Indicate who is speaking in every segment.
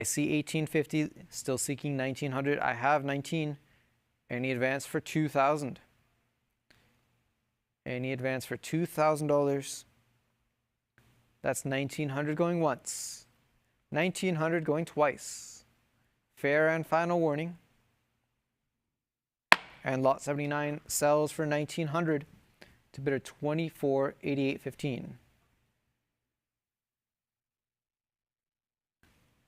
Speaker 1: I see 1850, still seeking 1900. I have 19. Any advance for 2000? Any advance for $2,000? That's 1900 going once. 1900 going twice. Fair and final warning. And lot 79 sells for 1900 to bidder 24.8815.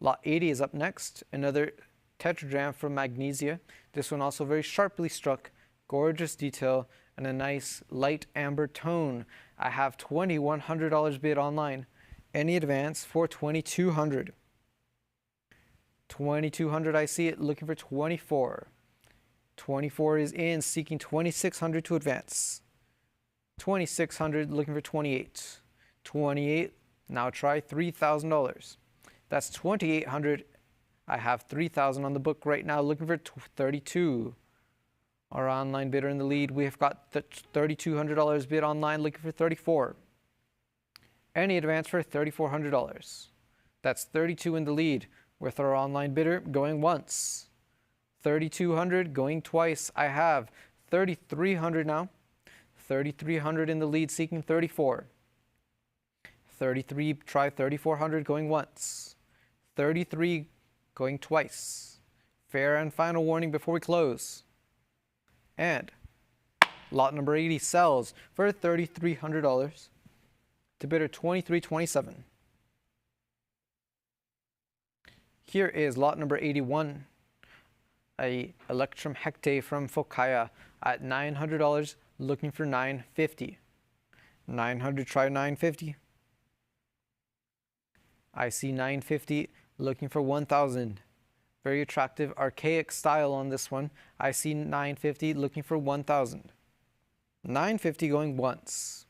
Speaker 1: Lot 80 is up next. Another tetradrachm from Magnesia. This one also very sharply struck. Gorgeous detail and a nice light amber tone. I have $2,100 bid online. Any advance for 2200? 2200, I see it looking for 24. 24 is in, seeking 2600 to advance. 2600 looking for 28. 28, now try $3,000. That's 2800. I have 3000 on the book right now looking for 32. Our online bidder in the lead. We have got the $3,200 bid online looking for 34. Any advance for $3,400. That's 32 in the lead with our online bidder going once. 3,200 going twice. I have 3,300 now. 3,300 in the lead seeking 34. 33, try 3,400 going once. 33 going twice. Fair and final warning before we close. And lot number 80 sells for $3,300 to bidder 2327. Here is lot number 81, a Electrum Hecate from Focaya at $900 looking for 950. 900, try 950. I see 950 looking for 1000. Very attractive archaic style on this one. I see 950 looking for 1000. 950 going once.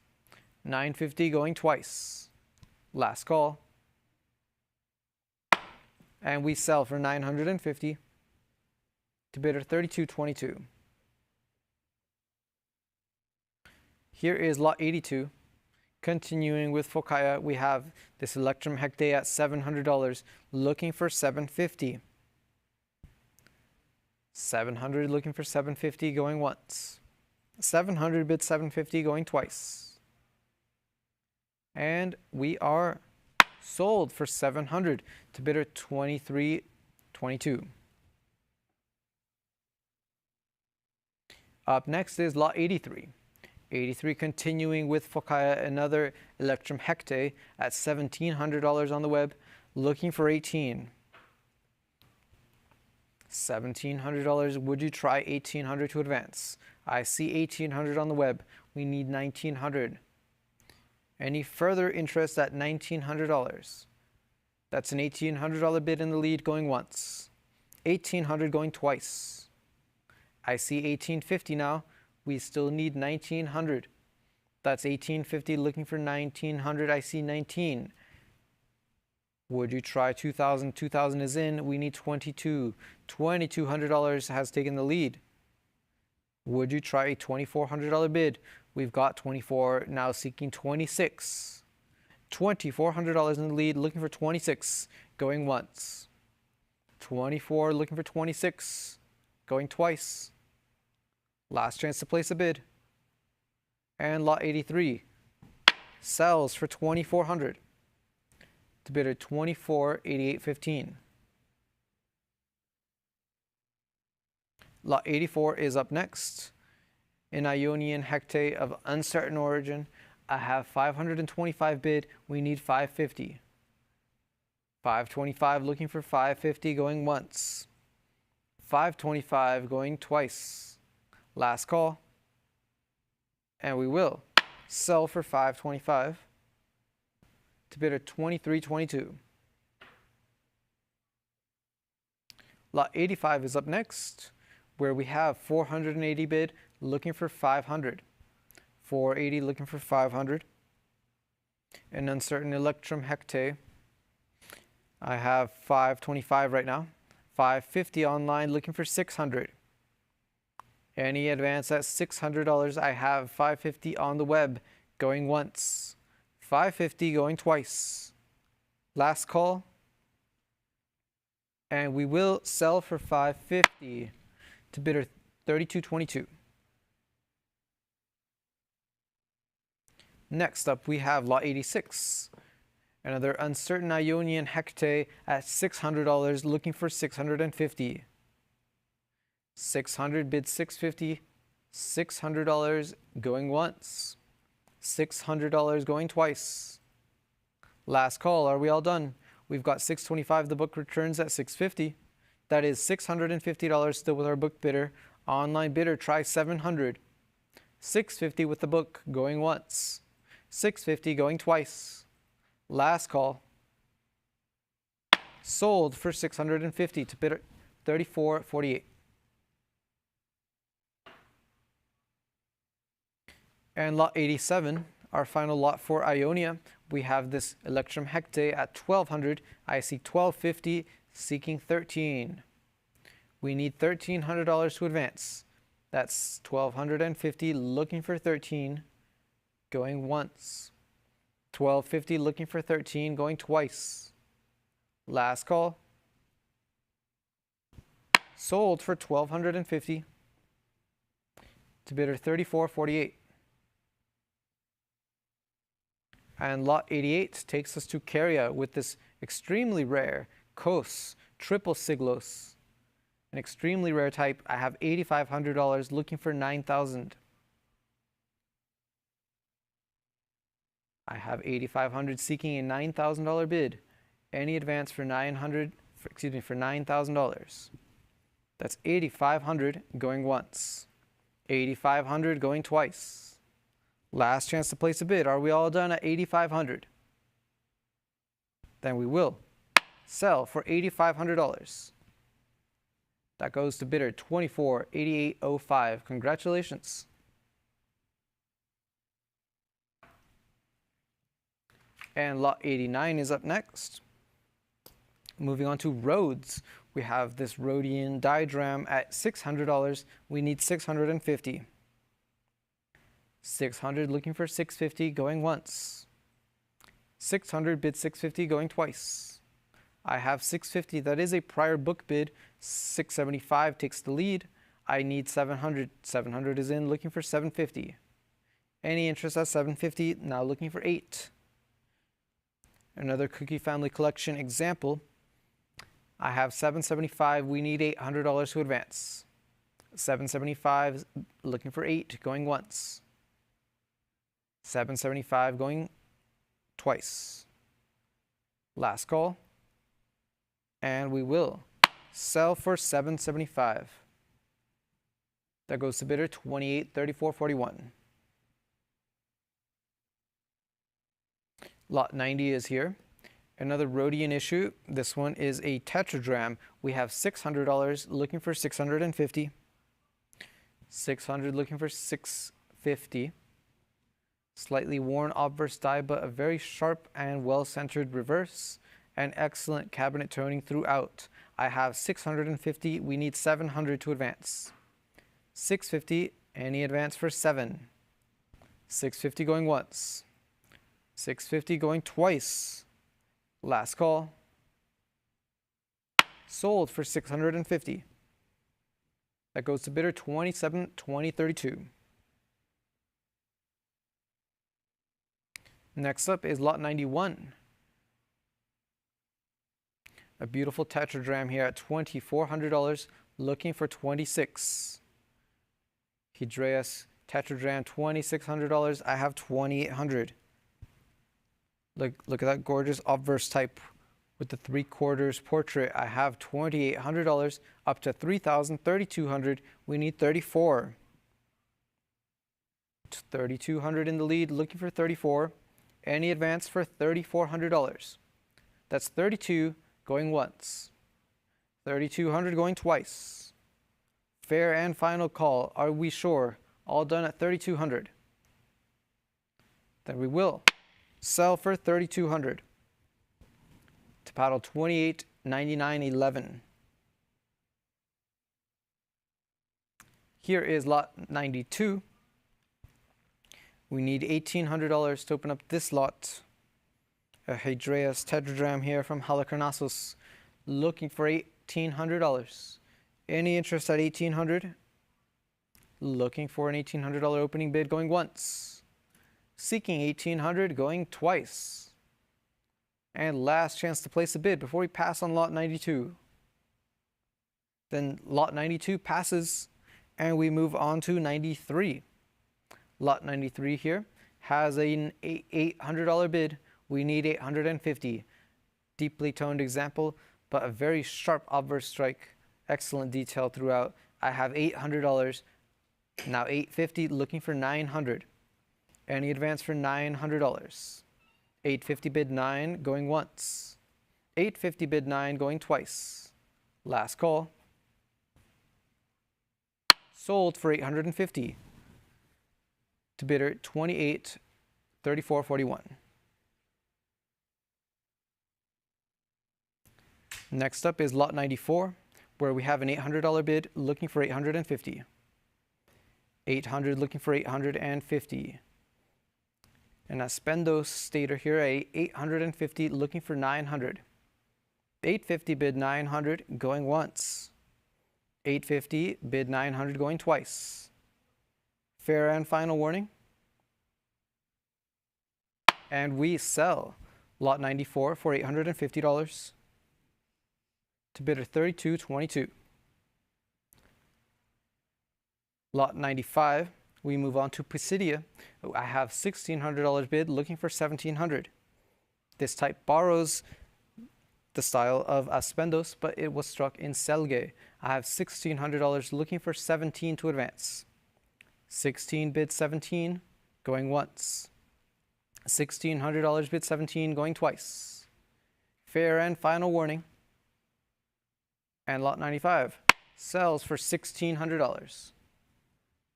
Speaker 1: 950 going twice. Last call. And we sell for 950 to bidder 3222. Here is lot 82. Continuing with Focaya, we have this Electrum Hecate at $700 looking for 750. 700 looking for 750 going once. 700 bid 750 going twice. And we are sold for 700 to bidder 2322. Up next is lot 83. 83 continuing with Focaya, another Electrum Hecate at $1,700 on the web, looking for 18. $1,700. Would you try 1,800 to advance? I see 1,800 on the web. We need 1,900. Any further interest at $1,900? That's an $1,800 bid in the lead going once. 1,800 going twice. I see 1,850 now. We still need 1,900. That's 1,850 looking for 1,900. I see 19. Would you try 2,000? 2,000 is in. We need 22. $2,200 has taken the lead. Would you try a $2,400 bid? We've got 24, now seeking 26. $2,400 in the lead, looking for 26, going once. 24 looking for 26, going twice. Last chance to place a bid. And lot 83 sells for 2,400 to bidder 24.8815. Lot 84 is up next. An Ionian Hecate of uncertain origin. I have 525 bid. We need 550. 525 looking for 550 going once. 525 going twice. Last call. And we will sell for 525 to bidder 2322. Lot 85 is up next, where we have 480 bid looking for 500. 480 looking for 500. An uncertain Electrum Hecate. I have 525 right now. 550 online looking for 600. Any advance at $600? I have 550 on the web going once. 550 going twice. Last call. And we will sell for $5.50 to bidder $32.22. Next up, we have lot 86. Another uncertain Ionian hectare at $600, looking for $650. 600 bid $650. $600 going once. $600 going twice. Last call. Are we all done? We've got $625. The book returns at $650. That is $650 still with our book bidder. Online bidder, try $700. $650 with the book going once. $650 going twice. Last call. Sold for $650 to bidder $34.48. And lot 87, our final lot for Ionia. We have this Electrum hectare at $1,200. I see $1,250, seeking 13. We need $1,300 to advance. That's $1,250, looking for 13, going once. $1,250, looking for 13, going twice. Last call. Sold for $1,250 to bidder $34.48. And lot 88 takes us to Caria with this extremely rare Kos triple siglos. An extremely rare type. I have $8,500, looking for $9,000. I have $8,500, seeking a $9,000 bid. Any advance for $9,000. That's $8,500 going once. $8,500 going twice. Last chance to place a bid. Are we all done at $8,500? Then we will sell for $8,500. That goes to bidder $24.8805. Congratulations. And lot 89 is up next. Moving on to Rhodes. We have this Rhodian diagram at $600. We need $650. 600 looking for 650, going once. 600 bid 650, going twice. I have 650. That is a prior book bid. 675 takes the lead. I need 700. 700 is in, looking for 750. Any interest at 750, now looking for 8. Another Cookie Family Collection example. I have 775. We need $800 to advance. 775, looking for 8, going once. 775 going twice. Last call. And we will sell for $775. That goes to bidder $28.3441. Lot 90 is here. Another Rhodian issue. This one is a tetradrachm. We have $600, looking for $650. 600 looking for $650. Slightly worn obverse die, but a very sharp and well-centered reverse, and excellent cabinet toning throughout. I have $650. We need $700 to advance. $650. Any advance for 7. $650 going once. $650 going twice. Last call. Sold for $650. That goes to bidder $27.2032. Next up is lot 91. A beautiful tetradrachm here at $2,400, looking for 26. Hydreus tetradrachm, $2,600. I have $2,800. Look at that gorgeous obverse type with the 3/4 portrait. I have $2,800 up to $3,200. We need 34. 3,200 in the lead, looking for 34. Any advance for $3,400. That's 32 going once. 3,200 going twice. Fair and final call. Are we sure? All done at 3,200. Then we will sell for 3,200 to paddle 28.9911. Here is lot 92. We need $1,800 to open up this lot. A Hydreus tetradrachm here from Halicarnassus, looking for $1,800. Any interest at $1,800? Looking for an $1,800 opening bid, going once. Seeking $1,800, going twice. And last chance to place a bid before we pass on lot 92. Then lot 92 passes and we move on to 93. Lot 93 here has an $800 bid. We need $850. Deeply toned example, but a very sharp obverse strike. Excellent detail throughout. I have $800. Now $850, looking for $900. Any advance for $900? $850 bid 9, going once. $850 bid 9, going twice. Last call. Sold for $850 to bidder 28.3441. Next up is lot 94, where we have an $800 bid looking for $850. $800 looking for $850. And a spendos stater here, a $850 looking for $900. $850 bid $900, going once. $850 bid $900, going twice. Fair and final warning. And we sell lot 94 for $850 to bidder 32.22. Lot 95, we move on to Pisidia. I have $1,600 bid looking for $1,700. This type borrows the style of Aspendos, but it was struck in Selge. I have $1,600 looking for 17 to advance. 16 bid 17, going once. $1,600 bid 17, going twice. Fair and final warning. And lot 95 sells for $1,600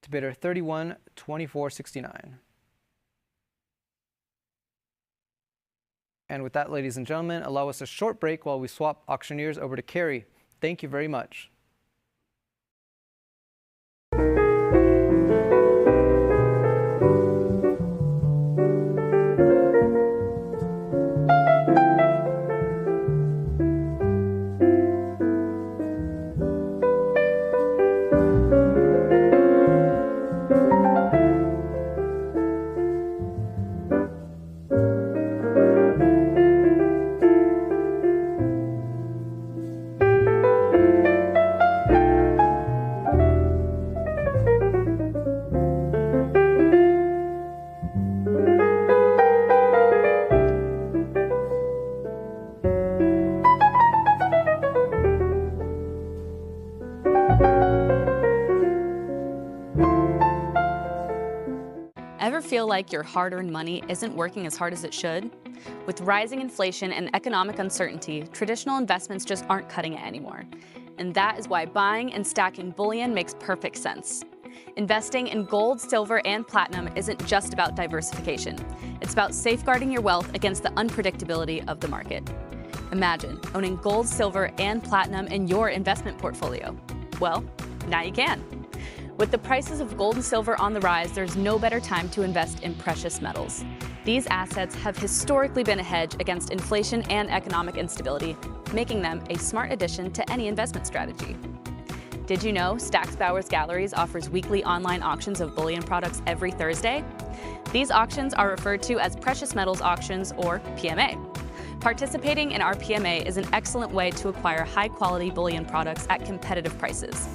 Speaker 1: to bidder 31.2469. And with that, ladies and gentlemen, allow us a short break while we swap auctioneers over to Carrie. Thank you very much.
Speaker 2: Ever feel like your hard-earned money isn't working as hard as it should? With rising inflation and economic uncertainty, traditional investments just aren't cutting it anymore. And that is why buying and stacking bullion makes perfect sense. Investing in gold, silver, and platinum isn't just about diversification. It's about safeguarding your wealth against the unpredictability of the market. Imagine owning gold, silver, and platinum in your investment portfolio. Well, now you can. With the prices of gold and silver on the rise, there's no better time to invest in precious metals. These assets have historically been a hedge against inflation and economic instability, making them a smart addition to any investment strategy. Did you know Stack's Bowers Galleries offers weekly online auctions of bullion products every Thursday? These auctions are referred to as precious metals auctions, or PMA. Participating in our PMA is an excellent way to acquire high-quality bullion products at competitive prices.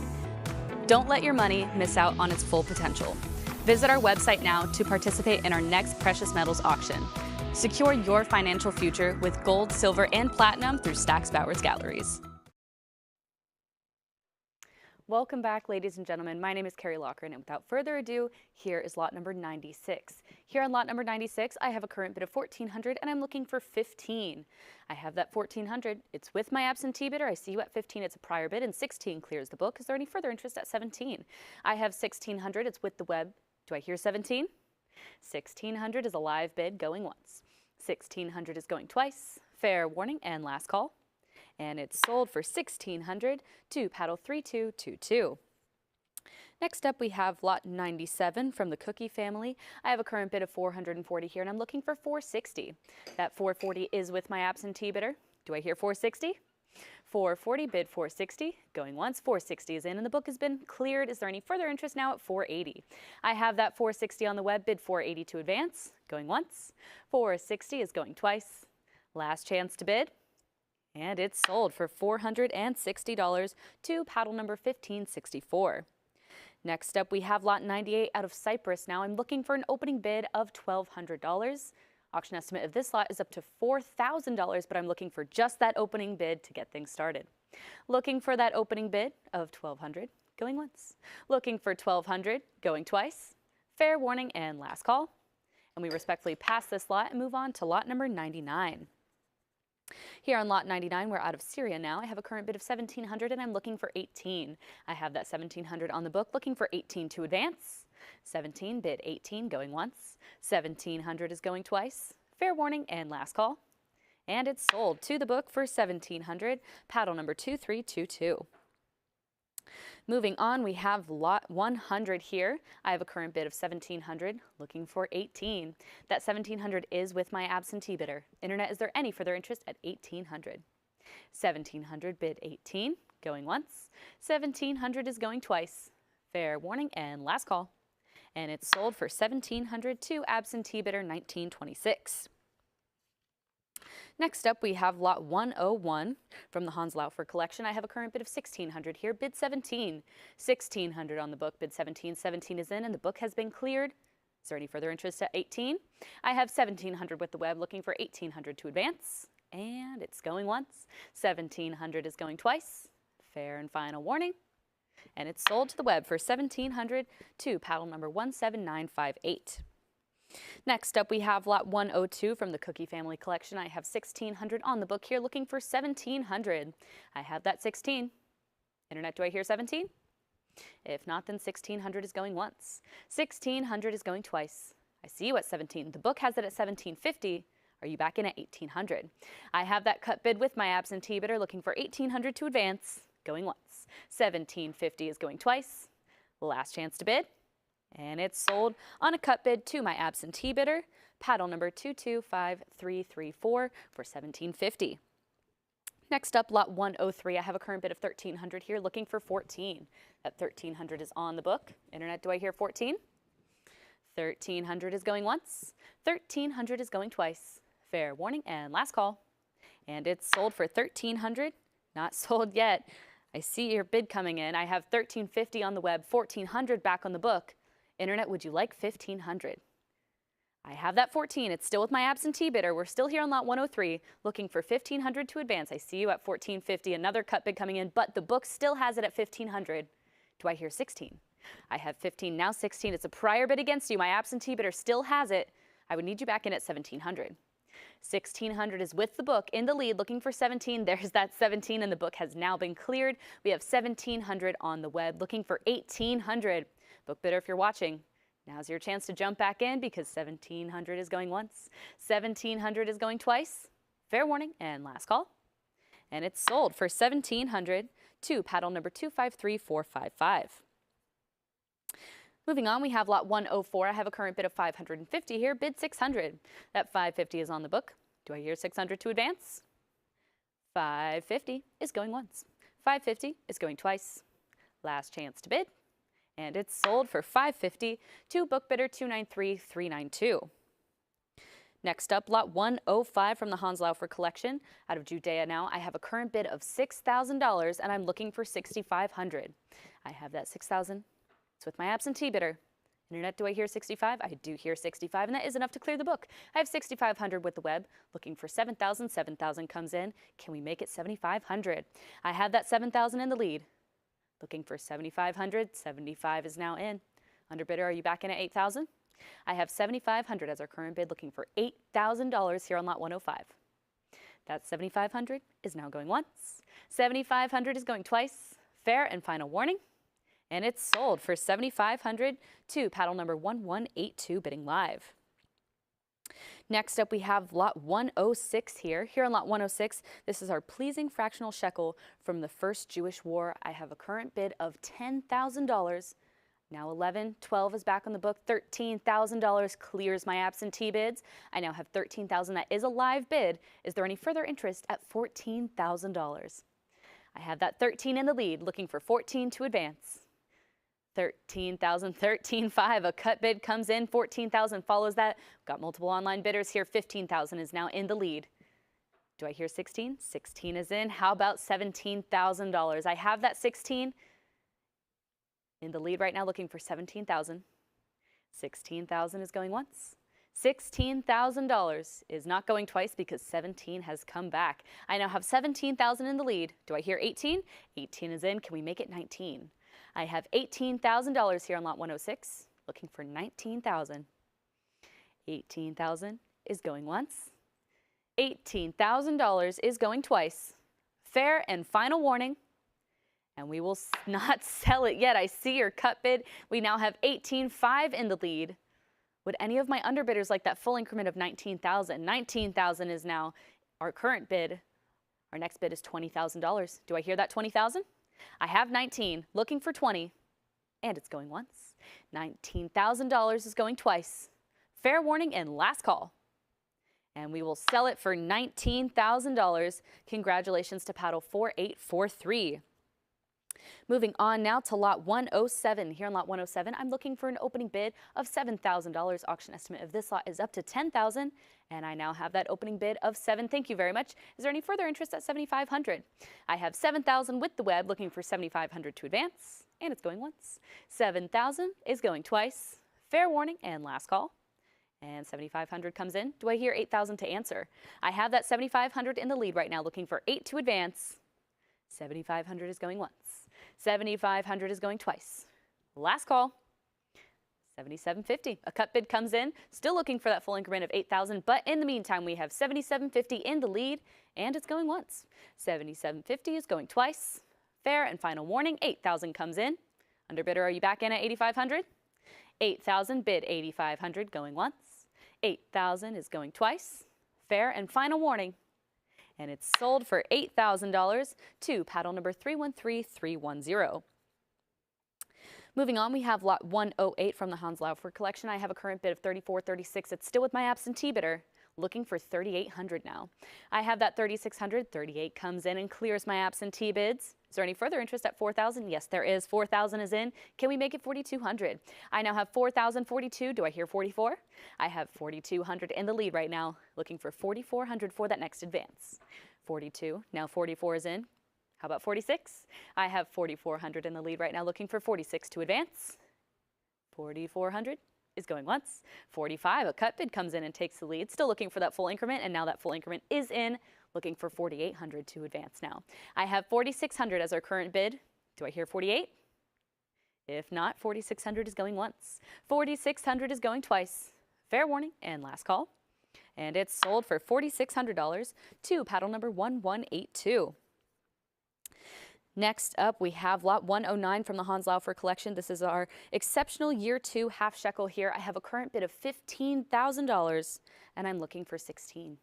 Speaker 2: Don't let your money miss out on its full potential. Visit our website now to participate in our next precious metals auction. Secure your financial future with gold, silver, and platinum through Stack's Bowers Galleries. Welcome back, ladies and gentlemen. My name is Carrie Lochran, and without further ado, here is lot number 96. Here on lot number 96, I have a current bid of $1,400, and I'm looking for 15. I have that 1,400. It's with my absentee bidder. I see you at 15. It's a prior bid, and 16 clears the book. Is there any further interest at 17? I have 1,600. It's with the web. Do I hear 17? 1,600 is a live bid going once. 1,600 is going twice. Fair warning and last call. And it's sold for 1,600 to paddle 3222. Next up, we have lot 97 from the Cookie family. I have a current bid of 440 here, and I'm looking for 460. That 440 is with my absentee bidder. Do I hear 460? 440, bid 460, going once. 460 is in and the book has been cleared. Is there any further interest now at 480? I have that 460 on the web, bid 480 to advance, going once. 460 is going twice. Last chance to bid. And it's sold for $460 to paddle number 1564. Next up, we have lot 98 out of Cyprus. Now I'm looking for an opening bid of $1,200. Auction estimate of this lot is up to $4,000, but I'm looking for just that opening bid to get things started. Looking for that opening bid of $1,200, going once. Looking for $1,200, going twice. Fair warning and last call. And we respectfully pass this lot and move on to lot number 99. Here on lot 99, we're out of Syria now. I have a current bid of $1,700 and I'm looking for 18. I have that $1,700 on the book, looking for 18 to advance. 17, bid 18, going once. 1,700 is going twice. Fair warning and last call. And it's sold to the book for $1,700, paddle number 2322. Moving on, we have lot 100 here. I have a current bid of $1,700, looking for 18. That $1,700 is with my absentee bidder. Internet, is there any further interest at $1,800? $1,700, bid 18, going once. $1,700 is going twice. Fair warning and last call. And it's sold for $1,700 to absentee bidder 1926. Next up, we have lot 101 from the Hans Laufer collection. I have a current bid of $1,600 here, bid 17. $1,600 on the book, bid 17. 17 is in and the book has been cleared. Is there any further interest at 18? I have $1,700 with the web, looking for $1,800 to advance. And it's going once. $1,700 is going twice. Fair and final warning. And it's sold to the web for $1,700 to paddle number 17958. Next up, we have lot 102 from the Cookie family collection. I have $1,600 on the book here, looking for $1,700. I have that 16. Internet, do I hear 17? If not, then $1,600 is going once. $1,600 is going twice. I see you at 17. The book has it at $1,750. Are you back in at $1,800? I have that cut bid with my absentee bidder, looking for $1,800 to advance, going once. $1,750 is going twice. Last chance to bid. And it's sold on a cut bid to my absentee bidder, paddle number 225334 for $1,750. Next up, lot 103. I have a current bid of $1,300 here, looking for 14. That $1,300 is on the book. Internet, do I hear 14? $1,300 is going once. $1,300 is going twice. Fair warning and last call. And it's sold for $1,300. Not sold yet. I see your bid coming in. I have $1,350 on the web, $1,400 back on the book. Internet, would you like $1,500? I have that 14. It's still with my absentee bidder. We're still here on lot 103, looking for $1,500 to advance. I see you at $1,450. Another cut bid coming in, but the book still has it at $1,500. Do I hear 16? I have 15, now 16. It's a prior bid against you. My absentee bidder still has it. I would need you back in at $1,700. $1,600 is with the book in the lead, looking for 17. There's that 17, and the book has now been cleared. We have $1,700 on the web, looking for $1,800. Book bidder, if you're watching, now's your chance to jump back in because $1,700 is going once. $1,700 is going twice. Fair warning and last call. And it's sold for $1,700 to paddle number 253455. Moving on, we have lot 104. I have a current bid of $550 here, bid $600. That $550 is on the book. Do I hear $600 to advance? $550 is going once. $550 is going twice. Last chance to bid. And it's sold for $550 to book bidder 293392. Next up, lot 105 from the Hans Laufer collection out of Judea now. I have a current bid of $6,000 and I'm looking for $6,500. I have that $6,000. It's with my absentee bidder. Internet, do I hear 65? I do hear 65, and that is enough to clear the book. I have 6,500 with the web, looking for 7,000. 7,000 comes in. Can we make it 7,500? I have that 7,000 in the lead. Looking for 7,500. 75 is now in. Underbidder, are you back in at 8,000? I have 7,500 as our current bid, looking for $8,000 here on lot 105. That 7,500 is now going once. 7,500 is going twice. Fair and final warning. And it's sold for $7,500 to paddle number 1182 bidding live. Next up, we have lot 106 here. Here on lot 106, this is our pleasing fractional shekel from the First Jewish War. I have a current bid of $10,000. Now 11, 12 is back on the book. $13,000 clears my absentee bids. I now have $13,000. That is a live bid. Is there any further interest at $14,000? I have that 13 in the lead, looking for 14 to advance. 13,000, 13.5. A cut bid comes in. 14,000 follows that. Got multiple online bidders here. 15,000 is now in the lead. Do I hear 16? 16 is in. How about $17,000? I have that 16 in the lead right now, looking for 17,000. 16,000 is going once. $16,000 is not going twice because 17 has come back. I now have 17,000 in the lead. Do I hear 18? 18 is in. Can we make it 19? I have $18,000 here on lot 106, looking for 19,000. 18,000 is going once. $18,000 is going twice. Fair and final warning. And we will not sell it yet. I see your cut bid. We now have 18.5 in the lead. Would any of my underbidders like that full increment of 19,000? 19,000 is now our current bid. Our next bid is $20,000. Do I hear that 20,000? I have 19, looking for 20, and it's going once. $19,000 is going twice. Fair warning and last call. And we will sell it for $19,000. Congratulations to paddle 4843. Moving on now to lot 107. Here on lot 107, I'm looking for an opening bid of $7,000. Auction estimate of this lot is up to $10,000, and I now have that opening bid of $7,000. Thank you very much. Is there any further interest at $7,500? I have $7,000 with the web, looking for $7,500 to advance, and it's going once. $7,000 is going twice. Fair warning and last call. And $7,500 comes in. Do I hear $8,000 to answer? I have that $7,500 in the lead right now, looking for 8 to advance. $7,500 is going once. $7,500 is going twice. Last call. $7,750. A cut bid comes in. Still looking for that full increment of $8,000, but in the meantime, we have $7,750 in the lead, and it's going once. $7,750 is going twice. Fair and final warning. $8,000 comes in. Underbidder, are you back in at $8,500? $8,000 bid $8,500 going once. $8,000 is going twice. Fair and final warning. And it's sold for $8,000 to paddle number 313310. Moving on, we have lot 108 from the Hans Laufer collection. I have a current bid of $34.36. It's still with my absentee bidder, looking for $3,800 now. I have that $3,600. $38 comes in and clears my absentee bids. Is there any further interest at $4,000? Yes, there is. $4,000 is in. Can we make it $4,200? I now have $4,042. Do I hear $44? I have $4,200 in the lead right now, looking for $4,400 for that next advance. $42. Now $44 is in. How about $46? I have $4,400 in the lead right now, looking for $46 to advance. $4,400 is going once. $45. A cut bid comes in and takes the lead. Still looking for that full increment, and now that full increment is in. Looking for $4,800 to advance now. I have $4,600 as our current bid. Do I hear $48? If not, $4,600 is going once. $4,600 is going twice. Fair warning and last call. And it's sold for $4,600 to paddle number 1182. Next up, we have lot 109 from the Hans Laufer collection. This is our exceptional year 2 half shekel here. I have a current bid of $15,000, and I'm looking for 16.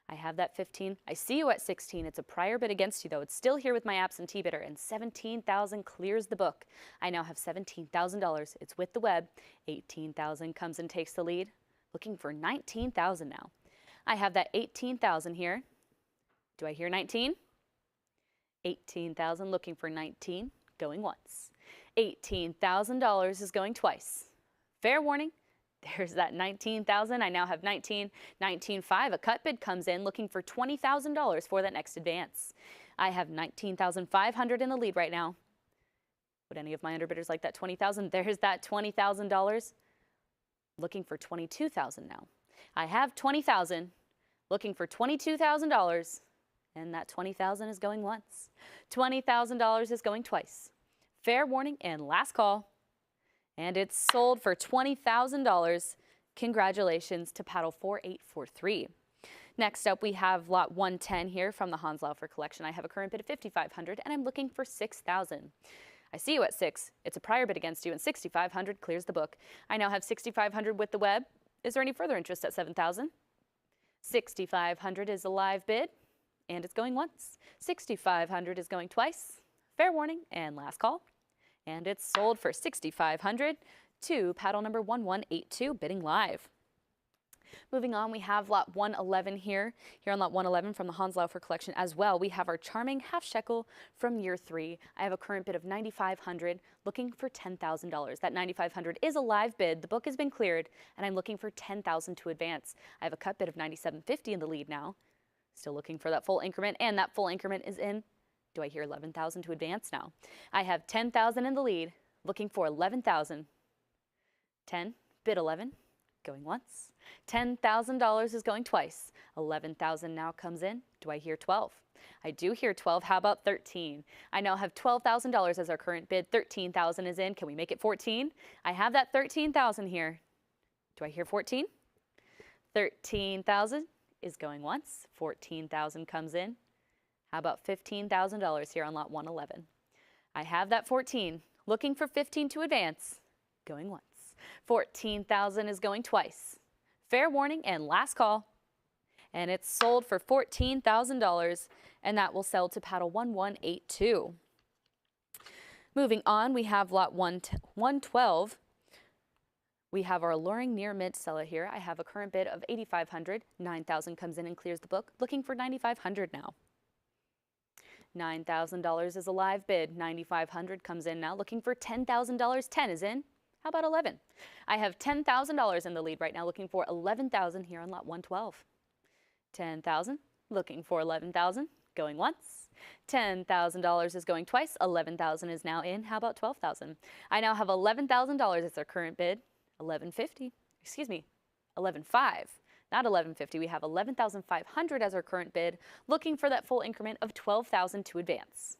Speaker 2: I have that 15. I see you at 16. It's a prior bid against you, though. It's still here with my absentee bidder, and 17,000 clears the book. I now have $17,000. It's with the web. 18,000 comes and takes the lead. Looking for 19,000 now. I have that 18,000 here. Do I hear 19? 18,000, looking for 19, going once. $18,000 is going twice. Fair warning. There's that 19,000. I now have 19, 19.5. A cut bid comes in, looking for $20,000 for that next advance. I have 19,500 in the lead right now. Would any of my underbidders like that 20,000? There's that $20,000. Looking for 22,000 now. I have 20,000, looking for $22,000, and that 20,000 is going once. $20,000 is going twice. Fair warning and last call. And it's sold for $20,000. Congratulations to paddle 4843. Next up, we have lot 110 here from the Hans Laufer collection. I have a current bid of $5,500, and I'm looking for $6,000. I see you at 6. It's a prior bid against you, and $6,500 clears the book. I now have $6,500 with the web. Is there any further interest at $7,000? $6,500 is a live bid, and it's going once. $6,500 is going twice. Fair warning and last call. And it's sold for $6,500 to paddle number 1182, bidding live. Moving on, we have lot 111 here. Here on lot 111 from the Hans Laufer collection as well, we have our charming half shekel from year 3. I have a current bid of $9,500, looking for $10,000. That $9,500 is a live bid. The book has been cleared, and I'm looking for $10,000 to advance. I have a cut bid of $9,750 in the lead now. Still looking for that full increment, and that full increment is in. Do I hear $11,000 to advance now? I have $10,000 in the lead, looking for $11,000. 10, bid 11, going once. $10,000 is going twice. $11,000 now comes in. Do I hear 12? I do hear 12. How about 13? I now have $12,000 as our current bid. $13,000 is in. Can we make it 14? I have that $13,000 here. Do I hear 14? $13,000 is going once. $14,000 comes in. How about $15,000 here on lot 111? I have that 14. Looking for 15 to advance. Going once. $14,000 is going twice. Fair warning and last call. And it's sold for $14,000, and that will sell to paddle 1182. Moving on, we have lot 112. We have our alluring near mid seller here. I have a current bid of $8,500. $9,000 comes in and clears the book. Looking for $9,500 now. $9,000 is a live bid. $9,500 comes in now. Looking for $10,000. 10 is in. How about 11? I have $10,000 in the lead right now, looking for $11,000 here on lot 112. 10,000, looking for 11,000, going once. $10,000 is going twice. 11,000 is now in. How about 12,000? I now have $11,000 as our current bid. 1150. Excuse me, 11.5. Not 1150. We have 11,500 as our current bid, looking for that full increment of 12,000 to advance.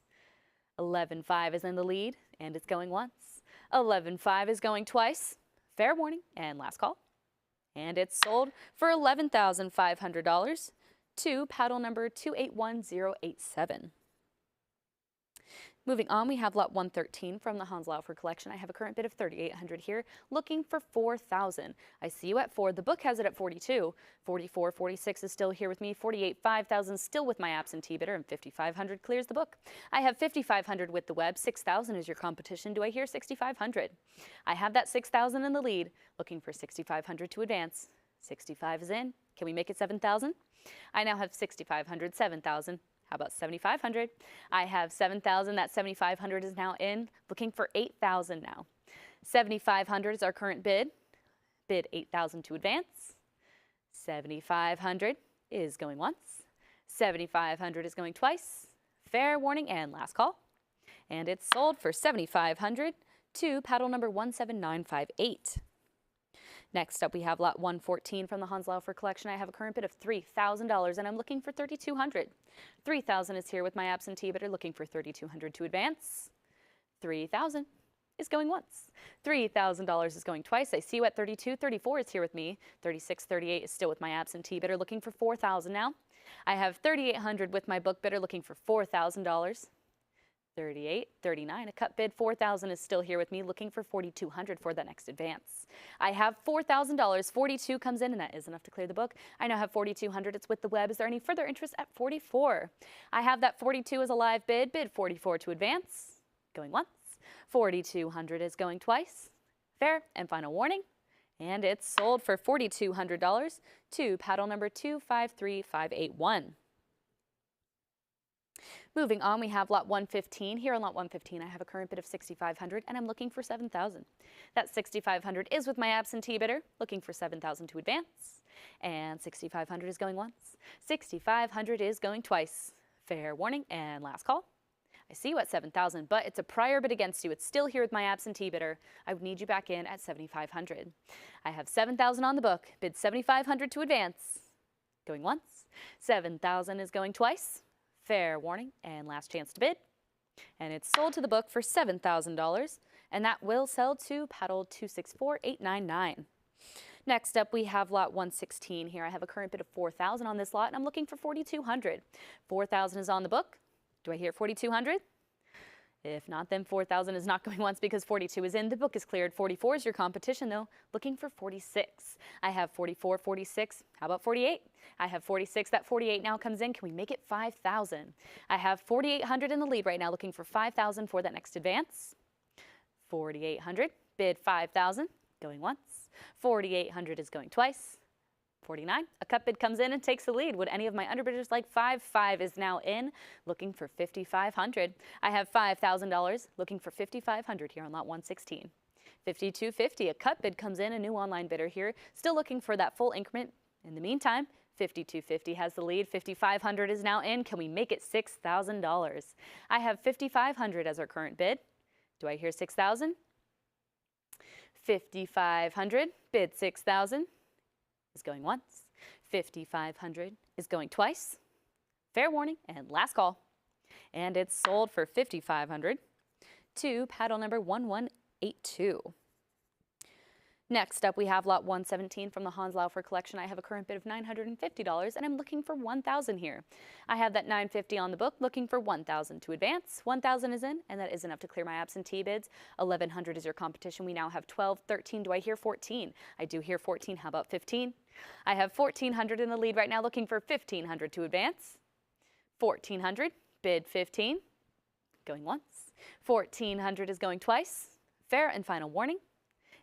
Speaker 2: 11.5 is in the lead, and it's going once. 11.5 is going twice. Fair warning and last call. And it's sold for $11,500 to paddle number 281087. Moving on, we have lot 113 from the Hans Laufer collection. I have a current bid of $3,800 here, looking for $4,000. I see you at 4. The book has it at 42. 44, 46 is still here with me. 48, 5,000 still with my absentee bidder, and 5,500 clears the book. I have 5,500 with the web. 6,000 is your competition. Do I hear 6,500? I have that 6,000 in the lead, looking for 6,500 to advance. 65 is in. Can we make it 7,000? I now have 6,500, 7,000. How about 7,500? I have 7,000. That 7,500 is now in. Looking for 8,000 now. 7,500 is our current bid. Bid 8,000 to advance. 7,500 is going once. 7,500 is going twice. Fair warning and last call. And it's sold for 7,500 to paddle number 17958. Next up, we have lot 114 from the Hans Laufer collection. I have a current bid of $3,000, and I'm looking for $3,200. $3,000 is here with my absentee bidder, looking for $3,200 to advance. $3,000 is going once. $3,000 is going twice. I see you at 32. 34 is here with me. 36, 38 is still with my absentee bidder, looking for $4,000 now. I have $3,800 with my book bidder, looking for $4,000. 38, 39, a cut bid. 4,000 is still here with me, looking for 4,200 for that next advance. I have $4,000. 42 comes in, and that is enough to clear the book. I now have 4,200. It's with the web. Is there any further interest at 44? I have that 42 as a live bid. Bid 44 to advance. Going once. 4,200 is going twice. Fair and final warning. And it's sold for $4,200 to paddle number 253581. Moving on, we have lot 115. Here on lot 115, I have a current bid of $6,500, and I'm looking for $7,000. That $6,500 is with my absentee bidder, looking for $7,000 to advance. And $6,500 is going once. $6,500 is going twice. Fair warning and last call. I see you at $7,000, but it's a prior bid against you. It's still here with my absentee bidder. I would need you back in at $7,500. I have $7,000 on the book. Bid $7,500 to advance. Going once. $7,000 is going twice. Fair warning and last chance to bid. And it's sold to the book for $7,000, and that will sell to paddle 264899. Next up, we have lot 116 here. I have a current bid of $4,000 on this lot, and I'm looking for $4,200. $4,000 is on the book. Do I hear $4,200? If not, then $4,000 is not going once because $42 is in. The book is cleared. $44 is your competition, though, looking for $46. I have $44, $46. How about $48? I have $46. That $48 now comes in. Can we make it $5,000? I have $4,800 in the lead right now, looking for $5,000 for that next advance. $4,800. Bid $5,000. Going once. $4,800 is going twice. 49. A cut bid comes in and takes the lead. Would any of my underbidders like 5? 5 is now in, looking for 5,500. I have $5,000, looking for 5,500 here on lot 116. 52.50. A cut bid comes in, a new online bidder here, still looking for that full increment. In the meantime, 52.50 has the lead. 5,500 is now in. Can we make it $6,000? I have 5,500 as our current bid. Do I hear 6,000? 5,500, bid 6,000. Is going once. 5,500 is going twice. Fair warning and last call. And it's sold for 5,500 to paddle number 1182. Next up, we have lot 117 from the Hans Laufer collection. I have a current bid of $950 and I'm looking for 1,000 here. I have that $950 on the book, looking for 1,000 to advance. 1,000 is in, and that is enough to clear my absentee bids. 1,100 is your competition. We now have 12, 13. Do I hear 14? I do hear 14. How about 15? I have 1,400 in the lead right now, looking for 1,500 to advance. 1,400, bid 15. Going once. 1,400 is going twice. Fair and final warning.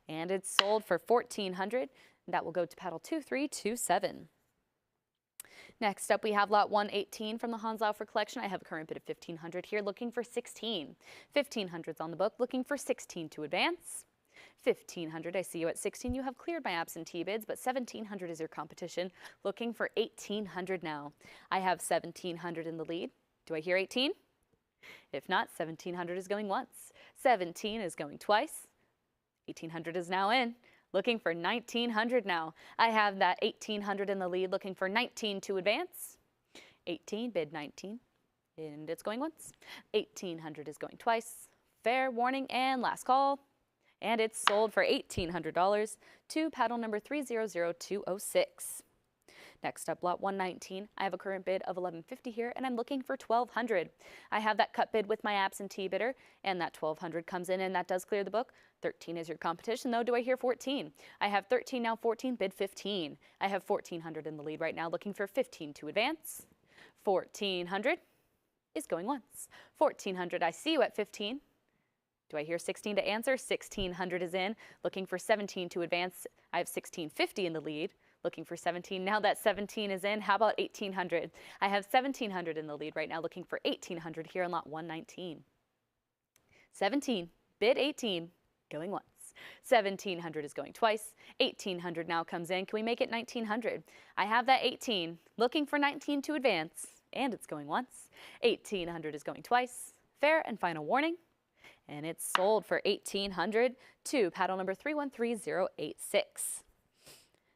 Speaker 2: And it's sold for 1,400. That will go to paddle 2327. Next up, we have lot 118 from the Hans Laufer collection. I have a current bid of 1,500 here, looking for 16. 1,500 is on the book, looking for 16 to advance. 1,500, I see you at 16. You have cleared my absentee bids, but 1,700 is your competition, looking for 1,800 now. I have 1,700 in the lead. Do I hear 18? If not, 1,700 is going once. 17 is going twice. 1,800 is now in, looking for 1,900 now. I have that 1,800 in the lead, looking for 19 to advance. 18, bid 19, and it's going once. 1,800 is going twice. Fair warning and last call. And it's sold for $1,800 to paddle number 300206. Next up, lot 119. I have a current bid of $1,150 here, and I'm looking for 1,200. I have that cut bid with my absentee bidder, and that 1,200 comes in, and that does clear the book. 13 is your competition, though. Do I hear 14? I have 13 now, 14, bid 15. I have 1,400 in the lead right now, looking for 15 to advance. 1,400 is going once. 1,400, I see you at 15. Do I hear 16 to answer? 1,600 is in, looking for 17 to advance. I have 1,650 in the lead, looking for 17. Now that 17 is in, how about 1,800? I have 1,700 in the lead right now, looking for 1,800 here on lot 119. 17, bid 18, going once. 1,700 is going twice. 1,800 now comes in. Can we make it 1,900? I have that 18, looking for 19 to advance, and it's going once. 1,800 is going twice. Fair and final warning. And it's sold for 1,800 to paddle number 313086.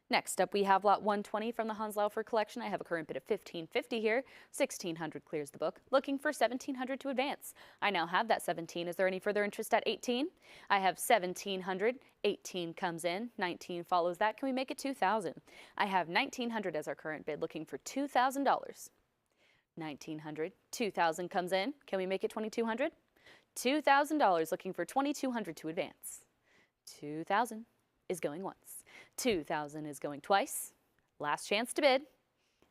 Speaker 2: Next up, we have lot 120 from the Hans Laufer collection. I have a current bid of 1,550 here. 1,600 clears the book, looking for 1,700 to advance. I now have that 17. Is there any further interest at 18? I have 1,700. 18 comes in. 19 follows that. Can we make it 2,000? I have 1,900 as our current bid, looking for $2,000. 1,900. 2,000 comes in. Can we make it 2,200? $2,000, looking for 2,200 to advance. 2,000 is going once. 2,000 is going twice. Last chance to bid.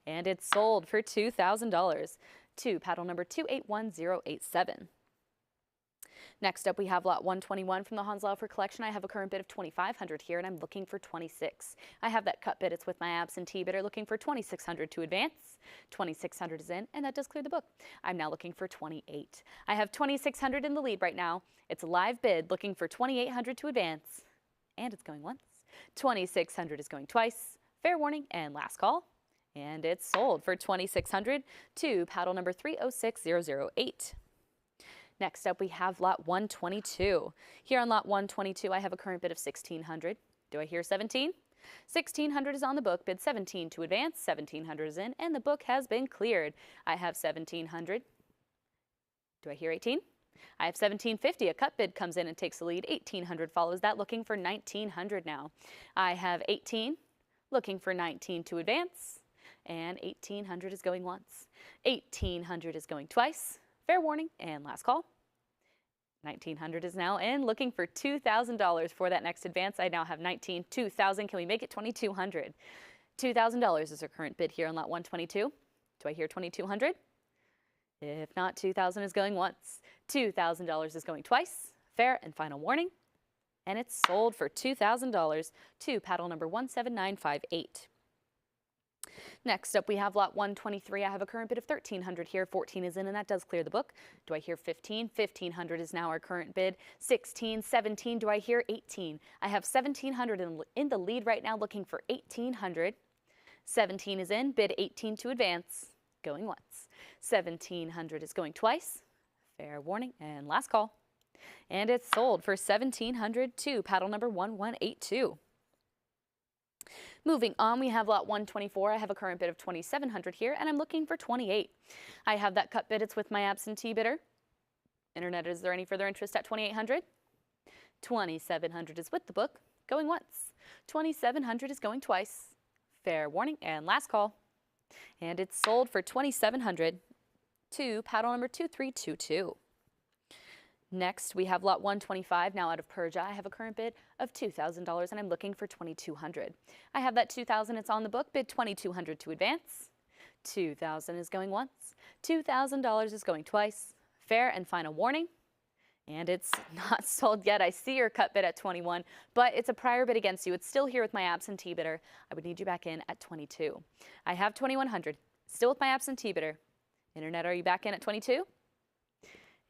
Speaker 2: And it's sold for $2,000 to paddle number 281087. Next up, we have lot 121 from the Hans Laufer collection. I have a current bid of 2,500 here, and I'm looking for 26. I have that cut bid. It's with my absentee bidder, looking for 2,600 to advance. 2,600 is in, and that does clear the book. I'm now looking for 28. I have 2,600 in the lead right now. It's a live bid, looking for 2,800 to advance, and it's going once. 2,600 is going twice. Fair warning and last call. And it's sold for 2,600 to paddle number 306008. Next up, we have lot 122. Here on lot 122, I have a current bid of 1,600. Do I hear 17? 1,600 is on the book, bid 17 to advance. 1,700 is in, and the book has been cleared. I have 1,700. Do I hear 18? I have 1,750. A cut bid comes in and takes the lead. 1,800 follows that, looking for 1,900 now. I have 18, looking for 19 to advance, and 1,800 is going once. 1,800 is going twice. Fair warning and last call. 1,900 is now in, looking for $2,000 for that next advance. I now have 19, 2,000. Can we make it 2,200? $2,000 is our current bid here on lot 122. Do I hear 2,200? If not, 2,000 is going once. $2,000 is going twice. Fair and final warning. And it's sold for $2,000 to paddle number 17958. Next up, we have lot 123. I have a current bid of 1,300 here. 14 is in, and that does clear the book. Do I hear 15? 1,500 is now our current bid. 16, 17. Do I hear 18? I have 1,700 in the lead right now, looking for 1,800. 17 is in, bid 18 to advance. Going once. 1,700 is going twice. Fair warning, and last call. And it's sold for 1,700 to paddle number 1182. Moving on, we have lot 124. I have a current bid of 2,700 here, and I'm looking for 28. I have that cut bid. It's with my absentee bidder. Internet, is there any further interest at 2,800? 2,700 is with the book. Going once. 2,700 is going twice. Fair warning, and last call. And it's sold for 2,700 to paddle number 2322. Next, we have lot 125, now out of Persia. I have a current bid of $2,000, and I'm looking for 2,200. I have that 2,000, it's on the book, bid 2,200 to advance. 2,000 is going once. $2,000 is going twice. Fair and final warning. And it's not sold yet. I see your cut bid at 21, but it's a prior bid against you. It's still here with my absentee bidder. I would need you back in at 22. I have 2,100, still with my absentee bidder. Internet, are you back in at 22?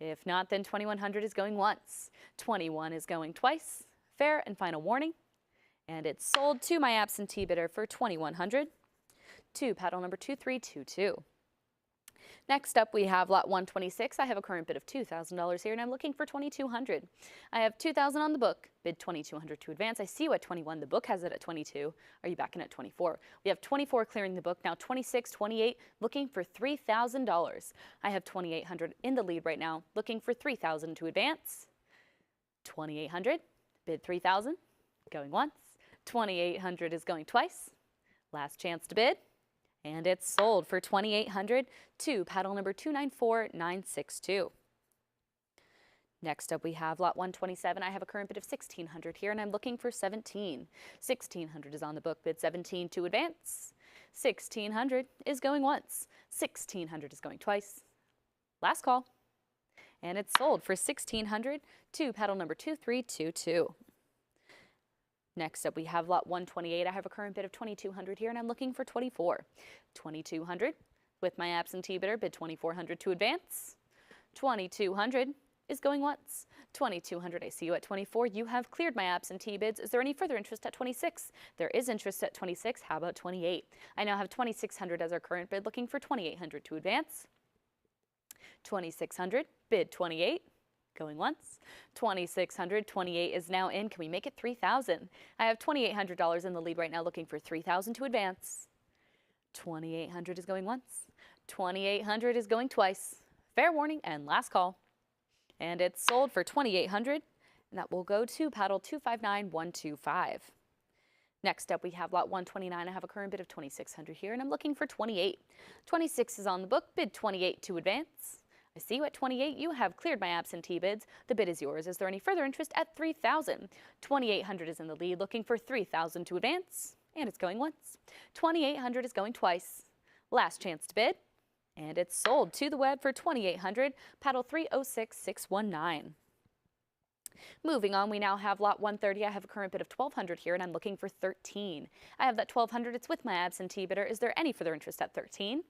Speaker 2: If not, then 2,100 is going once. 21 is going twice. Fair and final warning. And it's sold to my absentee bidder for 2,100 to paddle number 2322. Next up, we have lot 126. I have a current bid of $2,000 here, and I'm looking for 2,200. I have 2,000 on the book, bid 2,200 to advance. I see you at 21. The book has it at 22. Are you back in at 24? We have 24 clearing the book, now 26, 28, looking for $3,000. I have 2,800 in the lead right now, looking for 3,000 to advance. 2,800, bid 3,000, going once. 2,800 is going twice. Last chance to bid. And it's sold for 2,800 to paddle number 294962. Next up, we have lot 127. I have a current bid of 1,600 here, and I'm looking for 17. 1,600 is on the book, bid 17 to advance. 1,600 is going once. 1,600 is going twice. Last call. And it's sold for 1,600 to paddle number 2322. Next up, we have lot 128. I have a current bid of 2,200 here, and I'm looking for 24. 2,200 with my absentee bidder, bid 2,400 to advance. 2,200 is going once. 2,200, I see you at 24. You have cleared my absentee bids. Is there any further interest at 26? There is interest at 26. How about 28? I now have 2,600 as our current bid, looking for 2,800 to advance. 2,600, bid 28. Going once. 2,600, 28 is now in. Can we make it 3,000? I have $2,800 in the lead right now, looking for 3,000 to advance. 2,800 is going once. 2,800 is going twice. Fair warning and last call. And it's sold for 2,800, and that will go to paddle 259125. Next up, we have lot 129. I have a current bid of 2,600 here, and I'm looking for 28. 26 is on the book, bid 28 to advance. I see you at 28. You have cleared my absentee bids. The bid is yours. Is there any further interest at 3,000? 2,800 is in the lead, looking for 3,000 to advance, and it's going once. 2,800 is going twice. Last chance to bid, and it's sold to the web for 2,800, paddle 306619. Moving on, we now have lot 130. I have a current bid of 1,200 here, and I'm looking for 13. I have that 1,200. It's with my absentee bidder. Is there any further interest at 13?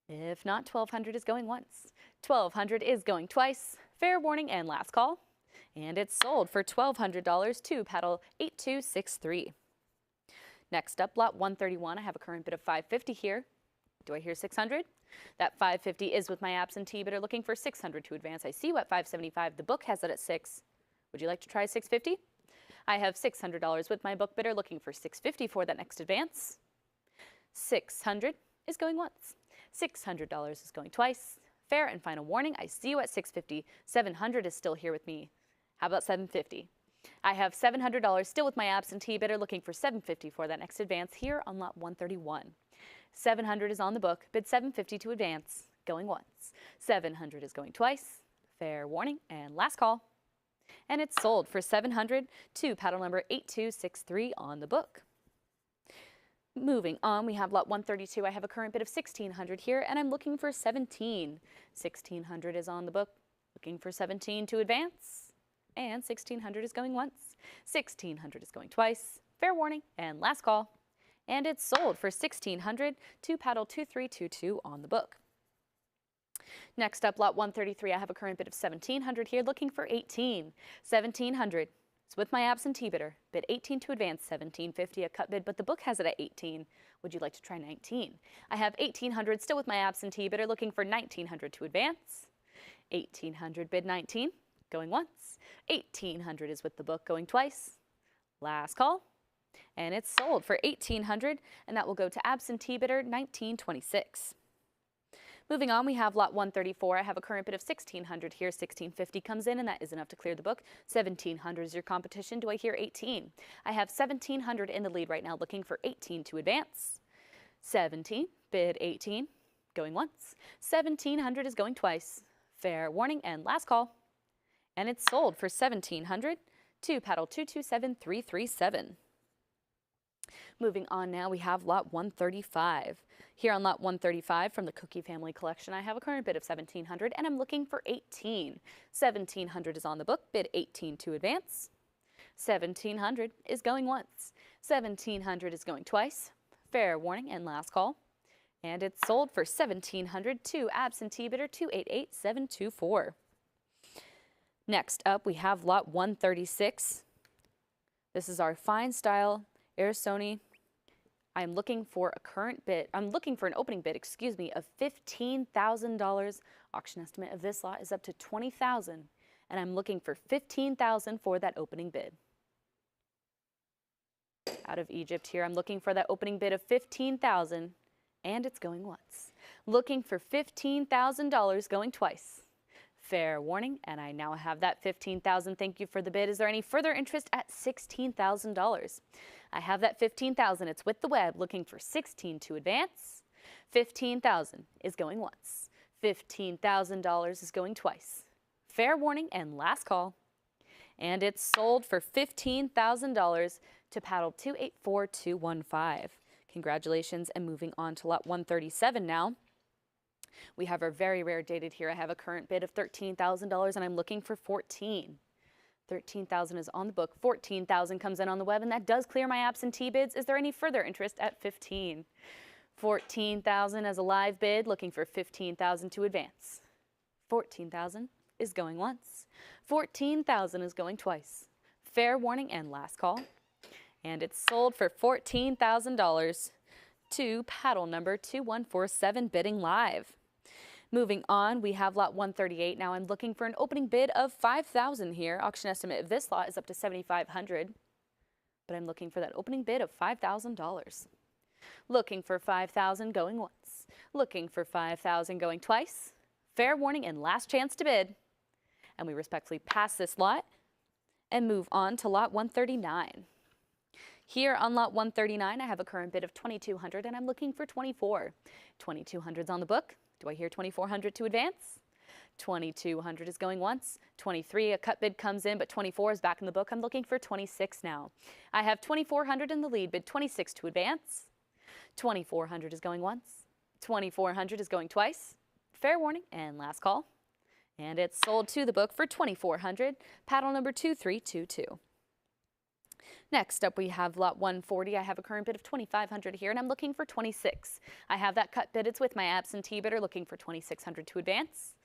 Speaker 2: If not, 1,200 is going once. 1,200 is going twice. Fair warning and last call. And it's sold for $1,200 to paddle 8263. Next up, lot 131. I have a current bid of 550 here. Do I hear 600? That 550 is with my absentee bidder, looking for 600 to advance. I see you at 575. The book has it at 6. Would you like to try 650? I have $600 with my book bidder, looking for 650 for that next advance. 600 is going once. $600 is going twice. Fair and final warning. I see you at 650. 700 is still here with me. How about 750? I have $700 still with my absentee bidder, looking for 750 for that next advance here on lot 131. 700 is on the book, bid 750 to advance, going once. 700 is going twice. Fair warning and last call. And it's sold for 700 to paddle number 8263 on the book. Moving on, we have lot 132. I have a current bid of 1,600 here, and I'm looking for 17. 1,600 is on the book, looking for 17 to advance, and 1,600 is going once. 1,600 is going twice. Fair warning and last call. And it's sold for $1,600 to paddle 2322 on the book. Next up, lot 133, I have a current bid of $1,700 here, looking for 18. $1,700. It's with my absentee bidder. Bid 18 to advance, $1,750 a cut bid, but the book has it at 18. Would you like to try 19? I have $1,800 still with my absentee bidder, looking for $1,900 to advance. $1,800 bid 19, going once. $1,800 is with the book, going twice. Last call. And it's sold for $1,800, and that will go to absentee bidder 1926. Moving on, we have lot 134. I have a current bid of $1,600 here. $1,650 comes in, and that is enough to clear the book. $1,700 is your competition. Do I hear 18? I have $1,700 in the lead right now, looking for 18 to advance. 17, bid 18, going once. $1,700 is going twice. Fair warning and last call. And it's sold for $1,700 to paddle 227337. Moving on now, we have lot 135. Here on lot 135 from the Cookie Family Collection, I have a current bid of $1,700 and I'm looking for 18. $1,700 is on the book, bid 18 to advance. $1,700 is going once. $1,700 is going twice. Fair warning and last call. And it's sold for $1,700 to absentee bidder 288724. Next up, we have lot 136. This is our fine style Arizona. I'm looking for a current bid. I'm looking for an opening bid, excuse me, of $15,000. Auction estimate of this lot is up to $20,000, and I'm looking for $15,000 for that opening bid. Out of Egypt here, I'm looking for that opening bid of $15,000, and it's going once. Looking for $15,000, going twice. Fair warning, and I now have that $15,000. Thank you for the bid. Is there any further interest at $16,000? I have that $15,000. It's with the web, looking for 16 to advance. $15,000 is going once. $15,000 is going twice. Fair warning and last call. And it's sold for $15,000 to paddle 284215. Congratulations, and moving on to lot 137 now. We have our very rare dated here. I have a current bid of $13,000 and I'm looking for 14. $13,000 is on the book. $14,000 comes in on the web, and that does clear my absentee bids. Is there any further interest at $15,000? $14,000 as a live bid, looking for $15,000 to advance. $14,000 is going once. $14,000 is going twice. Fair warning and last call. And it's sold for $14,000 to paddle number 2147 bidding live. Moving on, we have lot 138. Now I'm looking for an opening bid of $5,000 here. Auction estimate of this lot is up to $7,500, but I'm looking for that opening bid of $5,000. Looking for $5,000 going once. Looking for $5,000 going twice. Fair warning and last chance to bid. And we respectfully pass this lot and move on to lot 139. Here on lot 139, I have a current bid of $2,200 and I'm looking for 24. $2,200's on the book. Do I hear $2,400 to advance? $2,200 is going once. 23, a cut bid comes in, but 24 is back in the book. I'm looking for 26 now. I have $2,400 in the lead, bid 26 to advance. $2,400 is going once. $2,400 is going twice. Fair warning and last call. And it's sold to the book for $2,400, paddle number 2322. Next up, we have lot 140. I have a current bid of $2,500 here, and I'm looking for 26. I have that cut bid. It's with my absentee bidder, looking for $2,600 to advance.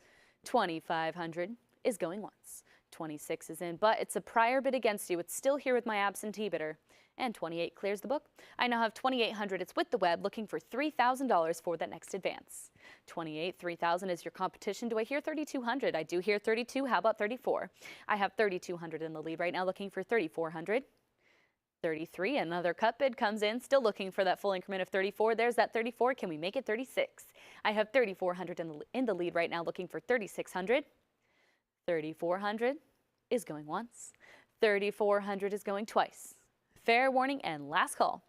Speaker 2: $2,500 is going once. 26 is in, but it's a prior bid against you. It's still here with my absentee bidder, and 28 clears the book. I now have $2,800. It's with the web, looking for $3,000 for that next advance. 28, $3,000 is your competition. Do I hear $3,200? I do hear $32. How about $34? I have $3,200 in the lead right now, looking for $3,400. 33, another cut bid comes in, still looking for that full increment of 34. There's that 34. Can we make it 36? I have $3,400 in the lead right now, looking for $3,600. $3,400 is going once. $3,400 is going twice. Fair warning and last call.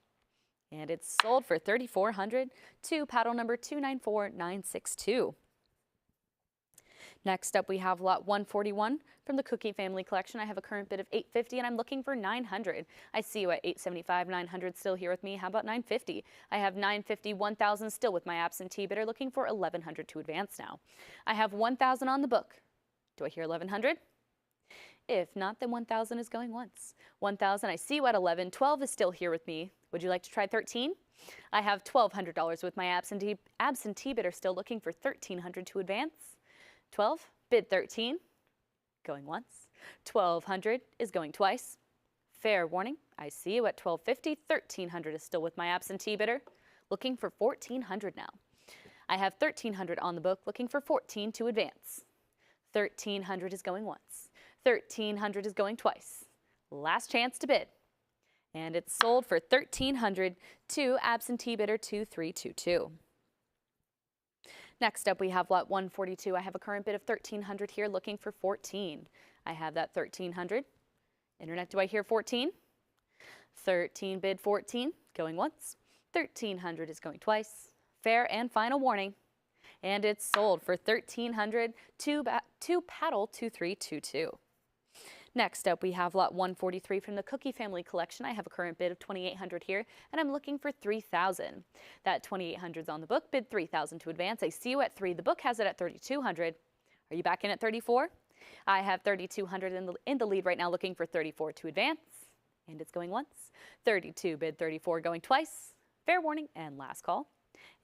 Speaker 2: And it's sold for $3,400 to paddle number 294962. Next up, we have lot 141 from the Cookie Family Collection. I have a current bid of $850 and I'm looking for $900. I see you at $875, $900 still here with me. How about $950? I have $950, $1,000 still with my absentee bidder, looking for $1,100 to advance now. I have $1,000 on the book. Do I hear $1,100? If not, then 1,000 is going once. 1,000, I see you at 11. 12 is still here with me. Would you like to try 13? I have $1,200 with my absentee bidder still looking for 1,300 to advance. 12, bid 13, going once. 1,200 is going twice. Fair warning, I see you at 12.50. 1,300 is still with my absentee bidder, looking for 1,400 now. I have 1,300 on the book, looking for 14 to advance. 1,300 is going once. 1,300 is going twice. Last chance to bid. And it's sold for 1,300 to absentee bidder 2322. Next up, we have lot 142. I have a current bid of 1,300 here, looking for 14. I have that 1,300. Internet, do I hear 14? 13 bid 14, going once. 1,300 is going twice. Fair and final warning. And it's sold for 1,300 to paddle 2322. Next up, we have lot 143 from the Cookie family collection. I have a current bid of 2,800 here, and I'm looking for 3,000. That 2,800 is on the book, bid 3,000 to advance. I see you at 3. The book has it at 3,200. Are you back in at 34? I have 3,200 in the lead right now, looking for 34 to advance, and it's going once. 32 bid 34, going twice. Fair warning and last call,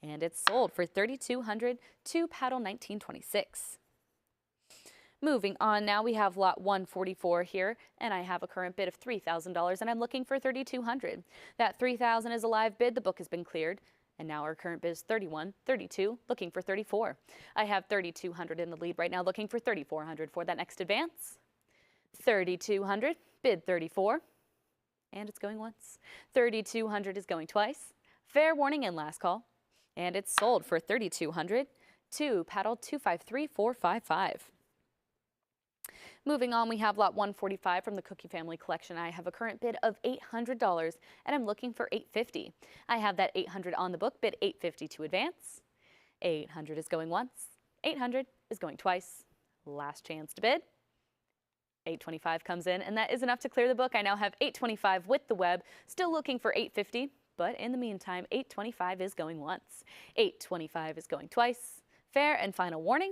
Speaker 2: and it's sold for 3,200 to paddle 1926. Moving on now, we have lot 144 here, and I have a current bid of $3,000, and I'm looking for 3,200. That 3,000 is a live bid. The book has been cleared, and now our current bid is 31, 32, looking for 34. I have 3,200 in the lead right now, looking for 3,400 for that next advance. 3,200, bid 34, and it's going once. 3,200 is going twice. Fair warning and last call, and it's sold for 3,200 to paddle 253455. Moving on, we have lot 145 from the Cookie family collection. I have a current bid of $800, and I'm looking for $850. I have that $800 on the book, bid $850 to advance. $800 is going once. $800 is going twice. Last chance to bid. $825 comes in, and that is enough to clear the book. I now have $825 with the web, still looking for $850, but in the meantime, $825 is going once. $825 is going twice. Fair and final warning.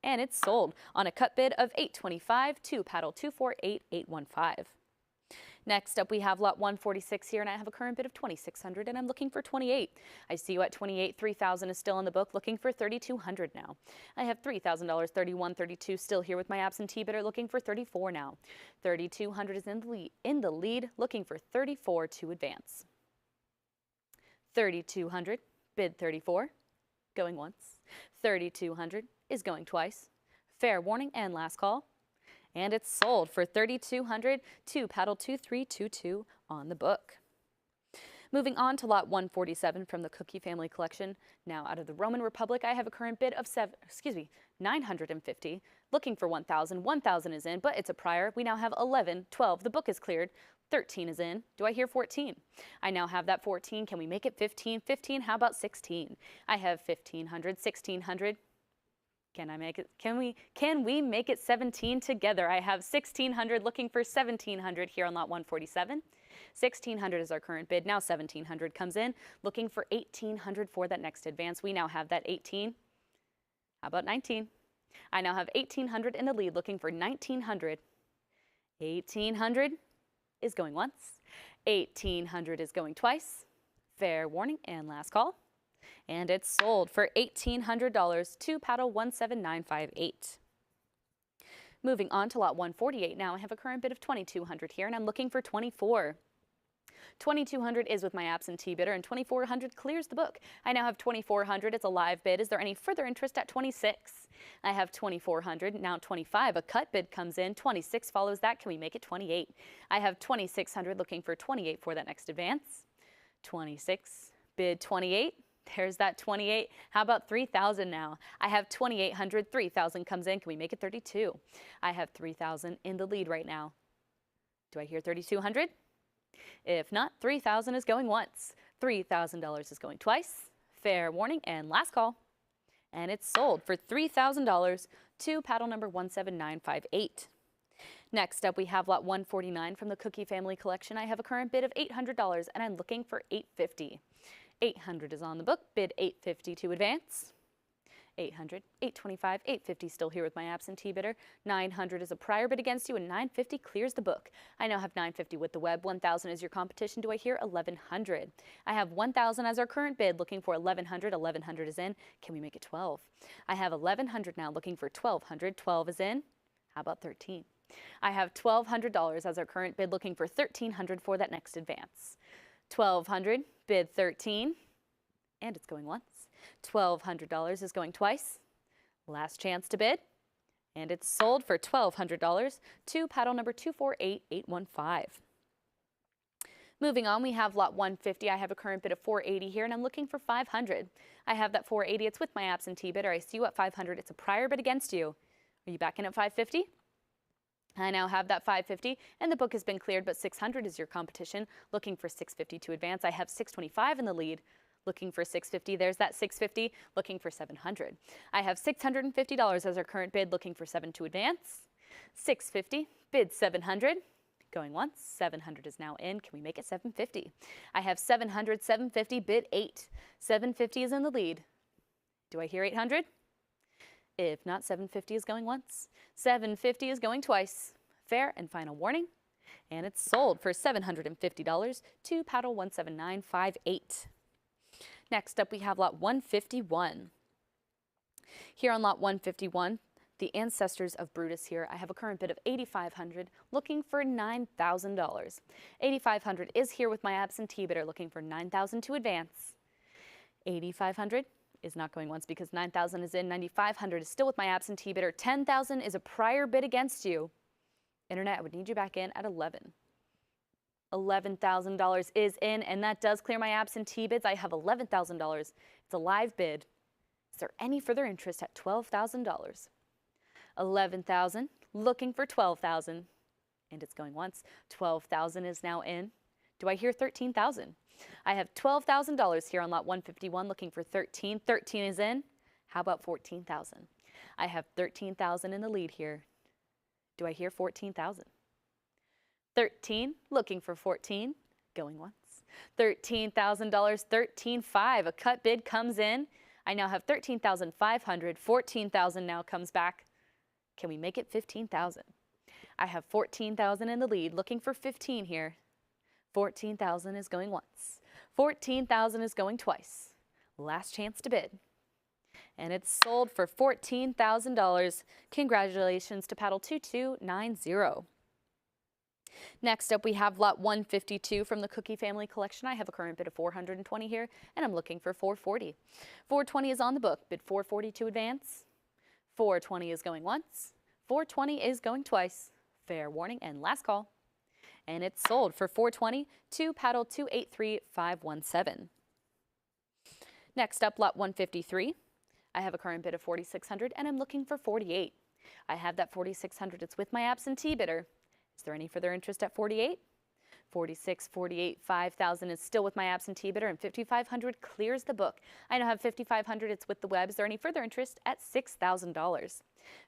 Speaker 2: And it's sold on a cut bid of $825 to paddle 248815. Next up, we have lot 146 here, and I have a current bid of $2,600, and I'm looking for 28. I see you at 28. 3,000 is still in the book, looking for 3,200 now. I have $3,000, 31, 32 still here with my absentee bidder, looking for 34 now. 3,200 is in the lead, looking for 34 to advance. 3,200, bid 34, going once. 3,200 is going twice. Fair warning and last call. And it's sold for 3,200 to paddle 2322 on the book. Moving on to lot 147 from the Cookie family collection. Now out of the Roman Republic, I have a current bid of 950, looking for 1,000. 1,000 is in, but it's a prior. We now have 11, 12. The book is cleared. 13 is in. Do I hear 14? I now have that 14. Can we make it 15? 15, how about 16? I have 1,500, 1,600. Can I make it? Can we make it 17 together? I have 1,600, looking for 1,700 here on lot 147. 1,600 is our current bid. Now 1,700 comes in, looking for 1,800 for that next advance. We now have that 18. How about 19? I now have 1,800 in the lead, looking for 1,900. 1,800 is going once. 1,800 is going twice. Fair warning and last call. And it's sold for $1,800 to paddle 17958. Moving on to lot 148 now, I have a current bid of 2,200 here, and I'm looking for 24. 2,200 is with my absentee bidder, and 2,400 clears the book. I now have 2,400. It's a live bid. Is there any further interest at 26? I have 2,400. Now 25. A cut bid comes in. 26 follows that. Can we make it 28? I have 2,600, looking for 28 for that next advance. 26, bid 28. There's that 28. How about 3,000 now? I have 2,800. 3,000 comes in. Can we make it 32? I have 3,000 in the lead right now. Do I hear 3,200? If not, 3,000 is going once. $3,000 is going twice. Fair warning and last call. And it's sold for $3,000 to paddle number 17958. Next up, we have lot 149 from the Cookie family collection. I have a current bid of $800, and I'm looking for $850. $800 is on the book, bid $850 to advance. 800, 825, 850 still here with my absentee bidder. 900 is a prior bid against you, and 950 clears the book. I now have 950 with the web. 1,000 is your competition. Do I hear 1,100? I have 1,000 as our current bid, looking for 1,100. 1,100 is in. Can we make it 12? I have 1,100 now, looking for 1,200. 12 is in. How about 13? I have $1,200 as our current bid, looking for 1,300 for that next advance. 1,200, bid 13, and it's going once. $1,200 is going twice. Last chance to bid, and it's sold for $1,200 to paddle number 248815. Moving on, we have lot 150. I have a current bid of 480 here, and I'm looking for 500. I have that 480. It's with my absentee bidder. I see you at 500. It's a prior bid against you. Are you back in at 550? I now have that 550, and the book has been cleared, but 600 is your competition, looking for 650 to advance. I have 625 in the lead, looking for 650. There's that 650, looking for 700. I have $650 as our current bid, looking for 7 to advance. 650, bid 700. Going once, 700 is now in. Can we make it 750? I have 700, 750, bid 8. 750 is in the lead. Do I hear 800? If not, 750 is going once. 750 is going twice. Fair and final warning. And it's sold for $750 to paddle 17958. Next up, we have lot 151. Here on lot 151, the ancestors of Brutus here. I have a current bid of $8,500, looking for $9,000. $8,500 is here with my absentee bidder, looking for $9,000 to advance. $8,500 is not going once because 9,000 is in. 9,500 is still with my absentee bidder. 10,000 is a prior bid against you. Internet, I would need you back in at 11. $11,000 is in, and that does clear my absentee bids. I have $11,000. It's a live bid. Is there any further interest at $12,000? 11,000, looking for 12,000, and it's going once. 12,000 is now in. Do I hear 13,000? I have $12,000 here on lot 151, looking for 13. 13 is in. How about 14,000? I have 13,000 in the lead here. Do I hear 14,000? 13, looking for 14, going once. $13,000, 13.5. A cut bid comes in. I now have 13,500. 14,000 now comes back. Can we make it 15,000? I have 14,000 in the lead, looking for 15 here. 14,000 is going once. 14,000 is going twice. Last chance to bid. And it's sold for $14,000. Congratulations to paddle 2290. Next up, we have lot 152 from the Cookie Family Collection. I have a current bid of 420 here, and I'm looking for 440. 420 is on the book. Bid 440 to advance. 420 is going once. 420 is going twice. Fair warning and last call. And it's sold for 420 to paddle 283517. Next up, lot 153. I have a current bid of 4,600, and I'm looking for 48. I have that 4,600. It's with my absentee bidder. Is there any further interest at 48? 46, 48, 5,000 is still with my absentee bidder, and 5,500 clears the book. I now have 5,500. It's with the web. Is there any further interest at $6,000?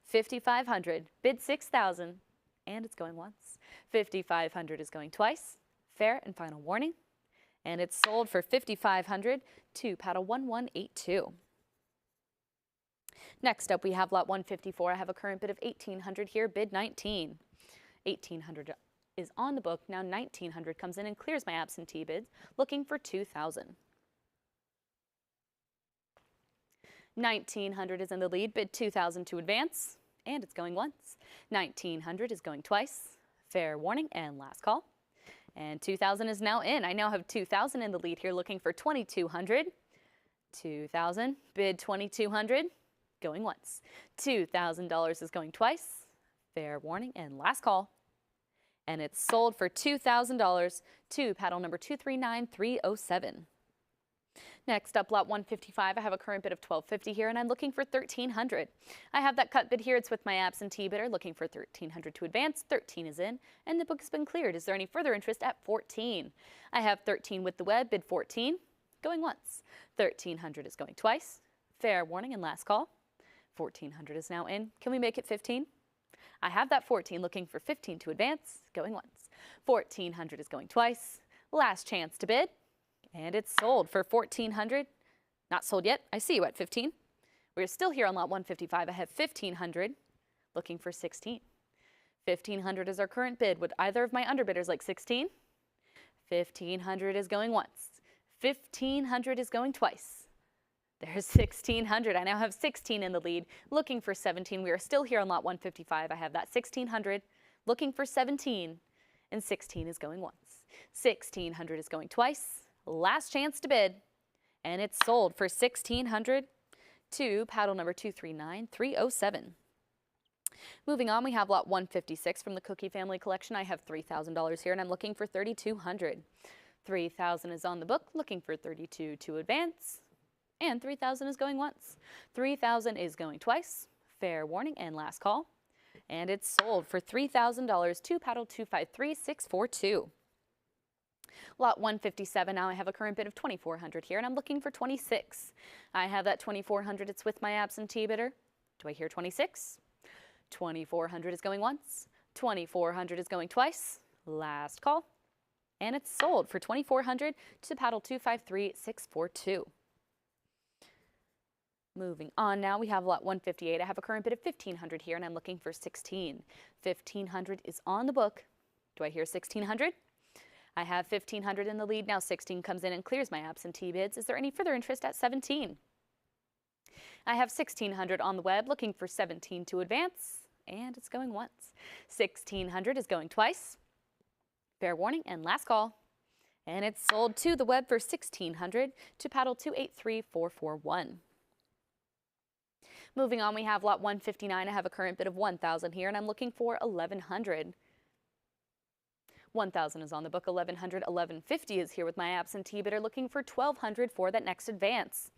Speaker 2: 5,500, bid 6,000, and it's going once. 5,500 is going twice. Fair and final warning. And it's sold for 5,500 to paddle 1182. Next up, we have lot 154. I have a current bid of 1,800 here, bid 19. 1,800 is on the book. Now 1,900 comes in and clears my absentee bids, looking for 2,000. 1,900 is in the lead, bid 2,000 to advance, and it's going once. 1,900 is going twice. Fair warning and last call. And 2,000 is now in. I now have 2,000 in the lead here, looking for 2,200. 2,000, bid 2,200, going once. $2,000 is going twice. Fair warning and last call. And it's sold for $2,000 to paddle number 239307. Next up, lot 155. I have a current bid of 1,250 here, and I'm looking for 1,300. I have that cut bid here. It's with my absentee bidder, looking for 1,300 to advance. 13 is in, and the book has been cleared. Is there any further interest at 14? I have 13 with the web, bid 14, going once. 1,300 is going twice. Fair warning and last call. 1,400 is now in. Can we make it 15? I have that 14, looking for 15 to advance, going once. 1,400 is going twice. Last chance to bid. And it's sold for 1,400. Not sold yet. I see you at 15. We're still here on lot 155. I have 1,500, looking for 16. 1,500 is our current bid. Would either of my underbidders like 16? 1,500 is going once. 1,500 is going twice. There's 1,600. I now have 16 in the lead, looking for 17. We are still here on lot 155. I have that 1,600, looking for 17, and 16 is going once. 1,600 is going twice. Last chance to bid, and it's sold for 1,600 to paddle number 239307. Moving on, we have lot 156 from the Cookie Family Collection. I have $3,000 here, and I'm looking for 3,200. 3,000 is on the book, looking for 32 to advance, and 3,000 is going once. 3,000 is going twice. Fair warning and last call, and it's sold for $3,000 to paddle 253642. Lot 157, now I have a current bid of 2,400 here, and I'm looking for 26. I have that 2,400, it's with my absentee bidder. Do I hear 26? 2,400 is going once. 2,400 is going twice. Last call, and it's sold for 2,400 to paddle 253642. Moving on now, we have lot 158. I have a current bid of 1,500 here, and I'm looking for 16. 1,500 is on the book. Do I hear 1,600? I have 1,500 in the lead. Now 16 comes in and clears my absentee bids. Is there any further interest at 17? I have 1,600 on the web, looking for 17 to advance, and it's going once. 1,600 is going twice. Fair warning and last call, and it's sold to the web for 1,600 to paddle 283441. Moving on, we have lot 159. I have a current bid of 1,000 here, and I'm looking for 1,100. 1,000 is on the book. 1,100, 1,150 is here with my absentee bidder, looking for 1,200 for that next advance.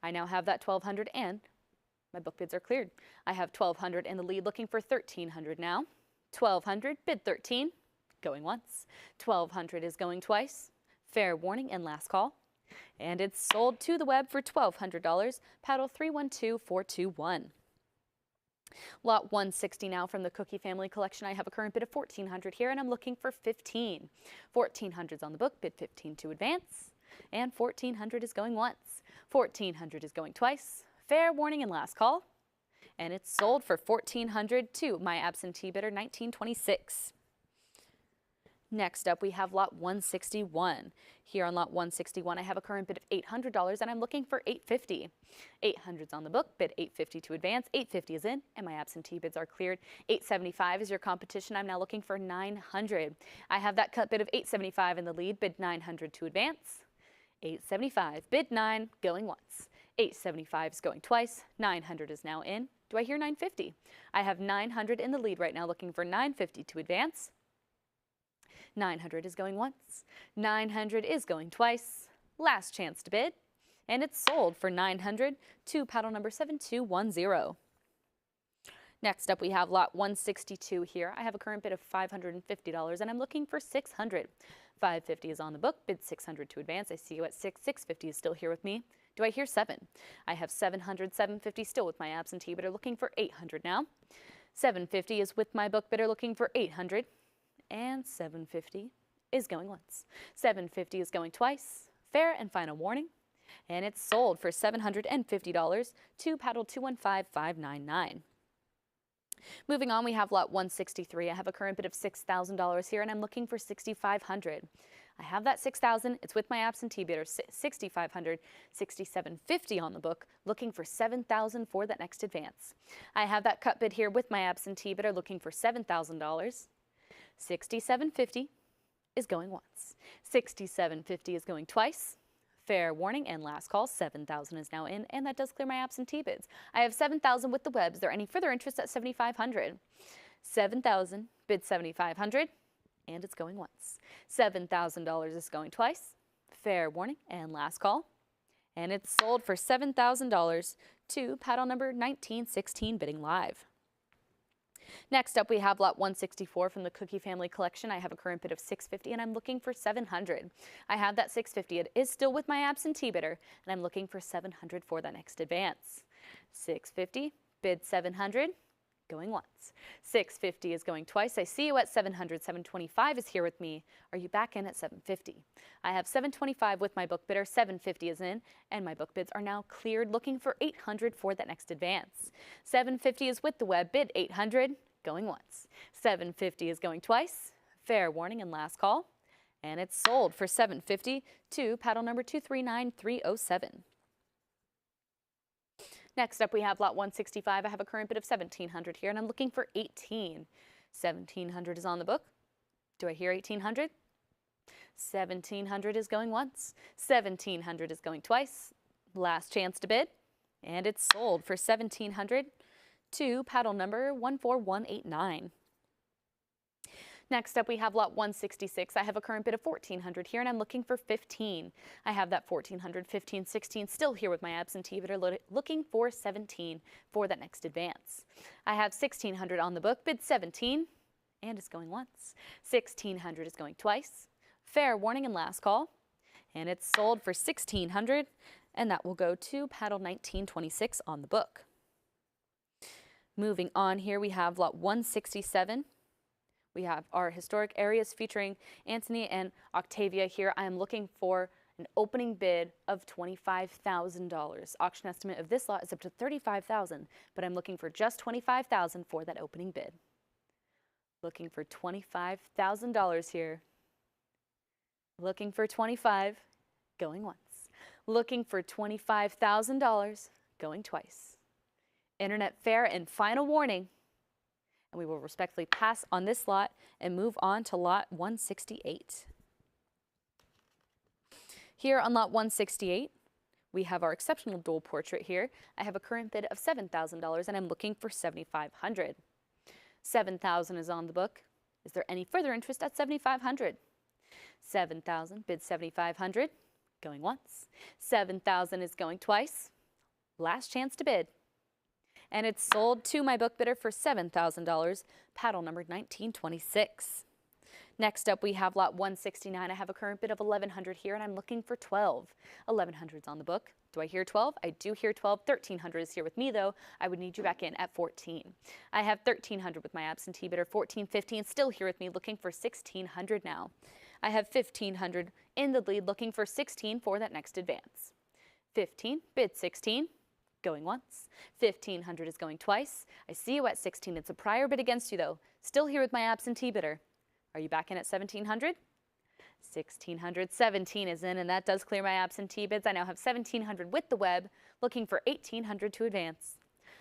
Speaker 2: I now have that 1,200, and my book bids are cleared. I have 1,200 in the lead, looking for 1,300 now. 1,200, bid 13, going once. 1,200 is going twice. Fair warning and last call, and it's sold to the web for $1,200. Paddle 312421. Lot 160 now from the Cookie Family Collection. I have a current bid of 1,400 here, and I'm looking for 15. 1,400 is on the book, bid 15 to advance, and 1,400 is going once. 1,400 is going twice. Fair warning and last call, and it's sold for 1,400 to my absentee bidder, 1926. Next up, we have lot 161. Here on lot 161, I have a current bid of $800, and I'm looking for 850. 800's on the book, bid 850 to advance. 850 is in, and my absentee bids are cleared. 875 is your competition. I'm now looking for 900. I have that cut bid of 875 in the lead, bid 900 to advance. 875, bid 9, going once. 875 is going twice. 900 is now in. Do I hear 950? I have 900 in the lead right now, looking for 950 to advance. 900 is going once. 900 is going twice. Last chance to bid, and it's sold for 900 to paddle number 7210. Next up, we have lot 162 here. I have a current bid of $550, and I'm looking for 600. 550 is on the book, bid 600 to advance. I see you at 650 is still here with me. Do I hear 7? I have 700, 750 still with my absentee bidder, looking for 800 now. 750 is with my book bidder, looking for 800. And 750 is going once. 750 is going twice. Fair and final warning, and it's sold for $750 to paddle 215599. Moving on, we have lot 163. I have a current bid of $6,000 here, and I'm looking for 6,500. I have that 6,000. It's with my absentee bidder, 6,500, 6,750 on the book, looking for 7,000 for that next advance. I have that cut bid here with my absentee bidder, looking for $7,000. 6,750 is going once. 6,750 is going twice. Fair warning and last call, 7,000 is now in, and that does clear my absentee bids. I have 7,000 with the web. Is there any further interest at 7,500? 7,000, bid 7,500, and it's going once. $7,000 is going twice. Fair warning and last call, and it's sold for $7,000 to paddle number 1916, bidding live. Next up, we have lot 164 from the Cookie Family Collection. I have a current bid of $650, and I'm looking for $700. I have that $650. It is still with my absentee bidder, and I'm looking for $700 for that next advance. $650, bid $700, going once. 650 is going twice. I see you at 700. 725 is here with me. Are you back in at 750? I have 725 with my book bidder. 750 is in, and my book bids are now cleared, looking for 800 for that next advance. 750 is with the web, bid 800, going once. 750 is going twice. Fair warning and last call. And it's sold for 750 to paddle number 239307. Next up, we have lot 165. I have a current bid of 1,700 here, and I'm looking for 18. 1,700 is on the book. Do I hear 1,800? 1,700 is going once. 1,700 is going twice. Last chance to bid, and it's sold for 1,700 to paddle number 14189. Next up, we have lot 166. I have a current bid of 1,400 here, and I'm looking for 15. I have that 1,400, 15, 16 still here with my absentee bidder, looking for 17 for that next advance. I have 1,600 on the book, bid 17, and it's going once. 1,600 is going twice. Fair warning and last call, and it's sold for 1,600, and that will go to paddle 1926 on the book. Moving on here, we have lot 167. We have our historic areas featuring Antony and Octavia here. I am looking for an opening bid of $25,000. Auction estimate of this lot is up to $35,000, but I'm looking for just $25,000 for that opening bid. Looking for $25,000 here. Looking for 25, going once. Looking for $25,000, going twice. Internet fair and final warning. And we will respectfully pass on this lot and move on to lot 168. Here on lot 168, we have our exceptional dual portrait here. I have a current bid of $7,000, and I'm looking for $7,500. $7,000 is on the book. Is there any further interest at $7,500? $7,000, bid $7,500, going once. $7,000 is going twice. Last chance to bid. And it's sold to my book bidder for $7,000, paddle number 1926. Next up, we have lot 169. I have a current bid of $1,100 here, and I'm looking for 12. $1,100 is on the book. Do I hear 12? I do hear 12. $1,300 is here with me, though. I would need you back in at 14. I have $1,300 with my absentee bidder. 14, 15 still here with me, looking for $1,600 now. I have $1,500 in the lead, looking for 16 for that next advance. 15, bid 16. Going once. 1,500 is going twice. I see you at 16. It's a prior bid against you, though. Still here with my absentee bidder. Are you back in at 1,700? 1,600. 17 is in, and that does clear my absentee bids. I now have 1,700 with the web, looking for 1,800 to advance.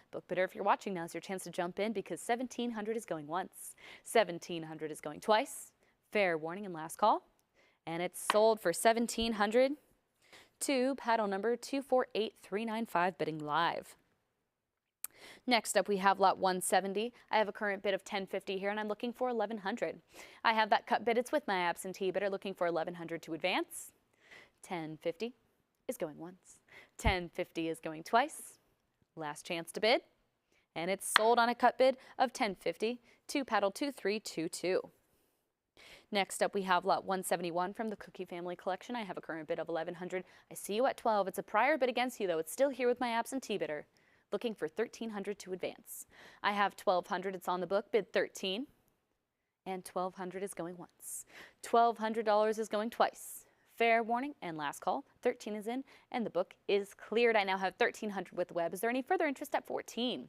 Speaker 2: Book bidder, if you're watching, now's your chance to jump in because 1,700 is going once. 1,700 is going twice. Fair warning and last call. And it's sold for 1,700. To paddle number 248395, bidding live. Next up, we have lot 170. I have a current bid of $1,050 here, and I'm looking for $1,100. I have that cut bid. It's with my absentee bidder, looking for $1,100 to advance. $1,050 is going once. $1,050 is going twice. Last chance to bid, and it's sold on a cut bid of $1,050 to paddle 2322. Next up, we have lot 171 from the Cookie Family Collection. I have a current bid of $1,100. I see you at 12. It's a prior bid against you, though. It's still here with my absentee bidder, looking for $1,300 to advance. I have $1,200. It's on the book, bid 13, and $1,200 is going once. $1,200 is going twice. Fair warning and last call. 13 is in, and the book is cleared. I now have 1,300 with the web. Is there any further interest at 14?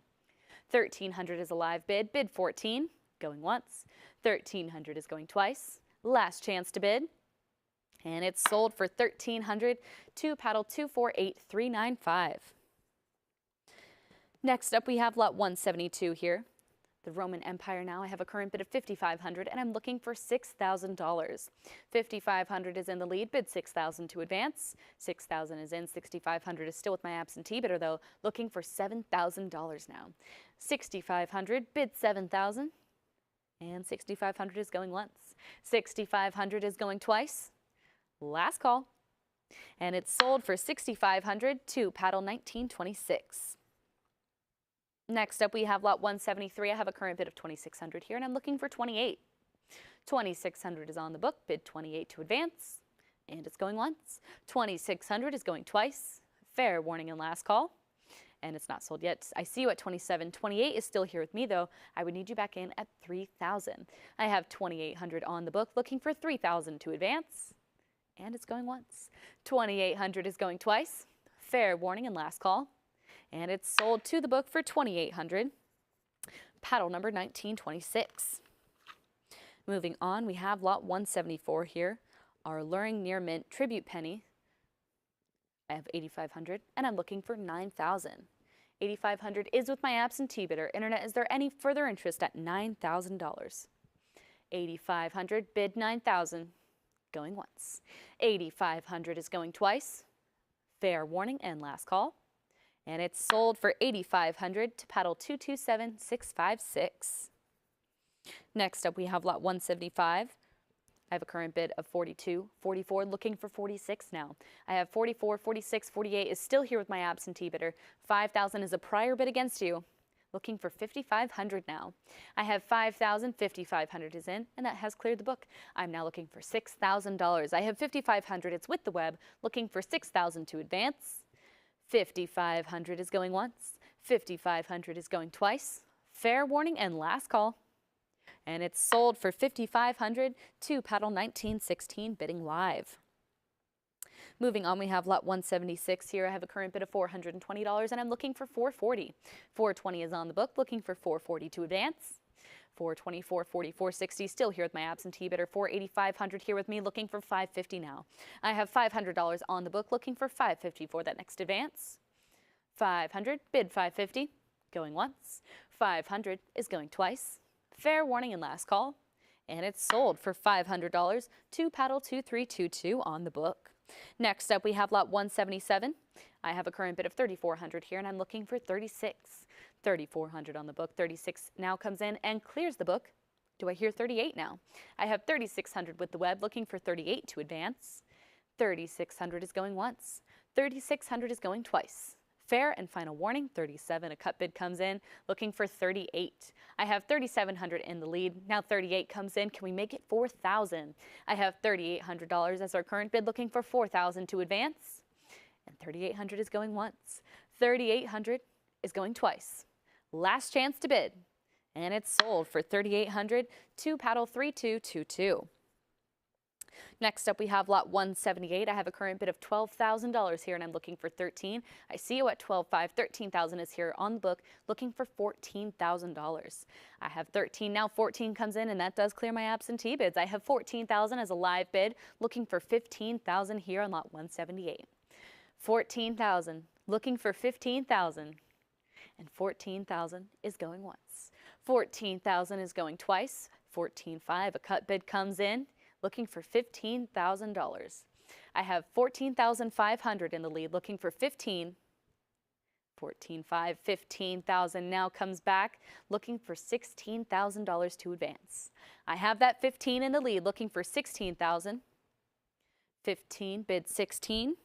Speaker 2: 1,300 is a live bid, bid 14. Going once. 1,300 is going twice. Last chance to bid. And it's sold for 1,300 to paddle 248395. Next up, we have lot 172 here. The Roman Empire now. I have a current bid of $5,500, and I'm looking for $6,000. $5,500 is in the lead, bid $6,000 to advance. $6,000 is in, $6,500 is still with my absentee bidder, though, looking for $7,000 now. $6,500, bid $7,000. And $6,500 is going once. $6,500 is going twice. Last call. And it's sold for $6,500 to paddle 1926. Next up, we have lot 173. I have a current bid of $2,600 here, and I'm looking for 28. $2,600 is on the book, bid 28 to advance, and it's going once. $2,600 is going twice. Fair warning and last call. and it's not sold yet. I see you at 27. 28 is still here with me though. I would need you back in at 3,000. I have 2,800 on the book, looking for 3,000 to advance, and it's going once. 2,800 is going twice. Fair warning and last call, and it's sold to the book for 2,800. Paddle number 1926. Moving on, we have lot 174 here, our Alluring Near Mint Tribute Penny. I have 8,500, and I'm looking for 9,000. 8,500 is with my absentee bidder. Internet, is there any further interest at $9,000? 8,500, bid 9,000, going once. 8,500 is going twice. Fair warning and last call. And it's sold for 8,500 to paddle 227656. Next up, we have lot 175. I have a current bid of 42, 44, looking for 46 now. I have 44, 46, 48 is still here with my absentee bidder. 5,000 is a prior bid against you, looking for 5,500 now. I have 5,000, 5,500 is in, and that has cleared the book. I'm now looking for $6,000. I have 5,500, it's with the web, looking for 6,000 to advance. 5,500 is going once. 5,500 is going twice. Fair warning and last call. And it's sold for 5,500 to paddle 1916, bidding live. Moving on, we have lot 176 here. I have a current bid of $420, and I'm looking for 440. 420 is on the book, looking for 440 to advance. 420, 440, 460, still here with my absentee bidder. 4,800 here with me, looking for 550 now. I have $500 on the book, looking for 550 for that next advance. 500, bid 550, going once. 500 is going twice. Fair warning and last call, and it's sold for $500 to paddle 2322 on the book. Next up, we have lot 177. I have a current bid of 3,400 here, and I'm looking for 36. 3,400 on the book. 36 now comes in and clears the book. Do I hear 38 now? I have 3,600 with the web, looking for 38 to advance. 3,600 is going once. 3,600 is going twice. Fair and final warning, 37, a cut bid comes in, looking for 38. I have 3,700 in the lead. Now 38 comes in. Can we make it 4,000? I have $3,800 as our current bid, looking for 4,000 to advance. And 3,800 is going once. 3,800 is going twice. Last chance to bid. And it's sold for 3,800 to paddle 3222. Next up, we have lot 178. I have a current bid of $12,000 here, and I'm looking for 13. I see you at 12.5. 13,000 is here on the book, looking for $14,000. I have 13 now. 14 comes in, and that does clear my absentee bids. I have 14,000 as a live bid, looking for 15,000 here on lot 178. 14,000, looking for 15,000, and 14,000 is going once. 14,000 is going twice. 14.5, a cut bid comes in, looking for $15,000. I have 14,500 in the lead, looking for 15. 14.5, 15,000 now comes back, looking for $16,000 to advance. I have that 15 in the lead, looking for 16,000. 15, bid 16,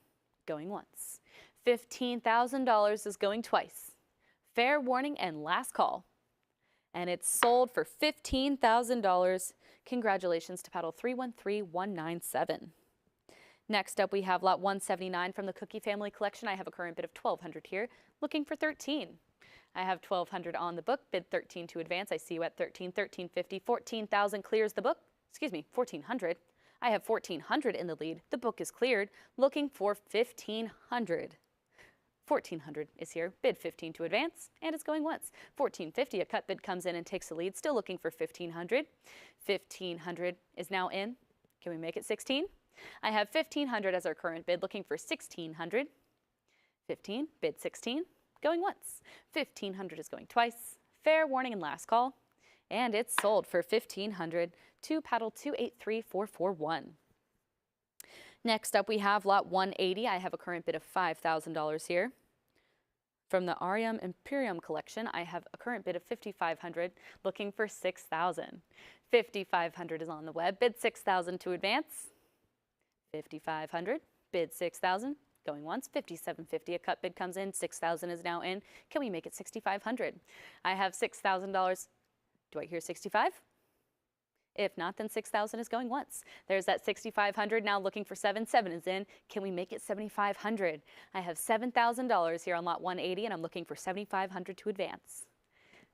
Speaker 2: going once. $15,000 is going twice. Fair warning and last call. And it's sold for $15,000. Congratulations to paddle 313197. Next up, we have lot 179 from the Cookie Family Collection. I have a current bid of 1,200 here, looking for 13. I have 1,200 on the book, bid 13 to advance. I see you at 13, 1350, 14,000 clears the book. Excuse me, 1,400. I have 1,400 in the lead. The book is cleared, looking for 1,500. 1,400 is here, bid 15 to advance, and it's going once. 1,450, a cut bid comes in and takes the lead, still looking for 1,500. 1,500 is now in. Can we make it 16? I have 1,500 as our current bid, looking for 1,600. 15, bid 16, going once. 1,500 is going twice. Fair warning and last call, and it's sold for 1,500 to paddle 283441. Next up, we have lot 180. I have a current bid of $5,000 here. From the Arium Imperium collection, I have a current bid of $5,500, looking for $6,000. $5,500 is on the web, bid $6,000 to advance. $5,500, bid $6,000, going once. $5,750, a cut bid comes in, $6,000 is now in. Can we make it $6,500? I have $6,000. Do I hear 65? If not, then 6,000 is going once. There's that 6,500 now looking for 7. 7 is in. Can we make it 7,500? I have $7,000 here on lot 180 and I'm looking for 7,500 to advance.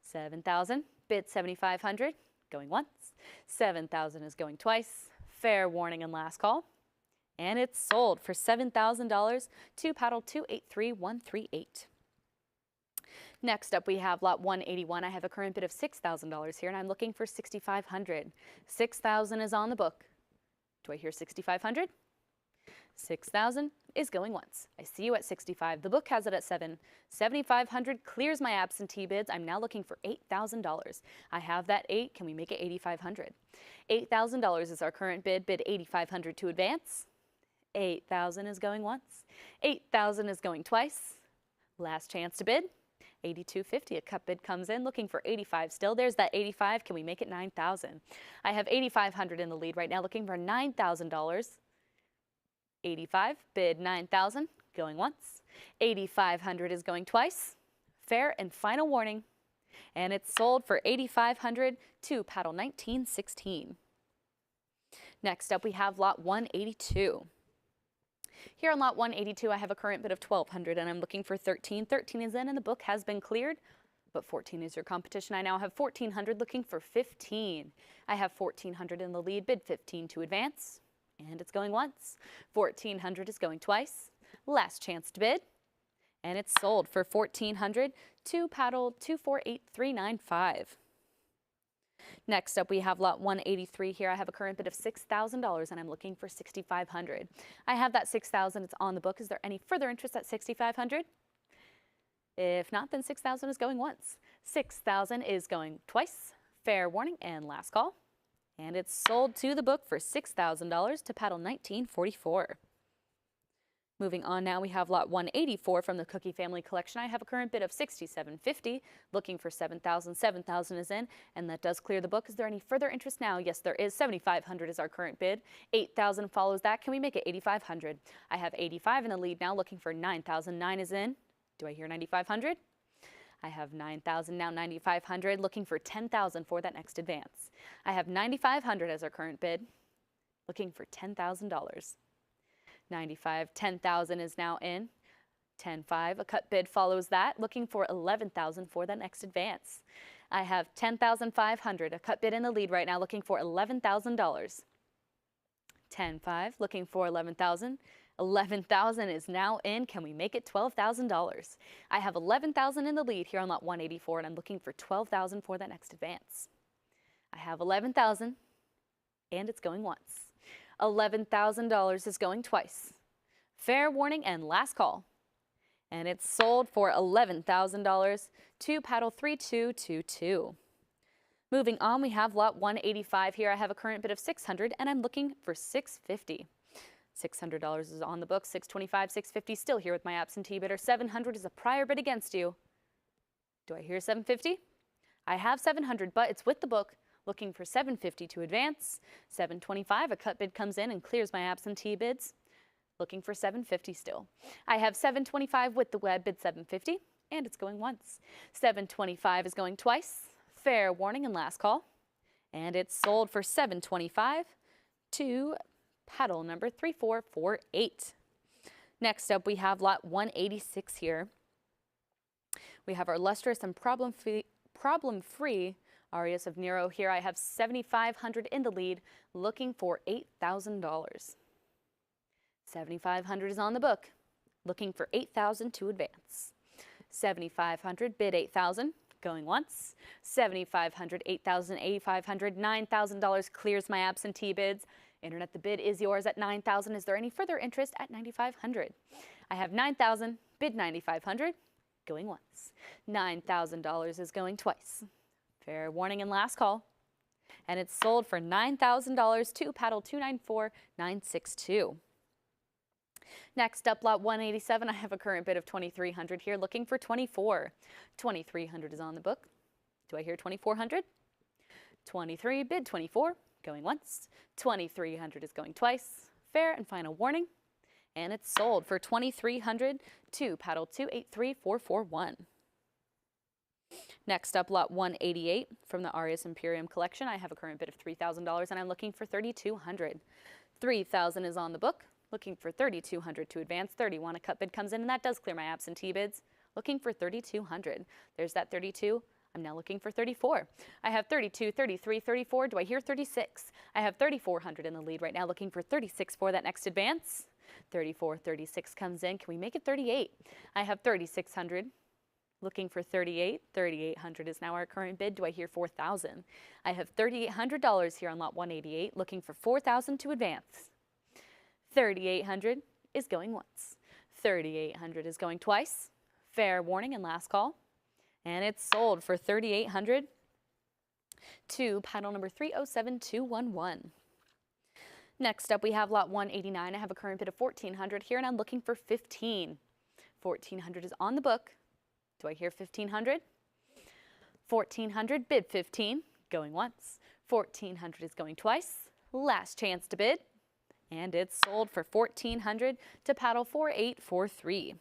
Speaker 2: 7,000, bid 7,500, going once. 7,000 is going twice. Fair warning and last call. And it's sold for $7,000 to paddle 283138. Next up, we have lot 181. I have a current bid of $6,000 here, and I'm looking for 6,500. 6,000 is on the book. Do I hear 6,500? 6,000 is going once. I see you at 65. The book has it at 7. 7,500 clears my absentee bids. I'm now looking for $8,000. I have that 8. Can we make it 8,500? $8,000 is our current bid. Bid 8,500 to advance. 8,000 is going once. 8,000 is going twice. Last chance to bid. 82.50. A cut bid comes in looking for 85 still. There's that 85. Can we make it 9,000? I have 8,500 in the lead right now looking for $9,000. 85, bid 9,000, going once. 8,500 is going twice. Fair and final warning. And it's sold for 8,500 to paddle 1916. Next up we have lot 182. Here on lot 182, I have a current bid of 1,200 and I'm looking for 13. 13 is in and the book has been cleared, but 14 is your competition. I now have 1,400 looking for 15. I have 1,400 in the lead, bid 15 to advance, and it's going once. 1,400 is going twice. Last chance to bid, and it's sold for 1,400 to paddle 248395. Next up, we have lot 183 here. I have a current bid of $6,000 and I'm looking for 6,500. I have that 6,000. It's on the book. Is there any further interest at 6,500? If not, then 6,000 is going once. 6,000 is going twice. Fair warning and last call. And it's sold to the book for $6,000 to paddle 1944. Moving on now, we have lot 184 from the Cookie Family Collection. I have a current bid of $6,750, looking for 7,000. 7,000 is in, and that does clear the book. Is there any further interest now? Yes, there is. 7,500 is our current bid. 8,000 follows that. Can we make it 8,500? I have 85 in the lead now, looking for 9,000. 9 is in. Do I hear 9,500? I have 9,000 now, 9,500, looking for 10,000 for that next advance. I have 9,500 as our current bid, looking for $10,000. 95, 10,000 is now in. 10.5, a cut bid follows that, looking for 11,000 for that next advance. I have 10,500, a cut bid in the lead right now, looking for $11,000. 10.5, looking for 11,000. 11,000 is now in. Can we make it $12,000? I have 11,000 in the lead here on lot 184, and I'm looking for 12,000 for that next advance. I have 11,000, and it's going once. $11,000 is going twice. Fair warning and last call. And it's sold for $11,000 to paddle 3222. Moving on, we have lot 185 here. I have a current bid of $600 and I'm looking for $650. $600 is on the book, $625, $650 still here with my absentee bidder. $700 is a prior bid against you. Do I hear $750? I have $700, but it's with the book. Looking for $750 to advance. $725, a cut bid comes in and clears my absentee bids. Looking for $750 still. I have $725 with the web, bid $750, and it's going once. $725 is going twice. Fair warning and last call. And it's sold for $725 to paddle number 3448. Next up, we have lot 186 here. We have our lustrous and problem-free Arias of Nero here. I have 7,500 in the lead, looking for $8,000. 7,500 is on the book, looking for 8,000 to advance. 7,500, bid 8,000, going once. 7,500, 8,000, 8,500, $9,000 clears my absentee bids. Internet, the bid is yours at 9,000. Is there any further interest at 9,500? I have 9,000, bid 9,500, going once. $9,000 is going twice. Fair warning and last call. And it's sold for $9,000 to paddle 294962. Next up, lot 187, I have a current bid of 2,300 here, looking for 24. 2,300 is on the book. Do I hear 2,400? 23, bid 24, going once. 2,300 is going twice. Fair and final warning. And it's sold for 2,300 to paddle 283441. Next up, lot 188 from the Arias Imperium collection. I have a current bid of $3,000 and I'm looking for $3,200. $3,000 is on the book, looking for $3,200 to advance. 31, a cut bid comes in, and that does clear my absentee bids. Looking for $3,200. There's that 32. I'm now looking for 34. I have 32, 33, 34. Do I hear 36? I have 3,400 in the lead right now, looking for 36 for that next advance. 34, 36 comes in. Can we make it 38? I have 3,600. Looking for 38. 3,800 is now our current bid. Do I hear 4,000? I have $3,800 here on lot 188, looking for 4,000 to advance. 3,800 is going once. 3,800 is going twice. Fair warning and last call. And it's sold for 3,800 to paddle number 307211. Next up, we have lot 189. I have a current bid of 1,400 here, and I'm looking for 15. 1,400 is on the book. Do I hear 1,500? 1,400, bid 15, going once. 1,400 is going twice. Last chance to bid. And it's sold for 1,400 to paddle 4843.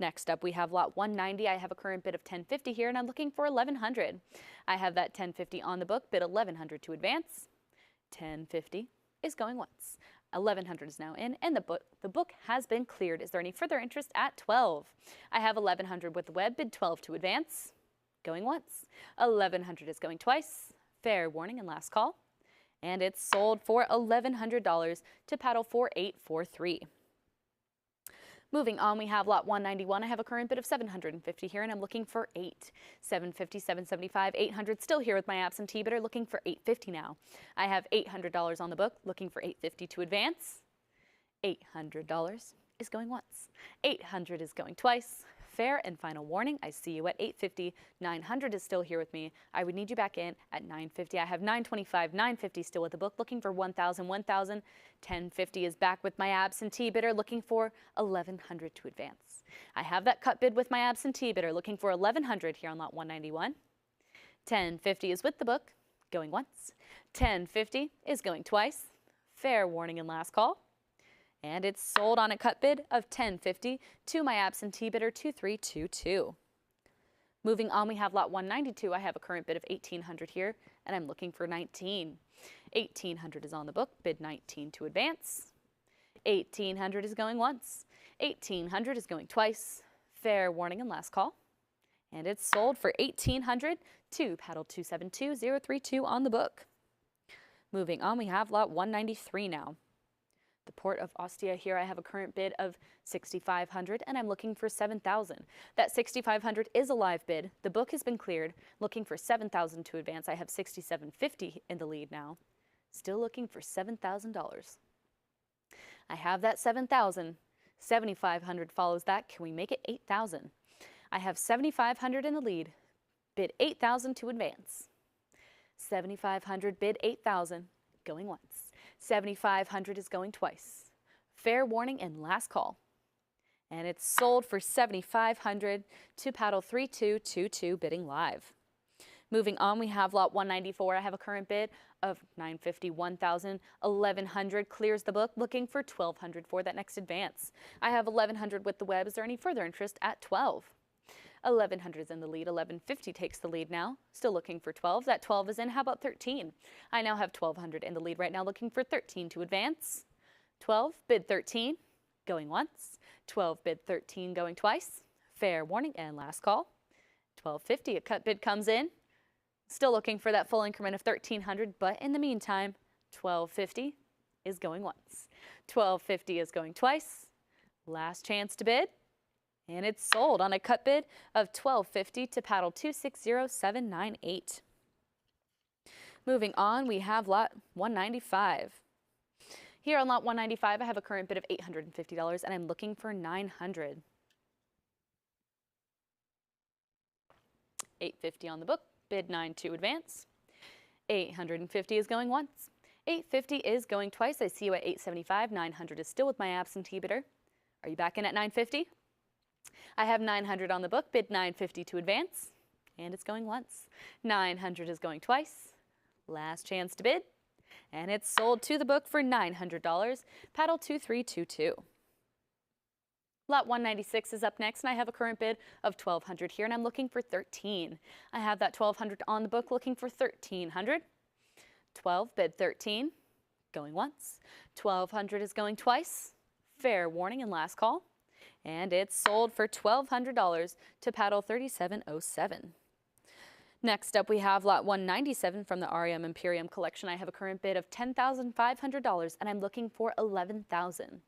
Speaker 2: Next up, we have lot 190. I have a current bid of 1,050 here, and I'm looking for 1,100. I have that 1,050 on the book, bid 1,100 to advance. 1,050 is going once. 1,100 is now in, and the book has been cleared. Is there any further interest at 12? I have 1,100 with the web, bid 12 to advance. Going once. 1,100 is going twice. Fair warning and last call. And it's sold for $1,100 to paddle 4843. Moving on, we have lot 191. I have a current bid of 750 here, and I'm looking for 8. 750, 775, 800. Still here with my absentee bidder, looking for 850 now. I have $800 on the book, looking for 850 to advance. $800 is going once. 800 is going twice. Fair and final warning, I see you at 850. 900 is still here with me. I would need you back in at 950. I have 925, 950 still with the book, looking for 1,000, 1,000. 1050 is back with my absentee bidder, looking for 1,100 to advance. I have that cut bid with my absentee bidder, looking for 1,100 here on lot 191. 1050 is with the book, going once. 1050 is going twice. Fair warning and last call. And it's sold on a cut bid of 1,050 to my absentee bidder 2322. Moving on, we have lot 192. I have a current bid of 1,800 here, and I'm looking for 19. 1,800 is on the book, bid 19 to advance. 1,800 is going once. 1,800 is going twice. Fair warning and last call. And it's sold for 1,800 to paddle 272032 on the book. Moving on, we have lot 193 now. The Port of Ostia here, I have a current bid of 6,500, and I'm looking for 7,000. That 6,500 is a live bid. The book has been cleared. Looking for 7,000 to advance. I have 6,750 in the lead now. Still looking for $7,000. I have that 7,000. 7,500 follows that. Can we make it 8,000? I have 7,500 in the lead. Bid 8,000 to advance. 7,500, bid 8,000, going once. 7,500 is going twice. Fair warning and last call. And it's sold for 7,500 to paddle 3222, bidding live. Moving on, we have lot 194. I have a current bid of 950, 1,000, 1,100 clears the book, looking for 1,200 for that next advance. I have 1,100 with the web. Is there any further interest at 12? 1,100 is in the lead. 1,150 takes the lead now. Still looking for 12. That 12 is in. How about 13? I now have 1,200 in the lead right now, looking for 13 to advance. 12, bid 13, going once. 12, bid 13, going twice. Fair warning and last call. 1,250, a cut bid comes in. Still looking for that full increment of 1,300, but in the meantime, 1,250 is going once. 1,250 is going twice. Last chance to bid. And it's sold on a cut bid of 1,250 to paddle 260798. Moving on, we have lot 195. Here on lot 195, I have a current bid of $850, and I'm looking for 900. 850 on the book, bid 9 to advance. 850 is going once. 850 is going twice. I see you at 875. 900 is still with my absentee bidder. Are you back in at 950? I have 900 on the book, bid 950 to advance, and it's going once. 900 is going twice. Last chance to bid, and it's sold to the book for $900. Paddle 2322. Lot 196 is up next, and I have a current bid of $1,200 here, and I'm looking for 13. I have that $1,200 on the book, looking for 1,300. 12, bid 13, going once. 1,200 is going twice. Fair warning and last call. And it's sold for $1,200 to paddle 3707. Next up, we have lot 197 from the REM Imperium collection. I have a current bid of $10,500, and I'm looking for 11,000.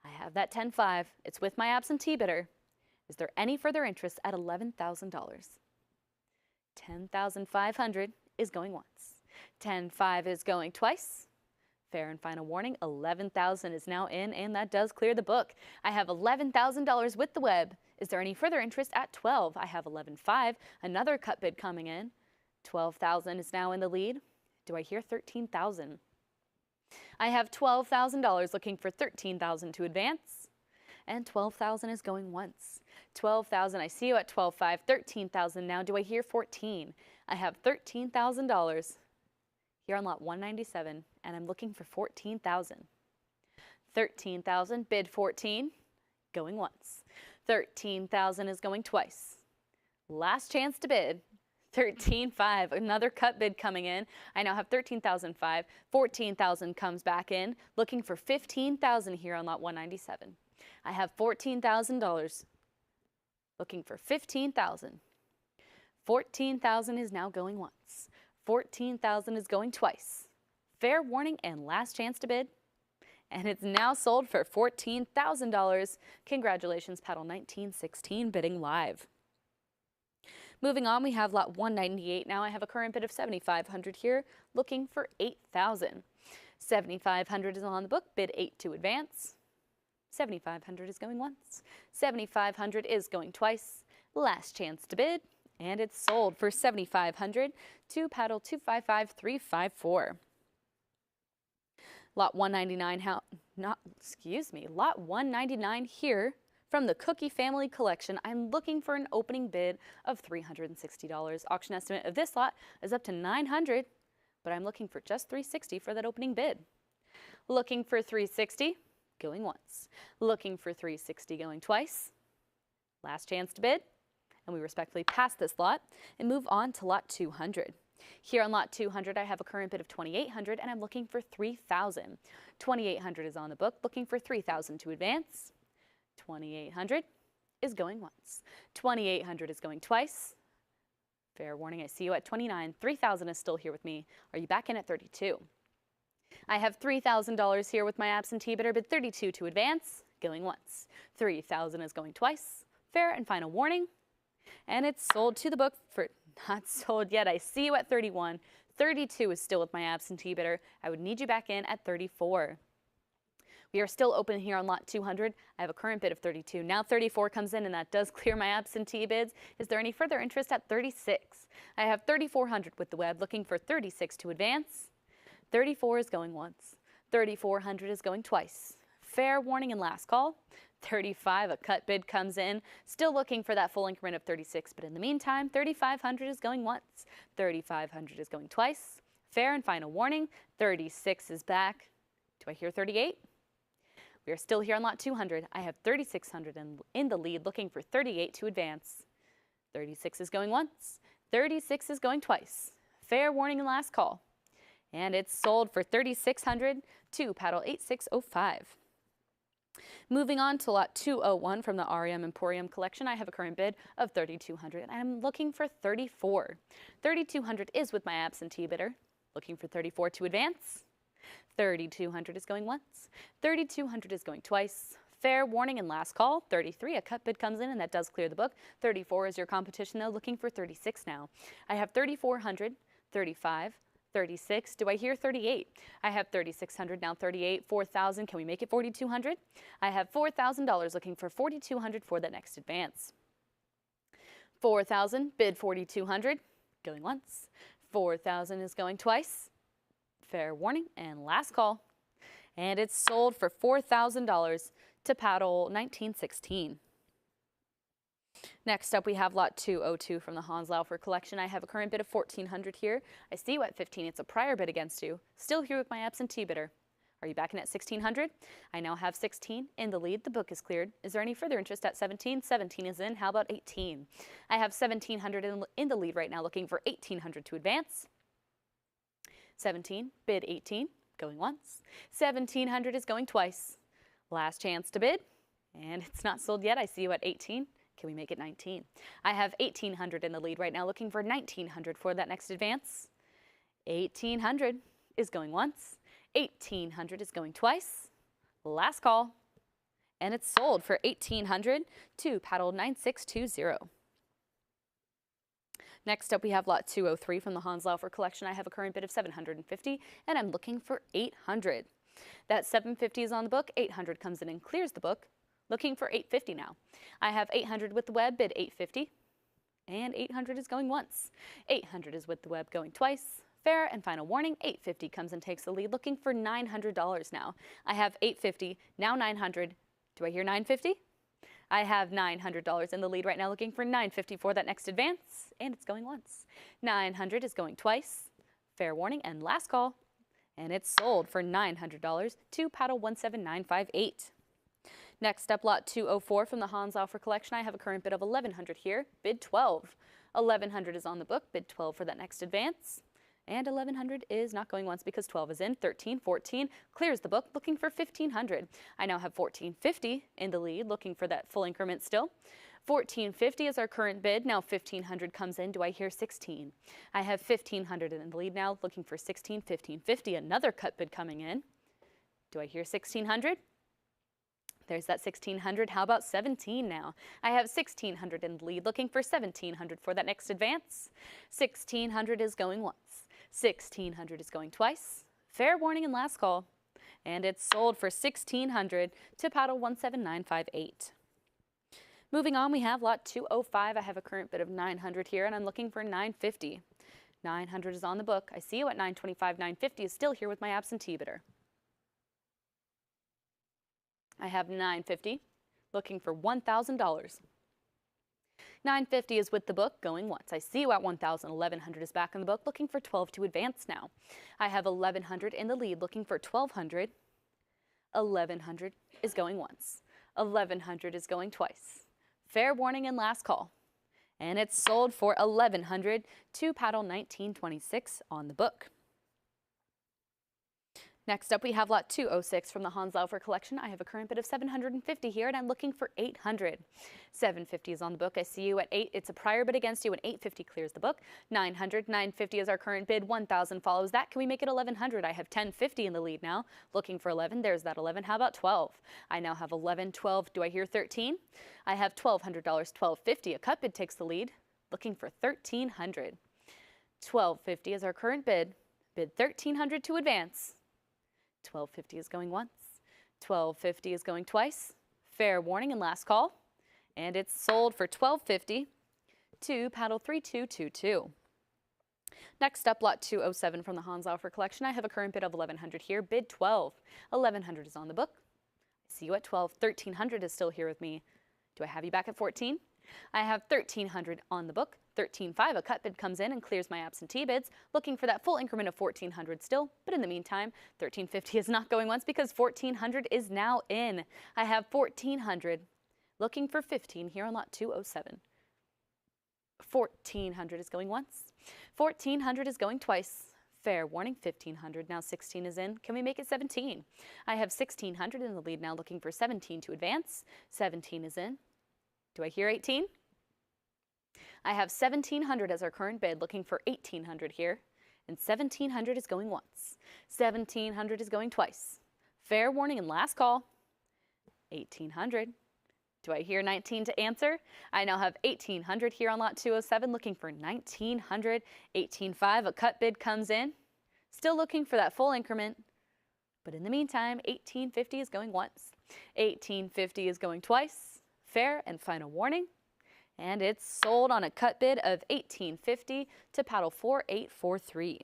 Speaker 2: I have that 10.5. It's with my absentee bidder. Is there any further interest at $11,000? 10,500 is going once. 10.5 is going twice. Fair and final warning, 11,000 is now in, and that does clear the book. I have $11,000 with the web. Is there any further interest at 12? I have 11.5, another cut bid coming in. 12,000 is now in the lead. Do I hear 13,000? I have $12,000 looking for 13,000 to advance, and 12,000 is going once. 12,000, I see you at 12.5, 13,000 now. Do I hear 14? I have $13,000 here on lot 197, and I'm looking for 14,000. 13,000, bid 14, going once. 13,000 is going twice. Last chance to bid. 13.5, another cut bid coming in. I now have 13,005. 14,000 comes back in, looking for 15,000 here on lot 197. I have $14,000, looking for 15,000. 14,000 is now going once. 14,000 is going twice. Fair warning and last chance to bid. And it's now sold for $14,000. Congratulations, paddle 1916 bidding live. Moving on, we have lot 198. Now I have a current bid of $7,500 here, looking for 8,000. 7,500 is on the book, bid 8 to advance. 7,500 is going once. 7,500 is going twice. Last chance to bid, and it's sold for $7,500 to paddle 255354. Lot 199, lot 199 here from the Cookie Family Collection. I'm looking for an opening bid of $360. Auction estimate of this lot is up to $900, but I'm looking for just $360 for that opening bid. Looking for $360, going once. Looking for $360, going twice. Last chance to bid, and we respectfully pass this lot and move on to lot 200. Here on lot 200, I have a current bid of $2,800, and I'm looking for $3,000. $2,800 is on the book, looking for $3,000 to advance. $2,800 is going once. $2,800 is going twice. Fair warning, I see you at 29. $3,000 is still here with me. Are you back in at 32? I have $3,000 here with my absentee bidder, bid 32 to advance, going once. 3,000 is going twice. Fair and final warning. And it's sold to the book for not sold yet. I see you at 31. 32 is still with my absentee bidder. I would need you back in at 34. We are still open here on lot 200. I have a current bid of 32. Now 34 comes in, and that does clear my absentee bids. Is there any further interest at 36? I have 3,400 with the web, looking for 36 to advance. 34 is going once. 3,400 is going twice. Fair warning and last call. 35, a cut bid comes in. Still looking for that full increment of 36, but in the meantime, 3,500 is going once. 3,500 is going twice. Fair and final warning. 36 is back. Do I hear 38? We are still here on lot 200. I have 3,600 in the lead, looking for 38 to advance. 36 is going once. 36 is going twice. Fair warning and last call. And it's sold for 3,600 to paddle 8605. Moving on to lot 201 from the REM Emporium collection, I have a current bid of 3,200, and I'm looking for 34. 3,200 is with my absentee bidder, looking for 34 to advance. 3,200 is going once. 3,200 is going twice. Fair warning and last call. 33, a cut bid comes in, and that does clear the book. 34 is your competition, though, looking for 36 now. I have 3,400, 35, 36. Do I hear 38? I have 3,600, now 38, 4,000. Can we make it 4,200? I have $4,000, looking for 4,200 for that next advance. 4,000, bid 4,200, going once. 4,000 is going twice. Fair warning and last call. And it's sold for $4,000 to paddle 1916. Next up, we have lot 202 from the Hans Laufer collection. I have a current bid of $1,400 here. I see you at 15. It's a prior bid against you. Still here with my absentee bidder. Are you back in at 1600? I now have 16 in the lead. The book is cleared. Is there any further interest at 17? 17 is in. How about 18? I have 1700 in the lead right now, looking for 1800 to advance. 17, bid 18, going once. 1700 is going twice. Last chance to bid, and it's not sold yet. I see you at 18. Can we make it 19? I have 1800 in the lead right now, looking for 1900 for that next advance. 1800 is going once. 1800 is going twice. Last call, and it's sold for 1800 to paddle 9620. Next up, we have lot 203 from the Hans Laufer collection. I have a current bid of 750, and I'm looking for 800. That 750 is on the book. 800 comes in and clears the book. Looking for 850 now. I have 800 with the web, bid 850, and 800 is going once. 800 is with the web, going twice. Fair and final warning, 850 comes and takes the lead, looking for $900 now. I have 850, now 900. Do I hear 950? I have $900 in the lead right now, looking for 950 for that next advance, and it's going once. 900 is going twice. Fair warning and last call, and it's sold for $900 to paddle 17958. Next up, lot 204 from the Hans Laufer collection. I have a current bid of 1100 here, bid 12. 1100 is on the book, bid 12 for that next advance. And 1100 is not going once because 12 is in. 13, 14 clears the book, looking for 1500. I now have 1450 in the lead, looking for that full increment still. 1450 is our current bid. Now 1500 comes in. Do I hear 16? I have 1500 in the lead now, looking for 16, 1550. Another cut bid coming in. Do I hear 1600? There's that 1600. How about 17 now? I have 1600 in the lead, looking for 1700 for that next advance. 1600 is going once. 1600 is going twice. Fair warning and last call. And it's sold for 1600 to paddle 17958. Moving on, we have lot 205. I have a current bid of 900 here, and I'm looking for 950. 900 is on the book. I see you at 925. 950 is still here with my absentee bidder. I have 950, looking for $1,000. 950 is with the book, going once. I see you at 1,000. 1100 is back in the book, looking for 12 to advance now. I have 1100 in the lead, looking for 1200. 1100 is going once. 1100 is going twice. Fair warning and last call. And it's sold for 1100 to paddle 1926 on the book. Next up, we have lot 206 from the Hans Laufer collection. I have a current bid of 750 here, and I'm looking for 800. 750 is on the book. I see you at 8. It's a prior bid against you, and 850 clears the book. 900, 950 is our current bid. 1,000 follows that. Can we make it 1,100? I have 1050 in the lead now. Looking for 11. There's that 11. How about 12? I now have 11, 12. Do I hear 13? I have $1,200, 1250. A cut bid takes the lead. Looking for 1,300. 1250 is our current bid. Bid 1,300 to advance. 1250 is going once. 1250 is going twice. Fair warning and last call. And it's sold for 1250 to paddle 3222. Next up, lot 207 from the Hans Laufer collection. I have a current bid of 1100 here, bid 12. 1100 is on the book. I see you at 12. 1300 is still here with me. Do I have you back at 14? I have 1300 on the book. 13.5, a cut bid comes in and clears my absentee bids, looking for that full increment of 1400 still, but in the meantime, 1350 is not going once because 1400 is now in. I have 1400, looking for 15 here on lot 207. 1400 is going once. 1400 is going twice. Fair warning, 1500. Now 16 is in. Can we make it 17? I have 1600 in the lead now, looking for 17 to advance. 17 is in. Do I hear 18? I have 1700 as our current bid, looking for 1800 here, and 1700 is going once. 1700 is going twice. Fair warning and last call, 1800. Do I hear 19 to answer? I now have 1800 here on lot 207, looking for 1900. 18.5, a cut bid comes in, still looking for that full increment, but in the meantime, 1850 is going once. 1850 is going twice. Fair and final warning. And it's sold on a cut bid of $18.50 to paddle 4843.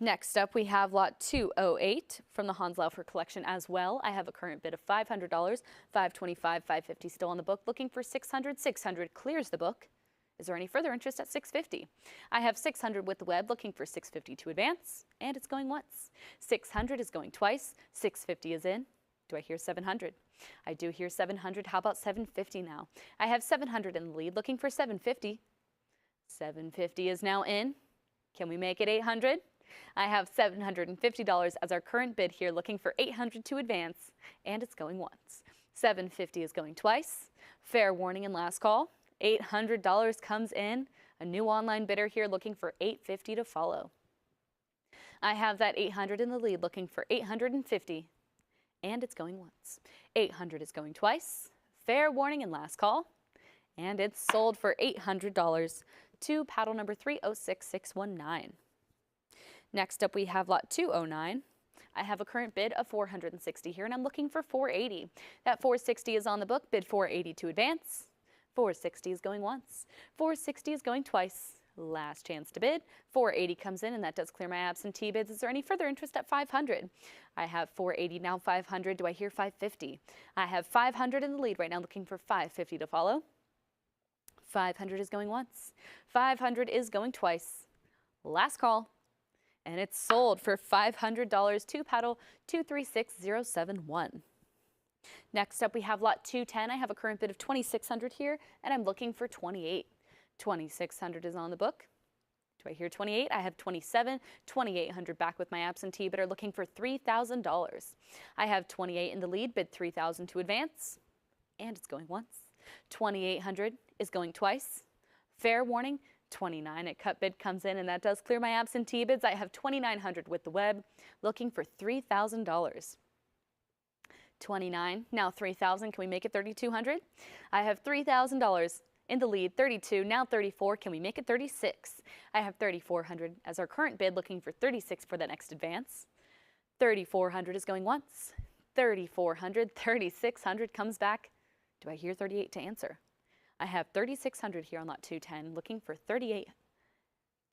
Speaker 2: Next up, we have lot 208 from the Hans Laufer collection as well. I have a current bid of $500, $525, $550 still on the book, looking for $600. $600 clears the book, Is there any further interest at $6.50? I have $600 with the web looking for $6.50 to advance, and it's going once. $600 is going twice. $6.50 is in. Do I hear $700? I do hear $700. How about $7.50 now? I have $700 in the lead looking for $7.50. $7.50 is now in. Can we make it $800? I have $750 as our current bid here looking for $800 to advance, and it's going once. $7.50 is going twice. Fair warning and last call. $800 comes in. A new online bidder here looking for $850 to follow. I have that $800 in the lead looking for $850, and it's going once. $800 is going twice. Fair warning and last call, and it's sold for $800 to paddle number 306619. Next up we have lot 209. I have a current bid of $460 here, and I'm looking for $480. That $460 is on the book, bid $480 to advance. $460 is going once. $460 is going twice. Last chance to bid. $480 comes in, and that does clear my absentee bids. Is there any further interest at $500? I have $480 now, $500. Do I hear $550? I have $500 in the lead right now, looking for $550 to follow. $500 is going once. $500 is going twice. Last call. And it's sold for $500 to paddle 236071. Next up we have lot 210. I have a current bid of $2,600 here, and I'm looking for $28. $2,600 is on the book. Do I hear $28? I have $27. $2,800 back with my absentee bidder looking for $3,000. I have $28 in the lead, bid $3,000 to advance, and it's going once. $2,800 is going twice. Fair warning. $29 at cut bid comes in, and that does clear my absentee bids. I have $2,900 with the web looking for $3,000. $29, now $3,000. Can we make it $3,200? I have $3,000 in the lead, $32, now $34. Can we make it $36? I have $3,400 as our current bid looking for $36 for the next advance. $3,400 is going once. $3,400, $3,600 comes back. Do I hear $38 to answer? I have $3,600 here on lot 210, looking for $38.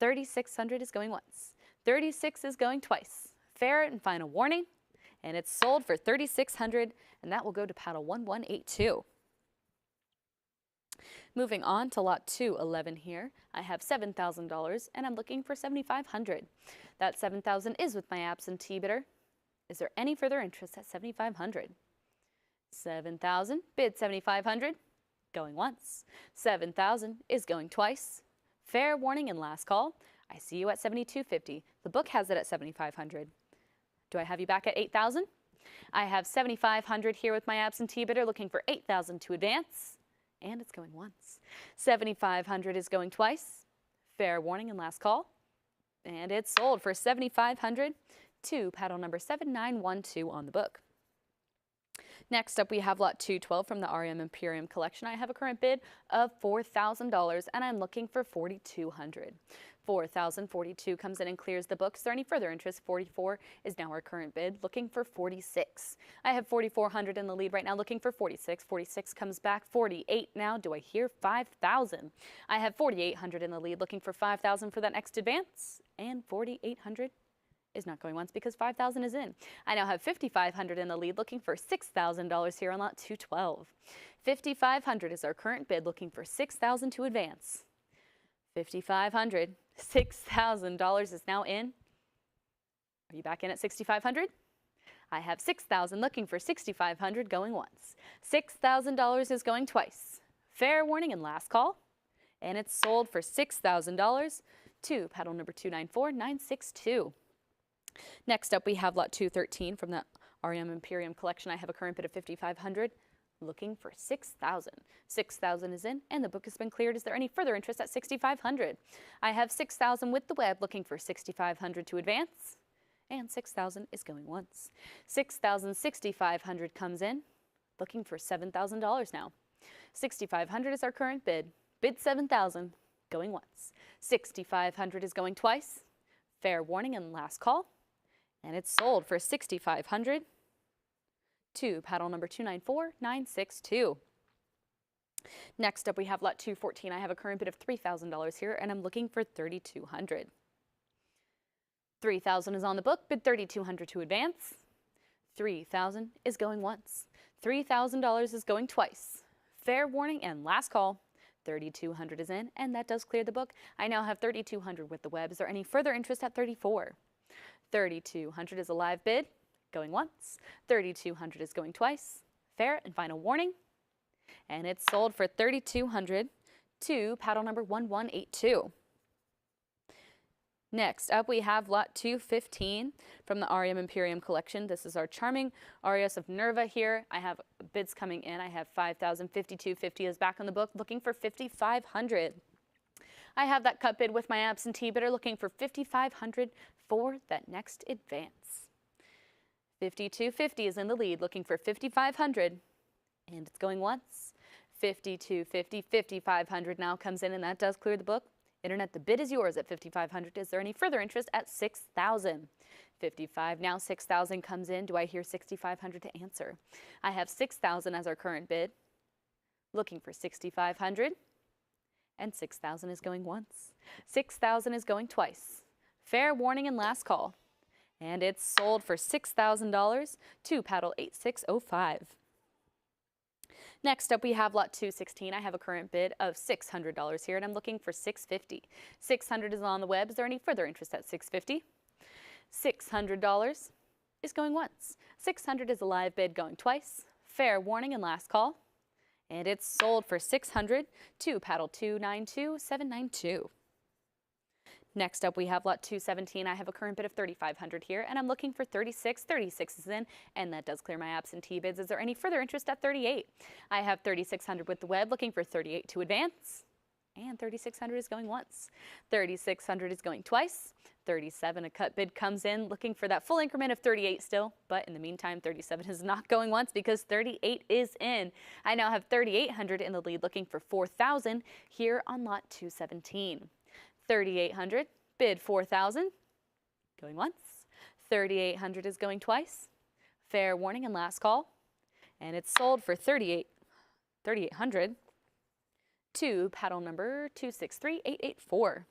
Speaker 2: $3,600 is going once. $36 is going twice. Fair and final warning, and it's sold for $3,600, and that will go to paddle 1182. Moving on to lot 211 here, I have $7,000, and I'm looking for $7,500. That $7,000 is with my absentee bidder. Is there any further interest at $7,500? $7,000, bid $7,500. Going once. $7,000 is going twice. Fair warning and last call. I see you at $7,250. The book has it at $7,500. Do I have you back at $8,000? I have $7,500 here with my absentee bidder looking for $8,000 to advance, and it's going once. $7,500 is going twice. Fair warning and last call, and it's sold for $7,500 to paddle number 7912 on the book. Next up, we have lot 212 from the REM Imperium collection. I have a current bid of $4,000, and I'm looking for $4,200. $4,042 comes in and clears the book. Is there any further interest? $44 is now our current bid, looking for $46. I have $4,400 in the lead right now, looking for $46. $46 comes back. $48 now. Do I hear $5,000? I have $4,800 in the lead, looking for $5,000 for that next advance, and $4,800 is not going once because $5,000 is in. I now have $5,500 in the lead, looking for $6,000 here on lot 212. $5,500 is our current bid, looking for $6,000 to advance. $5,500, $6,000 is now in. Are you back in at $6,500? I have $6,000 looking for $6,500 going once. $6,000 is going twice. Fair warning and last call, and it's sold for $6,000 to paddle number 294962. Next up, we have lot 213 from the REM Imperium collection. I have a current bid of $5,500, looking for $6,000. $6,000 is in, and the book has been cleared. Is there any further interest at $6,500? I have $6,000 with the web, looking for $6,500 to advance, and $6,000 is going once. $6,000, $6,500 comes in, looking for $7,000 now. $6,500 is our current bid. Bid $7,000, going once. $6,500 is going twice. Fair warning and last call, and it's sold for $6,500 to paddle number 294962. Next up, we have lot 214. I have a current bid of $3,000 here, and I'm looking for $3,200. $3,000 is on the book, bid $3,200 to advance. $3,000 is going once. $3,000 is going twice. Fair warning and last call. 3,200 is in, and that does clear the book. I now have 3,200 with the web. Is there any further interest at 34? 3,200 is a live bid, going once. 3,200 is going twice. Fair and final warning. And it's sold for 3,200 to paddle number 1182. Next up, we have lot 215 from the Arium Imperium collection. This is our charming Arias of Nerva here. I have bids coming in. I have 5,000, 52.50 is back on the book, looking for 5,500. I have that cut bid with my absentee bidder looking for 5,500 for that next advance. 52.50 is in the lead, looking for 5,500, and it's going once. 52.50, 5,500 now comes in, and that does clear the book. Internet, the bid is yours at 5,500. Is there any further interest at 6,000? 55 now, 6,000 comes in. Do I hear 6,500 to answer? I have 6,000 as our current bid, looking for 6,500, and 6,000 is going once. 6,000 is going twice. Fair warning and last call. And it's sold for $6,000 to paddle 8605. Next up, we have lot 216. I have a current bid of $600 here, and I'm looking for $650. $600 is on the web. Is there any further interest at $650? $600 is going once. $600 is a live bid going twice. Fair warning and last call. And it's sold for $600 to paddle 292792. Next up, we have lot 217. I have a current bid of $3,500 here, and I'm looking for 36. 36 is in, and that does clear my absentee bids. Is there any further interest at 38? I have 3,600 with the web, looking for 38 to advance, and 3,600 is going once. 3,600 is going twice. 37, a cut bid comes in, looking for that full increment of 38 still, but in the meantime, 37 is not going once because 38 is in. I now have 3,800 in the lead, looking for 4,000 here on lot 217. 3,800, bid 4,000, going once. 3,800 is going twice. Fair warning and last call. And it's sold for 3,800 to paddle number 263884.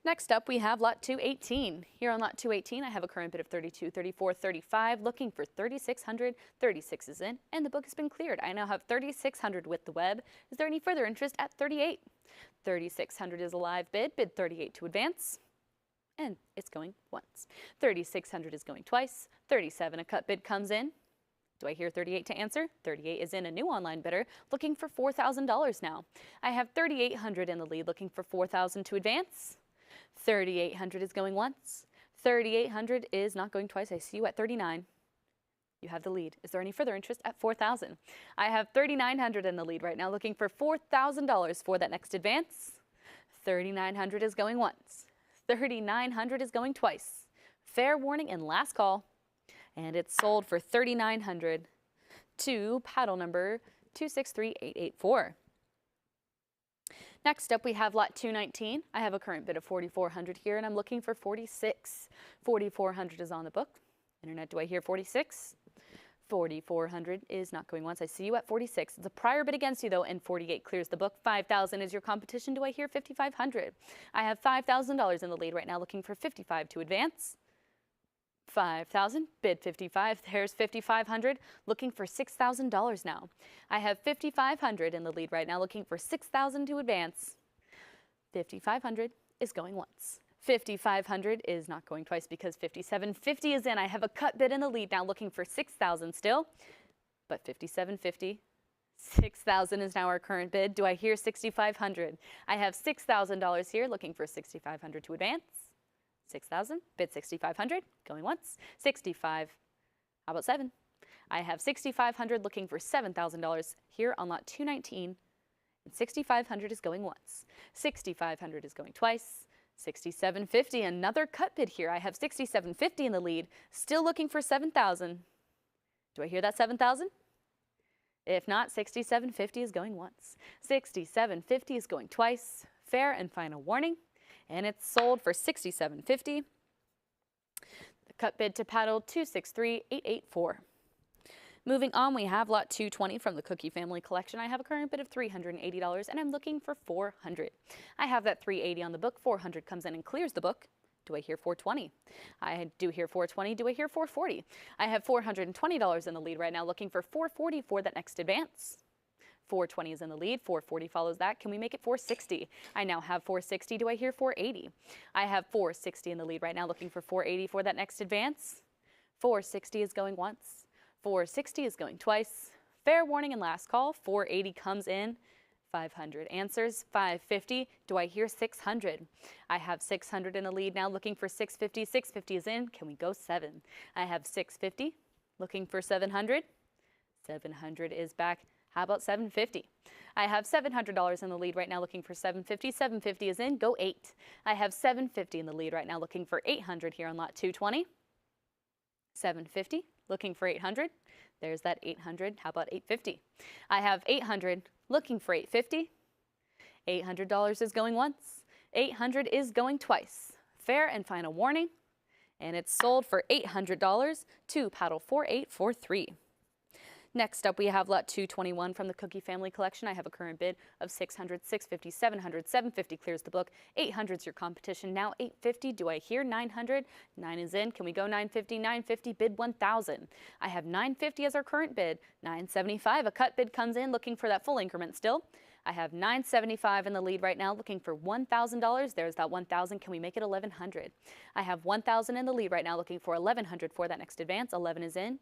Speaker 2: Next up, we have lot 218. Here on lot 218, I have a current bid of 32, 34, 35, looking for 3,600. 36 is in, and the book has been cleared. I now have 3,600 with the web. Is there any further interest at 38? 3,600 is a live bid, bid 38 to advance, and it's going once. 3,600 is going twice. 37, a cut bid comes in. Do I hear 38 to answer? 38 is in, a new online bidder, looking for $4,000 now. I have 3,800 in the lead, looking for 4,000 to advance. 3,800 is going once. 3,800 is not going twice. I see you at 39. You have the lead. Is there any further interest at 4,000? I have 3,900 in the lead right now, looking for $4,000 for that next advance. 3,900 is going once. 3,900 is going twice. Fair warning and last call. And it's sold for 3,900 to paddle number 263884. Next up, we have lot 219. I have a current bid of 4,400 here, and I'm looking for 46. 4,400 is on the book. Internet, do I hear 46? 4,400 is not going once. I see you at 46. It's a prior bid against you, though, and 48 clears the book. 5,000 is your competition. Do I hear 5,500? I have $5,000 in the lead right now, looking for 55 to advance. 5,000, bid 55. There's 5,500, looking for $6,000 now. I have 5,500 in the lead right now, looking for 6,000 to advance. 5,500 is going once. 5,500 is not going twice because 5,750 is in. I have a cut bid in the lead now, looking for 6,000 still, but 5,750. 6,000 is now our current bid. Do I hear 6,500? I have $6,000 here, looking for 6,500 to advance. 6,000, bid 6,500, going once. 65, how about 7? I have 6,500 looking for $7,000 here on lot 219, and 6,500 is going once. 6,500 is going twice. 6,750, another cut bid here. I have 6,750 in the lead, still looking for 7,000. Do I hear that 7,000? If not, 6,750 is going once. 6,750 is going twice. Fair and final warning. And it's sold for $6,750. The cut bid to paddle 263884. Moving on, we have lot 220 from the Cookie Family Collection. I have a current bid of $380, and I'm looking for $400. I have that $380 on the book. $400 comes in and clears the book. Do I hear $420? I do hear $420. Do I hear $440? I have $420 in the lead right now, looking for $440 for that next advance. 420 is in the lead. 440 follows that. Can we make it 460? I now have 460. Do I hear 480? I have 460 in the lead right now, looking for 480 for that next advance. 460 is going once. 460 is going twice. Fair warning and last call. 480 comes in. 500 answers. 550. Do I hear 600? I have 600 in the lead now, looking for 650. 650 is in. Can we go 7? I have 650, looking for 700. 700 is back. How about 750? I have $700 in the lead right now, looking for 750. 750 is in. Go 8. I have 750 in the lead right now, looking for 800 here on lot 220. 750, looking for 800. There's that 800. How about 850? I have 800, looking for 850. $800 is going once. 800 is going twice. Fair and final warning. And it's sold for $800 to paddle 4843. Next up, we have lot 221 from the Cookie Family Collection. I have a current bid of 600, 650, 700, 750 clears the book. 800 is your competition. Now 850. Do I hear 900? 9 is in. Can we go 950? 950, bid 1,000. I have 950 as our current bid. 975, a cut bid comes in, looking for that full increment still. I have 975 in the lead right now, looking for $1,000. There's that 1,000. Can we make it 1,100? I have 1,000 in the lead right now, looking for 1,100 for that next advance. 11 is in.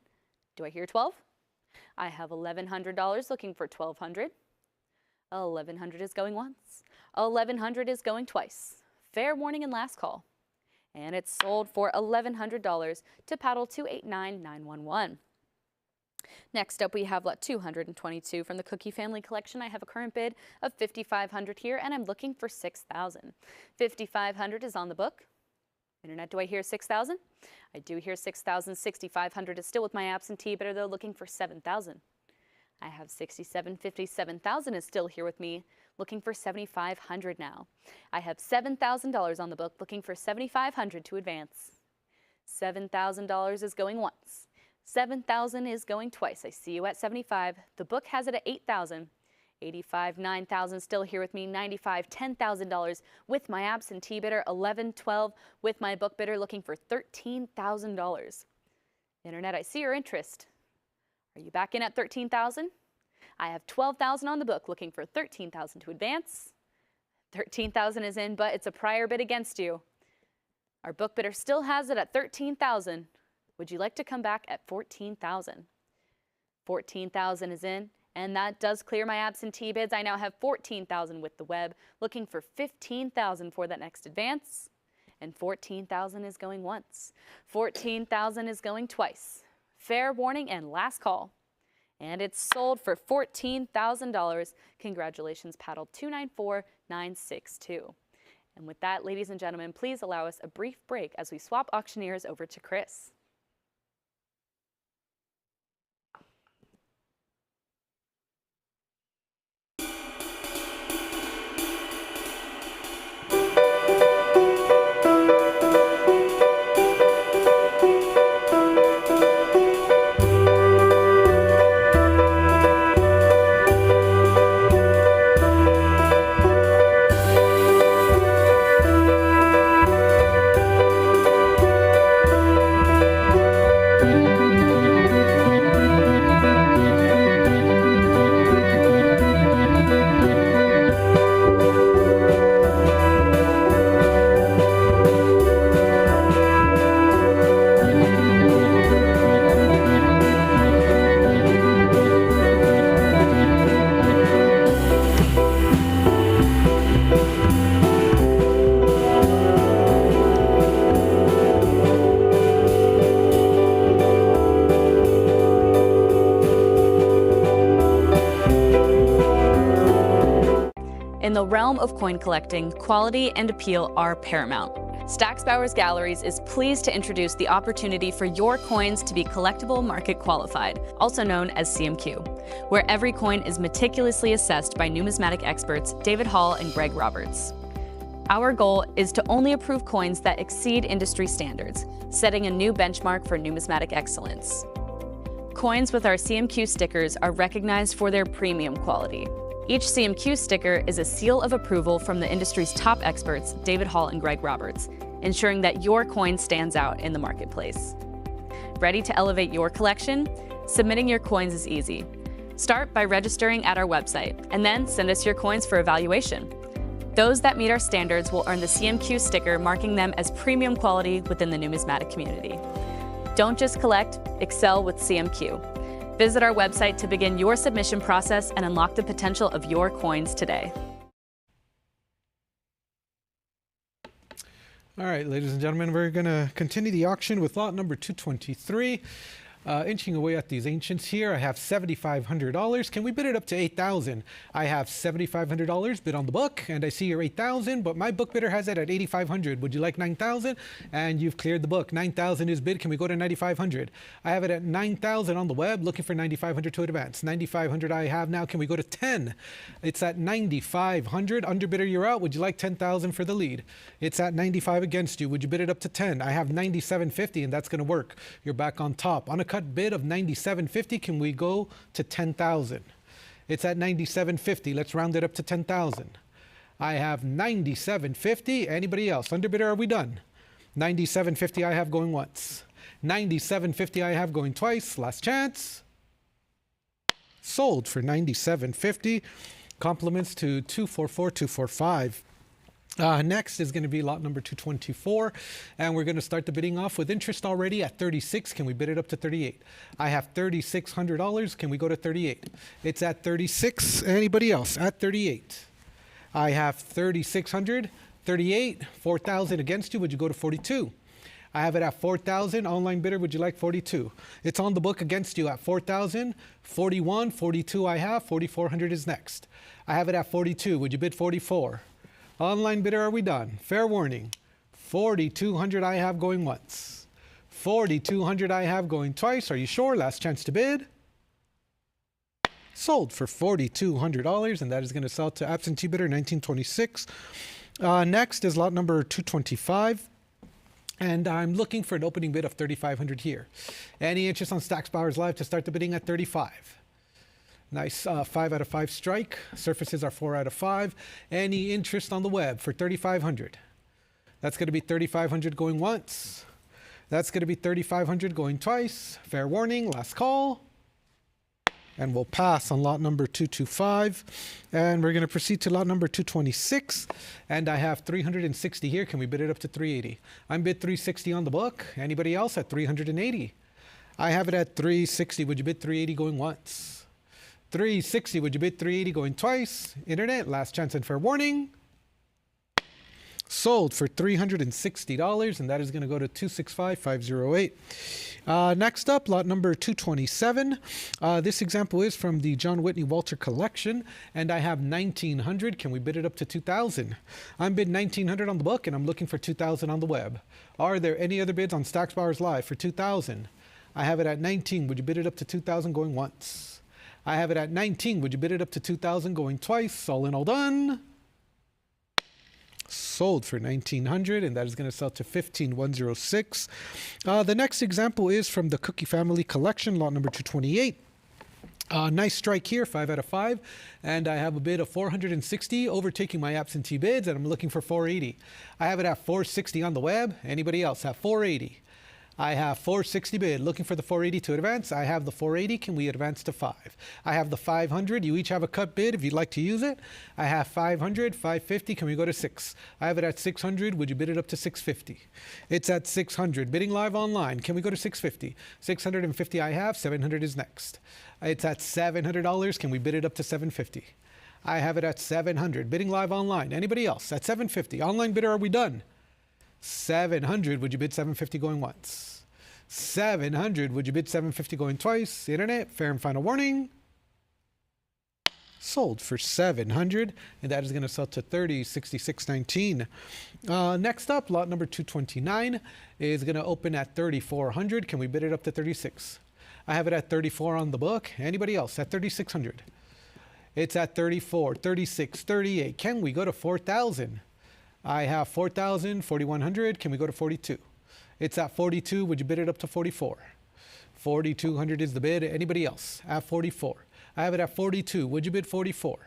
Speaker 2: Do I hear 12? I have $1,100, looking for 1,200. 1,100 is going once. 1,100 is going twice. Fair warning and last call. And it's sold for $1,100 to paddle 289911. Next up, we have lot 222 from the Cookie Family Collection. I have a current bid of 5,500 here, and I'm looking for 6,000. 5,500 is on the book. Internet, do I hear 6,000? I do hear 6,000. 6,500 is still with my absentee bidder, though, looking for 7,000. I have 6,750. 7,000 is still here with me, looking for 7,500 now. I have $7,000 on the book, looking for 7,500 to advance. $7,000 is going once. 7,000 is going twice. I see you at 75. The book has it at 8,000. 85, 9,000 still here with me. 95, $10,000 with my absentee bidder. 11, 12 with my book bidder, looking for $13,000. Internet, I see your interest. Are you back in at 13,000? I have 12,000 on the book, looking for 13,000 to advance. 13,000 is in, but it's a prior bid against you. Our book bidder still has it at 13,000. Would you like to come back at 14,000? 14,000 is in. And that does clear my absentee bids. I now have 14,000 with the web, looking for 15,000 for that next advance. And 14,000 is going once. 14,000 is going twice. Fair warning and last call. And it's sold for $14,000. Congratulations, paddle 294962. And with that, ladies and gentlemen, please allow us a brief break as we swap auctioneers over to Chris. In the realm of coin collecting, quality and appeal are paramount. Stack's Bowers Galleries is pleased to introduce the opportunity for your coins to be collectible market qualified, also known as CMQ, where every coin is meticulously assessed by numismatic experts David Hall and Greg Roberts. Our goal is to only approve coins that exceed industry standards, setting a new benchmark for numismatic excellence. Coins with our CMQ stickers are recognized for their premium quality. Each CMQ sticker is a seal of approval from the industry's top experts, David Hall and Greg Roberts, ensuring that your coin stands out in the marketplace. Ready to elevate your collection? Submitting your coins is easy. Start by registering at our website, and then send us your coins for evaluation. Those that meet our standards will earn the CMQ sticker, marking them as premium quality within the numismatic community. Don't just collect, excel with CMQ. Visit our website to begin your submission process and unlock the potential of your coins today.
Speaker 3: All right, ladies and gentlemen, we're going to continue the auction with lot number 223. Inching away at these ancients here, I have $7,500. Can we bid it up to $8,000? I have $7,500 bid on the book, and I see your $8,000, but my book bidder has it at $8,500. Would you like $9,000? And you've cleared the book. $9,000 is bid. Can we go to $9,500? I have it at $9,000 on the web, looking for $9,500 to advance. $9,500 I have now. Can we go to 10? It's at $9,500. Underbidder, you're out. Would you like $10,000 for the lead? It's at $95 against you. Would you bid it up to 10? I have $97.50, and that's going to work. You're back on top. On a cut bid of $97.50, can we go to 10,000? It's at $97.50. Let's round it up to 10,000. I have $97.50. Anybody else? Underbidder, are we done? $97.50 I have going once. $97.50 I have going twice. Last chance. Sold for $97.50. Compliments to 244, 245. Next is going to be lot number 224, and we're going to start the bidding off with interest already at 36. Can we bid it up to 38? I have $3,600. Can we go to 38? It's at 36. Anybody else? At 38. I have 3,600. 38. 4,000 against you. Would you go to 42? I have it at 4,000. Online bidder, would you like 42? It's on the book against you at 4,000. 41. 42 I have. 4,400 is next. I have it at 42. Would you bid 44? Online bidder, are we done? Fair warning. 4,200 I have going once. 4,200 I have going twice. Are you sure? Last chance to bid. Sold for $4,200, and that is going to sell to absentee bidder 1926. Next is lot number 225. And I'm looking for an opening bid of 3,500 here. Any interest on Stacks Bowers Live to start the bidding at 35? Nice 5 out of 5 strike. Surfaces are 4 out of 5. Any interest on the web for 3,500? That's going to be 3,500 going once. That's going to be 3,500 going twice. Fair warning, last call. And we'll pass on lot number 225. And we're going to proceed to lot number 226. And I have 360 here. Can we bid it up to 380? I'm bid 360 on the book. Anybody else at 380? I have it at 360. Would you bid 380 going once? 360. Would you bid 380 going twice? Internet, last chance and fair warning. Sold for $360, and that is going to go to 265,508. Next up, lot number 227. This example is from the John Whitney Walter collection, and I have 1,900. Can we bid it up to 2,000? I'm bid 1,900 on the book, and I'm looking for 2,000 on the web. Are there any other bids on Stacks Bowers Live for 2,000? I have it at 19. Would you bid it up to 2,000 going once? I have it at 19. Would you bid it up to 2,000 going twice? All in, all done. Sold for 1,900, and that is going to sell to 15,106. The next example is from the Cookie Family Collection, lot number 228. Nice strike here, 5 out of 5. And I have a bid of 460, overtaking my absentee bids, and I'm looking for 480. I have it at 460 on the web. Anybody else have 480? I have 460 bid, looking for the 480 to advance. I have the 480. Can we advance to 5? I have the 500. You each have a cut bid if you'd like to use it. I have 500, 550. Can we go to 6? I have it at 600. Would you bid it up to 650? It's at 600. Bidding live online. Can we go to 650? 650 I have. 700 is next. It's at $700. Can we bid it up to 750? I have it at 700. Bidding live online. Anybody else? At 750. Online bidder, are we done? 700. Would you bid 750 going once? 700. Would you bid 750 going twice? Internet, fair and final warning. Sold for 700, and that is going to sell to 3066.19. Next up, lot number 229 is going to open at 3,400. Can we bid it up to 36? I have it at 34 on the book. Anybody else at 3,600? It's at 34, 36, 38. Can we go to 4,000? I have 4,000, 4,100. Can we go to 42? It's at 42. Would you bid it up to 44? 4,200 is the bid. Anybody else at 44? I have it at 42. Would you bid 44?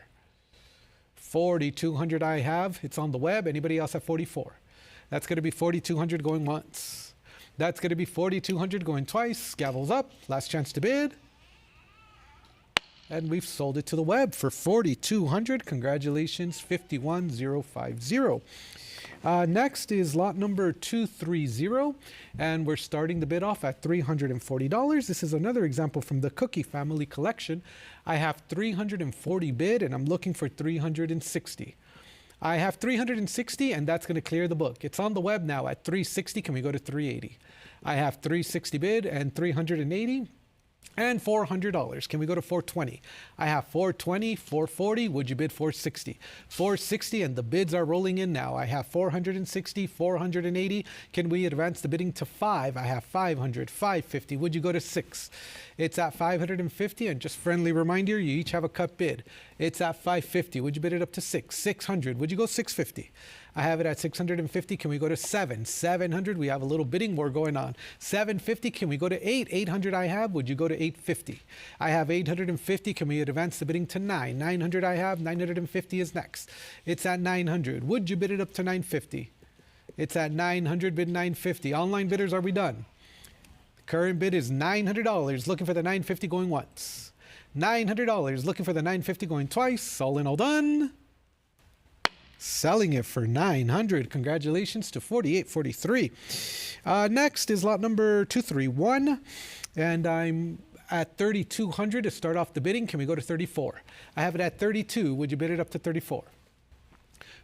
Speaker 3: 4,200 I have. It's on the web. Anybody else at 44? That's going to be 4,200 going once. That's going to be 4,200 going twice. Gavels up. Last chance to bid. And we've sold it to the web for 4,200. Congratulations, 51,050. Next is lot number 230, and we're starting the bid off at $340. This is another example from the Cookie Family Collection. I have 340 bid, and I'm looking for 360. I have 360, and that's going to clear the book. It's on the web now at 360. Can we go to 380? I have 360 bid and 380. And $400. Can we go to 420? I have 420, 440. Would you bid 460? 460, and the bids are rolling in now. I have 460, 480. Can we advance the bidding to 5? I have 500, 550. Would you go to 6? It's at 550, and just friendly reminder, you each have a cut bid. It's at 550. Would you bid it up to 6? 600. Would you go 650? I have it at 650. Can we go to 7? 700. We have a little bidding war going on. 750. Can we go to 8? 800 I have. Would you go to 850? I have 850. Can we advance the bidding to 9? 900 I have. 950 is next. It's at 900. Would you bid it up to 950? It's at 900. Bid 950. Online bidders, are we done? Current bid is $900. Looking for the 950 going once. $900. Looking for the 950 going twice. All in, all done. Selling it for 900. Congratulations to 4843. Next is lot number 231, and I'm at 3,200 to start off the bidding. Can we go to 34? I have it at 32. Would you bid it up to 34?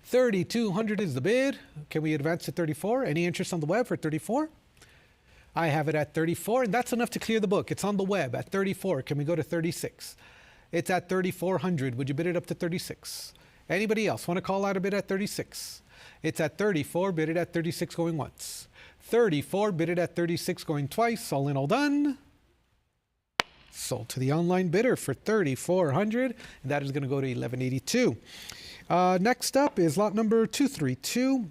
Speaker 3: 3,200 is the bid. Can we advance to 34? Any interest on the web for 34? I have it at 34, and that's enough to clear the book. It's on the web at 34. Can we go to 36? It's at 3,400. Would you bid it up to 36? Anybody else want to call out a bid at 36? It's at 34, bid it at 36 going once. 34, bid it at 36 going twice. All in, all done. Sold to the online bidder for 3,400, and that is going to go to 1182. Next up is lot number 232.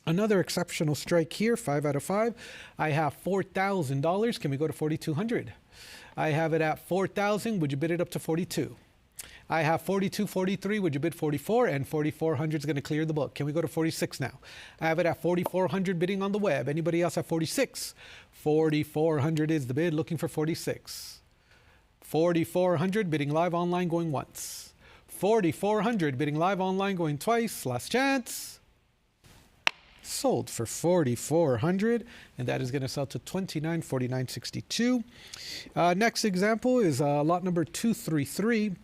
Speaker 3: Another exceptional strike here, 5 out of 5. I have $4,000. Can we go to 4,200? I have it at 4,000. Would you bid it up to 42? I have 42.43. Would you bid 44? And 4,400 is going to clear the book. Can we go to 46 now? I have it at 4,400 bidding on the web. Anybody else at 46? 4,400 is the bid. Looking for 46. 4,400 bidding live online going once. 4,400 bidding live online going twice. Last chance. Sold for 4,400, and that is going to sell to 2949.62. Next example is lot number 233.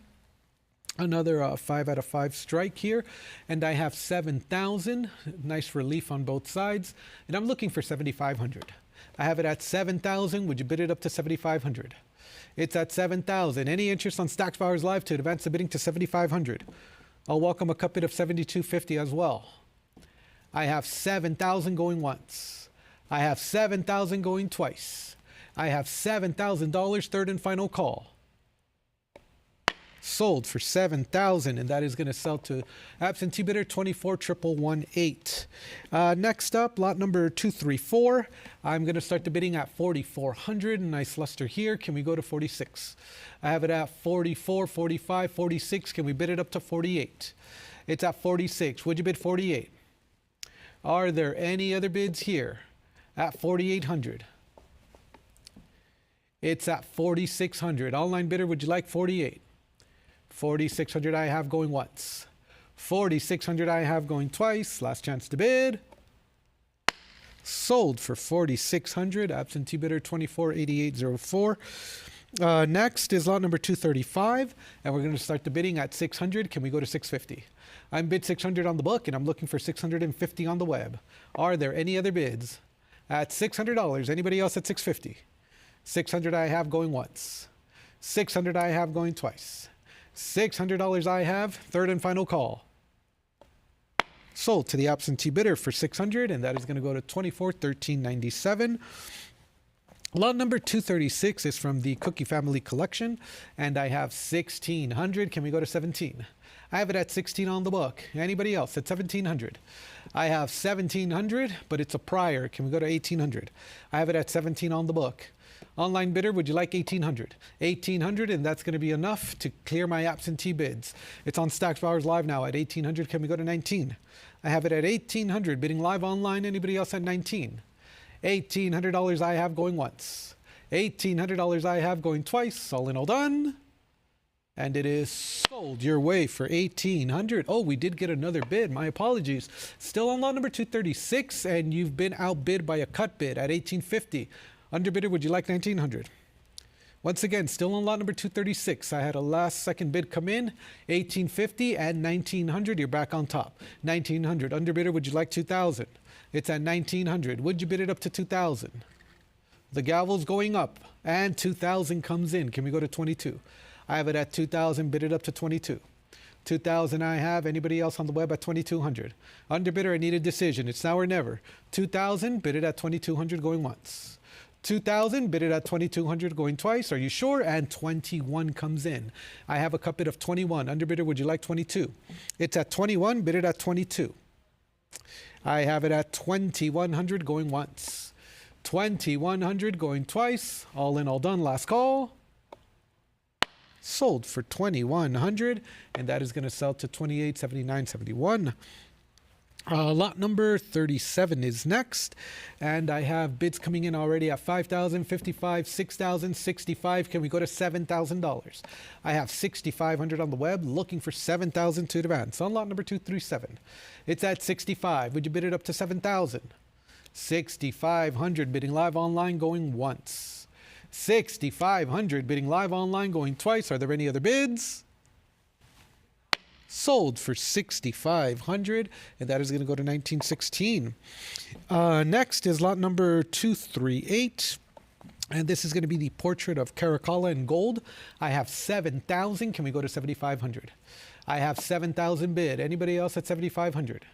Speaker 3: Another 5 out of 5 strike here, and I have 7,000. Nice relief on both sides, and I'm looking for 7,500. I have it at 7,000. Would you bid it up to 7,500? It's at 7,000. Any interest on Stacks Bowers Live to advance the bidding to 7,500? I'll welcome a cut bid of 7,250 as well. I have 7,000 going once. I have 7,000 going twice. I have $7,000, third and final call. Sold for 7,000, and that is going to sell to absentee bidder 24,118. Next up, lot number 234. I'm going to start the bidding at 4,400. Nice luster here. Can we go to 46? I have it at 44, 45, 46. Can we bid it up to 48? It's at 46. Would you bid 48? Are there any other bids here at 4,800? It's at 4,600. Online bidder, would you like 48? 4,600 I have going once. 4,600 I have going twice. Last chance to bid. Sold for 4,600. Absentee bidder 248804. Next is lot number 235, and we're going to start the bidding at 600. Can we go to 650? I'm bid 600 on the book, and I'm looking for 650 on the web. Are there any other bids at $600? Anybody else at 650? 600 I have going once. 600 I have going twice. $600 I have, third and final call. Sold to the absentee bidder for 600, and that is going to go to 2413.97. Lot number 236 is from the Cookie Family Collection, and I have 1,600. Can we go to 17? I have it at 16 on the book. Anybody else at 1,700? I have 1,700, but it's a prior. Can we go to 1,800? I have it at 17 on the book. Online bidder, would you like 1,800? 1,800, and that's going to be enough to clear my absentee bids. It's on Stacks Bowers Live now at 1,800. Can we go to 19? I have it at 1,800, bidding live online. Anybody else at 19? $1,800 I have going once. $1,800 I have going twice. All in, all done. And it is sold your way for 1,800. Oh, we did get another bid. My apologies. Still on lot number 236, and you've been outbid by a cut bid at 1,850. Underbidder, would you like 1,900? Once again, still on lot number 236. I had a last second bid come in, 1,850 and 1,900. You're back on top. 1,900. Underbidder, would you like 2,000? It's at 1,900. Would you bid it up to 2,000? The gavel's going up, and 2,000 comes in. Can we go to 22? I have it at 2,000, bid it up to 22. 2,000 I have. Anybody else on the web at 2,200? Underbidder, I need a decision. It's now or never. 2,000, bid it at 2,200 going once. 2,000, bid it at 2,200 going twice. Are you sure? And 21 comes in. I have a cut bid of 21. Underbidder, would you like 22? It's at 21, bid it at 22. I have it at 2,100 going once. 2,100 going twice. All in, all done. Last call. Sold for 2,100, and that is going to sell to 28.79.71. Lot number 37 is next, and I have bids coming in already at 5,000, 55, 6,000, 65. Can we go to $7,000? I have 6,500 on the web, looking for 7,000 to advance. On lot number 237, it's at 65. Would you bid it up to 7,000? 6,500 bidding live online, going once. 6,500 bidding live online, going twice. Are there any other bids? Sold for 6,500, and that is going to go to 1916. Next is lot number 238, and this is going to be the portrait of Caracalla in gold. I have 7,000. Can we go to 7,500? I have 7,000 bid. Anybody else at 7,500?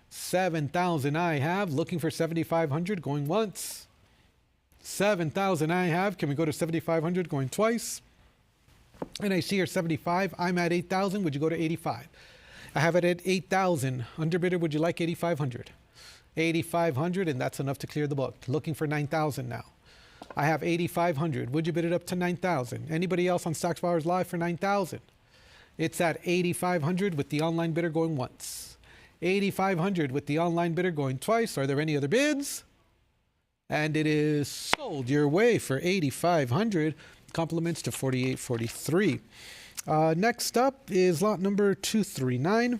Speaker 3: 7,000 I have. Looking for 7,500. Going once. 7,000 I have. Can we go to 7,500? Going twice. And I see here 75. I'm at 8,000. Would you go to 85? I have it at 8,000. Underbidder, would you like 8,500? 8,500, and that's enough to clear the book. Looking for 9,000 now. I have 8,500. Would you bid it up to 9,000? Anybody else on Stocks Bowers Live for 9,000? It's at 8,500 with the online bidder going once. 8,500 with the online bidder going twice. Are there any other bids? And it is sold your way for 8,500. Compliments to 48.43. Next up is lot number 239.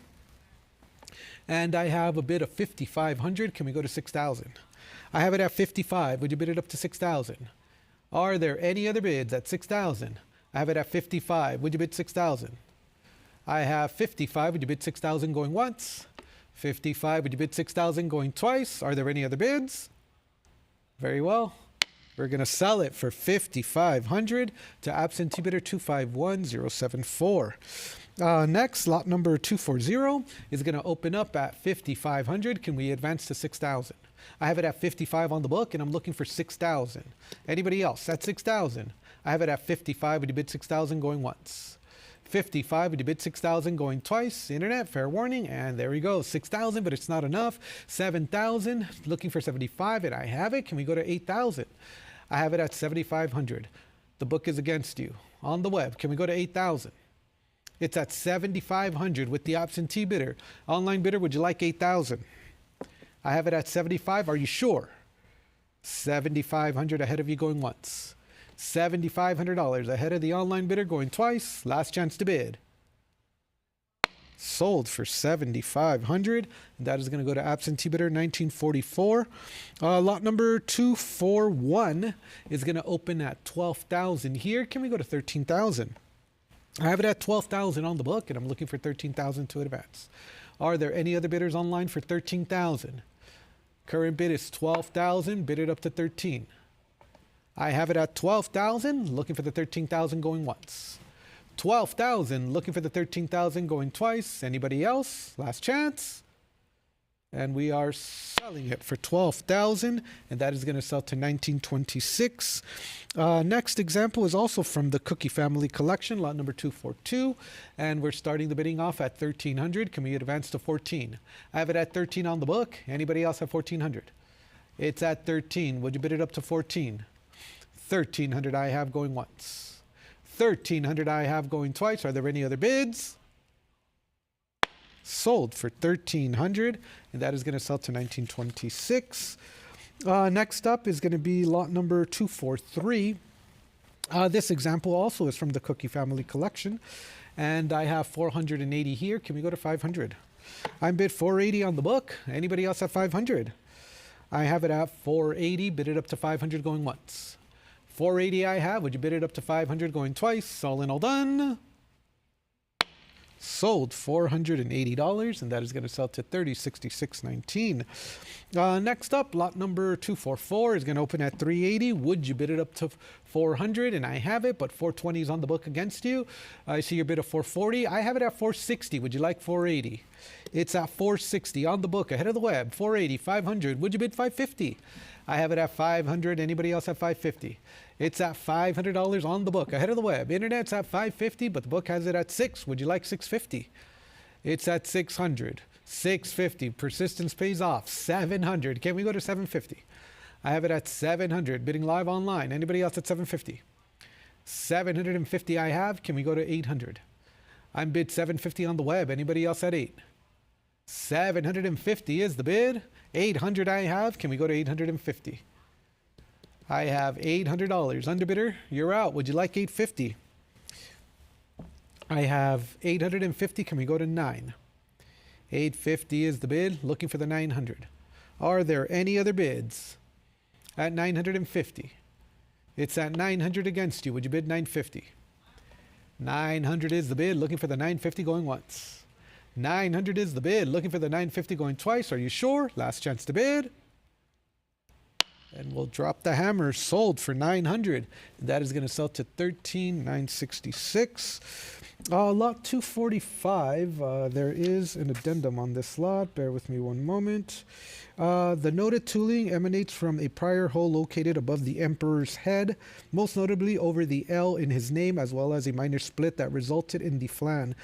Speaker 3: And I have a bid of 5,500. Can we go to 6,000? I have it at 55. Would you bid it up to 6,000? Are there any other bids at 6,000? I have it at 55. Would you bid 6,000? I have 55. Would you bid 6,000 going once? 55. Would you bid 6,000 going twice? Are there any other bids? Very well. We're going to sell it for 5,500 to absentee bidder 251074. Next, lot number 240 is going to open up at 5,500. Can we advance to 6,000? I have it at 55 on the book, and I'm looking for 6,000. Anybody else at 6,000? I have it at 55. Would you bid 6,000 going once? 55. Would you bid 6,000 going twice? Internet, fair warning, and there we go. 6,000, but it's not enough. 7,000, looking for 75, and I have it. Can we go to 8,000? I have it at 7,500. The book is against you. On the web, can we go to 8,000? It's at 7,500 with the absentee bidder. Online bidder, would you like 8,000? I have it at 75. Are you sure? 7,500 ahead of you going once. $7,500 ahead of the online bidder going twice. Last chance to bid. Sold for 7,500. And that is going to go to absentee bidder 1944. Lot number 241 is going to open at 12,000 here. Can we go to 13,000? I have it at 12,000 on the book, and I'm looking for 13,000 to advance. Are there any other bidders online for 13,000? Current bid is 12,000. Bid it up to 13. I have it at 12,000, looking for the 13,000 going once. 12,000, looking for the 13,000 going twice. Anybody else? Last chance. And we are selling it for 12,000, and that is going to sell to 1926. Next example is also from the Cookie Family Collection, lot number 242, and we're starting the bidding off at 1,300. Can we advance to 14? I have it at 13 on the book. Anybody else have 1,400? It's at 13. Would you bid it up to 14? 1,300 I have going once. 1,300 I have going twice. Are there any other bids? Sold for 1,300, and that is going to sell to 1926. Next up is going to be lot number 243. This example also is from the Cookie Family Collection, and I have 480 here. Can we go to 500? I'm bid 480 on the book. Anybody else at 500? I have it at 480, bid it up to 500 going once. 480 I have. Would you bid it up to 500 going twice? All in, all done. Sold $480, and that is going to sell to $30.66.19. Next up, lot number 244 is going to open at 380. Would you bid it up to 400? And I have it, but 420 is on the book against you. I see your bid of 440. I have it at 460. Would you like 480? It's at 460 on the book ahead of the web. 480, 500. Would you bid 550? I have it at 500. Anybody else at 550? It's at $500 on the book ahead of the web. Internet's at 550, but the book has it at 6. Would you like 650? It's at 600. 650. Persistence pays off. 700. Can we go to 750? I have it at 700. Bidding live online. Anybody else at 750? 750 I have. Can we go to 800? I'm bid 750 on the web. Anybody else at 8? 750 is the bid. 800 I have. Can we go to 850? I have $800. Underbidder, you're out. Would you like 850? I have 850. Can we go to 9? 850 is the bid. Looking for the 900. Are there any other bids? At 950. It's at 900 against you. Would you bid 950? 900 is the bid. Looking for the 950 going once. 900 is the bid. Looking for the 950 going twice. Are you sure? Last chance to bid. And we'll drop the hammer. Sold for 900. That is going to sell to 13,966. Lot 245. There is an addendum on this lot. Bear with me one moment. The noted tooling emanates from a prior hole located above the Emperor's head, most notably over the L in his name, as well as a minor split that resulted in the flan.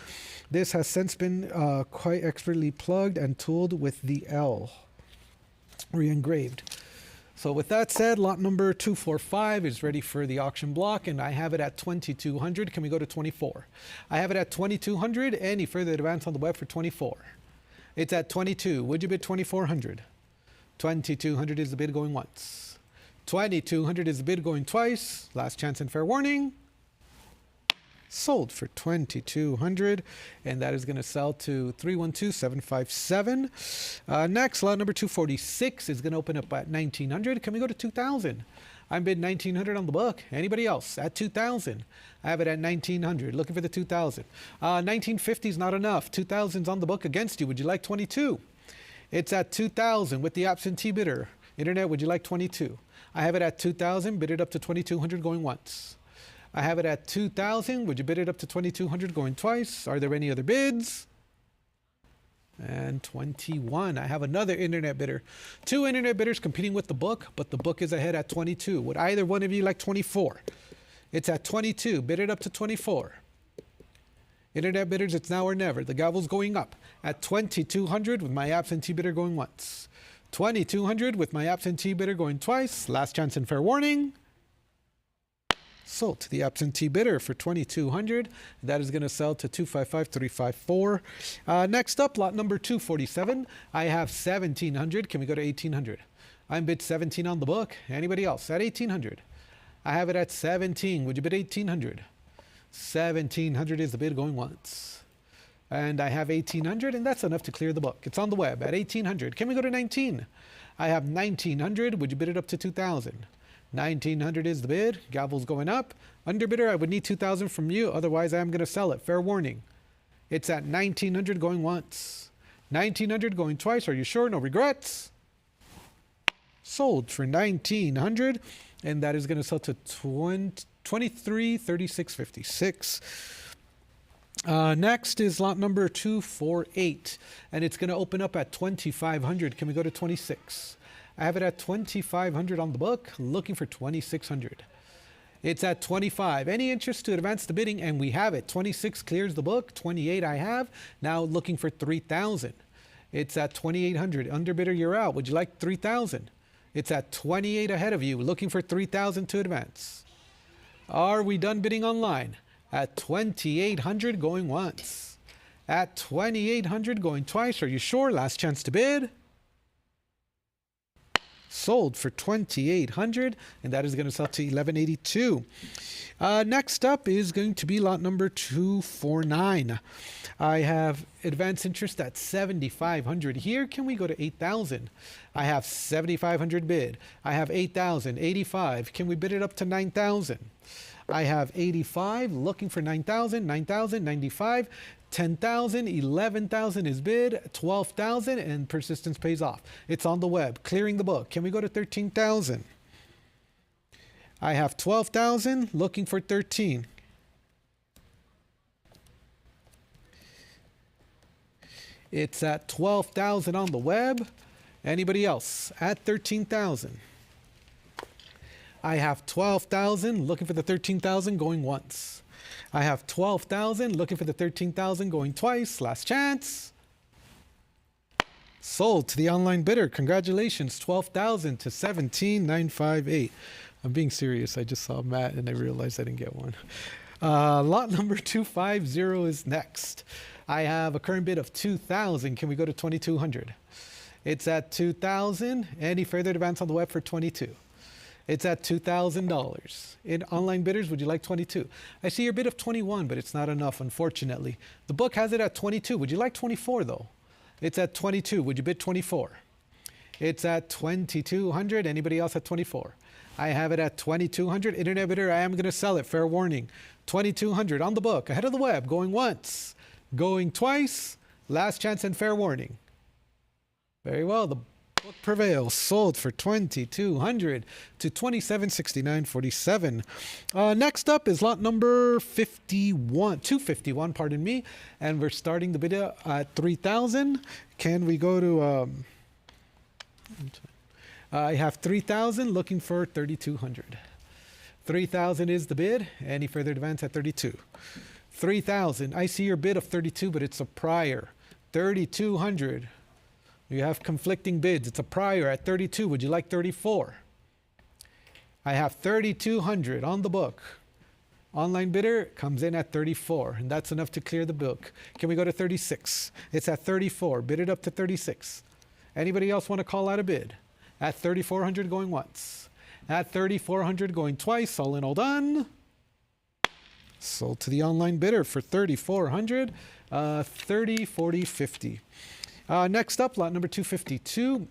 Speaker 3: This has since been quite expertly plugged and tooled with the L re-engraved. So with that said, lot number 245 is ready for the auction block, and I have it at 2,200. Can we go to 24? I have it at 2,200. Any further advance on the web for 24? It's at 22. Would you bid 2,400? 2,200 is the bid going once. 2,200 is the bid going twice. Last chance and fair warning. Sold for 2,200, and that is going to sell to 312,757. Next, lot number 246 is going to open up at 1,900. Can we go to 2,000? I'm bid 1,900 on the book. Anybody else at 2,000? I have it at 1,900. Looking for the 2,000. 1,950 is not enough. 2,000's on the book against you. Would you like 22? It's at 2,000 with the absentee bidder. Internet, would you like 22? I have it at 2,000. Bid it up to 2,200 going once. I have it at 2,000. Would you bid it up to 2,200 going twice? Are there any other bids? And 21. I have another internet bidder. Two internet bidders competing with the book, but the book is ahead at 22. Would either one of you like 24? It's at 22. Bid it up to 24. Internet bidders, it's now or never. The gavel's going up at 2,200 with my absentee bidder going once. 2,200 with my absentee bidder going twice. Last chance and fair warning. Sold to the absentee bidder for 2,200. That is going to sell to 255,354. Next up, lot number 247. I have 1,700. Can we go to 1,800? I'm bid 17 on the book. Anybody else at 1,800? I have it at 17. Would you bid 1,800? 1,700 is the bid going once. And I have 1,800, and that's enough to clear the book. It's on the web at 1,800. Can we go to 19? I have 1,900. Would you bid it up to 2,000? 1,900 is the bid. Gavel's going up. Underbidder, I would need 2,000 from you. Otherwise, I am going to sell it. Fair warning. It's at 1,900 going once. 1,900 going twice. Are you sure? No regrets? Sold for 1,900. And that is going to sell to 23,3656. Next is lot number 248. And it's going to open up at 2,500. Can we go to 26? I have it at 2,500 on the book, looking for 2,600. It's at 25. Any interest to advance the bidding? And we have it. 26 clears the book. 28 I have. Now looking for 3,000. It's at 2,800. Underbidder, you're out. Would you like 3,000? It's at 28 ahead of you, looking for 3,000 to advance. Are we done bidding online? At 2,800 going once. At 2,800 going twice. Are you sure? Last chance to bid. sold for 2,800, and that is going to sell to 1182. Next up is going to be lot number 249. I have advanced interest at 7,500 here. Can we go to 8,000? I have 7,500 bid. I have 8,000, 85. Can we bid it up to 9,000? I have 85, looking for 9,000, 9,000, 95, 10,000, 11,000 is bid, 12,000, and persistence pays off. It's on the web, clearing the book. Can we go to 13,000? I have 12,000, looking for 13. It's at 12,000 on the web. Anybody else? At 13,000. I have 12,000, looking for the 13,000, going once. I have 12,000, looking for the 13,000, going twice. Last chance. Sold to the online bidder. Congratulations, 12,000 to 17,958. I'm being serious. I just saw Matt and I realized I didn't get one. Lot number 250 is next. I have a current bid of 2,000. Can we go to 2,200? It's at 2,000. Any further advance on the web for 22? It's at $2,000. In online bidders, would you like 22? I see your bid of 21, but it's not enough, unfortunately. The book has it at 22. Would you like 24, though? It's at 22. Would you bid 24? It's at 2,200. Anybody else at 24? I have it at 2,200. Internet bidder, I am going to sell it. Fair warning. 2,200 on the book, ahead of the web, going once, going twice. Last chance and fair warning. Very well. The book prevails, sold for 2,200 to 2769.47. Next up is lot number 251, pardon me, and we're starting the bid at 3,000. Can we go to? I have 3,000, looking for 3,200. 3,000 is the bid. Any further advance at 32? 3,000. I see your bid of 32, but it's a prior. 3,200. You have conflicting bids. It's a prior at 32. Would you like 34? I have 3,200 on the book. Online bidder comes in at 34, and that's enough to clear the book. Can we go to 36? It's at 34. Bid it up to 36. Anybody else want to call out a bid? At 3,400 going once. At 3,400 going twice. All in, all done. Sold to the online bidder for 3,400. 30, 40, 50. Next up, lot number 252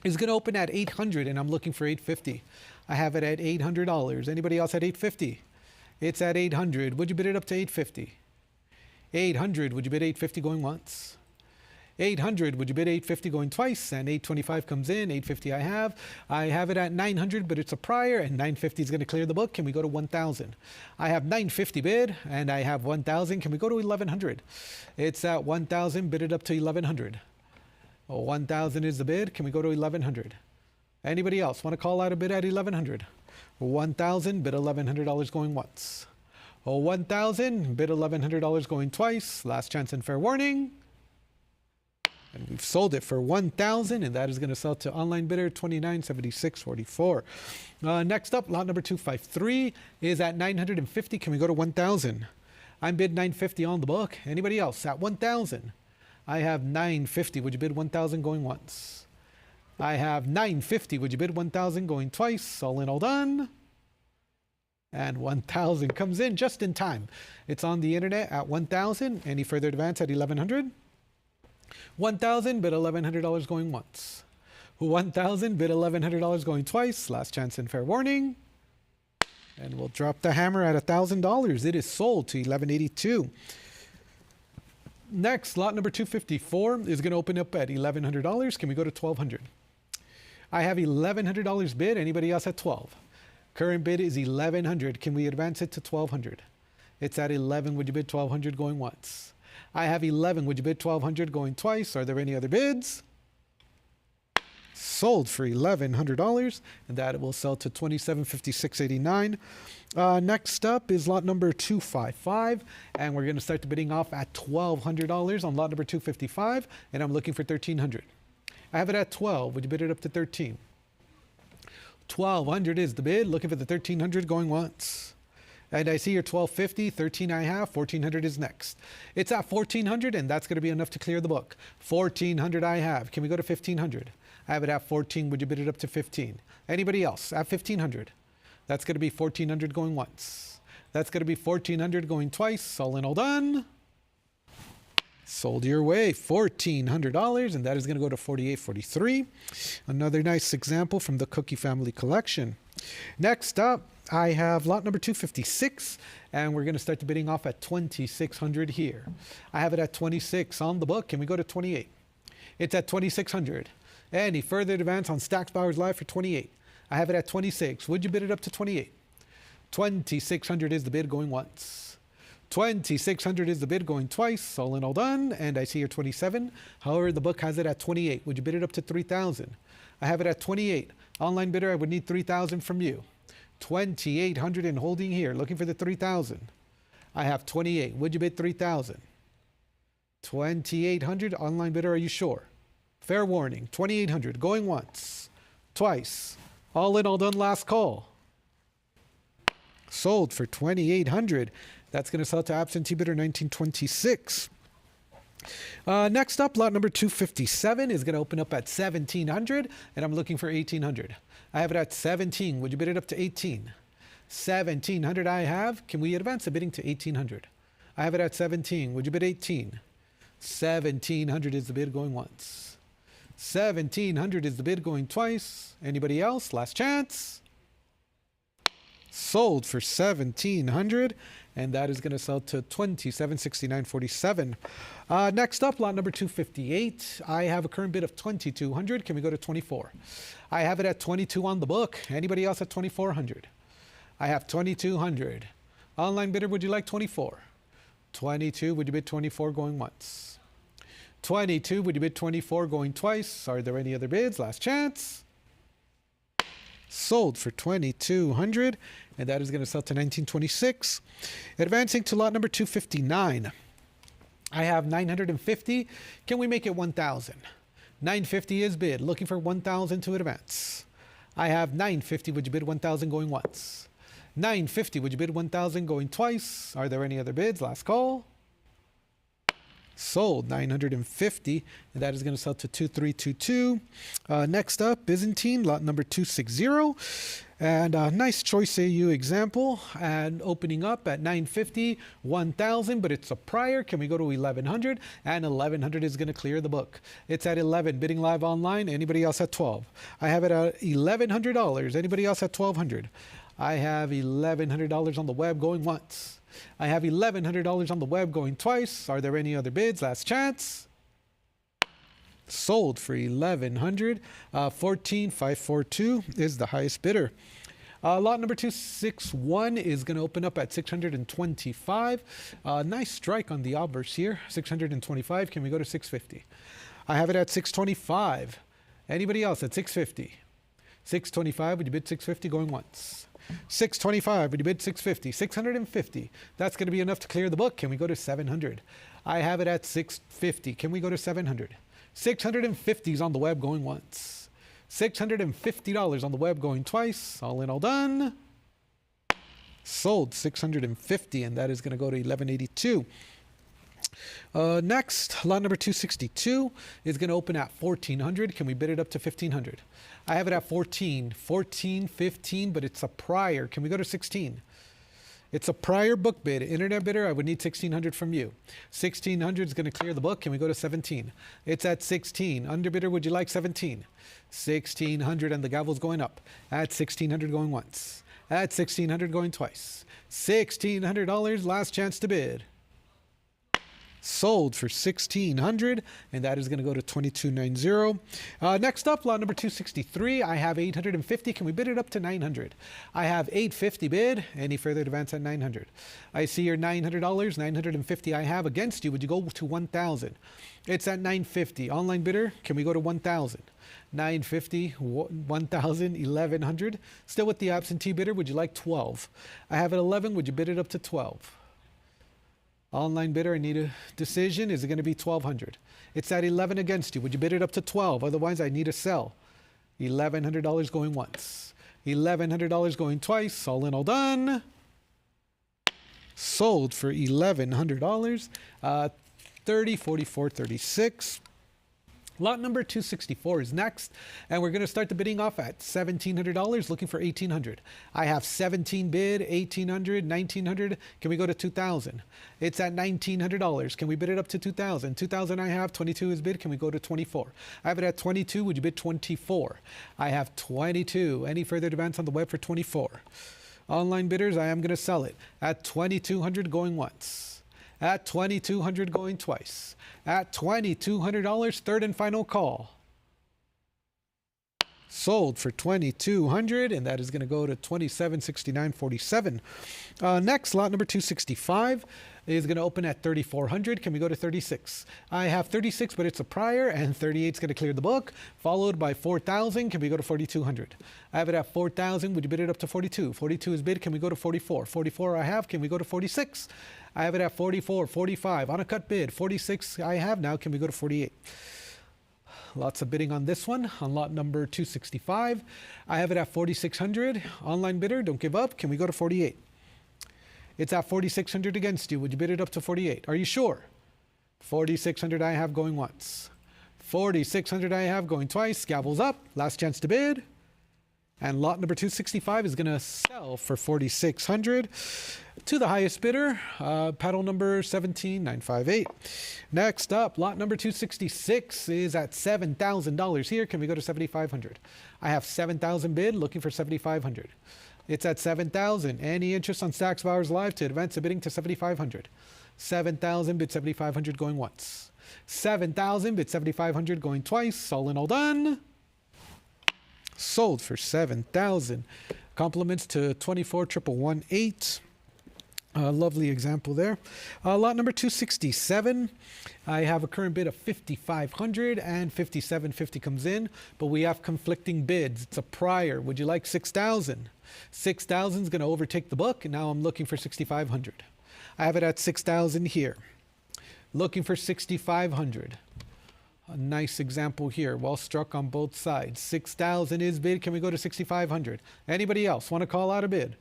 Speaker 3: is going to open at 800, and I'm looking for 850. I have it at $800. Anybody else at 850? It's at 800. Would you bid it up to 850? 800. Would you bid 850 going once? 800. Would you bid 850 going twice? And 825 comes in. 850 I have. I have it at 900, but it's a prior, and 950 is going to clear the book. Can we go to 1,000? I have 950 bid, and I have 1,000. Can we go to 1,100? It's at 1,000. Bid it up to 1,100. 1,000 is the bid. Can we go to 1,100? Anybody else want to call out a bid at 1,100? 1,000. Bid $1,100 going once. 1,000. Bid $1,100 going twice. Last chance and fair warning. And we've sold it for 1,000, and that is going to sell to online bidder 2976.44. Next up, lot number 253 is at 950. Can we go to 1,000? I'm bid 950 on the book. Anybody else at 1,000? I have 950. Would you bid 1,000 going once? I have 950. Would you bid 1,000 going twice? All in, all done. And 1,000 comes in just in time. It's on the internet at 1,000. Any further advance at 1,100? 1,000, bid $1,100 going once. 1,000, bid $1,100 going twice. Last chance and fair warning. And we'll drop the hammer at $1,000. It is sold to 1182. Next, lot number 254 is going to open up at $1,100. Can we go to 1,200? I have $1,100 bid. Anybody else at 12? Current bid is 1,100. Can we advance it to 1,200? It's at 11. Would you bid 1,200 going once? I have 11. Would you bid 1,200 going twice? Are there any other bids? Sold for $1,100, and that will sell to $2,756.89. Next up is lot number 255, and we're going to start the bidding off at $1,200 on lot number 255, and I'm looking for 1,300. I have it at 12. Would you bid it up to 13? 1,200 is the bid. Looking for the 1,300 going once. And I see your 1,250, 13 I have, 1,400 is next. It's at 1,400, and that's going to be enough to clear the book. 1,400 I have. Can we go to 1,500? I have it at 14. Would you bid it up to 15? Anybody else at 1500? That's going to be 1400 going once. That's going to be 1400 going twice. All in, all done. Sold your way, $1,400, and that is going to go to 48.43. Another nice example from the Cookie Family Collection. Next up, I have lot number 256, and we're going to start the bidding off at 2,600 here. I have it at 26 on the book. Can we go to 28? It's at 2,600. Any further advance on Stacks Bowers Live for 28? I have it at 26. Would you bid it up to 28? 2,600 is the bid going once. 2,600 is the bid going twice. All in, all done. And I see your 27. However, the book has it at 28. Would you bid it up to 3,000? I have it at 28. Online bidder, I would need 3,000 from you. 2,800 and holding here, looking for the 3,000. I have 28. Would you bid 3,000? 2,800. Online bidder, are you sure? Fair warning. 2,800 going once, twice. All in, all done. Last call. Sold for 2,800. That's going to sell to absentee bidder 1926. Next up, lot number 257 is going to open up at 1,700, and I'm looking for 1,800. I have it at 17. Would you bid it up to 18? 1,700 I have. Can we advance the bidding to 1,800? I have it at 17. Would you bid 18? 1,700 is the bid going once. 1,700 is the bid going twice. Anybody else? Last chance. Sold for 1,700, and that is going to sell to 27.6947. Next up, lot number 258. I have a current bid of 2,200. Can we go to 24? I have it at 22 on the book. Anybody else at 2,400? I have 2,200. Online bidder, would you like 24? 22, would you bid 24 going once? 22, would you bid 24 going twice? Are there any other bids? Last chance. Sold for 2,200, and that is going to sell to 1926. Advancing to lot number 259. I have 950. Can we make it 1,000? 950 is bid. Looking for 1,000 to advance. I have 950. Would you bid 1,000 going once? 950. Would you bid 1,000 going twice? Are there any other bids? Last call. Sold 950, and that is going to sell to 2,322. Next up, Byzantine, lot number 260. And a nice choice AU example, and opening up at 950, 1,000, but it's a prior. Can we go to 1,100? And 1,100 is going to clear the book. It's at 11, bidding live online. Anybody else at 12? I have it at $1,100. Anybody else at 1,200? I have $1,100 on the web going once. I have $1,100 on the web going twice. Are there any other bids? Last chance. Sold for 1,100. 14,542 is the highest bidder. Lot number 261 is going to open up at 625. Nice strike on the obverse here. 625. Can we go to 650? I have it at 625. Anybody else at 650? 625. Would you bid 650 going once? 625. Would you bid 650? 650. That's going to be enough to clear the book. Can we go to 700? I have it at 650. Can we go to 700? 650 is on the web going once. $650 on the web going twice. All in, all done. Sold 650, and that is going to go to 1182. Next, lot number 262 is going to open at 1,400. Can we bid it up to 1,500? I have it at 14, 15, but it's a prior. Can we go to 16? It's a prior book bid. Internet bidder, I would need 1,600 from you. 1,600 is going to clear the book. Can we go to 17? It's at 16. Underbidder, would you like 17? 1,600, and the gavel's going up. At 1,600 going once. At 1,600 going twice. $1,600, last chance to bid. Sold for 1,600, and that is going to go to 2290. Next up, lot number 263. I have 850. Can we bid it up to 900? I have 850 bid. Any further advance at 900? I see your $900. 950 I have against you. Would you go to 1,000? It's at 950. Online bidder, can we go to 1,000? 950, 1,000, 1,100. Still with the absentee bidder, would you like 12? I have it 11. Would you bid it up to 12? Online bidder, I need a decision. Is it going to be 1,200? It's at 11 against you. Would you bid it up to 12? Otherwise, I need a sell. $1,100 going once. $1,100 going twice. All in, all done. Sold for $1,100. 30, 44, 36. Lot number 264 is next, and we're going to start the bidding off at $1,700, looking for $1,800. I have 17 bid, $1,800, $1,900. Can we go to $2,000? It's at $1,900. Can we bid it up to $2,000? $2,000 I have, 22 is bid. Can we go to 24? I have it at 22. Would you bid 24? I have 22. Any further demands on the web for 24? Online bidders, I am going to sell it at 2,200 going once, at 2,200 going twice, at $2,200, third and final call. Sold for 2,200, and that is going to go to 2769.47. Next, lot number 265 is going to open at 3,400. Can we go to 36? I have 36, but it's a prior, and 38 is going to clear the book, followed by 4,000. Can we go to 4,200? I have it at 4,000. Would you bid it up to 42? 42 is bid. Can we go to 44? 44 I have. Can we go to 46? I have it at 44, 45 on a cut bid. 46 I have now. Can we go to 48? Lots of bidding on this one, on lot number 265. I have it at 4,600. Online bidder, don't give up. Can we go to 48? It's at 4,600 against you. Would you bid it up to 48? Are you sure? 4,600 I have going once. 4,600 I have going twice. Gavel's up. Last chance to bid. And lot number 265 is going to sell for 4,600 to the highest bidder, paddle number 17958. Next up, lot number 266 is at $7,000 here. Can we go to 7,500? I have 7,000 bid, looking for 7,500. It's at 7,000. Any interest on Stacks Bowers Live to advance the bidding to 7,500? 7,000 bid 7,500 going once. 7,000 bid 7,500 going twice. All in all done. Sold for 7,000. Compliments to 24118. Lovely example there. Lot number 267. I have a current bid of 5,500 and 5,750 comes in, but we have conflicting bids. It's a prior. Would you like 6,000? 6,000 is going to overtake the book, and now I'm looking for 6,500. I have it at 6,000 here. Looking for 6,500. A nice example here, well struck on both sides. 6,000 is bid. Can we go to 6,500? Anybody else want to call out a bid?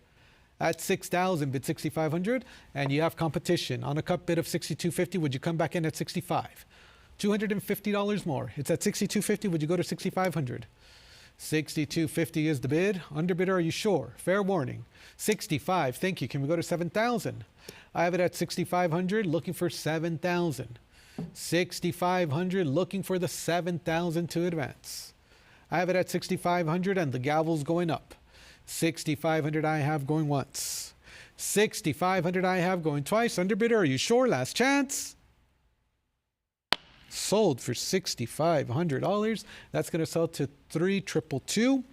Speaker 3: At 6,000, bid 6,500, and you have competition. On a cut bid of 6,250, would you come back in at 65? $250 more. It's at 6,250. Would you go to 6,500? 6,250 is the bid. Underbidder, are you sure? Fair warning. 65. Thank you. Can we go to 7,000? I have it at 6,500. Looking for 7,000. 6,500, looking for the 7,000 to advance. I have it at 6,500 and the gavel's going up. 6,500 I have going once. 6,500 I have going twice. Underbidder, are you sure? Last chance. Sold for $6,500. That's going to sell to 3,222.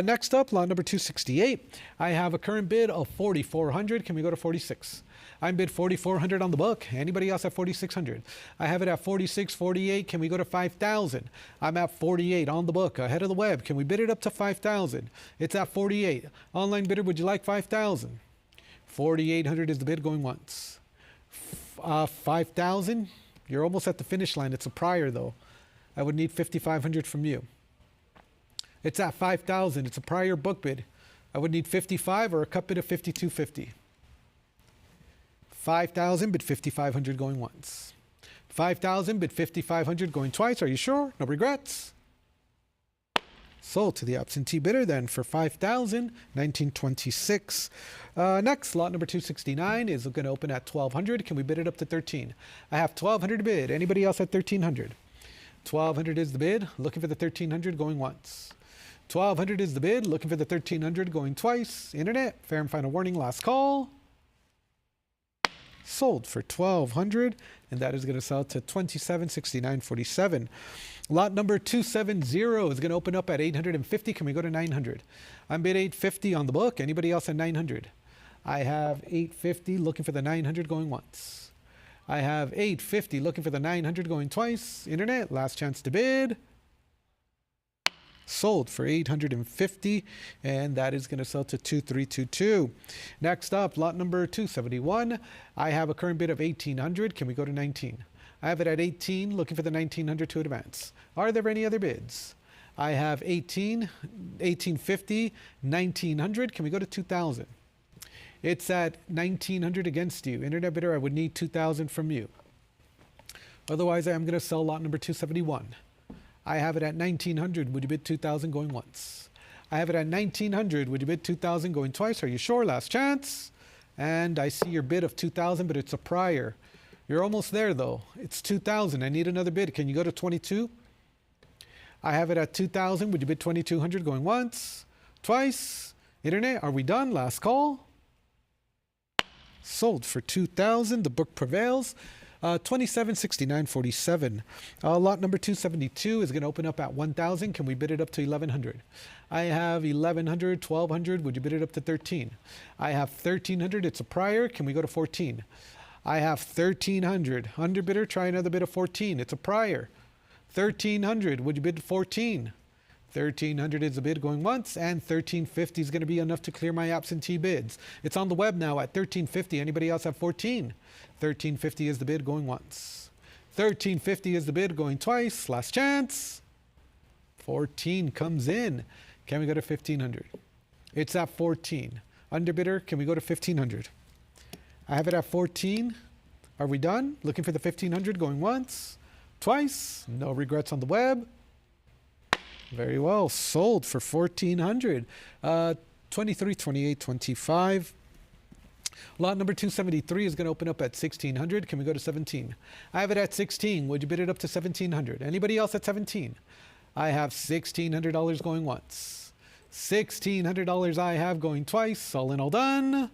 Speaker 3: Next up, lot number 268. I have a current bid of 4,400. Can we go to 46? I'm bid 4,400 on the book. Anybody else at 4,600? I have it at 46.48. Can we go to 5,000? I'm at 48 on the book, ahead of the web. Can we bid it up to 5,000? It's at 48. Online bidder, would you like 5,000? 4,800 is the bid going once. 5,000? You're almost at the finish line. It's a prior though. I would need 5,500 from you. It's at 5,000. It's a prior book bid. I would need 55 or a cut bid of 5,250. 5,000 bid 5,500 going once. 5,000 bid 5,500 going twice. Are you sure? No regrets? Sold to the absentee bidder then for 5,000, 1926. Next, lot number 269 is going to open at 1,200. Can we bid it up to 13? I have 1,200 to bid. Anybody else at 1,300? 1,200 is the bid. Looking for the 1,300 going once. 1,200 is the bid. Looking for the 1,300 going twice. Internet, fair and final warning, last call. Sold for 1,200, and that is going to sell to 2769.47. Lot number 270 is going to open up at 850. Can we go to 900? I'm bid 850 on the book. Anybody else at 900? I have 850 looking for the 900 going once. I have 850 looking for the 900 going twice. Internet, last chance to bid. Sold for 850, and that is going to sell to 2322. Next up, lot number 271. I have a current bid of 1,800. Can we go to 19? I have it at 18, looking for the 1,900 to advance. Are there any other bids? I have 18, 1,850, 1,900. Can we go to 2,000? It's at 1,900 against you. Internet bidder, I would need 2,000 from you. Otherwise, I am going to sell lot number 271. I have it at 1900. Would you bid 2000 going once? I have it at 1900. Would you bid 2000 going twice? Are you sure? Last chance. And I see your bid of 2000, but it's a prior. You're almost there though. It's 2000. I need another bid. Can you go to 22? I have it at 2000. Would you bid 2200 going once? Twice? Internet, are we done? Last call. Sold for 2000. The book prevails. 2769.47. Lot number 272 is going to open up at 1000. Can we bid it up to 1100? I have 1100, 1200. Would you bid it up to 13? I have 1300. It's a prior. Can we go to 14? I have 1300. Underbidder, try another bid of 14. It's a prior. 1300. Would you bid 14? 1300 is a bid going once, and 1350 is going to be enough to clear my absentee bids. It's on the web now at 1350. Anybody else have 14? 1350 is the bid going once. 1350 is the bid going twice. Last chance. 14 comes in. Can we go to 1500? It's at 14. Underbidder, can we go to 1500? I have it at 14. Are we done? Looking for the 1500 going once, twice. No regrets on the web. Very well. Sold for 1400. 23, 28, 25. Lot number 273 is going to open up at 1600. Can we go to 17? I have it at 16. Would you bid it up to 1700? Anybody else at 17? I have $1,600 going once. $1,600 I have going twice. All in, all done.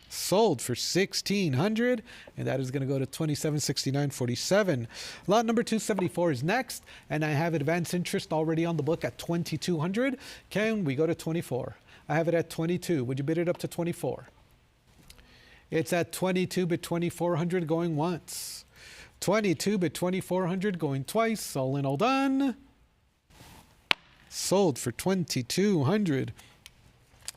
Speaker 3: Sold for 1600, and that is going to go to 2769.47. Lot number 274 is next, and I have advanced interest already on the book at 2200. Can we go to 24? I have it at 22. Would you bid it up to 24? It's at 22, but 2400 going once. 22, but 2400 going twice. All in, all done. Sold for 2200.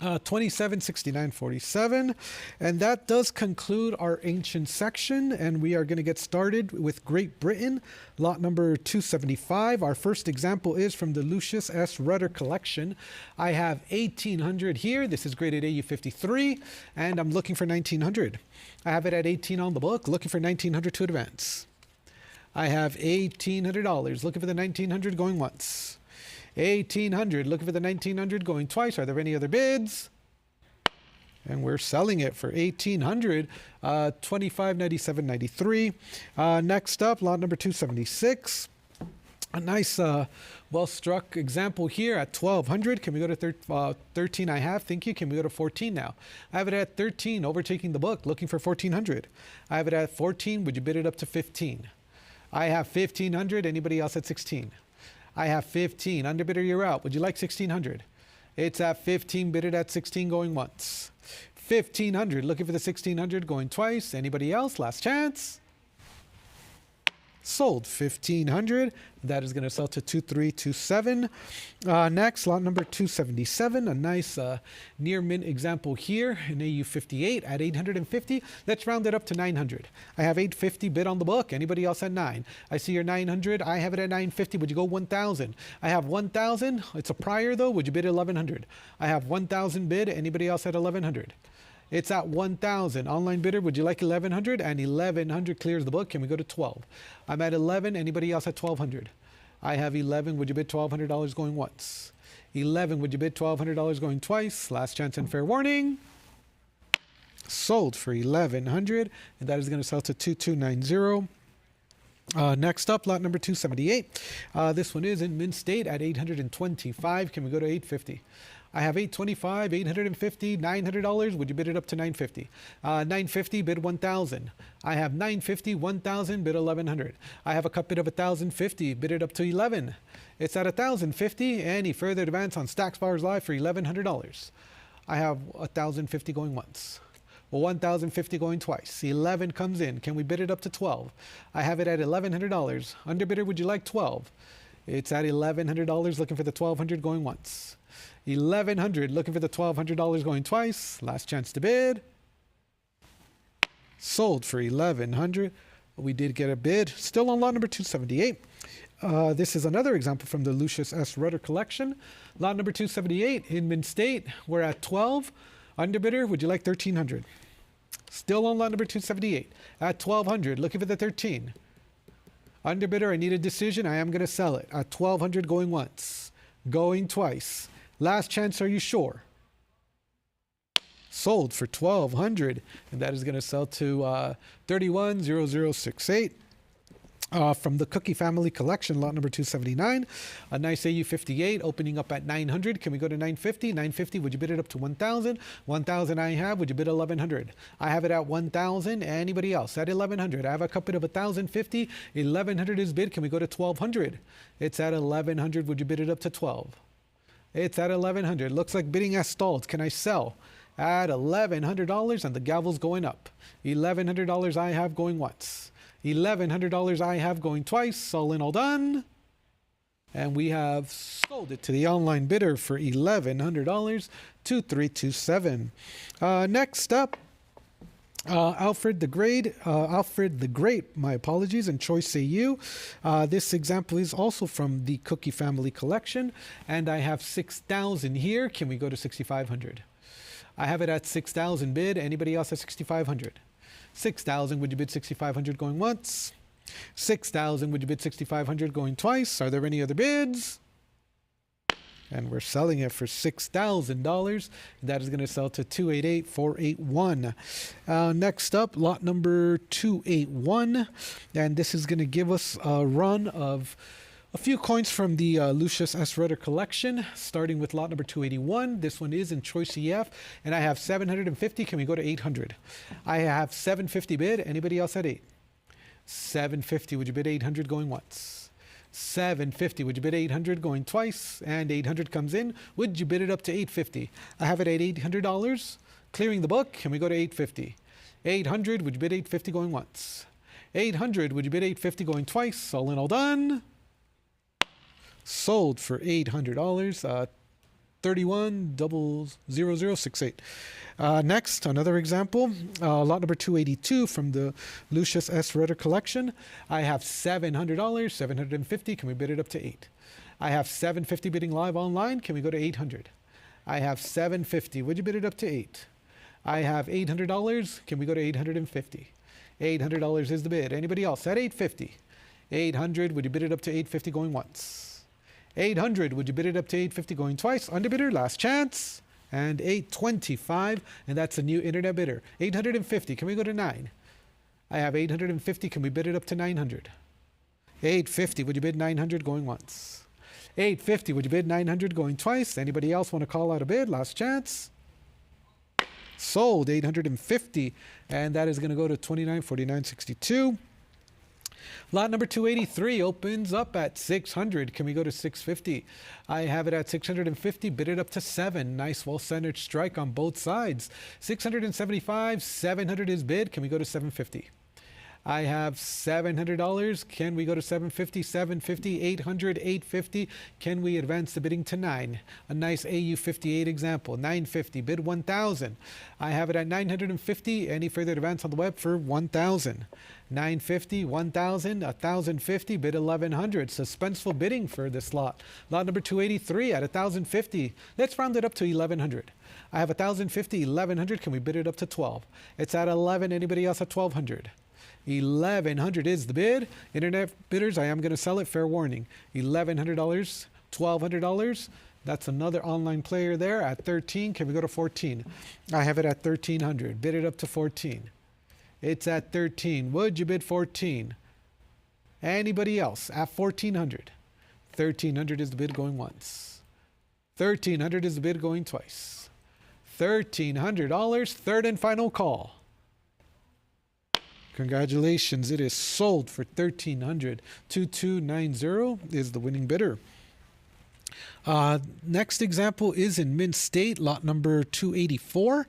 Speaker 3: 2769.47, and that does conclude our ancient section, and we are going to get started with Great Britain, lot number 275. Our first example is from the Lucius S. Rutter collection. I have 1800 here. This is graded AU 53, and I'm looking for 1900. I have it at 18 on the book, looking for 1900 to advance. I have $1,800, looking for the 1900 going once. 1800, looking for the 1900 going twice. Are there any other bids? And we're selling it for 1800, 25.97.93. Next up, lot number 276. A nice, well-struck example here at 1200. Can we go to 13? I have. Thank you. Can we go to 14 now? I have it at 13, overtaking the book, looking for 1400. I have it at 14. Would you bid it up to 15? I have 1500. Anybody else at 16? I have 15. Underbidder, you're out. Would you like 1600? It's at 15, bid it at 16 going once. 1500, looking for the 1600 going twice. Anybody else? Last chance. Sold 1500. That is going to sell to 2327. Next, lot number 277. A nice near mint example here in AU 58 at 850. Let's round it up to 900. I have 850 bid on the book. Anybody else at 9? I see your 900. I have it at 950. Would you go 1000? I have 1000. It's a prior though. Would you bid 1100? I have 1000 bid. Anybody else at 1100? It's at 1,000. Online bidder, would you like 1,100? And 1,100 clears the book. Can we go to 12? I'm at 11. Anybody else at 1,200? I have 11. Would you bid $1,200 going once? 11. Would you bid $1,200 going twice? Last chance and fair warning. Sold for 1,100, and that is going to sell to 2290. Next up, lot number 278. This one is in mint state at 825. Can we go to 850? I have 825, 850, $900. Would you bid it up to 950? 950, bid 1,000. I have 950, 1,000, bid 1,100. I have a cut bid of 1,050, bid it up to 11. It's at 1,050. Any further advance on Stacks Bars Live for $1,100. I have 1,050 going once. Well, 1,050 going twice. 11 comes in. Can we bid it up to 12? I have it at $1,100. Underbidder, would you like 12? It's at $1,100, looking for the 1,200 going once. 1,100, looking for the $1,200 going twice. Last chance to bid. Sold for 1,100. We did get a bid. Still on lot number 278. This is another example from the Lucius S. Rutter collection. Lot number 278 in mint state. We're at 12. Underbidder, would you like 1,300? Still on lot number 278 at 1,200, looking for the 13. Underbidder, I need a decision. I am going to sell it at 1,200 going once, going twice. Last chance, are you sure? Sold for 1,200, and that is going to sell to 310068. From the Cookie Family Collection, lot number 279. A nice AU58 opening up at 900. Can we go to 950? 950, would you bid it up to 1,000? 1,000 I have. Would you bid 1,100? I have it at 1,000. Anybody else? At 1,100. I have a cup bid of 1,050. 1,100 is bid. Can we go to 1,200? It's at 1,100. Would you bid it up to 12? It's at 1,100. Looks like bidding has stalled. Can I sell? At $1,100, and the gavel's going up. $1,100 I have going once. $1,100 I have going twice. All in, all done. And we have sold it to the online bidder for $1,100, 2327. Next up, Alfred the Great, my apologies, and Choice AU. This example is also from the Cookie Family Collection, and I have 6,000 here. Can we go to 6,500? I have it at 6,000 bid. Anybody else at 6,500? 6,000, would you bid 6,500 going once? 6,000, would you bid 6,500 going twice? Are there any other bids? And we're selling it for $6,000. That is going to sell to 288,481. Next up, lot number 281. And this is going to give us a run of a few coins from the Lucius S. Rutter collection, starting with lot number 281. This one is in Choice EF, and I have 750. Can we go to 800? I have 750 bid. Anybody else at 8? 750. Would you bid 800 going once? 750. Would you bid 800 going twice? And 800 comes in. Would you bid it up to 850? I have it at $800. Clearing the book. Can we go to 850? 800. Would you bid 850 going once? 800. Would you bid 850 going twice? All in, all done. Sold for $800, 310068. Next, another example, lot number 282 from the Lucius S. Rutter collection. I have $700, 750. Can we bid it up to 8? I have 750 bidding live online. Can we go to 800? I have 750. Would you bid it up to 8? I have $800. Can we go to 850? $800 is the bid. Anybody else at 850? 800. Would you bid it up to 850 going once? 800, would you bid it up to 850 going twice? Underbidder, last chance. And 825, and that's a new internet bidder. 850, can we go to 9? I have 850, can we bid it up to 900? 850, would you bid 900 going once? 850, would you bid 900 going twice? Anybody else want to call out a bid? Last chance. Sold, 850, and that is going to go to 2949.62. Lot number 283 opens up at 600. Can we go to 650? I have it at 650. Bid it up to 7. Nice, well-centered strike on both sides. 675, 700 is bid. Can we go to 750? I have $700. Can we go to 750, 750, 800, 850? Can we advance the bidding to 9? A nice AU58 example. 950, bid 1,000. I have it at 950. Any further advance on the web for 1,000? 950, 1,000, 1,050, bid 1,100. Suspenseful bidding for this lot. Lot number 283 at 1,050. Let's round it up to 1,100. I have 1,050, 1,100. Can we bid it up to 12? It's at 11. Anybody else at 1,200? 1,100 is the bid. Internet bidders, I am going to sell it. Fair warning. $1,100, $1,200. That's another online player there at 13. Can we go to 14? I have it at 1,300. Bid it up to 14. It's at 13. Would you bid 14? Anybody else at 1,400? 1,300 is the bid going once. 1,300 is the bid going twice. $1,300. Third and final call. Congratulations, it is sold for $1,300. 2290 is the winning bidder. Next example is in Mint State, lot number 284,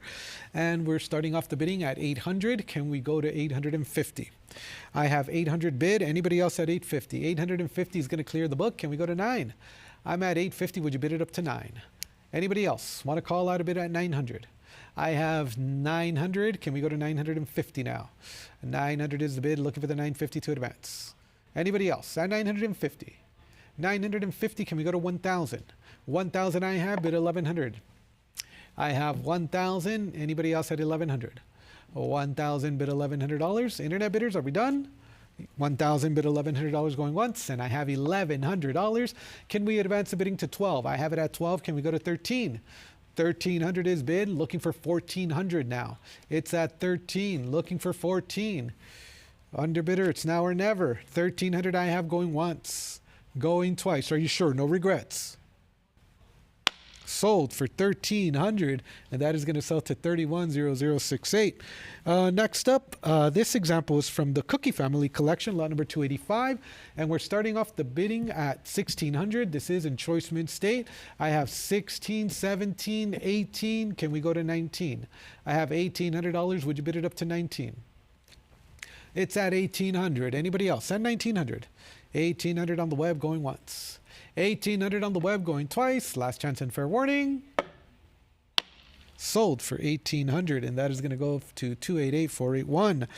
Speaker 3: and we're starting off the bidding at 800. Can we go to 850? I have 800 bid. Anybody else at 850? 850 is going to clear the book. Can we go to 9? I'm at 850. Would you bid it up to 9? Anybody else want to call out a bid at 900? I have 900. Can we go to 950 now? 900 is the bid. Looking for the 950 to advance. Anybody else at 950? 950. Can we go to 1,000? 1,000 I have. Bid 1,100. I have 1,000. Anybody else at 1,100? 1,000 bid $1,100. Internet bidders, are we done? 1,000 bid $1,100 going once, and I have $1,100. Can we advance the bidding to 12? I have it at 12. Can we go to 13? 1,300 is bid, looking for 1,400 now. It's at 13, looking for 14. Underbidder, it's now or never. 1,300 I have going once, going twice. Are you sure? No regrets. Sold for 1,300, and that is going to sell to 310068. Next up, this example is from the Cookie Family Collection, lot number 285, and we're starting off the bidding at 1,600. This is in choice mint state. I have 16, 17, 18. Can we go to 19? I have $1,800. Would you bid it up to 19? It's at 1,800. Anybody else? At 1,900. 1,800 on the web going once. 1,800 on the web going twice. Last chance and fair warning. Sold for 1,800, and that is going to go to 288,481.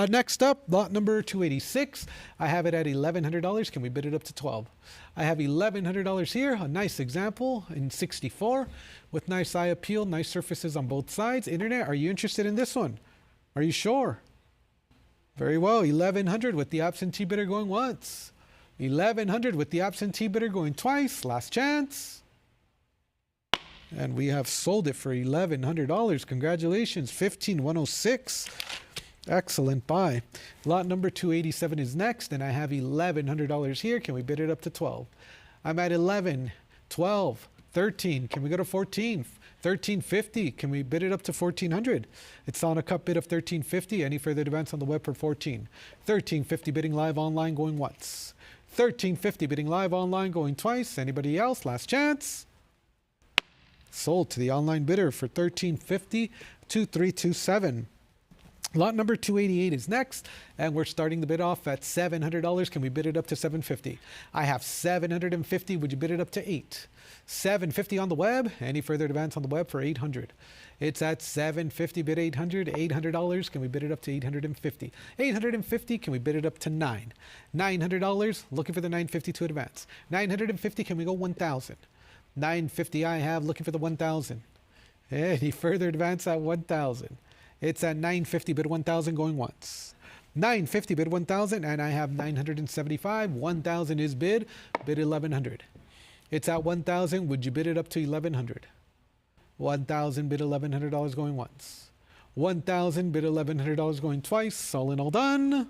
Speaker 3: Next up, lot number 286. I have it at $1,100. Can we bid it up to 12? I have $1,100 here. A nice example in 64 with nice eye appeal, nice surfaces on both sides. Internet, are you interested in this one? Are you sure? Very well. 1,100 with the absentee bidder going once. 1,100 with the absentee bidder going twice. Last chance. And we have sold it for $1,100. Congratulations. 15,106. Excellent buy. Lot number 287 is next, and I have $1,100 here. Can we bid it up to 12? I'm at 11, 12, 13. Can we go to 14? 1350. Can we bid it up to 1400? It's on a cup bid of 1350. Any further advance on the web for 14? 1350 bidding live online going once. 1350 bidding live online going twice. Anybody else? Last chance. Sold to the online bidder for 1350, 2327. Lot number 288 is next, and we're starting the bid off at $700. Can we bid it up to 750? I have 750. Would you bid it up to 8? 750 on the web. Any further advance on the web for 800? It's at 750. Bid 800. $800. Can we bid it up to 850? 850. Can we bid it up to 9? $900. Looking for the 950 to advance. 950. Can we go 1,000? 950 I have. Looking for the 1,000. Any further advance at 1,000? It's at 950, bid 1,000 going once. 950 bid 1,000, and I have 975. 1,000 is bid 1,100. It's at 1,000. Would you bid it up to 1,100? 1,000 bid $1,100 going once. 1,000 bid $1,100 going twice. All in all done.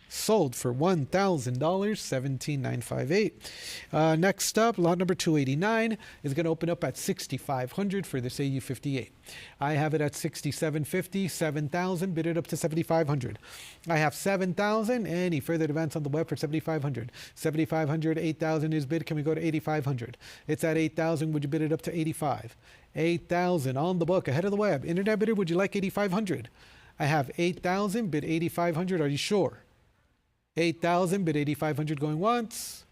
Speaker 3: Sold for $1,000, 17,958. Next up, lot number 289 is going to open up at 6,500 for this AU58. I have it at 6,750, 7,000, bid it up to 7,500. I have 7,000. Any further advance on the web for 7,500? 7,500, 8,000 is bid. Can we go to 8,500? It's at 8,000. Would you bid it up to 85? 8,000 on the book, ahead of the web. Internet bidder, would you like 8,500? I have 8,000, bid 8,500. Are you sure? 8,000, bid 8,500 going once.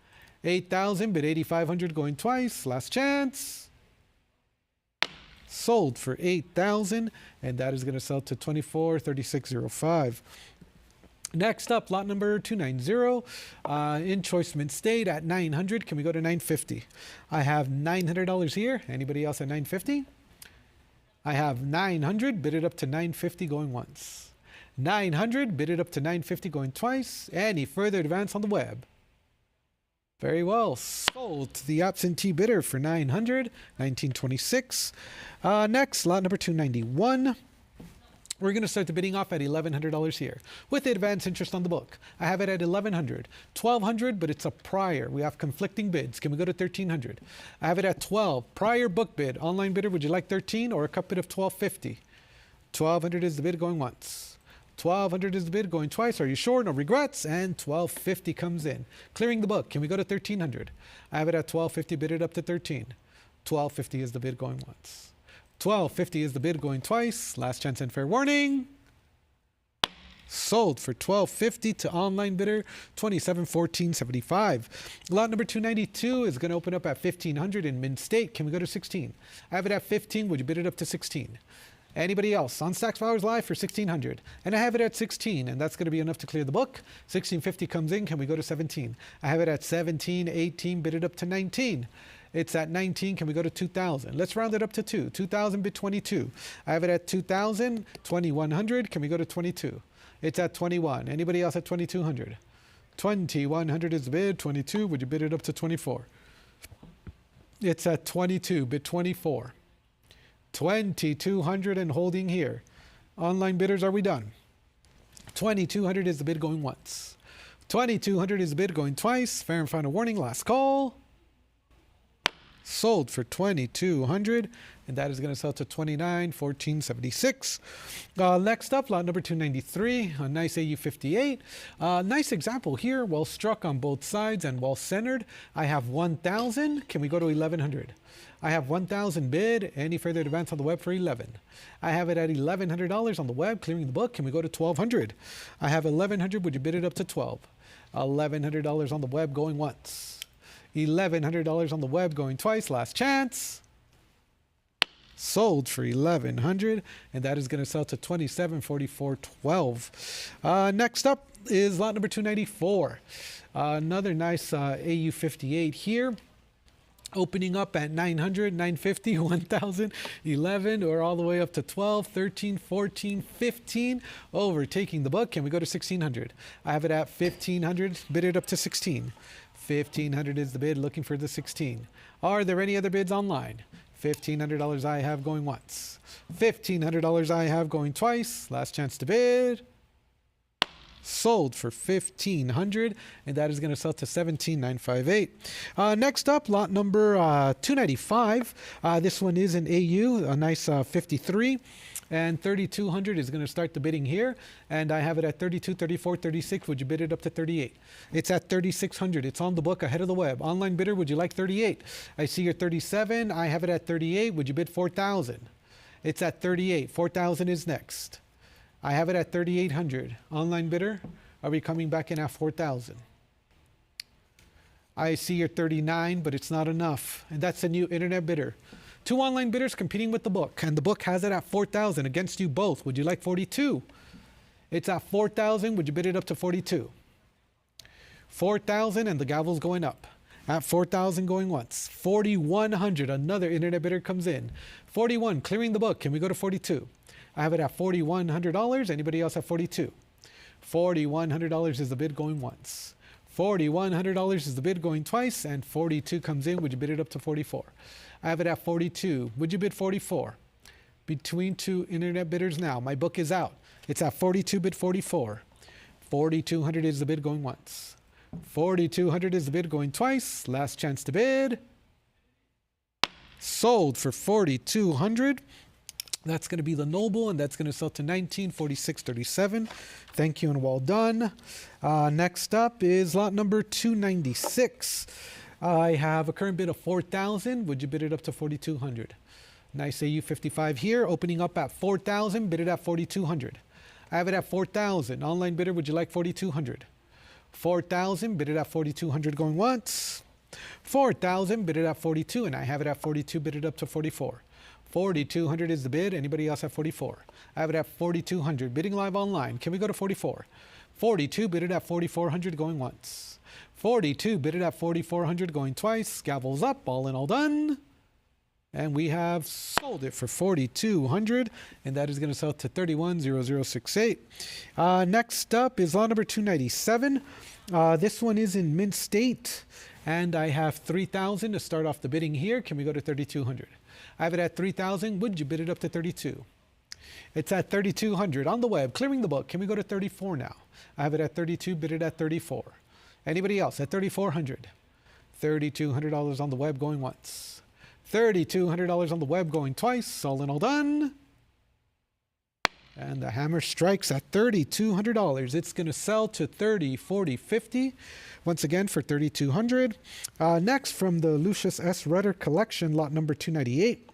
Speaker 3: 8,000, bid 8,500 going twice. Last chance. Sold for 8,000, and that is going to sell to 24,3605. Next up, lot number 290 in choice mint state at 900. Can we go to 950? I have $900 here. Anybody else at 950? I have 900, bid it up to 950 going once. 900, bid it up to 950 going twice. Any further advance on the web? Very well. Sold to the absentee bidder for 900, 1926. Next, lot number 291. We're going to start the bidding off at $1,100 here with the advance interest on the book. I have it at 1,100, 1,200, but it's a prior. We have conflicting bids. Can we go to 1,300? I have it at 12. Prior book bid. Online bidder, would you like 13 or a cup bid of 1,250? 1,200 is the bid going once. 1,200 is the bid going twice. Are you sure? No regrets. And 1,250 comes in. Clearing the book. Can we go to 1,300? I have it at 1,250. Bid it up to 13. 1,250 is the bid going once. 1,250 is the bid going twice. Last chance and fair warning. Sold for 1,250 to online bidder 2714.75. Lot number 292 is going to open up at 1,500 in mint state. Can we go to 16? I have it at 15. Would you bid it up to 16? Anybody else? On Stacks Flowers Live for 1,600. And I have it at 16, and that's going to be enough to clear the book. 1,650 comes in. Can we go to 17? I have it at 17, 18, bid it up to 19. It's at 19. Can we go to 2,000? Let's round it up to 2. 2,000 bid 22. I have it at 2,000, 2,100. Can we go to 22? It's at 21. Anybody else at 2200? 2100 is the bid. 22. Would you bid it up to 24? It's at 22. Bid 24. 2200 and holding here. Online bidders, are we done? 2200 is the bid going once. 2200 is the bid going twice. Fair and final warning. Last call. Sold for 2200, and that is going to sell to 291476. Next up, lot number 293, a nice AU58. Nice example here, well struck on both sides and well centered. I have 1000. Can we go to 1100? I have 1000 bid. Any further advance on the web for 11? I have it at $1,100 on the web, clearing the book. Can we go to 1200? I have 1100. Would you bid it up to 12? $1,100 on the web going once. $1,100 on the web going twice. Last chance. Sold for 1100, and that is going to sell to 2744.12. Next up is lot number 294. Another nice AU58 here. Opening up at 900, 950, 1000, 11, or all the way up to 12, 13, 14, 15. Overtaking the book. Can we go to 1600? I have it at 1500. Bid it up to 16. 1500 is the bid, looking for the 16. Are there any other bids online? $1,500 I have going once. $1,500 I have going twice. Last chance to bid. Sold for 1,500, and that is going to sell to 17,958. Next up, lot number 295. This one is an AU, a nice 53. And 3,200 is going to start the bidding here. And I have it at 32, 34, 36. Would you bid it up to 38? It's at 3,600. It's on the book ahead of the web. Online bidder, would you like 38? I see your 37. I have it at 38. Would you bid 4,000? It's at 38. 4,000 is next. I have it at 3,800. Online bidder, are we coming back in at 4,000? I see your 39, but it's not enough. And that's a new internet bidder. Two online bidders competing with the book, and the book has it at 4,000 against you both. Would you like 42? It's at 4,000. Would you bid it up to 42? 4,000, and the gavel's going up. At 4,000 going once. 4,100, another internet bidder comes in. 41, clearing the book. Can we go to 42? I have it at $4,100. Anybody else at 42? $4,100 is the bid going once. $4,100 is the bid going twice, and 42 comes in. Would you bid it up to 44? I have it at 42. Would you bid 44? Between two internet bidders now. My book is out. It's at 42, bid 44. 4,200 is the bid going once. 4,200 is the bid going twice. Last chance to bid. Sold for 4,200. That's going to be the Noble, and that's going to sell to 1946.37. Thank you and well done. Next up is lot number 296. I have a current bid of 4,000. Would you bid it up to 4,200? Nice AU55 here, opening up at 4,000. Bid it at 4,200. I have it at 4,000. Online bidder, would you like 4,200? 4,000. Bid it at 4,200 going once. 4,000. Bid it at 42, and I have it at 42. Bid it up to 44. 4,200 is the bid. Anybody else at 44? I have it at 4,200. Bidding live online. Can we go to 44? 42. Bid it at 4,400 going once. 42. Bid it at 4,400 going twice. Gavel's up. All in all done. And we have sold it for 4,200, and that is going to sell to 31,0068. Next up is lot number 297. This one is in Mint State, and I have 3,000 to start off the bidding here. Can we go to 3,200? I have it at 3,000. Would you bid it up to 32? It's at 3,200 on the web, clearing the book. Can we go to 34 now? I have it at 32. Bid it at 34. Anybody else at 3,400? $3,200 on the web going once. $3,200 on the web going twice. All in all done. And the hammer strikes at $3,200. It's going to sell to 30, 40, 50. Once again for 3,200. Next from the Lucius S. Rudder collection, lot number 298.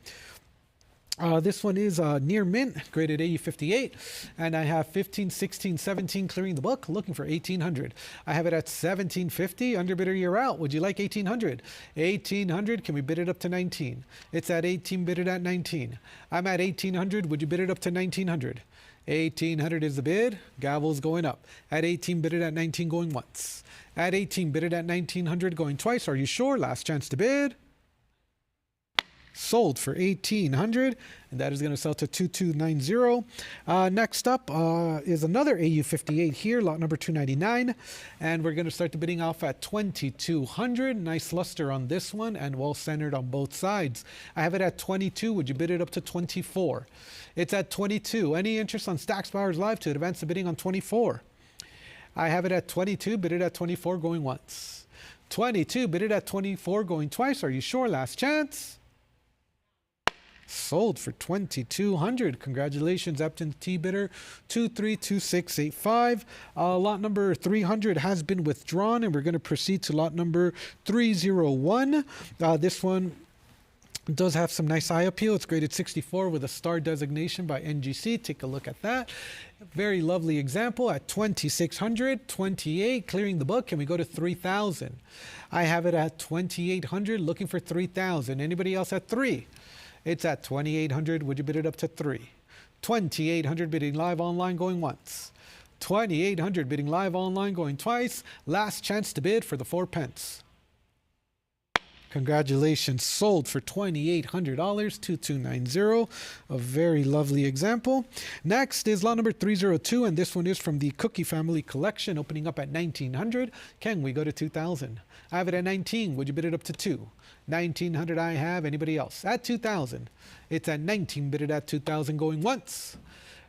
Speaker 3: This one is near mint, graded AU58, and I have 15, 16, 17 clearing the book, looking for 1,800. I have it at 1,750. Underbidder, you're out. Would you like 1,800? 1,800. Can we bid it up to 19? It's at 18. Bid it at 19. I'm at 1,800. Would you bid it up to 1,900? 1,800 is the bid. Gavel's going up. At 18, bid it at 19 going once. At 18, bid it at 1,900 going twice. Are you sure? Last chance to bid. Sold for 1,800, and that is going to sell to 2290. Next up is another AU58 here, lot number 299, and we're going to start the bidding off at 2,200. Nice luster on this one and well centered on both sides. I have it at 22. Would you bid it up to 24? It's at 22. Any interest on Stacks Buyers Live to advance the bidding on 24? I have it at 22. Bid it at 24, going once. 22. Bid it at 24, going twice. Are you sure? Last chance. Sold for 2,200. Congratulations, absentee bidder 232685. Lot number 300 has been withdrawn, and we're going to proceed to lot number 301. This one does have some nice eye appeal. It's graded 64 with a star designation by NGC. Take a look at that. Very lovely example at 2,600, 28, clearing the book. Can we go to 3,000? I have it at 2,800, looking for 3,000. Anybody else at 3? It's at 2,800. Would you bid it up to 3? 2,800 bidding live online, going once. 2,800 bidding live online, going twice. Last chance to bid for the 4 pence. Congratulations, sold for $2,800, 2290. A very lovely example. Next is lot number 302, and this one is from the Cookie Family Collection, opening up at 1,900. Can we go to 2,000? I have it at 19. Would you bid it up to 2? 1,900 I have. Anybody else? At 2,000. It's at 19, bid it at 2,000, going once.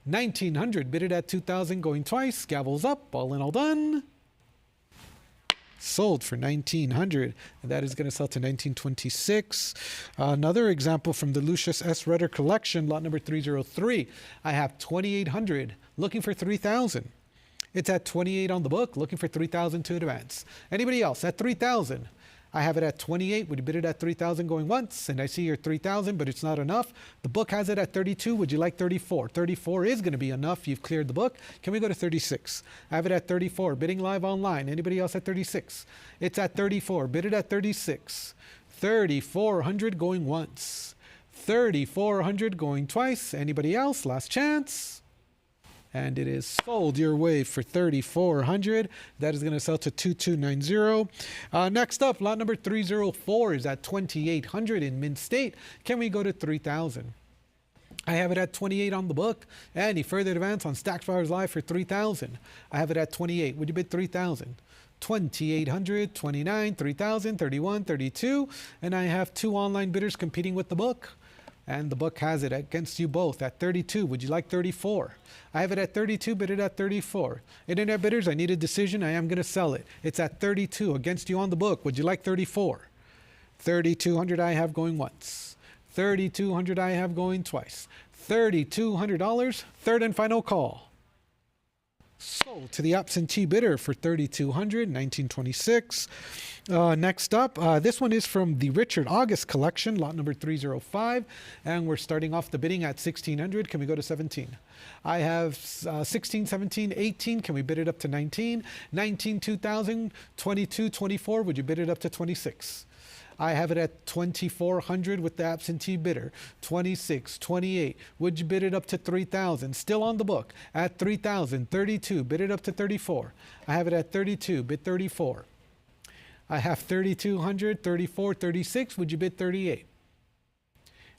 Speaker 3: 1,900, bid it at 2,000, going twice. Gavels up, all in all done. Sold for 1,900, and that is going to sell to 1,926. Another example from the Lucius S. Rudder Collection, lot number 303. I have 2,800, looking for 3,000. It's at 28 on the book, looking for 3,000 to advance. Anybody else at 3,000? I have it at 28. Would you bid it at 3,000, going once? And I see your 3,000, but it's not enough. The book has it at 32. Would you like 34? 34 is going to be enough. You've cleared the book. Can we go to 36? I have it at 34. Bidding live online. Anybody else at 36? It's at 34. Bid it at 36. 3,400 going once. 3,400 going twice. Anybody else? Last chance. And it is sold your way for 3,400. That is going to sell to 2,290. Next up, lot number 304 is at 2,800 in Mint State. Can we go to 3,000? I have it at 28 on the book. Any further advance on Stacks Buyers Live for 3,000? I have it at 28. Would you bid 3,000? 2,800, 29, 3,000, 31, 32. And I have 2 online bidders competing with the book. And the book has it against you both at 32. Would you like 34? I have it at 32, bid it at 34. Internet bidders, I need a decision. I am going to sell it. It's at 32 against you on the book. Would you like 34? 3,200 I have going once. 3,200 I have going twice. $3,200, third and final call. Sold to the absentee bidder for 3,200, 1926. Next up, this one is from the Richard August Collection, lot number 305, and we're starting off the bidding at 1,600. Can we go to 17? I have 16, 17, 18. Can we bid it up to 19? 19, 2,000, 22, 24. Would you bid it up to 26? I have it at 2,400 with the absentee bidder. 26, 28. Would you bid it up to 3,000? Still on the book at 3,000. 32. Bid it up to 34. I have it at 32. Bid 34. I have 3,200, 34, 36. Would you bid 38?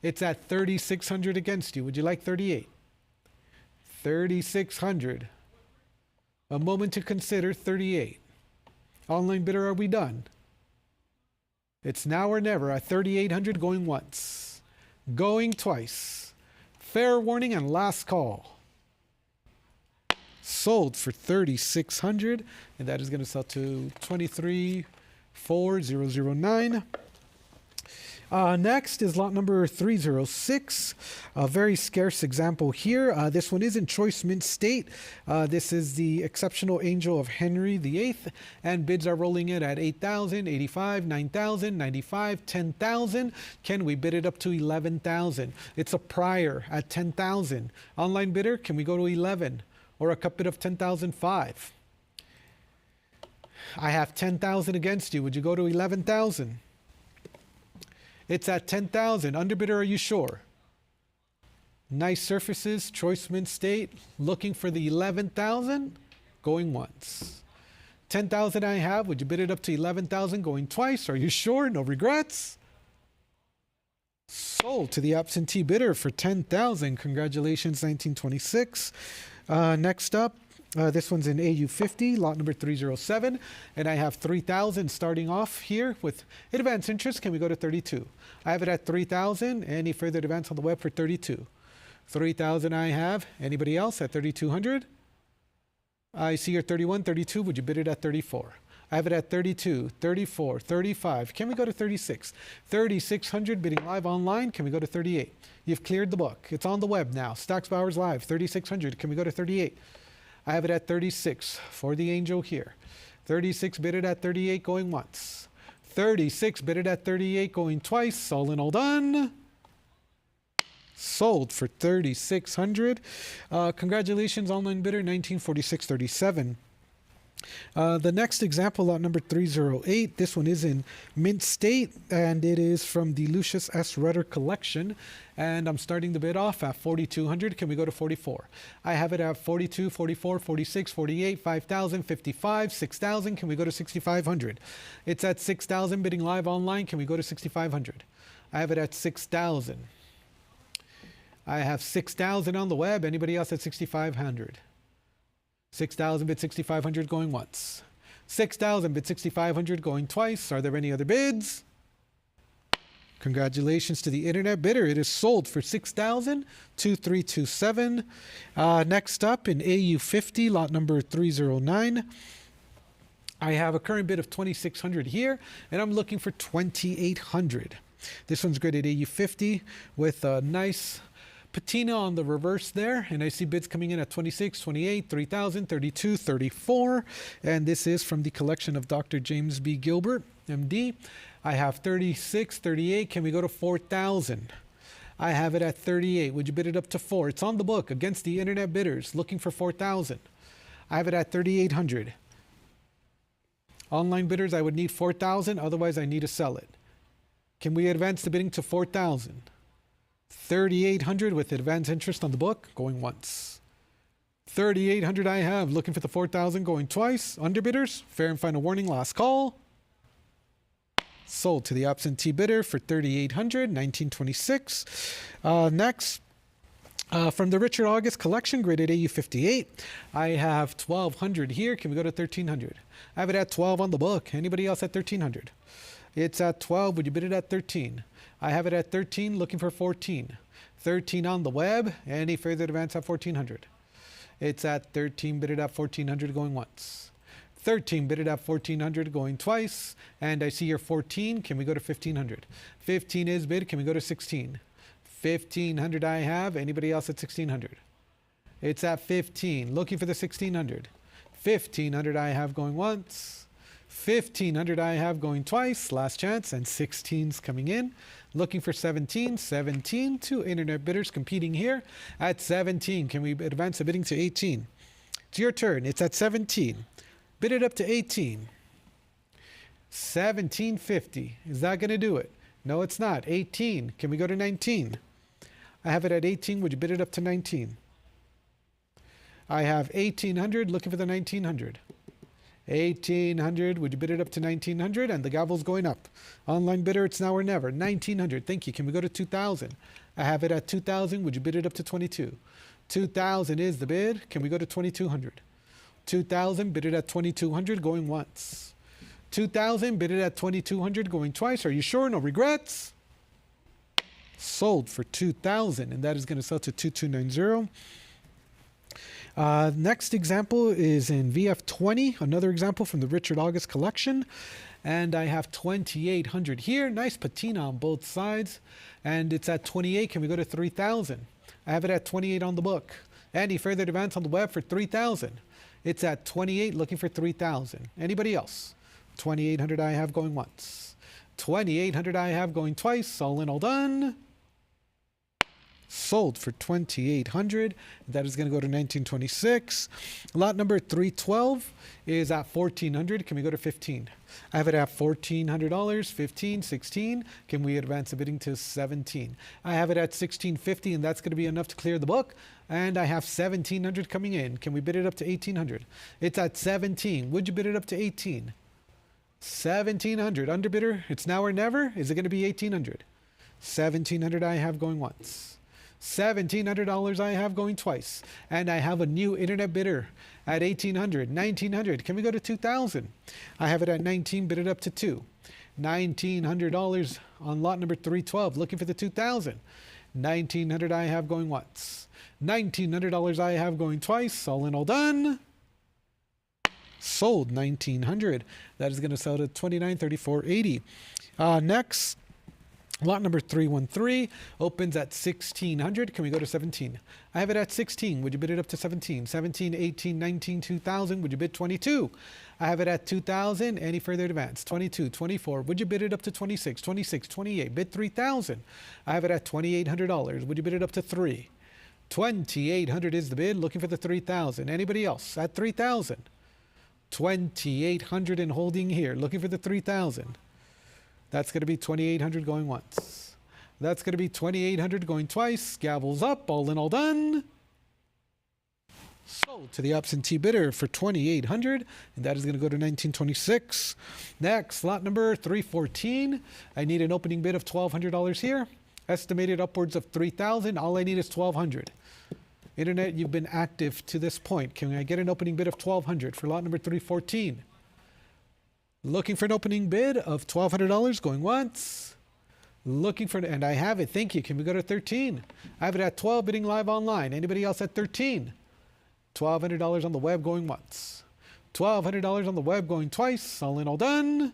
Speaker 3: It's at 3,600 against you. Would you like 38? 3,600. A moment to consider. 38. Online bidder, are we done? It's now or never at 3,800 going once, going twice. Fair warning and last call. Sold for 3,600, and that is going to sell to 23,409. Next is lot number 306, a very scarce example here. This one is in Choice Mint State. This is the Exceptional Angel of Henry VIII, and bids are rolling in at 8,000, 85, 9,000, 95, 10,000. Can we bid it up to 11,000? It's a prior at 10,000. Online bidder, can we go to 11 or a cup bid of 10,005? I have 10,000 against you. Would you go to 11,000? It's at 10,000. Underbidder, are you sure? Nice surfaces, Choice Mint State, looking for the 11,000, going once. 10,000 I have. Would you bid it up to 11,000, going twice? Are you sure? No regrets? Sold to the absentee bidder for 10,000. Congratulations, 1926. Next up, this one's in AU50, lot number 307, and I have 3,000 starting off here with advance interest. Can we go to 32? I have it at 3,000. Any further advance on the web for 32? 3,000 I have. Anybody else at 3,200? I see your 31, 32. Would you bid it at 34? I have it at 32, 34, 35. Can we go to 36? 3,600 bidding live online. Can we go to 38? You've cleared the book. It's on the web now. Stocks Bowers Live, 3,600. Can we go to 38? I have it at 36 for the angel here. 36 bidded at 38 going once. 36 bidded at 38 going twice. All in all done. Sold for 3,600. Congratulations, online bidder, 1946.37. The next example, lot number 308. This one is in Mint State, and it is from the Lucius S. Rudder collection. And I'm starting the bid off at 4,200. Can we go to 44? I have it at 42, 44, 46, 48, 5,000, 55, 6,000. Can we go to 6,500? It's at 6,000 bidding live online. Can we go to 6,500? I have it at 6,000. I have 6,000 on the web. Anybody else at 6,500? 6,000 bid 6,500 going once. 6,000 bid 6,500 going twice. Are there any other bids? Congratulations to the internet bidder. It is sold for 6,000, 2327. Next up in AU50, lot number 309. I have a current bid of 2,600 here, and I'm looking for 2,800. This one's graded AU50 with a nice patina on the reverse there, and I see bids coming in at 26, 28, 3,000, 32, 34, and this is from the collection of Dr. James B. Gilbert, MD. I have 36, 38. Can we go to 4,000? I have it at 38. Would you bid it up to 4? It's on the book against the internet bidders, looking for 4,000. I have it at 3,800. Online bidders, I would need 4,000. Otherwise, I need to sell it. Can we advance the bidding to 4,000? 3,800 with advance interest on the book, going once. 3,800 I have, looking for the 4,000 going twice. Underbidders, fair and final warning, last call. Sold to the absentee bidder for 3,800, 1926. Next, from the Richard August collection, graded AU58, I have 1,200 here. Can we go to 1,300? I have it at 12 on the book. Anybody else at 1,300? It's at 12. Would you bid it at 13? I have it at 13, looking for 14. 13 on the web. Any further advance at 1,400? It's at 13, bid it at 1,400 going once. 13 bid it at 1,400 going twice. And I see your 14. Can we go to 1,500? 15 is bid. Can we go to 16? 1,500 I have. Anybody else at 1,600? It's at 15, looking for the 1,600. 1,500 I have going once. 1,500 I have going twice, last chance, and 16's coming in. Looking for 17, 17, two internet bidders competing here at 17. Can we advance the bidding to 18? It's your turn. It's at 17. Bid it up to 18. 1750. Is that going to do it? No, it's not. 18. Can we go to 19? I have it at 18. Would you bid it up to 19? I have 1,800, looking for the 1,900. 1,800. Would you bid it up to 1,900? And the gavel's going up. Online bidder, it's now or never. 1,900. Thank you. Can we go to 2,000? I have it at 2,000. Would you bid it up to 22? 2,000 is the bid. Can we go to 2,200? 2,000. Bid it at 2,200. Going once. 2,000. Bid it at 2,200. Going twice. Are you sure? No regrets? Sold for 2,000. And that is going to sell to 2,290. Next example is in VF20, another example from the Richard August collection. And I have 2,800 here. Nice patina on both sides. And it's at 28. Can we go to 3,000? I have it at 28 on the book. Any further advance on the web for 3,000? It's at 28, looking for 3,000. Anybody else? 2,800 I have going once. 2,800 I have going twice. All in, all done. Sold for 2,800. That is going to go to 1926. Lot number 312 is at 1,400. Can we go to 15? I have it at $1,400. 15, 16. Can we advance the bidding to 17? I have it at 1,650, and that's going to be enough to clear the book. And I have 1,700 coming in. Can we bid it up to 1,800? It's at 17. Would you bid it up to 18? 1,700. Underbidder, it's now or never. Is it going to be 1,800? $1,700 I have going once. $1,700 I have going twice. And I have a new internet bidder at $1,800, $1,900. Can we go to $2,000? I have it at 19, bid it up to 2. $1,900 on lot number 312, looking for the 2,000. $1,900 I have going once. $1,900 I have going twice. All in, all done. Sold. $1,900. That is going to sell to $29.34.80. Next, lot number 313 opens at $1,600. Can we go to 17? I have it at 16. Would you bid it up to 17? 17, 18, 19, 2,000. Would you bid 22? I have it at 2,000. Any further advance? 22, 24. Would you bid it up to 26? 26, 28. Bid 3,000. I have it at $2,800. Would you bid it up to 3? 2,800 is the bid. Looking for the 3,000. Anybody else at 3,000? 2,800 and holding here. Looking for the 3,000. That's going to be 2,800 going once. That's going to be 2,800 going twice. Gavels up. All in, all done. Sold to the absentee bidder for 2,800, and that is going to go to 1926. Next, lot number 314. I need an opening bid of $1,200 here. Estimated upwards of 3,000. All I need is 1,200. Internet, you've been active to this point. Can I get an opening bid of 1,200 for lot number 314? Looking for an opening bid of $1,200 going once. Looking for, and I have it. Thank you. Can we go to 13? I have it at 12, bidding live online. Anybody else at 13? $1,200 on the web going once. $1,200 on the web going twice. All in, all done.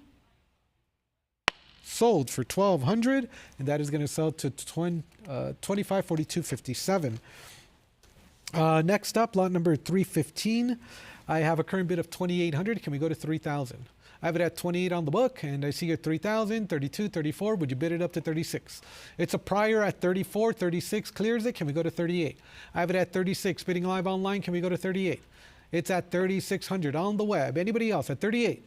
Speaker 3: Sold for $1,200, and that is going to sell to $25.42.57. Next up, lot number 315. I have a current bid of $2,800. Can we go to 3,000? I have it at 28 on the book, and I see your 3,000, 32, 34. Would you bid it up to 36? It's a prior at 34, 36 clears it. Can we go to 38? I have it at 36, bidding live online. Can we go to 38? It's at 3,600 on the web. Anybody else at 38?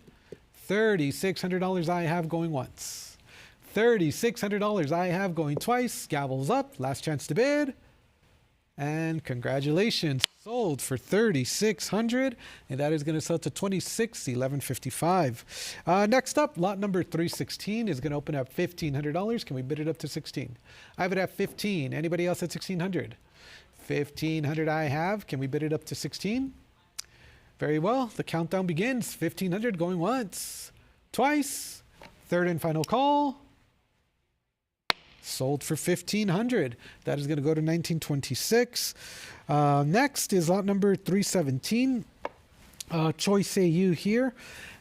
Speaker 3: $3,600 I have going once. $3,600 I have going twice. Gavels up. Last chance to bid. And congratulations, sold for $3,600, and that is going to sell to $26,1155. Next up, lot number 316 is going to open at $1,500. Can we bid it up to 16? I have it at 15. Anybody else at 1,600? 1,500 I have. Can we bid it up to 16? Very well. The countdown begins. 1,500 going once, twice. Third and final call. Sold for $1,500. That is going to go to 1926. Next is lot number 317. Choice AU here.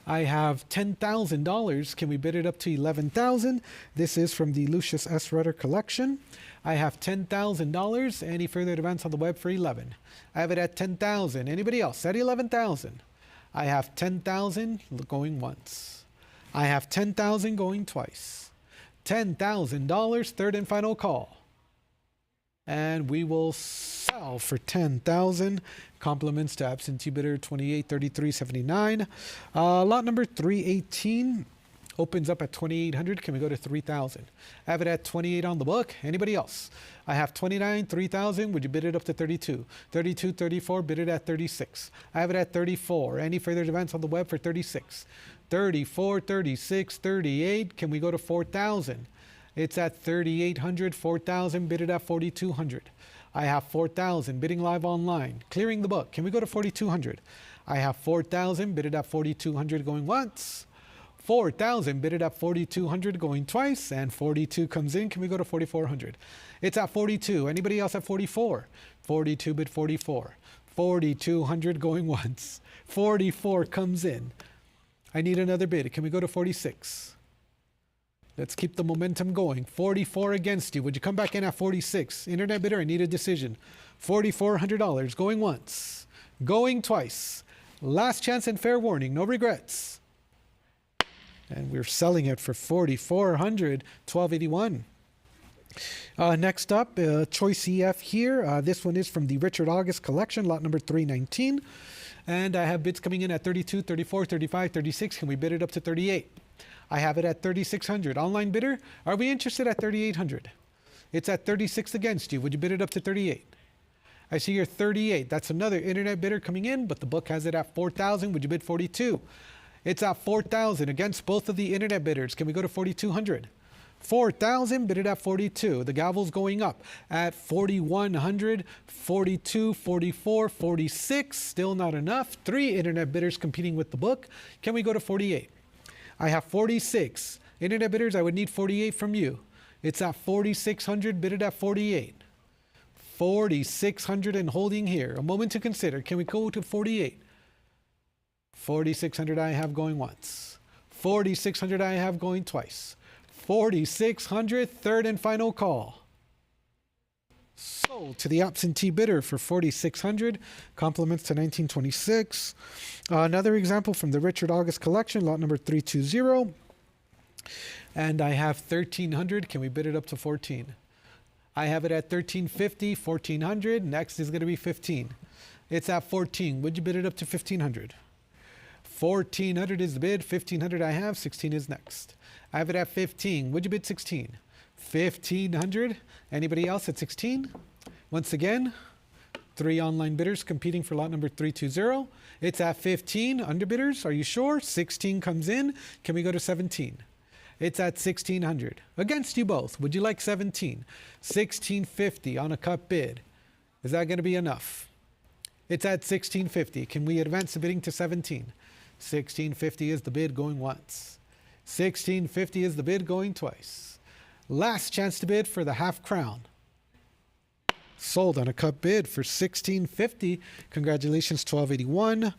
Speaker 3: I have $10,000. Can we bid it up to $11,000? This is from the Lucius S. Rutter collection. I have $10,000. Any further advance on the web for 11? I have it at 10,000. Anybody else at 11,000? I have 10,000 going once. I have 10,000 going twice. $10,000, third and final call. And we will sell for $10,000. Compliments to absentee bidder 2833.79. Lot number 318 opens up at 2,800. Can we go to 3,000? I have it at 28 on the book. Anybody else? I have 29, 3,000. Would you bid it up to 32? 32, 34, bid it at 36. I have it at 34. Any further advance on the web for 36? 34, 36, 38. Can we go to 4,000? It's at 3,800, 4,000, bid it at 4,200. I have 4,000, bidding live online. Clearing the book. Can we go to 4,200? I have 4,000, bid it at 4,200 going once. 4,000, bid it at 4,200 going twice, and 42 comes in. Can we go to 4,400? It's at 42. Anybody else at 44? 42, bid 44. 4,200 going once. 44 comes in. I need another bid. Can we go to 46? Let's keep the momentum going. 44 against you. Would you come back in at 46? Internet bidder, I need a decision. $4,400 going once, going twice. Last chance and fair warning. No regrets. And we're selling it for $4,400, $1,281. Next up, Choice EF here. This one is from the Richard August collection, lot number 319. And I have bids coming in at 32, 34, 35, 36. Can we bid it up to 38? I have it at 3,600. Online bidder, are we interested at 3,800? It's at 36 against you. Would you bid it up to 38? I see you're 38. That's another internet bidder coming in, but the book has it at 4,000. Would you bid 42? It's at 4,000 against both of the internet bidders. Can we go to 4,200? 4,000, bid it at 42. The gavel's going up at 4,100, 42, 44, 46. Still not enough. 3 internet bidders competing with the book. Can we go to 48? I have 46. Internet bidders, I would need 48 from you. It's at 4,600, bid it at 48. 4,600 and holding here. A moment to consider. Can we go to 48? 4,600 I have going once. 4,600 I have going twice. 4,600, third and final call. Sold to the absentee bidder for 4,600. Compliments to 1926. Another example from the Richard August collection, lot number 320. And I have 1,300. Can we bid it up to 14? I have it at 1,350, 1,400. Next is going to be 15. It's at 14. Would you bid it up to 1,500? 1,400 is the bid. 1,500 I have. 16 is next. I have it at 15. Would you bid 16? 1,500. Anybody else at 16? Once again, 3 online bidders competing for lot number 320. It's at 15. Underbidders, are you sure? 16 comes in. Can we go to 17? It's at 1,600. Against you both. Would you like 17? 1,650 on a cut bid. Is that going to be enough? It's at 1,650. Can we advance the bidding to 17? 1,650 is the bid going once. 1,650 is the bid going twice. Last chance to bid for the half crown. Sold on a cut bid for 1,650. Congratulations, 1,281.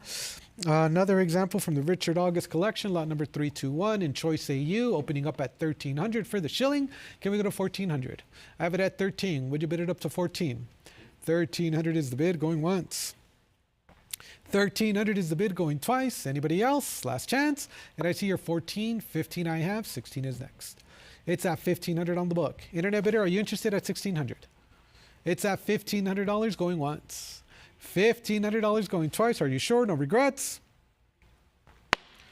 Speaker 3: Another example from the Richard August collection, lot number 321 in Choice AU, opening up at 1,300 for the shilling. Can we go to 1,400? I have it at 13. Would you bid it up to 14? 1,300 is the bid going once. 1,300 is the bid going twice. Anybody else? Last chance. And I see your 14, 15 I have, 16 is next. It's at 1,500 on the book. Internet bidder, are you interested at 1,600? It's at $1,500 going once. $1,500 going twice. Are you sure? No regrets?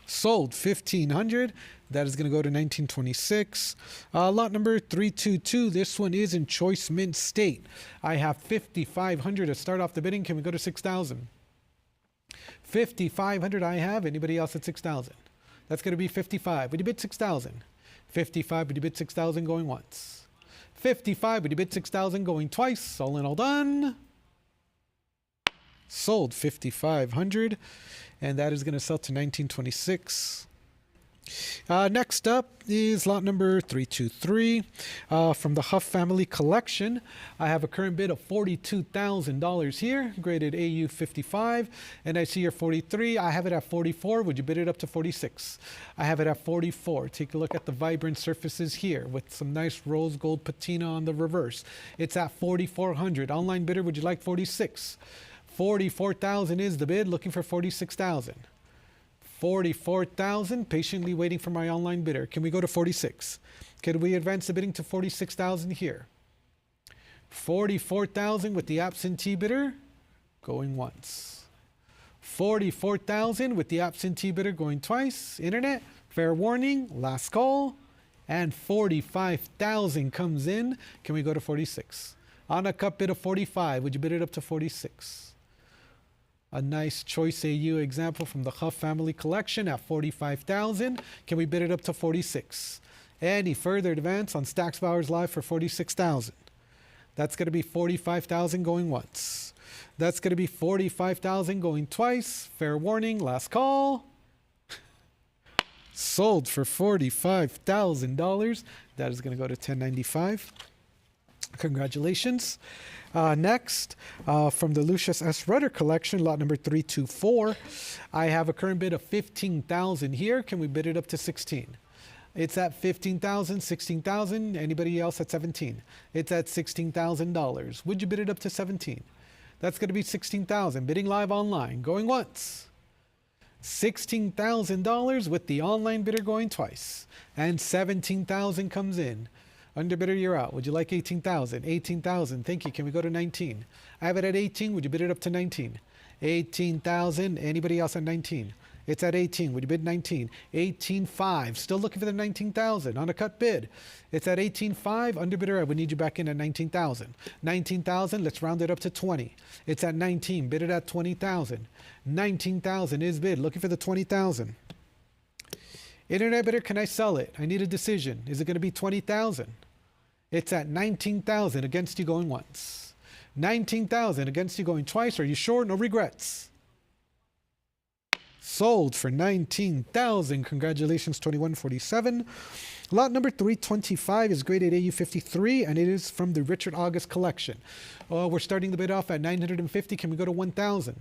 Speaker 3: Sold 1,500. That is going to go to 1926. Lot number 322. This one is in Choice Mint State. I have 5,500 to start off the bidding. Can we go to 6,000? 5,500 I have. Anybody else at 6,000? That's going to be 55. Would you bid 6,000? 55. Would you bid 6,000 going once? 55. Would you bid 6,000 going twice? All in, all done. Sold 5,500. And that is going to sell to 1926. Next up is lot number 323 from the Huff family collection. I have a current bid of $42,000 here, graded AU 55, and I see your 43. I have it at 44. Would you bid it up to 46? I have it at 44. Take a look at the vibrant surfaces here with some nice rose gold patina on the reverse. It's at 4,400. Online bidder, would you like 46? 44,000 is the bid, looking for 46,000. 44,000, patiently waiting for my online bidder. Can we go to 46? Can we advance the bidding to 46,000 here? 44,000 with the absentee bidder going once. 44,000 with the absentee bidder going twice. Internet, fair warning, last call. And 45,000 comes in. Can we go to 46? On a cut bid of 45, would you bid it up to 46? A nice Choice AU example from the Huff family collection at 45,000. Can we bid it up to 46? Any further advance on Stacks Bowers Live for 46,000? That's going to be 45,000 going once. That's going to be 45,000 going twice. Fair warning, last call. Sold for $45,000. That is going to go to 1095. Congratulations. Next, from the Lucius S. Rudder collection, lot number 324, I have a current bid of 15,000 here. Can we bid it up to 16? It's at 15,000, 16,000. Anybody else at 17? It's at $16,000. Would you bid it up to 17? That's going to be 16,000. Bidding live online. Going once. $16,000 with the online bidder going twice. And 17,000 comes in. Underbidder, you're out. Would you like 18,000? 18,000. Thank you. Can we go to 19? I have it at 18. Would you bid it up to 19? 18,000. Anybody else at 19? It's at 18. Would you bid 19? 18,500. Still looking for the 19,000 on a cut bid. It's at 18,500. Underbidder, I would need you back in at 19,000. 19,000. Let's round it up to 20. It's at 19. Bid it at 20,000. 19,000 is bid. Looking for the 20,000. Internet bidder, can I sell it? I need a decision. Is it going to be 20,000? It's at 19,000 against you going once. 19,000 against you going twice. Are you sure? No regrets. Sold for 19,000. Congratulations, 2147. Lot number 325 is graded AU53, and it is from the Richard August collection. We're starting the bid off at 950. Can we go to 1,000?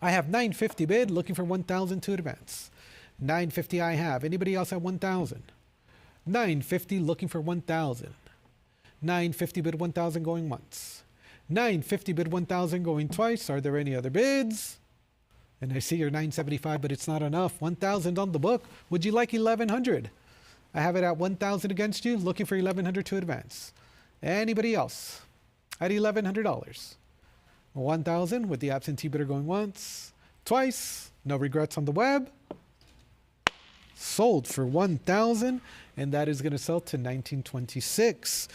Speaker 3: I have 950 bid, looking for 1,000 to advance. 950 I have. Anybody else at 1,000? 950 looking for 1,000. 950 bid 1,000 going once. 950 bid 1,000 going twice. Are there any other bids? And I see your 975, but it's not enough. 1,000 on the book. Would you like 1,100? I have it at 1,000 against you, looking for 1,100 to advance. Anybody else? At $1,100. 1,000 with the absentee bidder going once, twice. No regrets on the web. Sold for 1,000, and that is going to sell to 1926.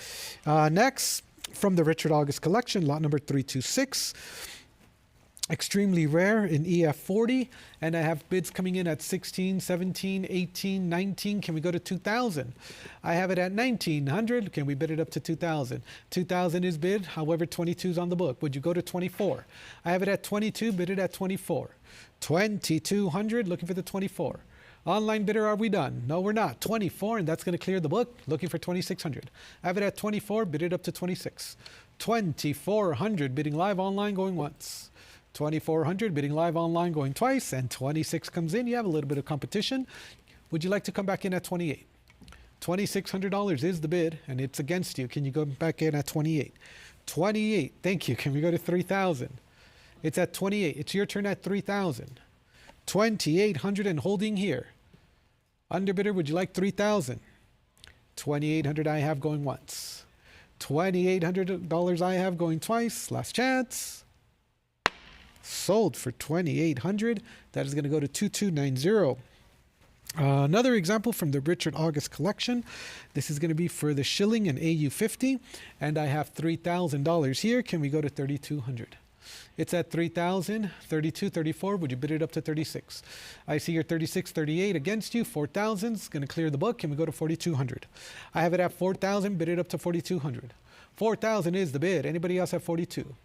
Speaker 3: Next, from the Richard August collection, lot number 326. Extremely rare in EF40, and I have bids coming in at 16, 17, 18, 19. Can we go to 2,000? I have it at 1,900. Can we bid it up to 2,000? 2,000 is bid, however 22 is on the book. Would you go to 24? I have it at 22, bid it at 24. 2,200, looking for the 24. Online bidder, are we done? No, we're not. 24, and that's going to clear the book. Looking for 2,600. I have it at 24, bid it up to 26. 2,400, bidding live online, going once. 2,400, bidding live online, going twice, and 26 comes in. You have a little bit of competition. Would you like to come back in at 28? $2,600 is the bid, and it's against you. Can you go back in at 28? 28, thank you. Can we go to 3,000? It's at 28. It's your turn at 3,000. 2,800 and holding here. Underbidder, would you like 3,000? 2,800 I have going once. $2,800 I have going twice. Last chance. Sold for 2,800. That is going to go to 2,290. Another example from the Richard August collection. This is going to be for the shilling and AU50, and I have $3,000 here. Can we go to 3,200? It's at 3,000, 32, 34. Would you bid it up to 36? I see your 36, 38 against you. 4,000 is going to clear the book. Can we go to 4,200? I have it at 4,000. Bid it up to 4,200. 4,000 is the bid. Anybody else at 42?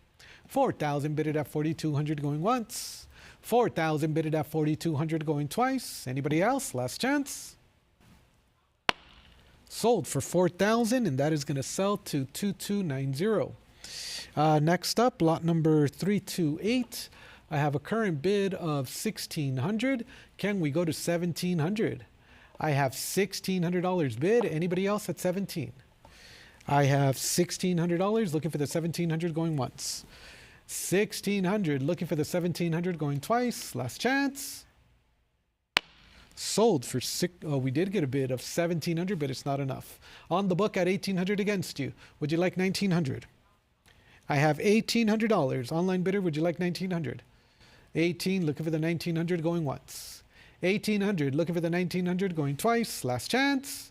Speaker 3: 4,000 bid it at 4,200 going once. 4,000 bid it at 4,200 going twice. Anybody else? Last chance. Sold for 4,000, and that is going to sell to 2,290. Next up, lot number 328. I have a current bid of 1,600. Can we go to 1,700? I have $1,600 bid. Anybody else at 17? I have $1,600 looking for the 1,700 going once. 1,600 looking for the 1,700 going twice. Last chance. Sold for we did get a bid of 1,700, but it's not enough. On the book at 1,800 against you. Would you like 1,900? I have $1,800. Online bidder, would you like 1,900? 18 looking for the 1,900 going once. 1,800 looking for the 1,900 going twice. Last chance.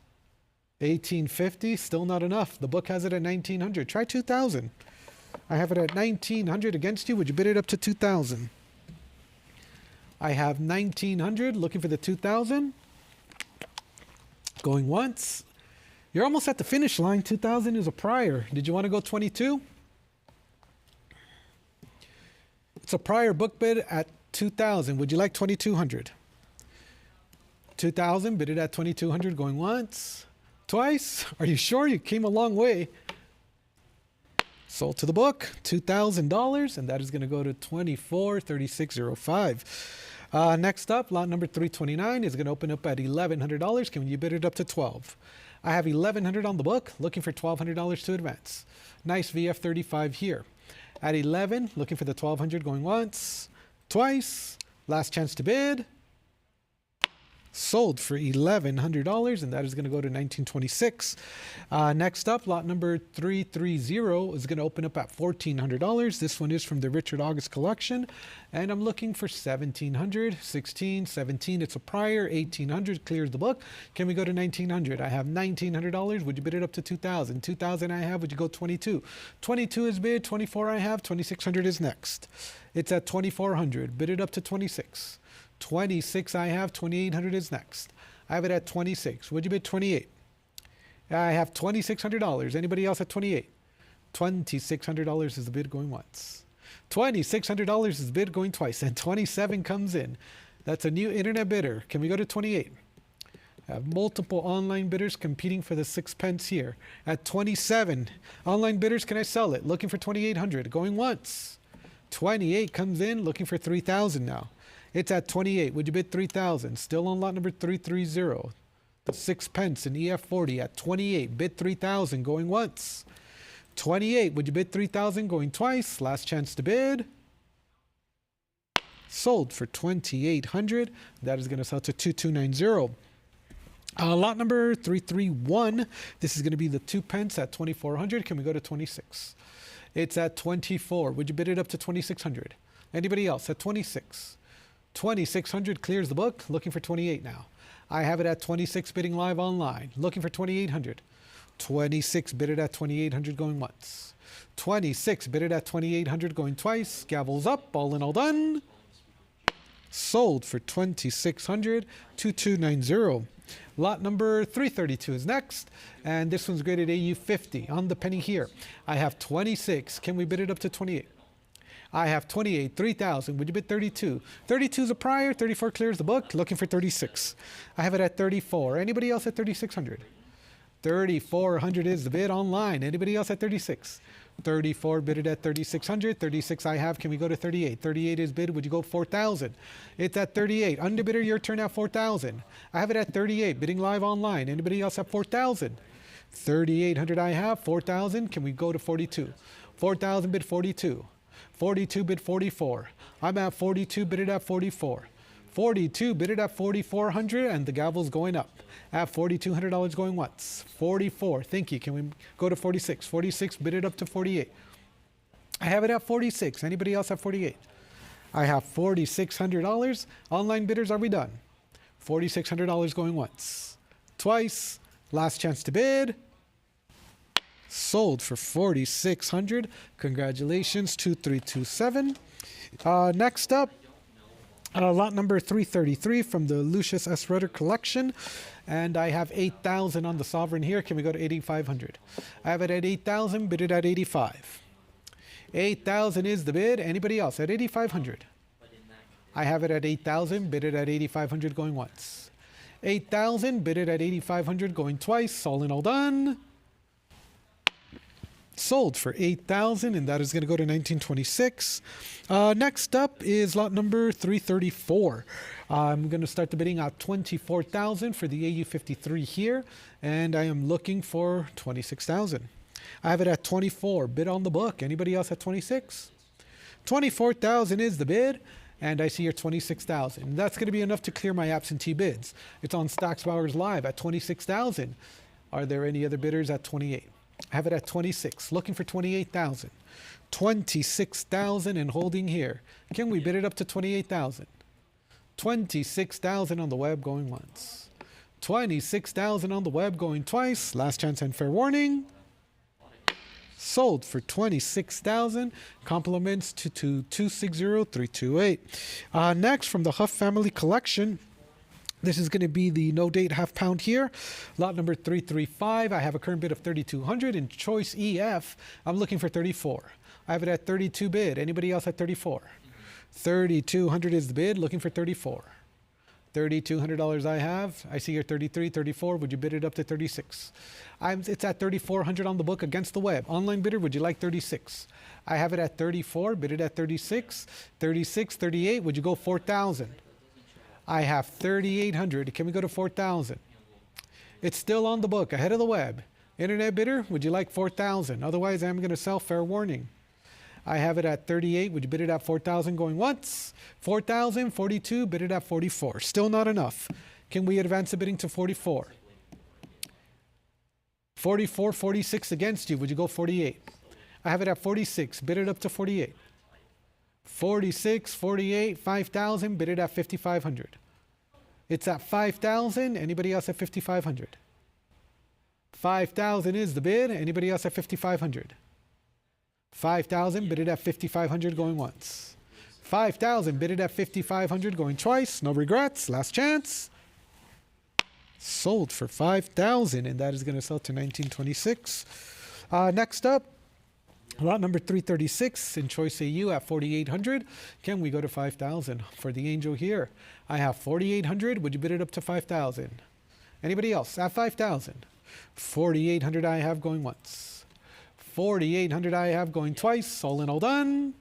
Speaker 3: 1,850, still not enough. The book has it at 1,900. Try 2,000. I have it at 1,900 against you. Would you bid it up to 2,000? I have 1,900 looking for the 2,000. Going once. You're almost at the finish line. 2,000 is a prior. Did you want to go 22? It's a prior book bid at 2,000. Would you like 2,200? 2,000, bid it at 2,200 going once. Twice. Are you sure? You came a long way. Sold to the book, $2,000, and that is going to go to 24,3605. Next up, lot number 329 is going to open up at $1,100. Can you bid it up to 12? I have $1,100 on the book, looking for $1,200 to advance. Nice VF35 here. At 11, looking for the 1,200 going once, twice. Last chance to bid. Sold for $1,100, and that is going to go to 1926. Next up, lot number 330 is going to open up at $1,400. This one is from the Richard August collection, and I'm looking for 1,700, 16, 17. It's a prior. 1,800 clears the book. Can we go to 1,900? I have $1,900. Would you bid it up to 2,000? 2,000 I have. Would you go 22? 22 is bid. 24 I have. 2,600 is next. It's at 2,400. Bid it up to 26. 26 I have, 2,800 is next. I have it at 26. Would you bid 28? I have $2,600. Anybody else at 28? $2,600 is the bid going once. $2,600 is the bid going twice. And 27 comes in. That's a new internet bidder. Can we go to 28? I have multiple online bidders competing for the 6 pence here. At 27, online bidders, can I sell it? Looking for 2,800. Going once. 28 comes in, looking for 3,000 now. It's at 28. Would you bid 3,000? Still on lot number 330. The 6 pence in EF40 at 28. Bid 3,000. Going once. 28. Would you bid 3,000? Going twice. Last chance to bid. Sold for 2,800. That is going to sell to 2,290. Lot number 331. This is going to be the 2 pence at 2,400. Can we go to 26? It's at 24. Would you bid it up to 2,600? Anybody else at 26? 2,600 clears the book. Looking for 28 now. I have it at 26 bidding live online. Looking for 2,800. 26 bid it at 2,800 going once. 26 bid it at 2,800 going twice. Gavels up. All in all done. Sold for 2,600. 2,290. Lot number 332 is next, and this one's graded AU50 on the penny here. I have 26. Can we bid it up to 28? I have 28, 3,000. Would you bid 32? 32 is a prior. 34 clears the book. Looking for 36. I have it at 34. Anybody else at 3,600? 3,400 is the bid online. Anybody else at 36? 34 bid it at 3,600. 36 I have. Can we go to 38? 38 is bid. Would you go 4,000? It's at 38. Underbidder, your turn at 4,000. I have it at 38. Bidding live online. Anybody else at 4,000? 3,800 I have. 4,000. Can we go to 42? 4,000 bid 42. 42 bid 44. I'm at 42. Bid it at 44. 42 bid it at 4,400, and the gavel's going up. At $4,200 going once. 44. Thank you. Can we go to 46? 46 bid it up to 48. I have it at 46. Anybody else at 48? I have $4,600. Online bidders, are we done? $4,600 going once. Twice. Last chance to bid. Sold for 4,600. Congratulations, 2327. Next up, lot number 333 from the Lucius S. Rudder collection. And I have 8,000 on the sovereign here. Can we go to 8,500? I have it at 8,000, bid it at 85. 8,000 is the bid. Anybody else at 8,500? I have it at 8,000, bid it at 8,500 going once. 8,000, bid it at 8,500 going twice. All in all done. Sold for 8,000, and that is going to go to 1926. Next up is lot number 334. I'm going to start the bidding at 24,000 for the AU53 here, and I am looking for 26,000. I have it at 24. Bid on the book. Anybody else at 26? 24,000 is the bid, and I see your 26,000. That's going to be enough to clear my absentee bids. It's on Stacks Bowers Live at 26,000. Are there any other bidders at 28? I have it at 26, looking for 28,000. 26,000 and holding here. Can we bid it up to 28,000? 26,000 on the web going once. 26,000 on the web going twice. Last chance and fair warning. Sold for 26,000. Compliments to 2260328. Next, from the Huff family collection. This is going to be the no date half pound here. Lot number 335. I have a current bid of 3,200 in choice EF. I'm looking for 34. I have it at 32 bid. Anybody else at 34? 3,200 is the bid. Looking for 34. $3,200 I have. I see your 33, 34. Would you bid it up to 36? It's at 3,400 on the book against the web. Online bidder, would you like 36? I have it at 34. Bid it at 36. 36, 38. Would you go 4,000? I have 3,800. Can we go to 4,000? It's still on the book, ahead of the web. Internet bidder, would you like 4,000? Otherwise, I'm going to sell, fair warning. I have it at 38. Would you bid it at 4,000 going once? 4,000, 42, bid it at 44. Still not enough. Can we advance the bidding to 44? 44, 46 against you. Would you go 48? I have it at 46. Bid it up to 48. 46, 48, 5,000, bid it at 5,500. It's at 5,000. Anybody else at 5,500? 5,000 is the bid. Anybody else at 5,500? 5,000, bid it at 5,500 going once. 5,000, bid it at 5,500 going twice. No regrets. Last chance. Sold for 5,000, and that is going to sell to 1926. Next up, lot number 336 in choice AU at 4,800. Can we go to 5,000 for the angel here? I have 4,800. Would you bid it up to 5,000? Anybody else at 5,000? 4,800 I have going once. 4,800 I have going twice. All in, all done.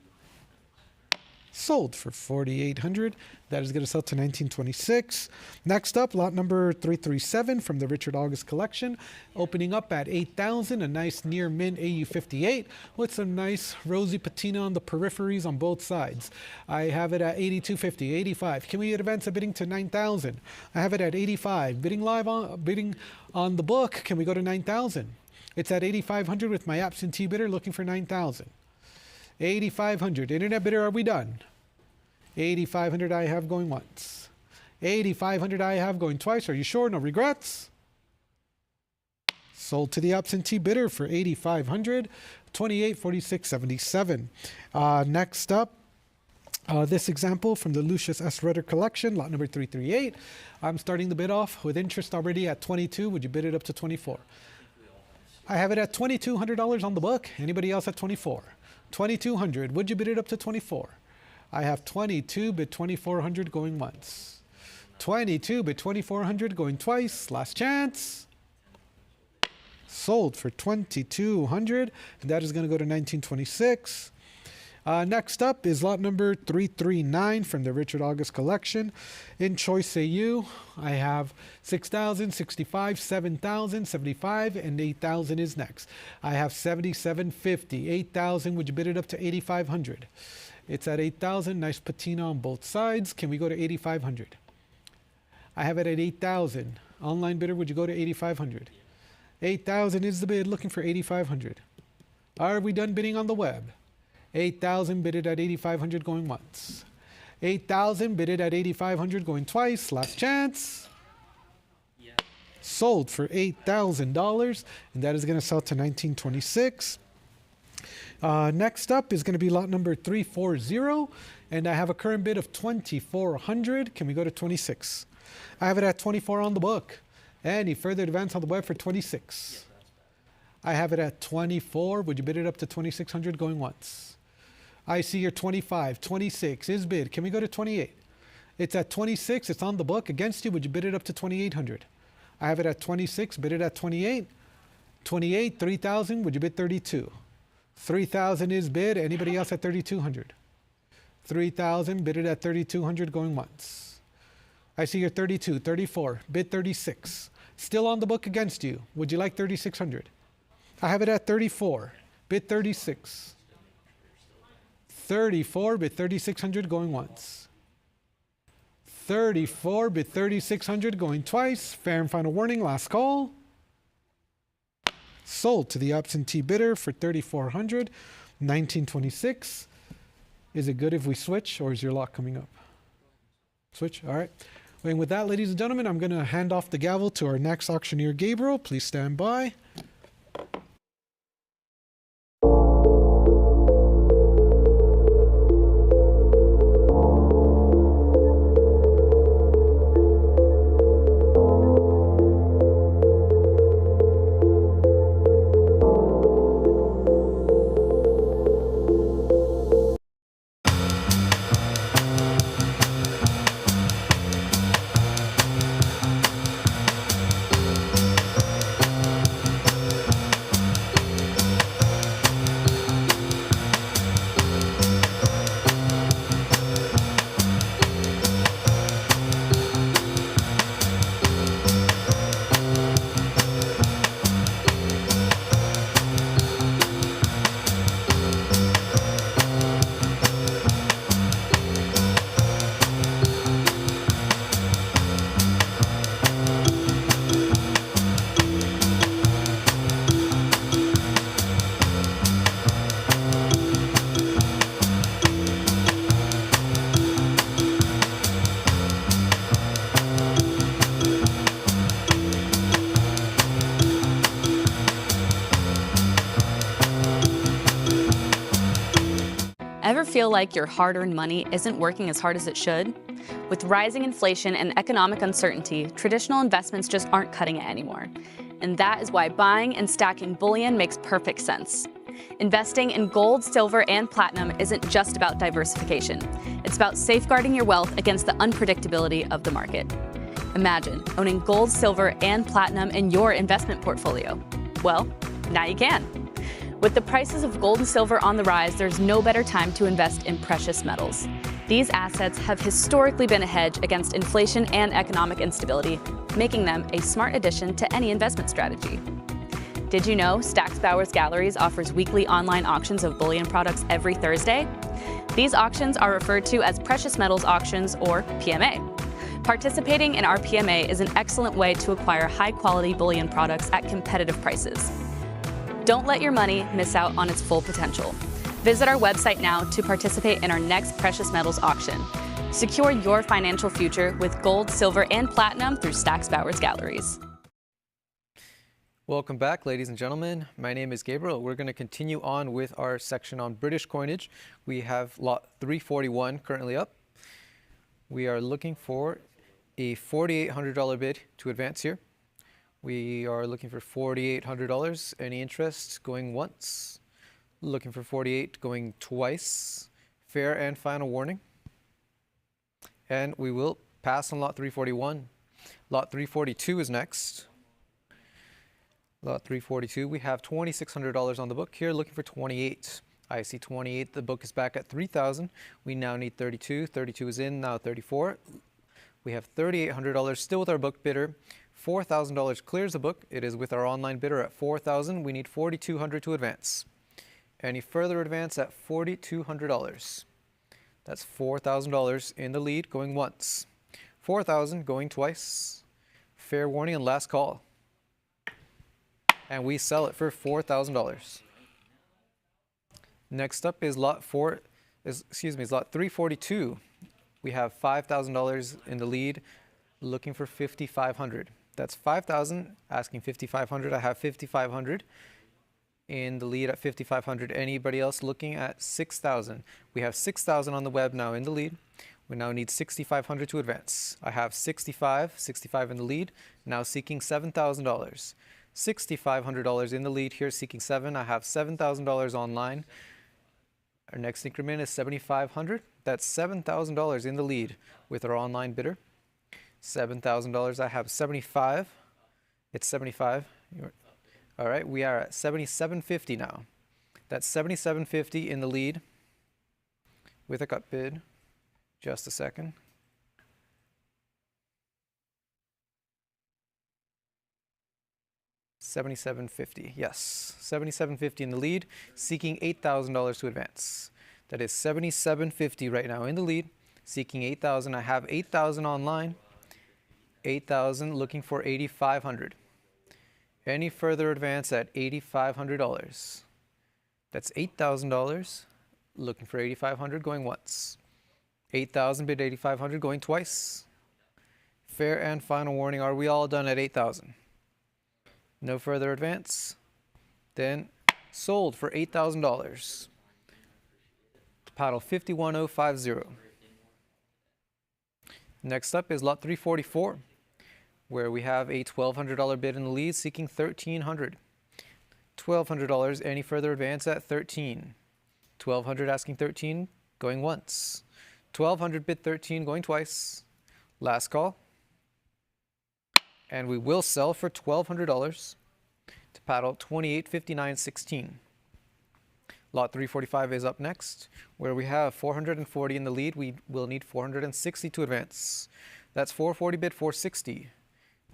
Speaker 3: Sold for 4,800. That is going to sell to 1926. Next up, lot number 337 from the Richard August collection, opening up at 8,000. A nice near mint AU58 with some nice rosy patina on the peripheries on both sides. I have it at 82.50, 85. Can we advance a bidding to 9,000? I have it at 85. Bidding on the book. Can we go to 9,000? It's at 8,500 with my absentee bidder looking for 9,000. 8,500. Internet bidder, are we done? 8,500 I have going once. 8,500 I have going twice. Are you sure? No regrets? Sold to the absentee bidder for 8,500. 28.46.77. Next up, this example from the Lucius S. Rutter collection, lot number 338. I'm starting the bid off with interest already at 22. Would you bid it up to 24? I have it at $2,200 on the book. Anybody else at 24? 2,200. Would you bid it up to 24? I have 22, bid 2,400 going once. 22, bid 2,400 going twice. Last chance. Sold for 2,200. And that is going to go to 1926. Next up is lot number 339 from the Richard August collection. In choice AU, I have 6,000, 65, 7,000, 75, and 8,000 is next. I have 77.50, 8,000. Would you bid it up to 8,500? It's at 8,000. Nice patina on both sides. Can we go to 8,500? I have it at 8,000. Online bidder, would you go to 8,500? 8,000 is the bid. Looking for 8,500. Are we done bidding on the web? 8,000 bidded at 8,500 going once. 8,000 bidded at 8,500 going twice. Last chance. Sold for $8,000, and that is going to sell to 1926. Next up is going to be lot number 340, and I have a current bid of 2,400. Can we go to 26? I have it at 24 on the book. Any further advance on the web for 26? I have it at 24. Would you bid it up to 2,600 going once? I see your 25. 26 is bid. Can we go to 28? It's at 26. It's on the book. Against you, would you bid it up to 2,800? I have it at 26. Bid it at 28. 28, 3,000. Would you bid 32? 3,000 is bid. Anybody else at 3,200? 3,000. Bid it at 3,200 going once. I see your 32. 34. Bid 36. Still on the book against you. Would you like 3,600? I have it at 34. Bid 36. 34, bid 3,600 going once. 34, bid 3,600 going twice. Fair and final warning, last call. Sold to the absentee bidder for 3,400. 1926. Is it good if we switch, or is your lot coming up? Switch, all right. And with that, ladies and gentlemen, I'm going to hand off the gavel to our next auctioneer, Gabriel. Please stand by.
Speaker 2: Ever feel like your hard-earned money isn't working as hard as it should? With rising inflation and economic uncertainty, traditional investments just aren't cutting it anymore. And that is why buying and stacking bullion makes perfect sense. Investing in gold, silver, and platinum isn't just about diversification. It's about safeguarding your wealth against the unpredictability of the market. Imagine owning gold, silver, and platinum in your investment portfolio. Well, now you can. With the prices of gold and silver on the rise, there's no better time to invest in precious metals. These assets have historically been a hedge against inflation and economic instability, making them a smart addition to any investment strategy. Did you know Stack's Bowers Galleries offers weekly online auctions of bullion products every Thursday? These auctions are referred to as precious metals auctions, or PMA. Participating in our PMA is an excellent way to acquire high-quality bullion products at competitive prices. Don't let your money miss out on its full potential. Visit our website now to participate in our next precious metals auction. Secure your financial future with gold, silver, and platinum through Stack's Bowers Galleries.
Speaker 1: Welcome back, ladies and gentlemen. My name is Gabriel. We're going to continue on with our section on British coinage. We have lot 341 currently up. We are looking for a $4,800 bid to advance here. We are looking for $4,800. Any interest? Going once. Looking for 48, going twice. Fair and final warning. And we will pass on lot 341. Lot 342 is next. Lot 342, we have $2,600 on the book here, looking for 28. I see 28, the book is back at 3,000. We now need 32. 32 is in, now 34. We have $3,800 still with our book bidder. $4,000 clears the book. It is with our online bidder at 4,000. We need 4,200 to advance. Any further advance at $4,200. That's $4,000 in the lead, going once. 4,000 going twice. Fair warning and last call. And we sell it for $4,000. Next up is lot 342. We have $5,000 in the lead, looking for 5,500. That's 5,000, asking 5,500. I have 5,500 in the lead at 5,500. Anybody else looking at 6,000? We have 6,000 on the web now in the lead. We now need 6,500 to advance. I have 65 in the lead, now seeking $7,000. $6,500 in the lead here, seeking 7. I have $7,000 online. Our next increment is 7,500. That's $7,000 in the lead with our online bidder. $7,000. I have 75. It's 75. All right, we are at 77.50 now. That's 77.50 in the lead with a cut bid. Just a second. $77.50, yes, $77.50 in the lead, seeking $8,000 to advance. That is $77.50 right now in the lead, seeking 8,000. I have 8,000 online. 8,000, looking for 8,500. Any further advance at $8,500. That's $8,000, looking for 8,500, going once. 8,000 bid 8,500, going twice. Fair and final warning. Are we all done at 8,000? No further advance. Then sold for $8,000. Paddle 51050. Next up is lot 344, where we have a $1,200 bid in the lead, seeking $1,300. $1,200. Any further advance at 13. 1,200 asking 13, going once. 1,200 bid 13, going twice. Last call. And we will sell for $1,200 to paddle 28.59.16. Lot 345 is up next, where we have 440 in the lead. We will need 460 to advance. That's 440 bid 460.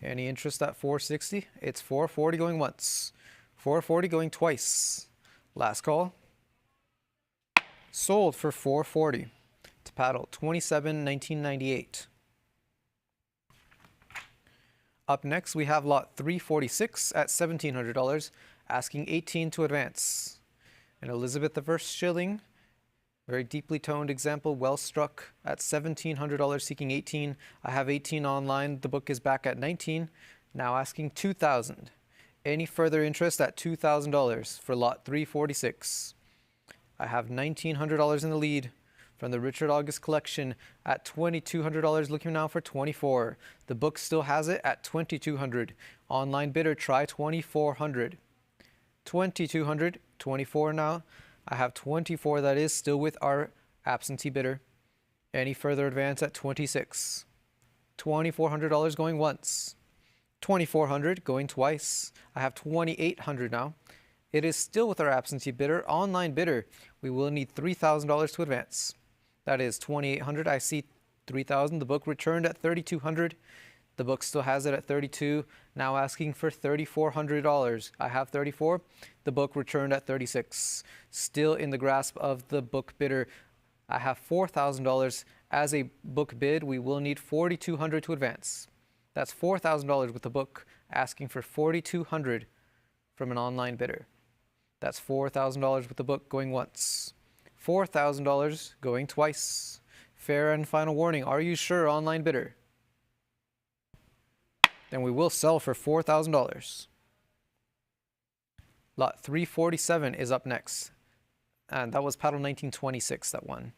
Speaker 1: Any interest at 460? It's 440 going once. 440 going twice. Last call. Sold for 440 to paddle 27.19.98. Up next, we have lot 346 at $1,700, asking 18 to advance. And Elizabeth I shilling, very deeply toned example, well struck at $1,700, seeking 18. I have 18 online. The book is back at 19, now asking 2,000. Any further interest at $2,000 for lot 346? I have $1,900 in the lead from the Richard August collection at $2,200, looking now for 24. The book still has it at 2,200. Online bidder, try 2,400. 2,200, 24 now. I have 24, that is still with our absentee bidder. Any further advance at 26. $2,400 going once. 2,400 going twice. I have 2,800 now. It is still with our absentee bidder. Online bidder, we will need $3,000 to advance. That is 2,800. I see 3,000. The book returned at 3,200. The book still has it at 32. Now asking for $3,400. I have 34. The book returned at 36. Still in the grasp of the book bidder. I have $4,000 as a book bid. We will need $4,200 to advance. That's $4,000 with the book asking for $4,200 from an online bidder. That's $4,000 with the book going once. $4,000 going twice. Fair and final warning. Are you sure, online bidder? Then we will sell for $4,000. Lot 347 is up next. And that was paddle 1926, that one.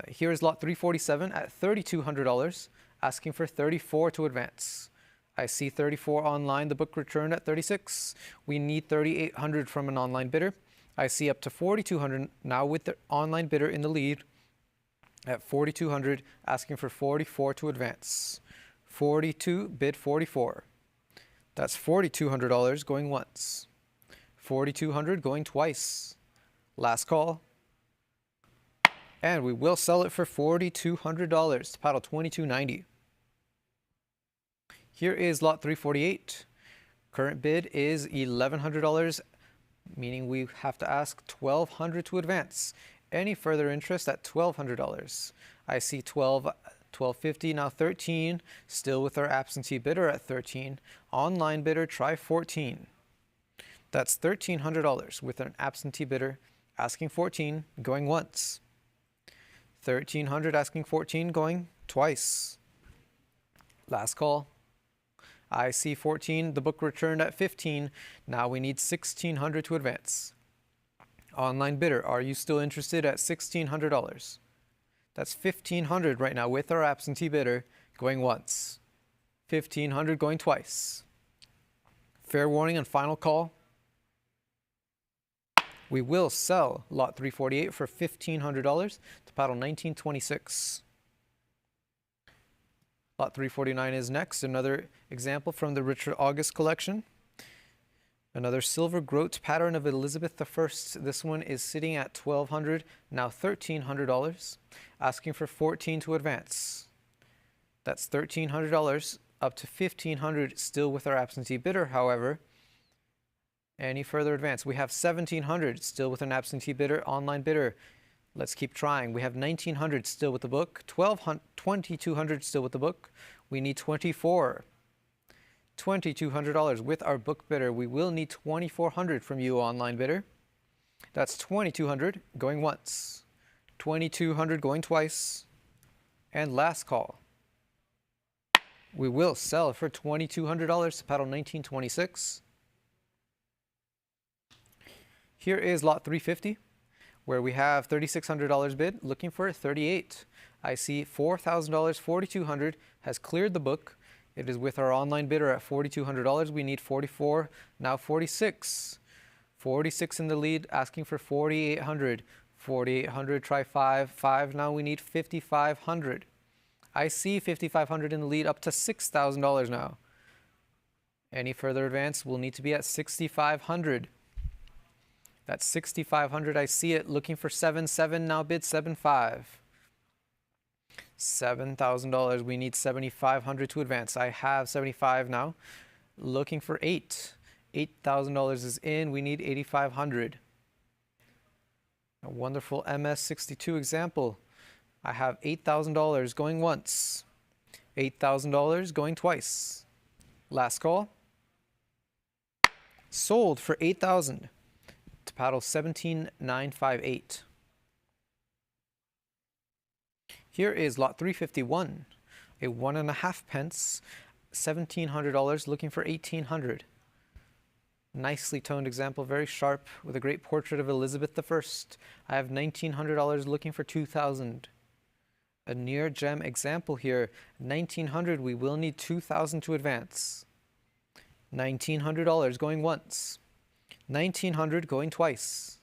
Speaker 1: Here is lot 347 at $3,200, asking for 34 to advance. I see 34 online. The book returned at 36. We need 3,800 from an online bidder. I see up to 4,200 now with the online bidder in the lead at 4,200, asking for 44 to advance. 42, bid 44. That's $4,200 going once. 4,200 going twice. Last call. And we will sell it for $4,200 to paddle 2290. Here is lot 348. Current bid is $1,100, meaning we have to ask $1,200 to advance. Any further interest at $1,200. I see 12, 1250, now 13, still with our absentee bidder at 13. Online bidder, try 14. That's $1,300 with an absentee bidder asking 14, going once. 1,300 asking 14, going twice. Last call. I see 14, the book returned at 15. Now we need 1,600 to advance. Online bidder, are you still interested at $1,600? That's $1,500 right now with our absentee bidder going once. 1,500 going twice. Fair warning and final call. We will sell lot 348 for $1,500 to paddle 1926. Lot 349 is next, another example from the Richard August collection. Another silver groat pattern of Elizabeth I. This one is sitting at $1,200, now $1,300, asking for 14 to advance. That's $1,300 up to $1,500, still with our absentee bidder, however. Any further advance? We have $1,700, still with an absentee bidder, online bidder. Let's keep trying. We have $1,900 still with the book, $2,200 still with the book. We need 24. $2,200 with our book bidder. We will need 2,400 from you, online bidder. That's 2,200 going once, 2,200 going twice, and last call. We will sell for $2,200 to paddle 1926. Here is lot 350, where we have $3,600 bid, looking for 38. I see $4,000, 4,200 has cleared the book. It is with our online bidder at $4,200. We need 44, now 46. 46 in the lead, asking for 4,800. 4,800, try 5. 5, now we need 5,500. I see 5,500 in the lead, up to $6,000 now. Any further advance will need to be at 6,500. That's 6,500. I see it looking for 7,700. Now bid 7,500. $7,000. We need 7,500 to advance. I have 75 now. Looking for 8. $8,000 is in. We need 8,500. A wonderful MS62 example. I have $8,000 going once. $8,000 going twice. Last call. Sold for $8,000 to paddle 17,958. Here is lot 351, a 1.5 pence, $1,700, looking for 1,800. Nicely toned example, very sharp, with a great portrait of Elizabeth I. I have $1,900 looking for 2,000. A near gem example here. 1,900, we will need 2,000 to advance. $1,900 going once. 1,900 going twice.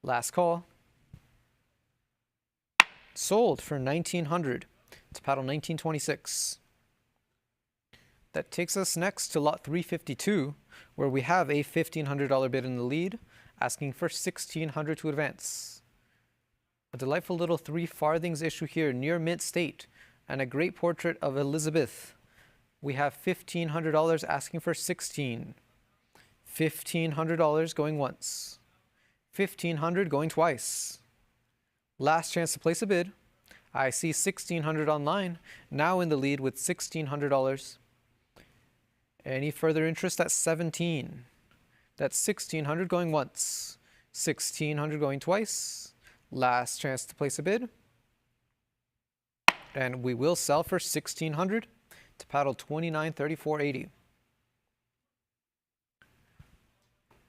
Speaker 1: Last call. Sold for 1,900 to paddle 1926. That takes us next to lot 352, where we have a $1,500 bid in the lead, asking for 1,600 to advance. A delightful little 3 farthings issue here, near mint state, and a great portrait of Elizabeth. We have $1,500 asking for 16. $1,500 going once. 1,500 going twice. Last chance to place a bid. I see 1,600 online, now in the lead with $1,600. Any further interest at 17? That's 1,600 going once. 1,600 going twice. Last chance to place a bid. And we will sell for 1,600 to paddle 29.3480.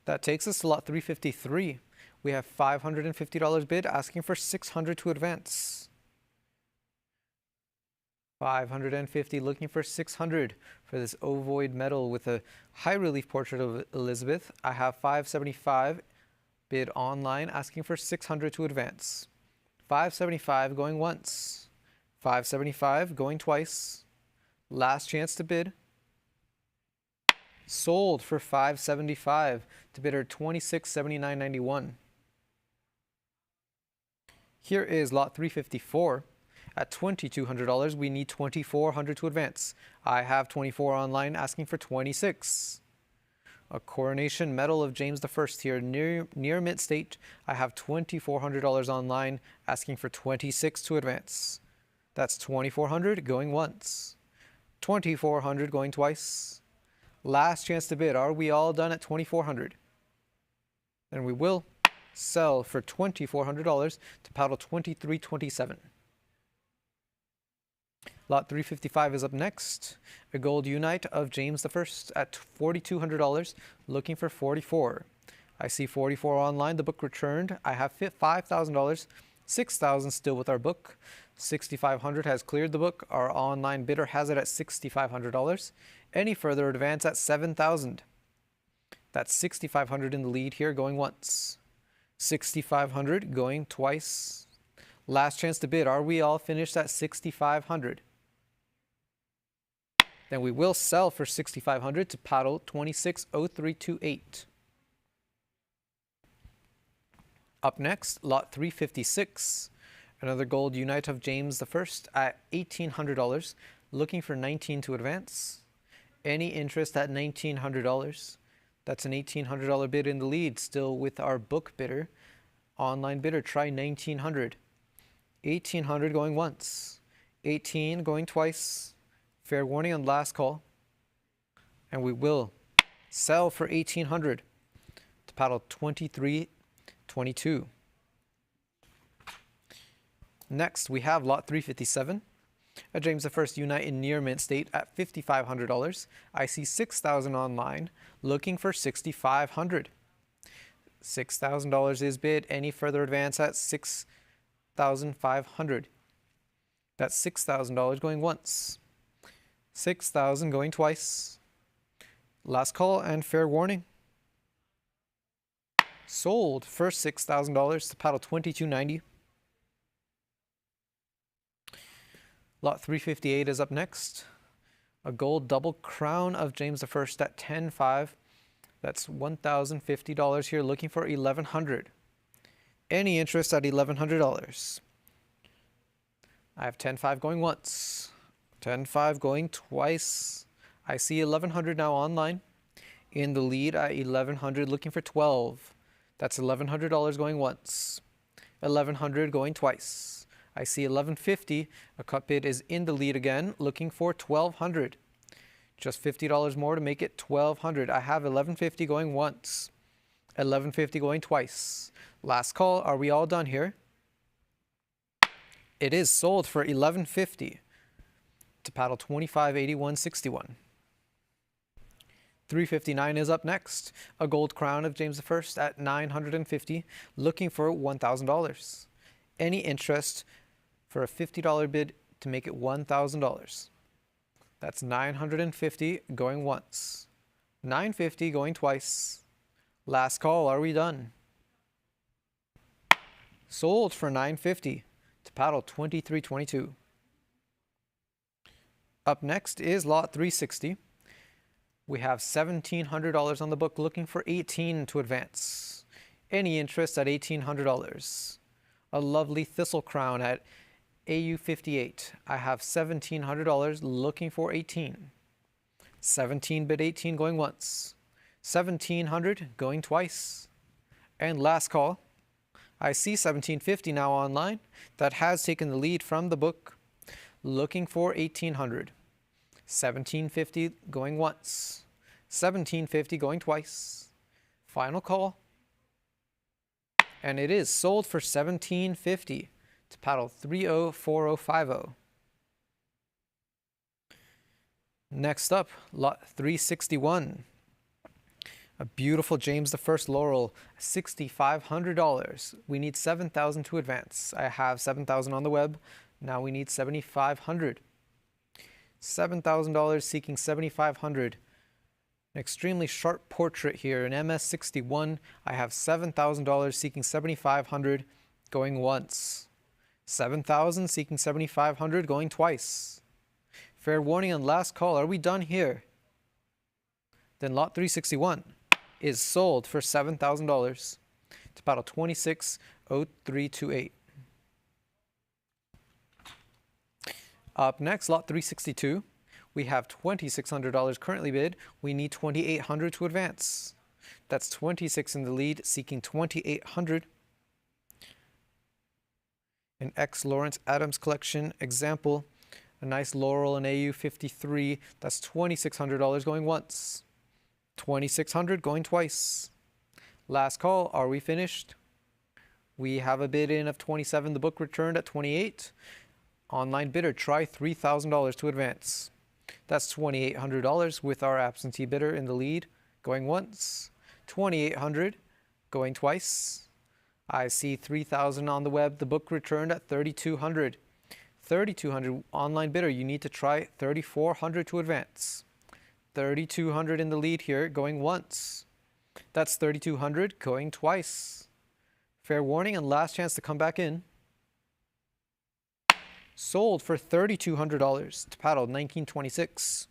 Speaker 1: That takes us to lot 353. We have $550 bid asking for 600 to advance. 550 looking for 600 for this ovoid medal with a high relief portrait of Elizabeth. I have 575 bid online asking for 600 to advance. 575 going once. 575 going twice. Last chance to bid. Sold for 575 to bidder 2679.91. Here is lot 354. At $2,200, we need 2,400 to advance. I have 24 online asking for 26. A coronation medal of James I here, near mint state. I have $2,400 online asking for 26 to advance. That's 2,400 going once. 2,400 going twice. Last chance to bid. Are we all done at 2,400? Then we will sell for $2,400 to paddle 23.27. Lot 355 is up next. A gold unite of James I at $4,200, looking for 44. I see 44 online, the book returned. I have $5,000, 6,000 still with our book. 6,500 has cleared the book. Our online bidder has it at $6,500. Any further advance at 7,000. That's 6,500 in the lead here, going once. 6,500 going twice. Last chance to bid. Are we all finished at 6,500? Then we will sell for 6,500 to paddle 26.0328. Up next, lot 356. Another gold unite of James I at $1,800, looking for 19 to advance. Any interest at $1,900? That's an $1,800 bid in the lead, still with our book bidder. Online bidder, try 1,900. 1,800 going once. 18 going twice. Fair warning on last call. And we will sell for 1,800 to paddle 23.22. Next, we have lot 357. A James I unite in near mint state at $5,500. I see 6,000 online, looking for 6,500. $6,000 is bid. Any further advance at 6,500. That's $6,000 going once. 6,000 going twice. Last call and fair warning. Sold for $6,000 to paddle 22.90. Lot 358 is up next. A gold double crown of James I at 10.5. That's $1,050 here, looking for 1,100. Any interest at $1,100? I have 10.5 going once. 10.5 going twice. I see 1,100 now online. In the lead at 1,100, looking for 12. That's $1,100 going once. 1,100 going twice. I see 1,150. A cut bid is in the lead again, looking for 1,200. Just $50 more to make it 1,200. I have 1,150 going once. 1,150 going twice. Last call. Are we all done here? It is sold for 1,150 to paddle 25.81.61. 359 is up next. A gold crown of James I at 950, looking for $1,000. Any interest for a $50 bid to make it $1,000. That's 950 going once. 950 going twice. Last call, are we done? Sold for 950 to paddle 2322. Up next is lot 360. We have $1,700 on the book, looking for 18 to advance. Any interest at $1,800. A lovely thistle crown at AU 58. I have $1,700 looking for 18. 17 bid 18 going once. 1,700 going twice. And last call. I see 1,750 now online. That has taken the lead from the book. Looking for 1,800. 1,750 going once. 1,750 going twice. Final call. And it is sold for 1,750 to paddle 304050. Next up, lot 361. A beautiful James I Laurel, $6,500. We need 7,000 to advance. I have 7,000 on the web. Now we need 7,500. $7,000 seeking 7,500. An extremely sharp portrait here, an MS61. I have $7,000 seeking 7,500 going once. 7,000 seeking 7,500 going twice. Fair warning on last call. Are we done here? Then lot 361 is sold for $7,000 to paddle 260328. Up next, lot 362. We have $2,600 currently bid. We need 2,800 to advance. That's 26 in the lead, seeking 2,800. An X Lawrence Adams collection example. A nice Laurel in AU 53. That's $2,600 going once. 2,600 going twice. Last call. Are we finished? We have a bid in of 27. The book returned at 28. Online bidder, try $3,000 to advance. That's $2,800 with our absentee bidder in the lead, going once. 2,800 going twice. I see 3,000 on the web. The book returned at 3,200. 3,200 online bidder. You need to try 3,400 to advance. 3,200 in the lead here, going once. That's 3,200 going twice. Fair warning and last chance to come back in. Sold for $3,200 to paddle 1926.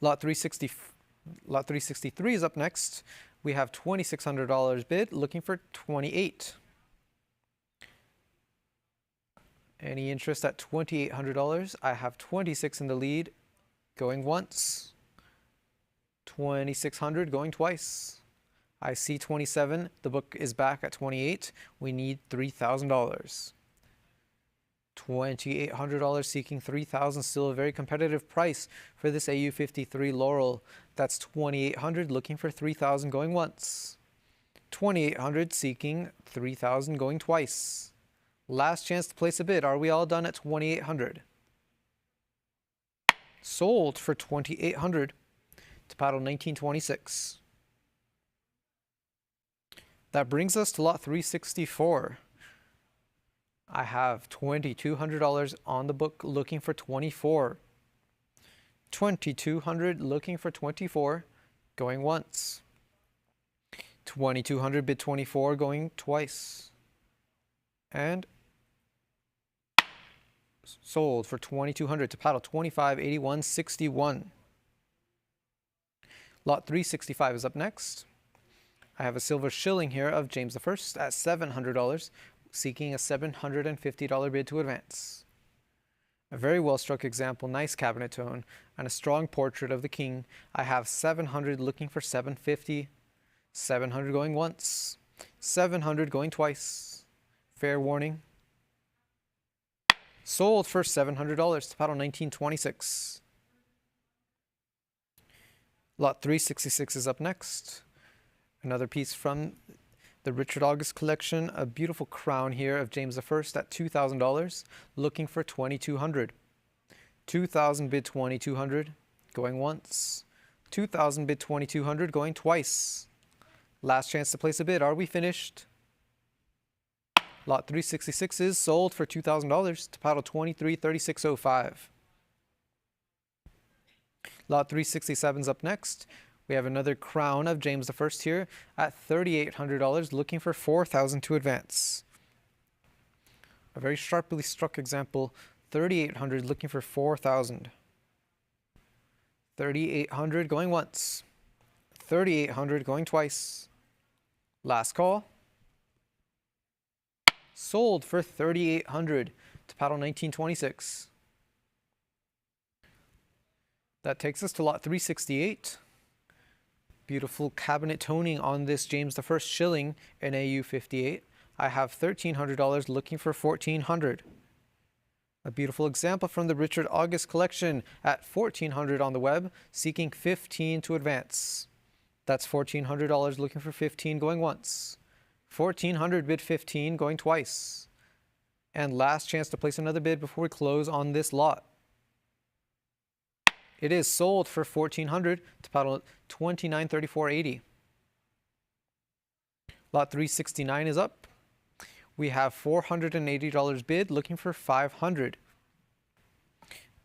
Speaker 1: Lot 363 is up next. We have $2,600 bid, looking for 28. Any interest at $2,800? I have 26 in the lead, going once. 2,600 going twice. I see 27. The book is back at 28. We need $3,000. $2,800 seeking 3,000. Still a very competitive price for this AU 53 Laurel. That's 2,800 looking for 3,000 going once. 2,800 seeking 3,000 going twice. Last chance to place a bid. Are we all done at 2,800? Sold for 2,800 to paddle 1926. That brings us to lot 364. I have $2,200 on the book looking for 24. 2,200 looking for 24, going once. 2,200 bid 24 going twice. And sold for 2,200 to paddle 2581.61. Lot 365 is up next. I have a silver shilling here of James I at $700, seeking a $750 bid to advance. A very well struck example, nice cabinet tone, and a strong portrait of the king. I have 700 looking for 750, 700 going once, 700 going twice. Fair warning. Sold for $700 to paddle 1926. Lot 366 is up next. Another piece from the Richard August collection, a beautiful crown here of James I at $2,000, looking for 2,200. 2,000 bid 2,200, going once. 2,000 bid 2,200 going twice. Last chance to place a bid. Are we finished? Lot 366 is sold for $2,000 to paddle 2336.05. Lot 367 is up next. We have another crown of James I here at $3,800, looking for 4,000 to advance. A very sharply struck example, 3,800 looking for 4,000. 3,800 going once. 3,800 going twice. Last call. Sold for 3,800 to paddle 1926. That takes us to lot 368. Beautiful cabinet toning on this James I shilling in AU 58. I have $1,300 looking for 1,400. A beautiful example from the Richard August collection at 1,400 on the web, seeking 15 to advance. That's $1,400 looking for 15 going once. 1,400 bid 15 going twice. And last chance to place another bid before we close on this lot. It is sold for 1,400 to paddle 2934.80. Lot 369 is up. We have $480 bid, looking for 500.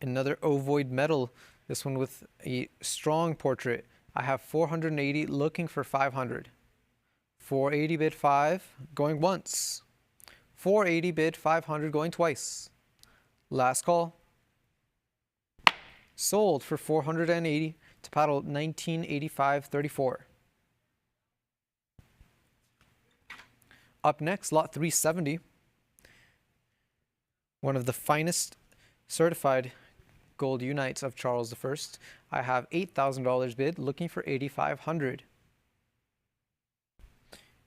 Speaker 1: Another ovoid metal, this one with a strong portrait. I have 480 looking for 500. 480 bid 5 going once. 480 bid 500 going twice. Last call. Sold for 480 to paddle 1985.34. Up next, lot 370. One of the finest certified gold unites of Charles I. I have $8,000 bid, looking for 8,500.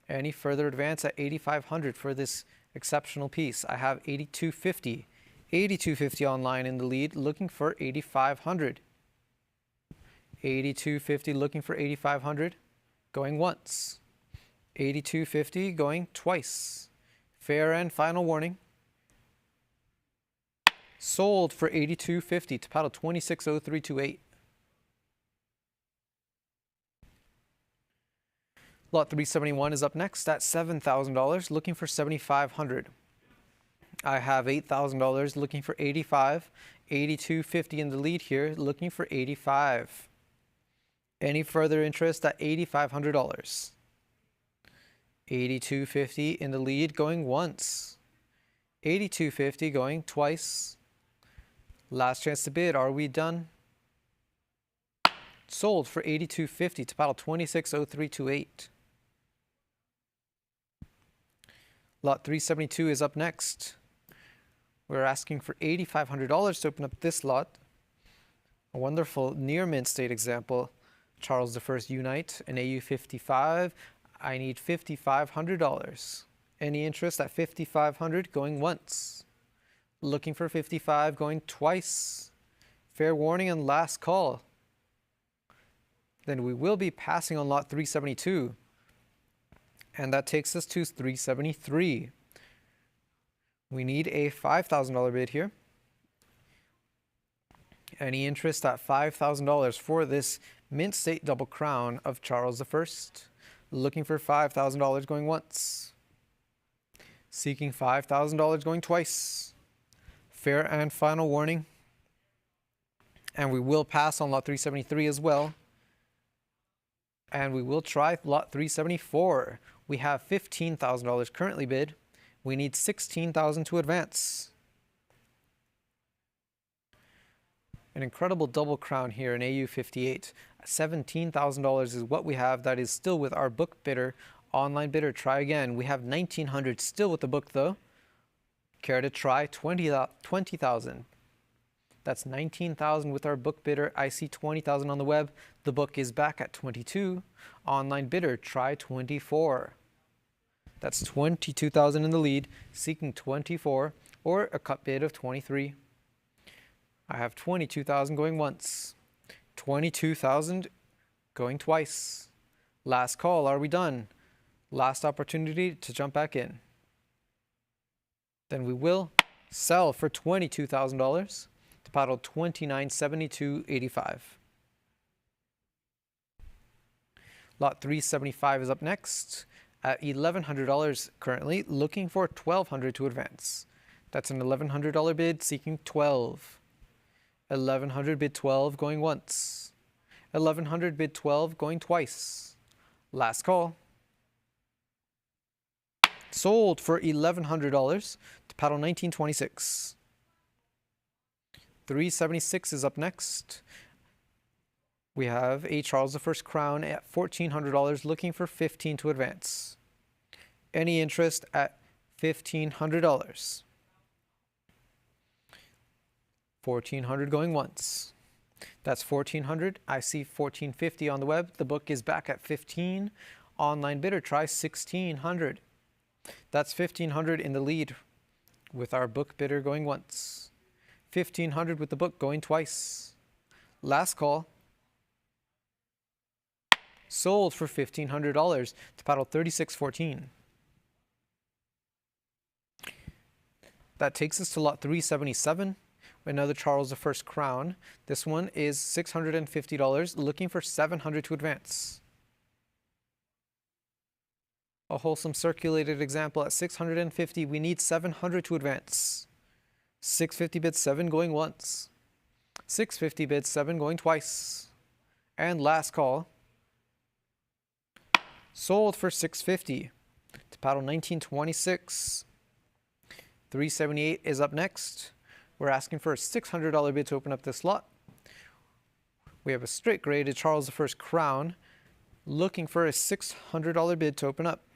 Speaker 1: Any further advance at 8,500 for this exceptional piece? I have 8,250. 8,250 online in the lead, looking for 8,500. 8,250 looking for 8,500, going once. 8,250 going twice. Fair and final warning. Sold for 8,250 to paddle 260328. Lot 371 is up next at $7,000, looking for 7,500. I have $8,000 looking for 85. 8,250 in the lead here, looking for 85. Any further interest at $8,500? 8,250 in the lead, going once. 8,250 going twice. Last chance to bid. Are we done? Sold for 8,250 to paddle 260328. Lot 372 is up next. We're asking for $8,500 to open up this lot. A wonderful near mint state example. Charles I Unite, an AU 55. I need $5,500. Any interest at $5,500 going once. Looking for 55 going twice. Fair warning and last call. Then we will be passing on lot 372. And that takes us to 373. We need a $5,000 bid here. Any interest at $5,000 for this mint state double crown of Charles I? Looking for $5,000 going once. Seeking $5,000 going twice. Fair and final warning. And we will pass on lot 373 as well. And we will try lot 374. We have $15,000 currently bid. We need $16,000 to advance. An incredible double crown here in AU 58. $17,000 is what we have. That is still with our book bidder. Online bidder, try again. We have $1,900 still with the book though. Care to try? $20,000. That's $19,000 with our book bidder. I see $20,000 on the web. The book is back at $22,000. Online bidder, try $24,000. That's $22,000 in the lead, seeking $24,000 or a cut bid of $23,000. I have $22,000 going once. $22,000 going twice. Last call. Are we done? Last opportunity to jump back in. Then we will sell for $22,000 to paddle 2972.85. Lot 375 is up next at $1,100 currently, looking for $1,200 to advance. That's an $1,100 bid seeking 12. 1,100 bid 12 going once. 1,100 bid 12 going twice. Last call. Sold for $1,100 to paddle 1926. 376 is up next. We have a Charles I crown at $1,400 looking for 15 to advance. Any interest at $1,500? 1,400 going once. That's 1,400. I see 1,450 on the web. The book is back at 15. Online bidder, try 1,600. That's 1,500 in the lead with our book bidder going once. 1,500 with the book going twice. Last call. Sold for $1,500 to paddle 3614. That takes us to lot 377. Another Charles I crown. This one is $650, looking for 700 to advance. A wholesome circulated example at 650. We need 700 to advance. 650 bid 7 going once. 650 bid 7 going twice. And last call. Sold for $650 to paddle 1926. 378 is up next. We're asking for a $600 bid to open up this lot. We have a straight graded Charles I crown looking for a $600 bid to open up.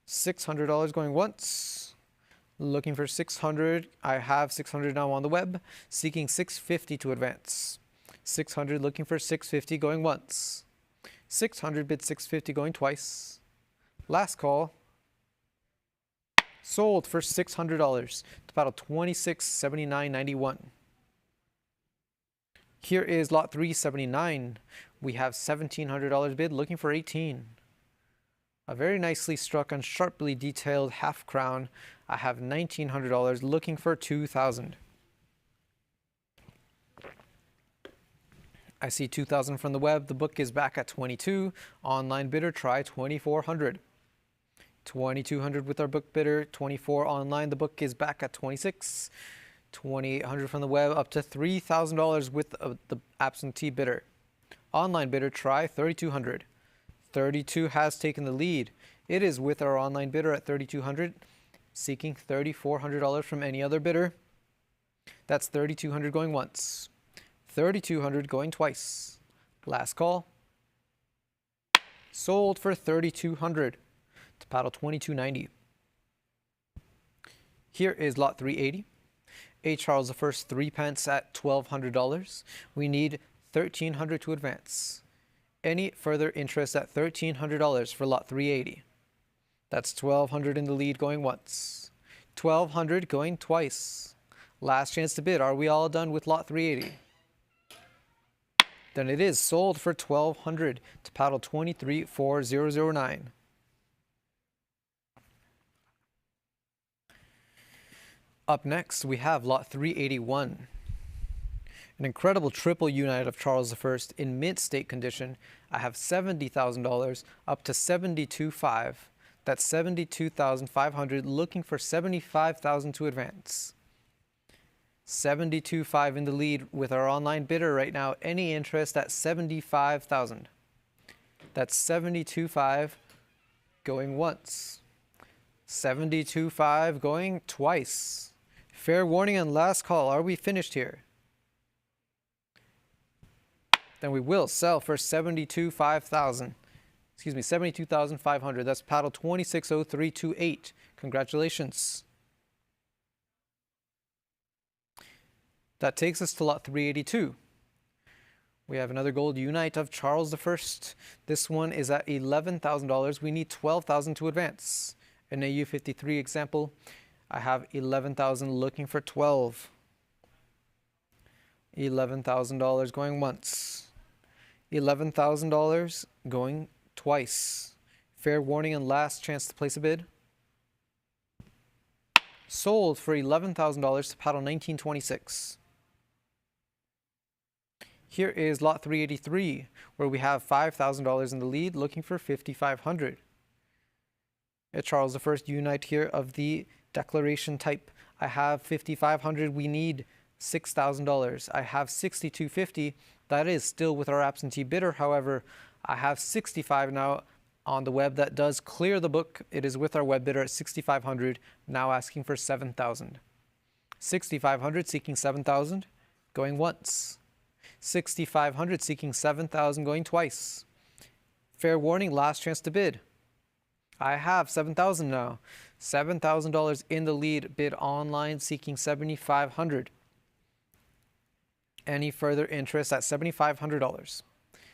Speaker 1: $600 going once. Looking for 600. I have 600 now on the web. Seeking 650 to advance. 600 looking for 650 going once. 600 bid 650 going twice. Last call. Sold for $600 to paddle 2679.91. Here is lot 379. We have $1,700 bid looking for 18. A very nicely struck and sharply detailed half crown. I have $1,900 looking for 2,000. I see 2,000 from the web. The book is back at 22. Online bidder, try 2,400. 2,200 with our book bidder, 24 online. The book is back at 26. 2,800 from the web, up to $3,000 with the absentee bidder. Online bidder, try 3,200. 32 has taken the lead. It is with our online bidder at 3,200, seeking $3,400 from any other bidder. That's 3,200 going once. 3,200 going twice. Last call. Sold for 3,200 to paddle 2290. Here is lot 380. A Charles I 3 pence at $1,200. We need 1,300 to advance. Any further interest at $1,300 for lot 380. That's 1,200 in the lead going once. 1,200 going twice. Last chance to bid. Are we all done with lot 380? Then it is sold for 1,200 to paddle 234009. Up next, we have lot 381. An incredible triple unite of Charles I in mint state condition. I have $70,000 up to $72,500. That's $72,500, looking for $75,000 to advance. $72,500 in the lead with our online bidder right now. Any interest at $75,000. That's $72,500 going once. $72,500 going twice. Fair warning and last call. Are we finished here? Then we will sell for $72,500. That's paddle 260328. Congratulations. That takes us to lot 382. We have another gold unite of Charles I. This one is at $11,000. We need $12,000 to advance. An AU53 example. I have $11,000 looking for 12. $11,000 going once. $11,000 going twice. Fair warning and last chance to place a bid. Sold for $11,000 to paddle 1926. Here is lot 383, where we have $5,000 in the lead, looking for 5,500. Charles I unite here of the declaration type. I have 5,500. We need $6,000. I have 6,250. That is still with our absentee bidder. However, I have 65 now on the web. That does clear the book. It is with our web bidder at 6,500. Now asking for 7,000. 6,500 seeking 7,000. Going once. 6,500 seeking 7,000, going twice. Fair warning, last chance to bid. I have 7,000 now. $7,000 in the lead, bid online, seeking 7,500. Any further interest at $7,500?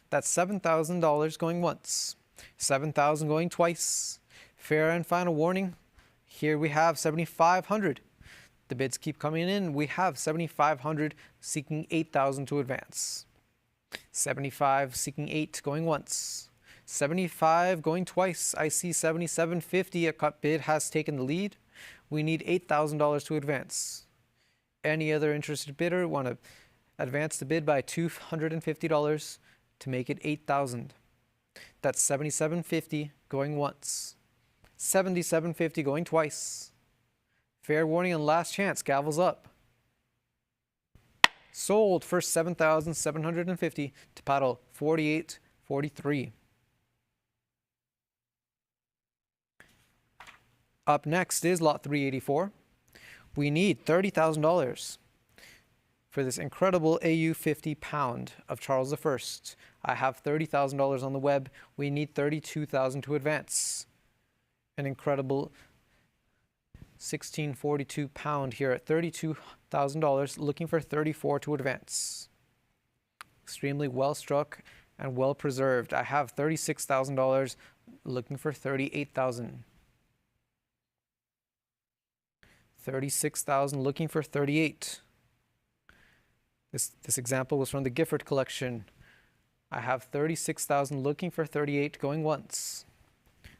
Speaker 1: That's $7,000 going once. 7,000 going twice. Fair and final warning. Here we have 7,500. The bids keep coming in. We have 7,500 seeking 8,000 to advance. 75 seeking 8 going once. 75 going twice. I see 7,750. A cut bid has taken the lead. We need $8,000 to advance. Any other interested bidder want to advance the bid by $250 to make it 8,000. That's 7,750 going once. 7,750 going twice. Fair warning and last chance. Gavel's up. Sold for 7,750 to paddle 48.43. Up next is lot 384. We need $30,000 for this incredible AU 50 pound of Charles I. I have $30,000 on the web. We need $32,000 to advance. An incredible 1642 pound here at $32,000, looking for 34 to advance. Extremely well struck and well preserved. I have $36,000, looking for 38,000. 36,000, looking for 38. This example was from the Gifford collection. I have 36,000, looking for 38, going once.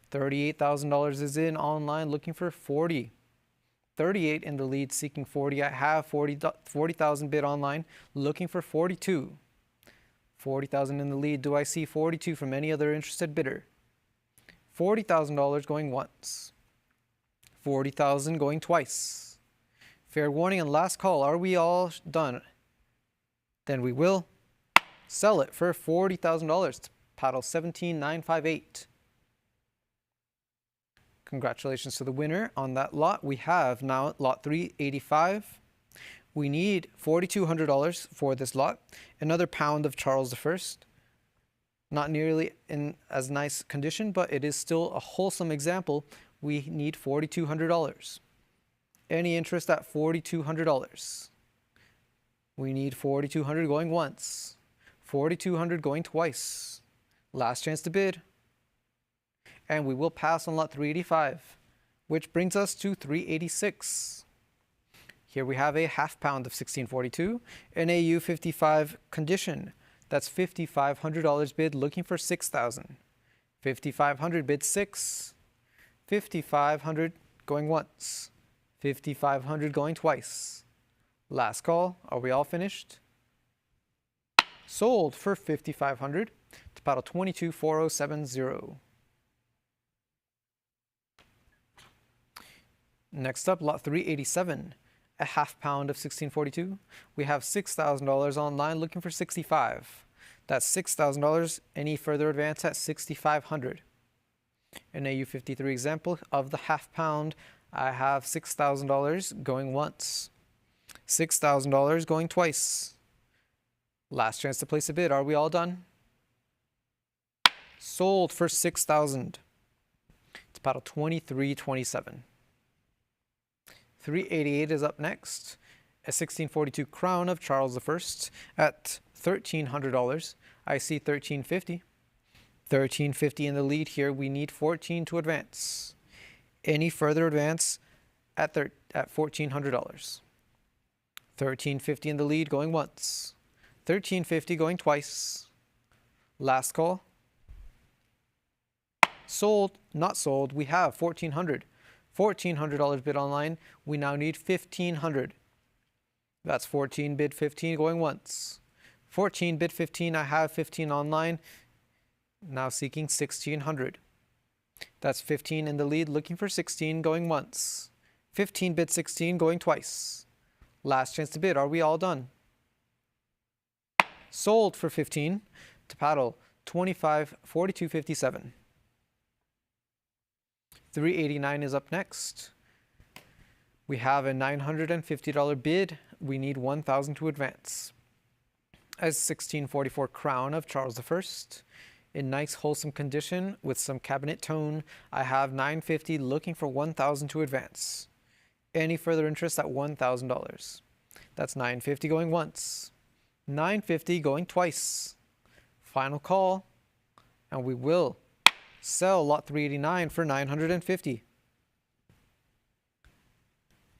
Speaker 1: $38,000 is in online, looking for 40. 38 in the lead, seeking 40. I have 40,000 bid online, looking for 42. 40,000 in the lead. Do I see 42 from any other interested bidder? $40,000 going once. 40,000 going twice. Fair warning and last call. Are we all done? Then we will sell it for $40,000. Paddle 17,958. Congratulations to the winner on that lot. We have now lot 385. We need $4,200 for this lot. Another pound of Charles I. Not nearly in as nice condition, but it is still a wholesome example. We need $4,200. Any interest at $4,200? We need $4,200 going once. $4,200 going twice. Last chance to bid. And we will pass on lot 385, which brings us to 386. Here we have a half pound of 1642, an AU 55 condition. That's $5,500 bid, looking for 6,000. 5,500 bid 6. 5,500 going once. 5,500 going twice. Last call. Are we all finished? Sold for 5,500 to paddle 224070. Next up, lot 387, a half pound of 1642. We have $6,000 online, looking for 65. That's $6,000. Any further advance at 6,500. An AU 53 example of the half pound. I have $6,000 going once. $6,000 going twice. Last chance to place a bid. Are we all done? Sold for 6,000. It's paddle 2327. 388 is up next. A 1642 crown of Charles I at $1,300. I see 1,350. 1,350 in the lead here. We need 14 to advance. Any further advance at $1,400. 1,350 in the lead, going once. 1,350 going twice. Last call. Sold, not sold. We have 1,400. $1,400 bid online. We now need 1,500. That's 14 bid 15 going once. 14 bid 15. I have 15 online. Now seeking 1600. That's 15 in the lead, looking for 16, going once. 15 bid 16, going twice. Last chance to bid. Are we all done? Sold for 15 to paddle 25 42 57. 389 is up next. We have a $950 bid. We need 1,000 to advance. As 1644 crown of Charles I, in nice wholesome condition with some cabinet tone, I have 950, looking for 1,000 to advance. Any further interest at $1,000? That's 950 going once. 950 going twice. Final call, and we will sell lot 389 for 950.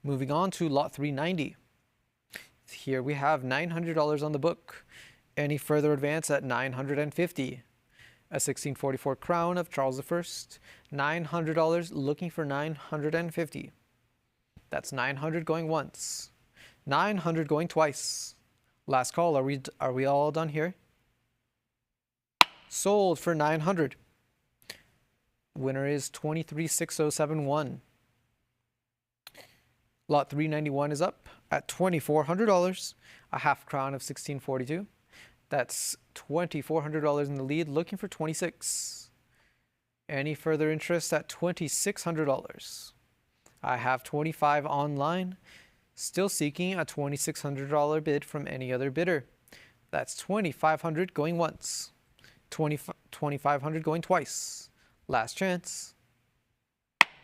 Speaker 1: Moving on to lot 390. Here we have $900 on the book. Any further advance at 950. A 1644 crown of Charles I, $900, looking for 950. That's 900 going once. 900 going twice. Last call. Are we all done here? Sold for 900. Winner is 236071. Lot 391 is up at $2,400. A half crown of 1642. That's $2,400 in the lead, looking for 26. Any further interest at $2,600? I have 25 online. Still seeking a $2,600 bid from any other bidder. That's 2,500 going once. 2,500 going twice. Last chance.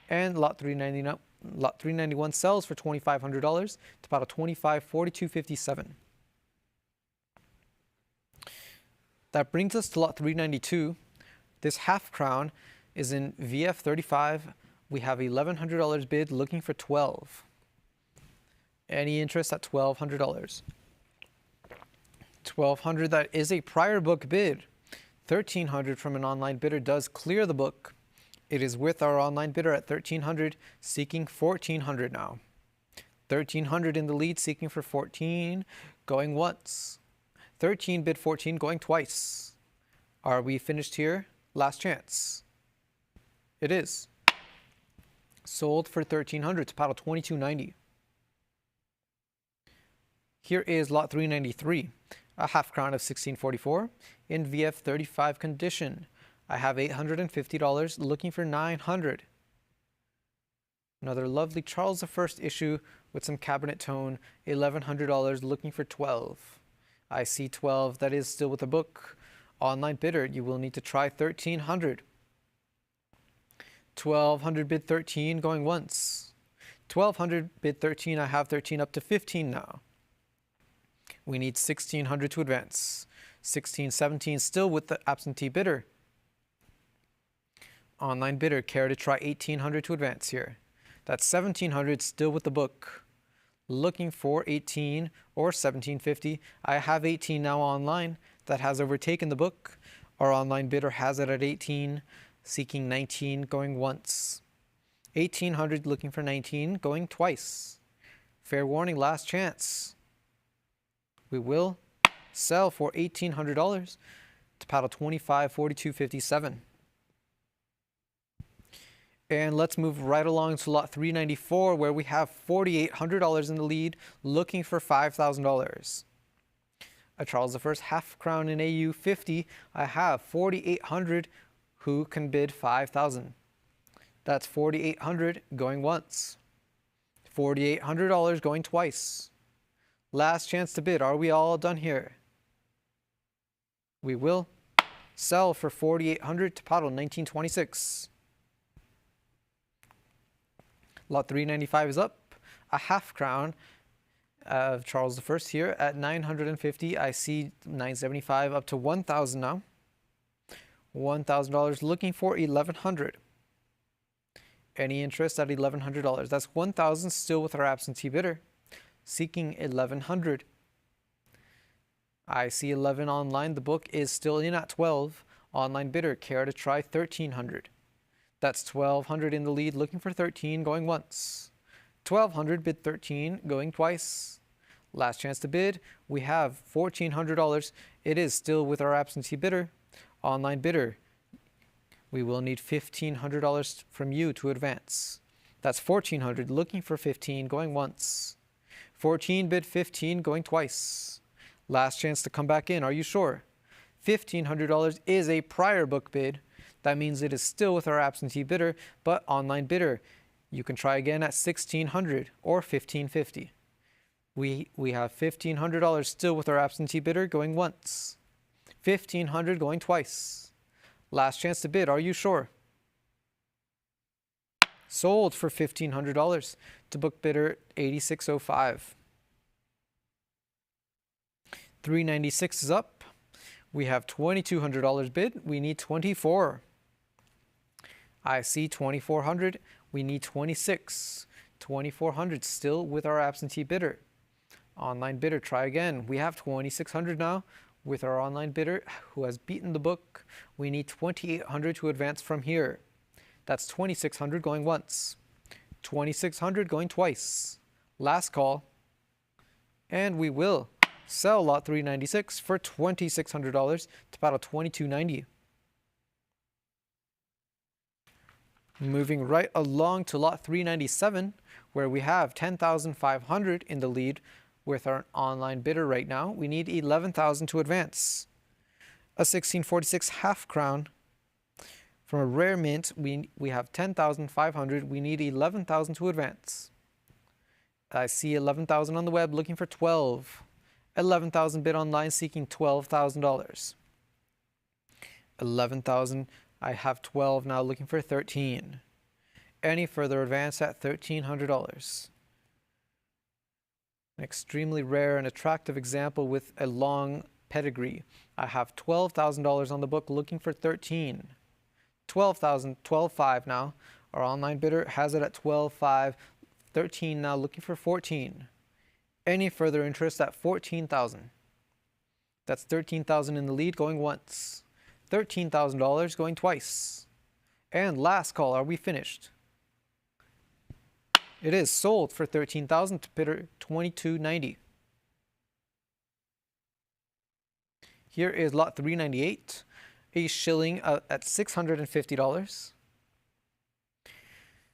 Speaker 1: And lot 391 sells for $2,500 to about a 25 42 57. That brings us to lot 392. This half crown is in VF 35. We have $1,100 bid, looking for 12. Any interest at $1,200? $1,200, that is a prior book bid. $1,300 from an online bidder does clear the book. It is with our online bidder at $1,300, seeking $1,400 now. $1,300 in the lead, seeking for 14, going once. 13 bid 14, going twice. Are we finished here? Last chance. It is. Sold for $1,300 to paddle 2290. Here is lot 393, a half crown of 1644 in VF 35 condition. I have $850, looking for 900. Another lovely Charles I issue with some cabinet tone, $1,100, looking for 12. I see 12, that is still with a book. Online bidder, you will need to try 1,300. 1,200 bid 13, going once. 1,200 bid 13, I have 13 up to 15 now. We need 1,600 to advance. 16, 17, still with the absentee bidder. Online bidder, care to try 1,800 to advance here. That's 1,700, still with the book. Looking for 18 or 1,750. I have 18 now online. That has overtaken the book. Our online bidder has it at 18, seeking 19, going once. 1,800, looking for 19, going twice. Fair warning, last chance. We will sell for $1,800 to paddle 25 42 57. And let's move right along to lot 394, where we have $4,800 in the lead, looking for $5,000. A Charles I half crown in AU 50. I have 4,800. Who can bid 5,000? That's 4,800 going once. $4,800 going twice. Last chance to bid. Are we all done here? We will sell for 4,800 to paddle 1926. Lot 395 is up. A half crown of Charles I here at 950. I see 975 up to 1,000 now. $1,000, looking for 1,100. Any interest at $1,100? That's 1,000, still with our absentee bidder, seeking 1,100. I see 11 online. The book is still in at 12. Online bidder, care to try 1,300. That's 1,200 in the lead, looking for 13, going once. 1,200 bid 13, going twice. Last chance to bid. We have $1,400. It is still with our absentee bidder. Online bidder, we will need $1,500 from you to advance. That's $1,400, looking for 15, going once. 14 bid 15, going twice. Last chance to come back in. Are you sure? $1,500 is a prior book bid. That means it is still with our absentee bidder, but online bidder, you can try again at $1,600 or $1,550. We have $1,500 still with our absentee bidder, going once. $1,500 going twice. Last chance to bid. Are you sure? Sold for $1,500 to book bidder 8605. 396 is up. We have $2,200 bid. We need 24. I see 2,400. We need 26. 2,400 still with our absentee bidder. Online bidder, try again. We have 2,600 now with our online bidder who has beaten the book. We need 2,800 to advance from here. That's 2,600 going once. 2,600 going twice. Last call. And we will sell lot 396 for $2,600 to paddle 2,290. Moving right along to lot 397, where we have 10,500 in the lead with our online bidder right now. We need 11,000 to advance. A 1646 half crown. From a rare mint, we have 10,500. We need 11,000 to advance. I see 11,000 on the web, looking for 12. 11,000 bid online, seeking $12,000. 11,000. I have 12 now, looking for 13. Any further advance at $1,300. An extremely rare and attractive example with a long pedigree. I have $12,000 on the book, looking for 13. 12,000, 12,500 now. Our online bidder has it at 12,500. 13 now, looking for 14. Any further interest at 14,000. That's 13,000 in the lead, going once. $13,000 going twice. And last call, are we finished? It is sold for 13,000 to bidder 2290. Here is lot 398, a shilling at $650.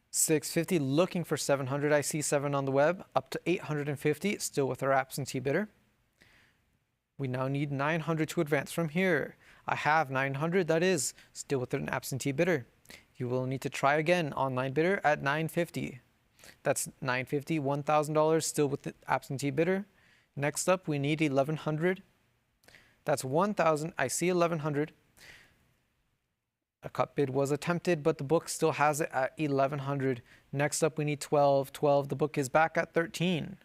Speaker 1: 650, looking for 700. I see 7 on the web, up to 850, still with our absentee bidder. We now need 900 to advance from here. I have 900, that is still with an absentee bidder. You will need to try again, online bidder at 950. That's 950, $1,000 still with the absentee bidder. Next up, we need 1100. That's 1,000. I see 1100. A cut bid was attempted, but the book still has it at 1,100. Next up, we need 12. 12, the book is back at 13.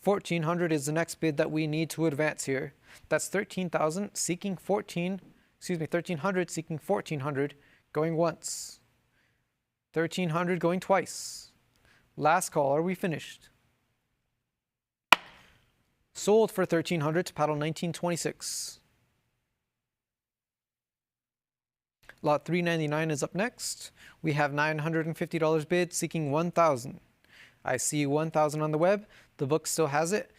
Speaker 1: 1,400 is the next bid that we need to advance here. That's 13,000 seeking 14, excuse me, 1,300 seeking 1,400, going once. 1,300 going twice. Last call, are we finished? Sold for 1,300 to paddle 1926. Lot 399 is up next. We have $950 bid seeking 1,000. I see 1,000 on the web. The book still has it.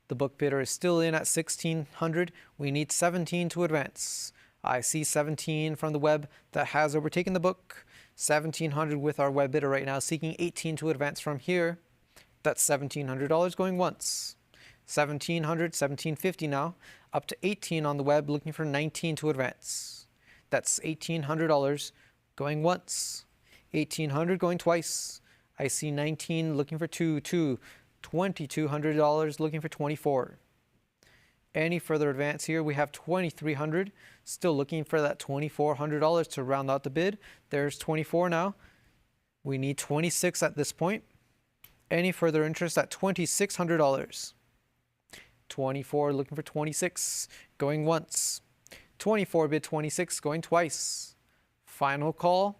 Speaker 1: The book bidder is still in at 1,600. We need 17 to advance. I see 17 from the web that has overtaken the book. 1,700 with our web bidder right now, seeking 18 to advance from here. That's $1,700 going once. 1,700, 1,750 now, up to 18 on the web, looking for 19 to advance. That's $1,800 going once. 1,800 going twice. I see 19 looking for 2, $2,200 looking for 24. Any further advance here, we have 2,300, still looking for that $2,400 to round out the bid. There's 24 now. We need 26 at this point. Any further interest at $2,600. 24 looking for 26, going once. 24 bid 26, going twice. Final call.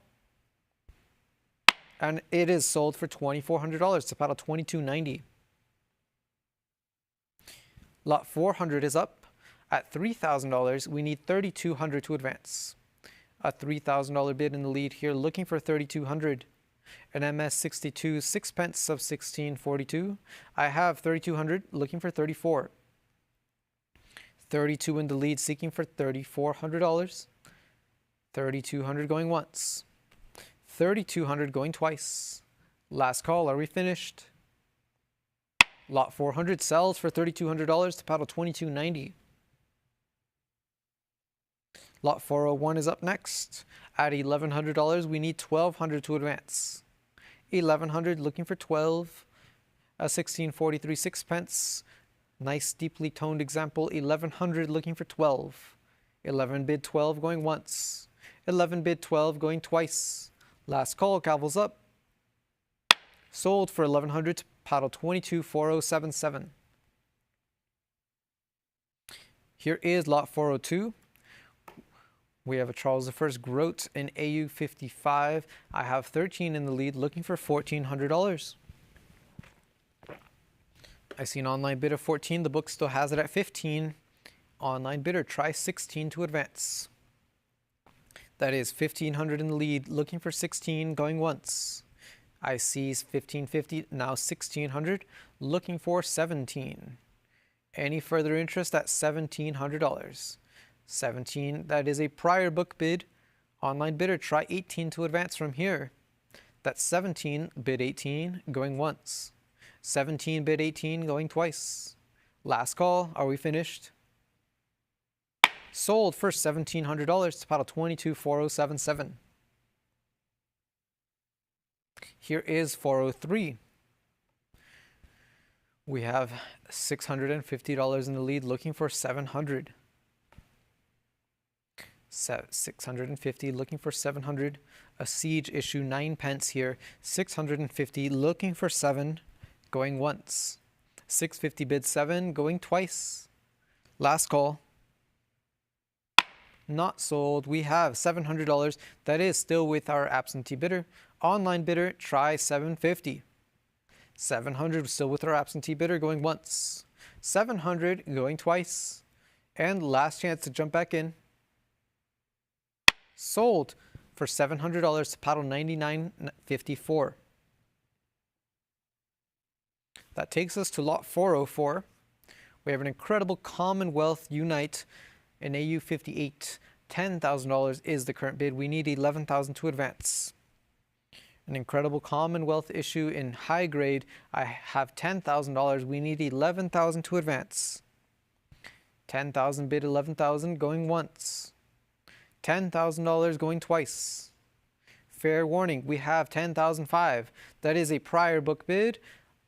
Speaker 1: And it is sold for $2,400 to paddle 2290. Lot 400 is up at $3,000. We need 3,200 to advance. A $3,000 bid in the lead here, looking for 3,200. An MS62 sixpence of 1642. I have 3200 looking for 34. 32 in the lead seeking for $3,400. 3200 going once. 3200 going twice. Last call, are we finished? Lot 400 sells for $3,200 to paddle 2290. Lot 401 is up next. At $1,100, we need 1200 to advance. 1100 looking for 12. A 1643 sixpence. Nice deeply toned example. 1100 looking for 12. 11 bid 12 going once. 11 bid 12 going twice. Last call, gavels up. Sold for 1100 to paddle 224077. Here is lot 402. We have a Charles I Groat in AU 55. I have 13 in the lead looking for $1,400. I see an online bid of 14. The book still has it at 15. Online bidder, try 16 to advance. That is 1,500 in the lead, looking for 16, going once. I see 1,550, now 1,600, looking for 17. Any further interest at $1,700? 17, that is a prior book bid. Online bidder, try 18 to advance from here. That's 17, bid 18, going once. 17, bid 18, going twice. Last call, are we finished? Sold for $1,700 to paddle 224077. Here is 403. We have $650 in the lead looking for 700. 650 looking for 700. A siege issue 9 pence here. 650 looking for 7, going once. 650 bid 7, going twice. Last call. Not sold. We have $700. That is still with our absentee bidder. Online bidder, try 750. 700 still with our absentee bidder, going once. 700 going twice. And last chance to jump back in. Sold for $700 to paddle 99.54. That takes us to lot 404. We have an incredible Commonwealth Unite in AU 58. $10,000 is the current bid. We need 11,000 to advance. An incredible Commonwealth issue in high grade. I have $10,000. We need 11,000 to advance. 10,000 bid 11,000 going once. $10,000 going twice. Fair warning, we have 10,005. That is a prior book bid.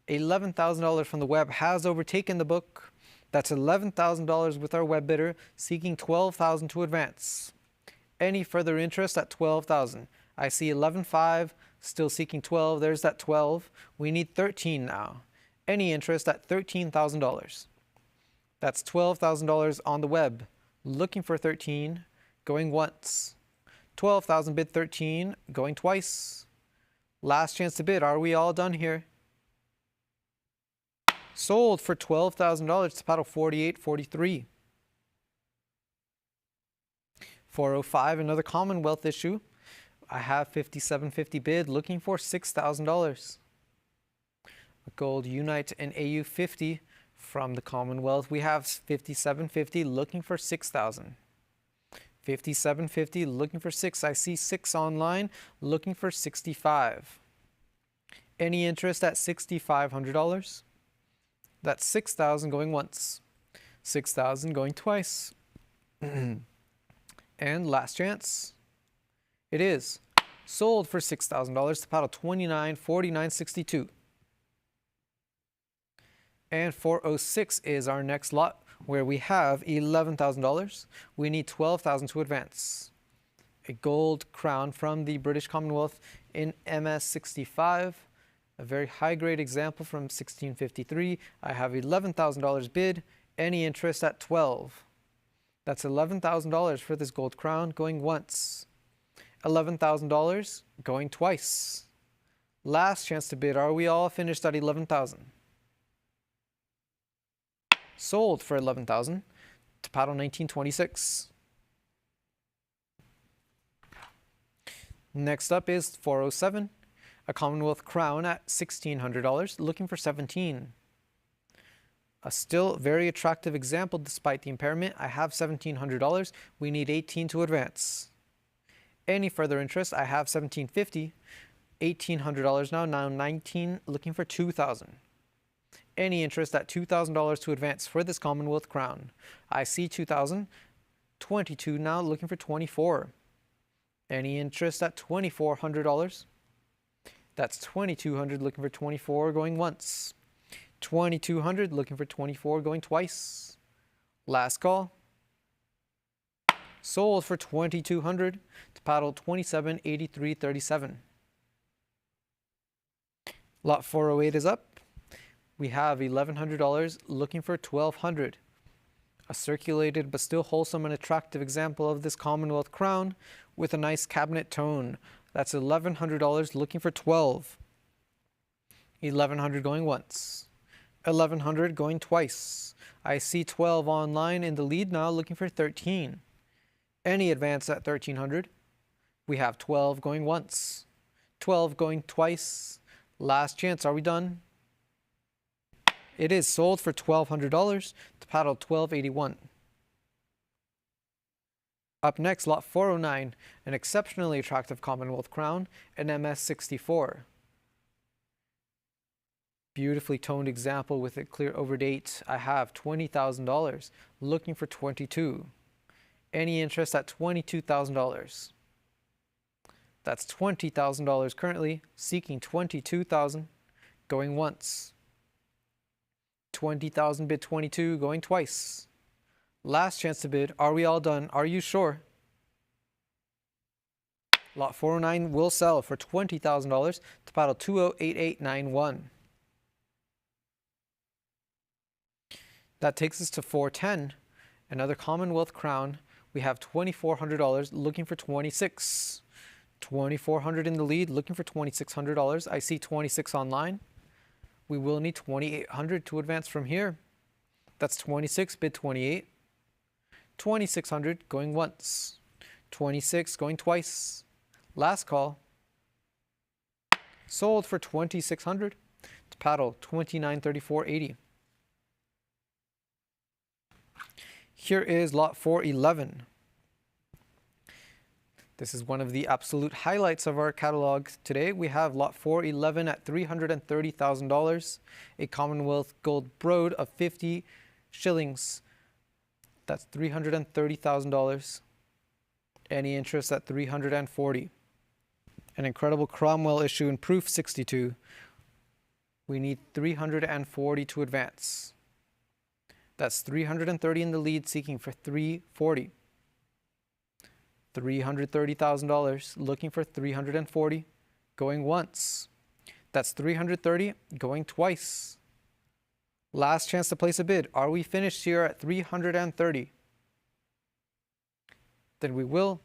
Speaker 1: $11,000 from the web has overtaken the book. That's $11,000 with our web bidder, seeking 12,000 to advance. Any further interest at 12,000? I see 11.5, still seeking 12. There's that 12. We need 13 now. Any interest at $13,000? That's $12,000 on the web. Looking for 13, going once. 12,000 bid 13, going twice. Last chance to bid. Are we all done here? Sold for $12,000 to paddle 48.43. 405, another Commonwealth issue. I have 57.50 bid, looking for $6,000. A gold Unite and AU 50 from the Commonwealth. We have 57.50, looking for 6,000. 57.50, looking for 6. I see 6 online, looking for 65. Any interest at $6,500? That's 6,000 going once. 6,000 going twice. And last chance. It is sold for $6,000 to paddle 29.4962. And 406 is our next lot where we have $11,000. We need 12,000 to advance. A gold crown from the British Commonwealth in MS65. A very high grade example from 1653. I have $11,000 bid. Any interest at 12. That's $11,000 for this gold crown going once. $11,000 going twice. Last chance to bid. Are we all finished at 11,000? Sold for 11,000 to paddle 1926. Next up is 407. A Commonwealth crown at $1,600, looking for 17. A still very attractive example despite the impairment. I have $1,700. We need 18 to advance. Any further interest? I have $1,750. $1,800 now 19, looking for 2,000. Any interest at $2,000 to advance for this Commonwealth crown? I see 2,000. 22 now, looking for 24. Any interest at $2,400? That's 2,200, looking for 24, going once. 2,200, looking for 24, going twice. Last call. Sold for 2,200 to paddle 27.8337. Lot 408 is up. We have $1,100, looking for 1,200. A circulated but still wholesome and attractive example of this Commonwealth crown with a nice cabinet tone. That's $1,100, looking for 12. 1,100 going once. 1,100 going twice. I see 12 online in the lead now, looking for 13. Any advance at 1,300? We have 12 going once. 12 going twice. Last chance, are we done? It is sold for $1,200 to paddle 1281. Up next, lot 409, an exceptionally attractive Commonwealth crown, an MS64. Beautifully toned example with a clear overdate. I have $20,000, looking for 22. Any interest at $22,000? That's $20,000 currently, seeking 22,000, going once. 20,000 bid 22, going twice. Last chance to bid. Are we all done? Are you sure? Lot 409 will sell for $20,000 to paddle 208891. That takes us to 410. Another Commonwealth crown. We have $2,400, looking for 26. 2,400 in the lead, looking for $2,600. I see 26 online. We will need 2,800 to advance from here. That's 26, bid 28. 2,600 going once. 26 going twice. Last call. Sold for 2,600 to paddle 2934.80. Here is lot 411. This is one of the absolute highlights of our catalog today. We have lot 411 at $330,000, a Commonwealth gold brode of 50 shillings. That's $330,000. Any interest at 340. An incredible Cromwell issue in proof 62. We need 340 to advance. That's 330 in the lead, seeking for 340. $330,000, looking for 340, going once. That's 330, going twice. Last chance to place a bid. Are we finished here at 330? Then we will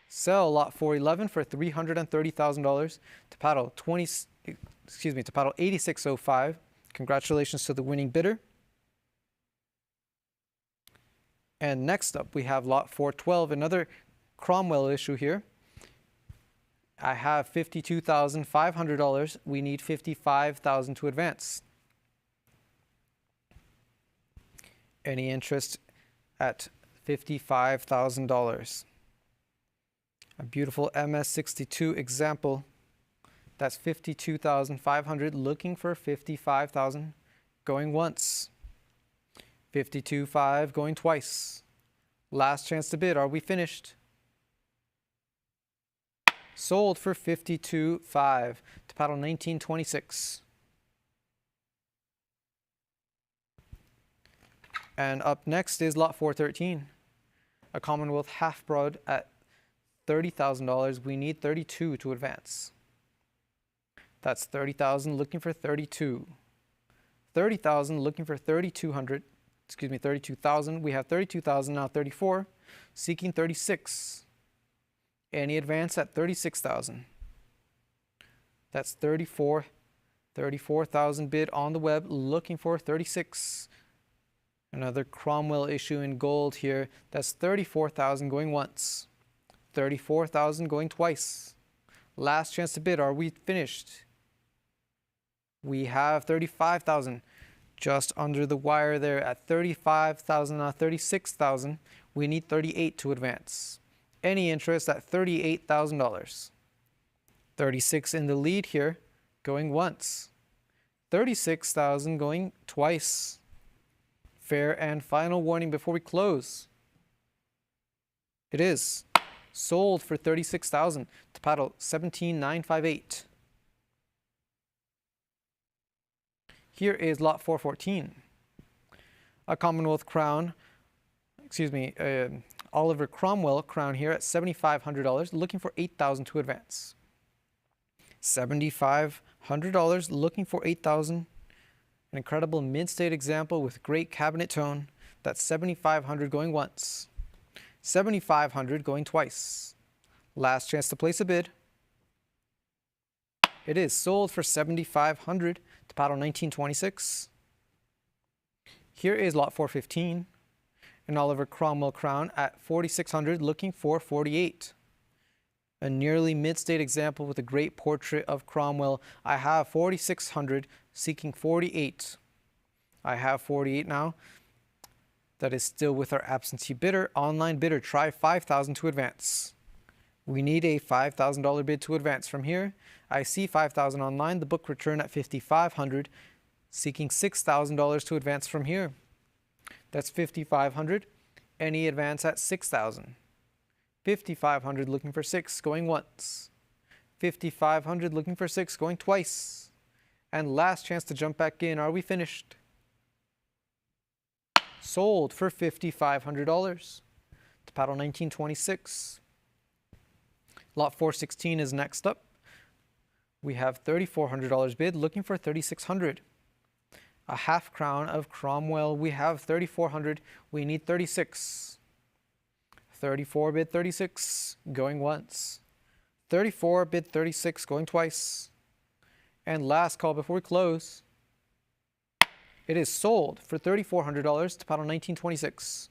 Speaker 1: sell lot 411 for $330,000 to paddle to paddle 8605. Congratulations to the winning bidder. And next up we have lot 412, another Cromwell issue here. I have $52,500. We need $55,000 to advance. Any interest at $55,000? A beautiful MS62 example. That's $52,500, looking for $55,000, going once. $52,500, going twice. Last chance to bid. Are we finished? Sold for $52,500 to paddle 1926. And up next is lot 413, a Commonwealth half broad at $30,000. We need 32 to advance. That's 30,000, looking for 32. 30,000, looking for 3,200. Excuse me, 32,000. We have 32,000 now, 34, seeking 36. Any advance at 36,000. That's 34,000 bid on the web, looking for 36. Another Cromwell issue in gold here. That's 34,000 going once. 34,000 going twice. Last chance to bid. Are we finished? We have 35,000. Just under the wire there at 35,000, not 36,000. We need 38 to advance. Any interest at $38,000. 36 in the lead here, going once. 36,000 going twice. Fair and final warning before we close. It is sold for 36,000 to paddle 17,958. Here is lot 414. A Commonwealth crown, Oliver Cromwell crown here at $7,500, looking for 8,000 to advance. $7,500, looking for 8,000. An incredible mid-state example with great cabinet tone. That's 7,500 going once. 7,500 going twice. Last chance to place a bid. It is sold for 7,500 to paddle 1926. Here is lot 415. An Oliver Cromwell crown at 4,600, looking for 48. A nearly mid-state example with a great portrait of Cromwell. I have 4,600, seeking 48. I have 48 now. That is still with our absentee bidder. Online bidder, try 5,000 to advance. We need a $5,000 bid to advance from here. I see 5,000 online. The book return at 5,500, seeking $6,000 to advance from here. That's 5,500. Any advance at 6,000. 5,500 looking for 6, going once. 5,500 looking for 6, going twice. And last chance to jump back in. Are we finished? Sold for $5,500 to paddle 1926. Lot 416 is next up. We have $3,400 bid, looking for 3,600. A half crown of Cromwell. We have 3,400. We need 36. 34 bid 36, going once. 34 bid 36, going twice. And last call before we close. It is sold for $3,400 to paddle 1926.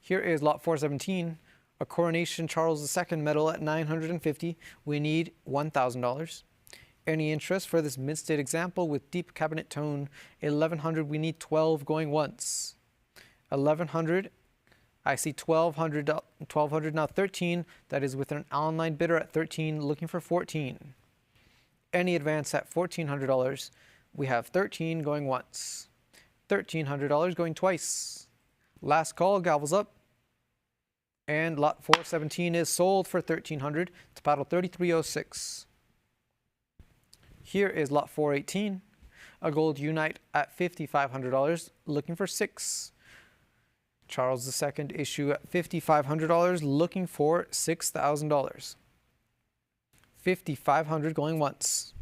Speaker 1: Here is lot 417, a Coronation Charles II medal at $950. We need $1,000. Any interest for this mid-state example with deep cabinet tone? 1,100. We need 12, going once. 1,100. I see 1,200 now 13. That is with an online bidder at 13, looking for 14. Any advance at $1,400. We have 13 going once. $1,300 going twice. Last call, gavels up. And lot 417 is sold for $1,300 to paddle 3306. Here is lot 418, a gold unite at $5,500, looking for 6. Charles II issue at $5,500, looking for $6,000. 5,500 going once.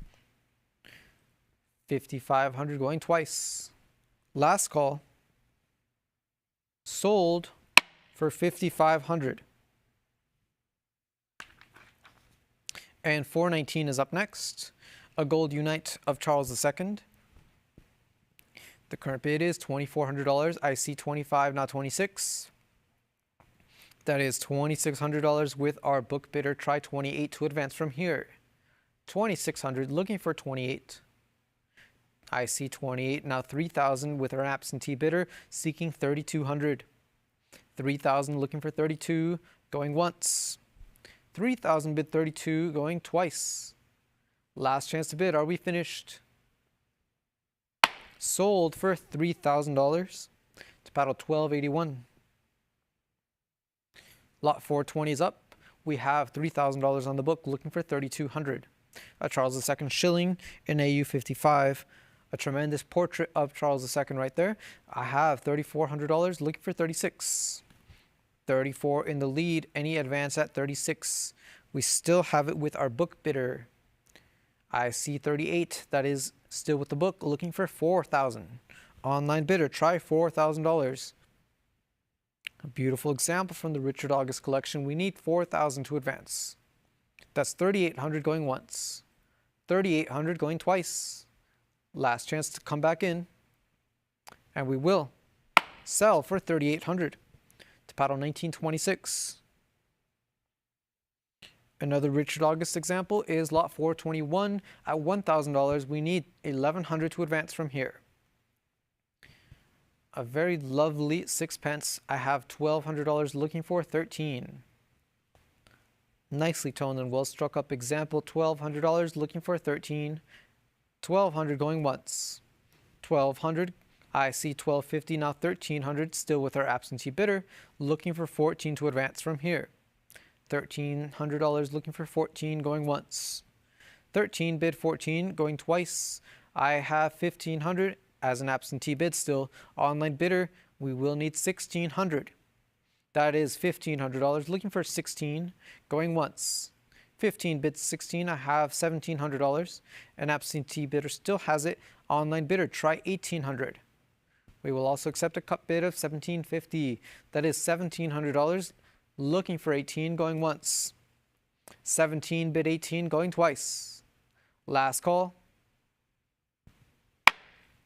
Speaker 1: 5,500 going twice. Last call. Sold for 5,500. And 419 is up next. A gold unite of Charles II. The current bid is $2,400. I see 25, not 26. That is $2,600 with our book bidder. Try 28 to advance from here. 2,600, looking for 28. I see 28, now 3,000 with our absentee bidder, seeking 3,200. 3,000 looking for 32, going once. 3,000 bid 32, going twice. Last chance to bid. Are we finished? Sold for $3,000 to paddle 1281. Lot 420 is up. We have $3,000 on the book, looking for 3,200. A Charles II shilling in AU 55. A tremendous portrait of Charles II right there. I have $3,400, looking for 36. 34 in the lead. Any advance at 36. We still have it with our book bidder. I see 38. That is still with the book, looking for 4,000. Online bidder, try $4,000. A beautiful example from the Richard August collection. We need 4,000 to advance. That's 3,800 going once. 3,800 going twice. Last chance to come back in. And we will sell for 3,800 to paddle 1926. Another Richard August example is lot 421 at $1,000. We need 1,100 to advance from here. A very lovely sixpence. I have $1,200 looking for 13. Nicely toned and well struck up example. $1,200 looking for 13. 1,200 going once. 1,200. I see 1,250 now. 1,300 still with our absentee bidder looking for 14 to advance from here. $1,300 looking for 14 going once. 13 bid 14 going twice. I have 1,500 as an absentee bid still. Online bidder, we will need 1,600. That is $1,500 looking for 16 going once. 15 bids 16. I have $1,700. An absentee bidder still has it. Online bidder, try 1,800. We will also accept a cut bid of $1,750. That is $1,700. Looking for 18 going once. 17 bid 18 going twice. Last call.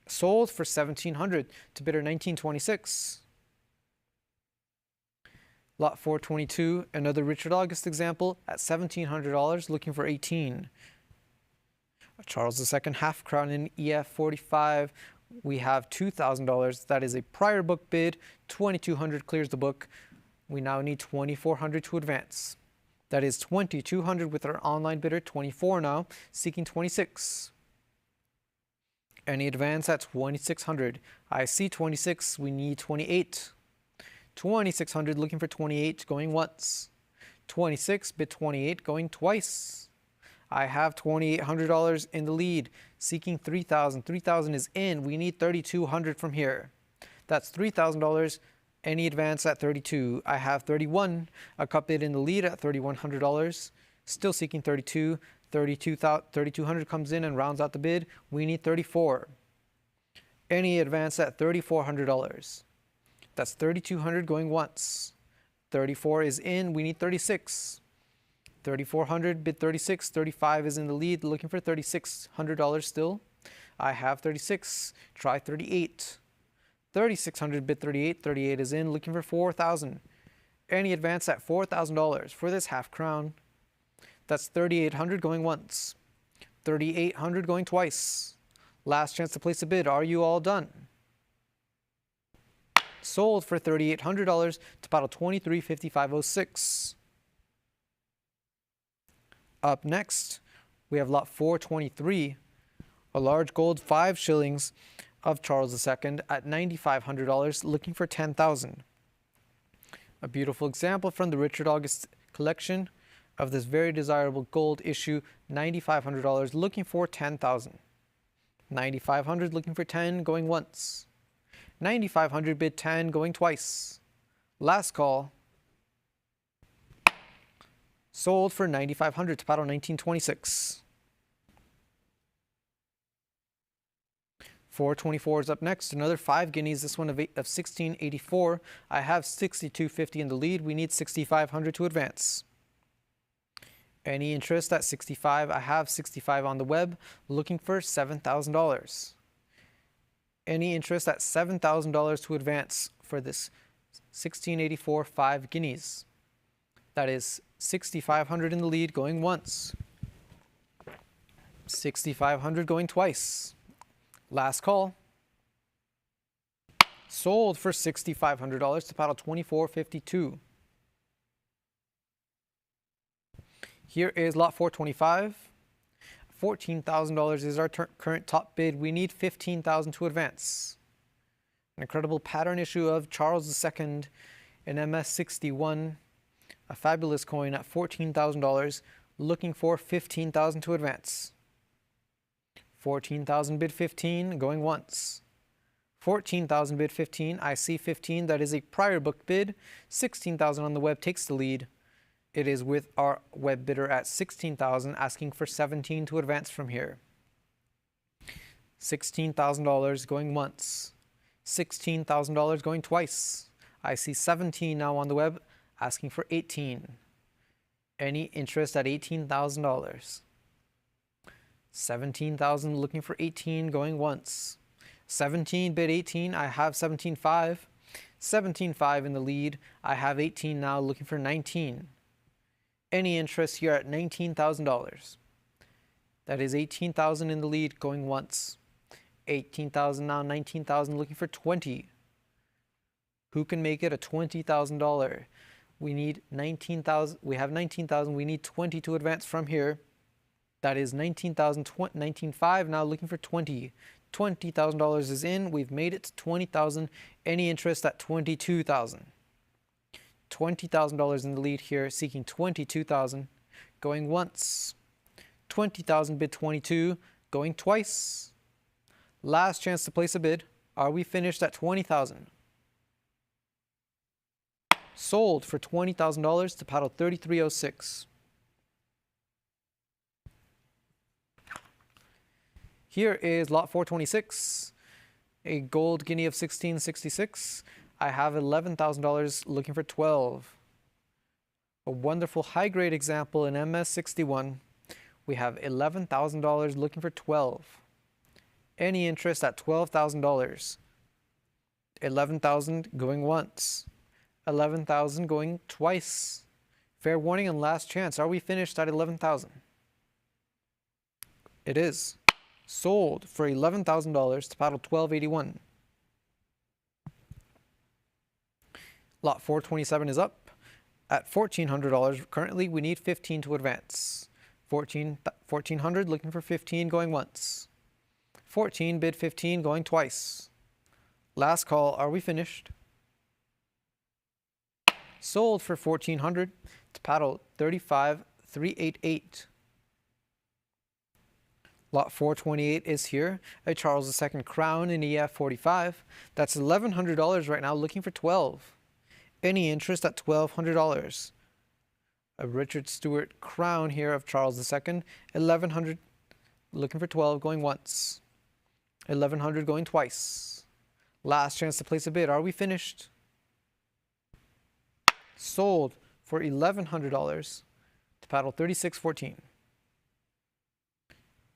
Speaker 1: Sold for $1,700 to bidder 1926. Lot 422, another Richard August example at $1,700 looking for 18. A Charles II half crown in EF 45. We have $2,000. That is a prior book bid. 2,200 clears the book. We now need 2,400 to advance. That is 2,200 with our online bidder, 24 now, seeking 26. Any advance at 2,600. I see 26, we need 28. 2,600 looking for 28 going once. 26 bid 28 going twice. I have $2,800 in the lead, seeking 3,000. 3,000 is in. We need 3,200 from here. That's $3,000. Any advance at 32. I have 31. A cut bid in the lead at $3,100. Still seeking 32. 3,200 comes in and rounds out the bid. We need 34. Any advance at $3,400. That's 3,200 going once. 34 is in. We need 36. 3,400 bid 36. 35 is in the lead. Looking for $3,600 still. I have 36. Try 38. 3,600 bid 38. 38 is in. Looking for 4,000. Any advance at $4,000 for this half crown. That's 3,800 going once. 3,800 going twice. Last chance to place a bid. Are you all done? Sold for $3,800 to bottle 235506. Up next, we have lot 423, a large gold 5 shillings of Charles II at $9,500, looking for 10,000. A beautiful example from the Richard August collection of this very desirable gold issue, $9,500, looking for 10,000. 9,500 looking for 10, going once. 9,500 bid 10, going twice. Last call. Sold for 9,500 to paddle 1926. 424 is up next. Another 5 guineas. This one of 1684. I have 6250 in the lead. We need 6,500 to advance. Any interest at 65? I have 65 on the web. Looking for $7,000. Any interest at $7,000 to advance for this 1684 5 guineas. That is 6,500 in the lead, going once. 6,500 going twice. Last call. Sold for $6,500 to paddle 2452. Here is lot 425. $14,000 is our current top bid. We need $15,000 to advance. An incredible pattern issue of Charles II in MS61. A fabulous coin at $14,000. Looking for $15,000 to advance. 14,000 bid 15, going once. 14,000 bid 15. I see 15. That is a prior book bid. 16,000 on the web takes the lead. It is with our web bidder at 16,000, asking for 17 to advance from here. $16,000 going once. $16,000 going twice. I see 17 now on the web, asking for 18. Any interest at $18,000. 17,000 looking for 18, going once. 17 bid 18. I have 17.5. 17.5 in the lead. I have 18 now, looking for 19. Any interest here at $19,000. That is 18,000 in the lead, going once. 18,000 now, 19,000, looking for 20. Who can make it a $20,000? We need 19,000. We have 19,000. We need 20 to advance from here. That is 19,000, 19,500 now, looking for 20. $20,000 is in. We've made it to 20,000. Any interest at 22,000. $20,000 in the lead here, seeking 22,000, going once. 20,000 bid 22, going twice. Last chance to place a bid. Are we finished at 20,000? Sold for $20,000 to paddle 3306. Here is lot 426, a gold guinea of 1666. I have $11,000 looking for 12. A wonderful high-grade example in MS61. We have $11,000 looking for 12. Any interest at $12,000. 11,000 going once. 11,000 going twice. Fair warning and last chance. Are we finished at 11,000? It is. Sold for $11,000 to paddle 1281. Lot 427 is up at $1,400. Currently, we need 15 to advance. 1,400 looking for 15 going once. 14 bid 15 going twice. Last call. Are we finished? Sold for 1,400 to paddle 35,388. Lot 428 is here. A Charles II crown in EF 45. That's $1,100 right now, looking for 12. Any interest at $1,200. A Richard Stewart crown here of Charles II. 1,100 looking for 12, going once. 1,100 going twice. Last chance to place a bid. Are we finished? Sold for $1,100 to paddle 3614.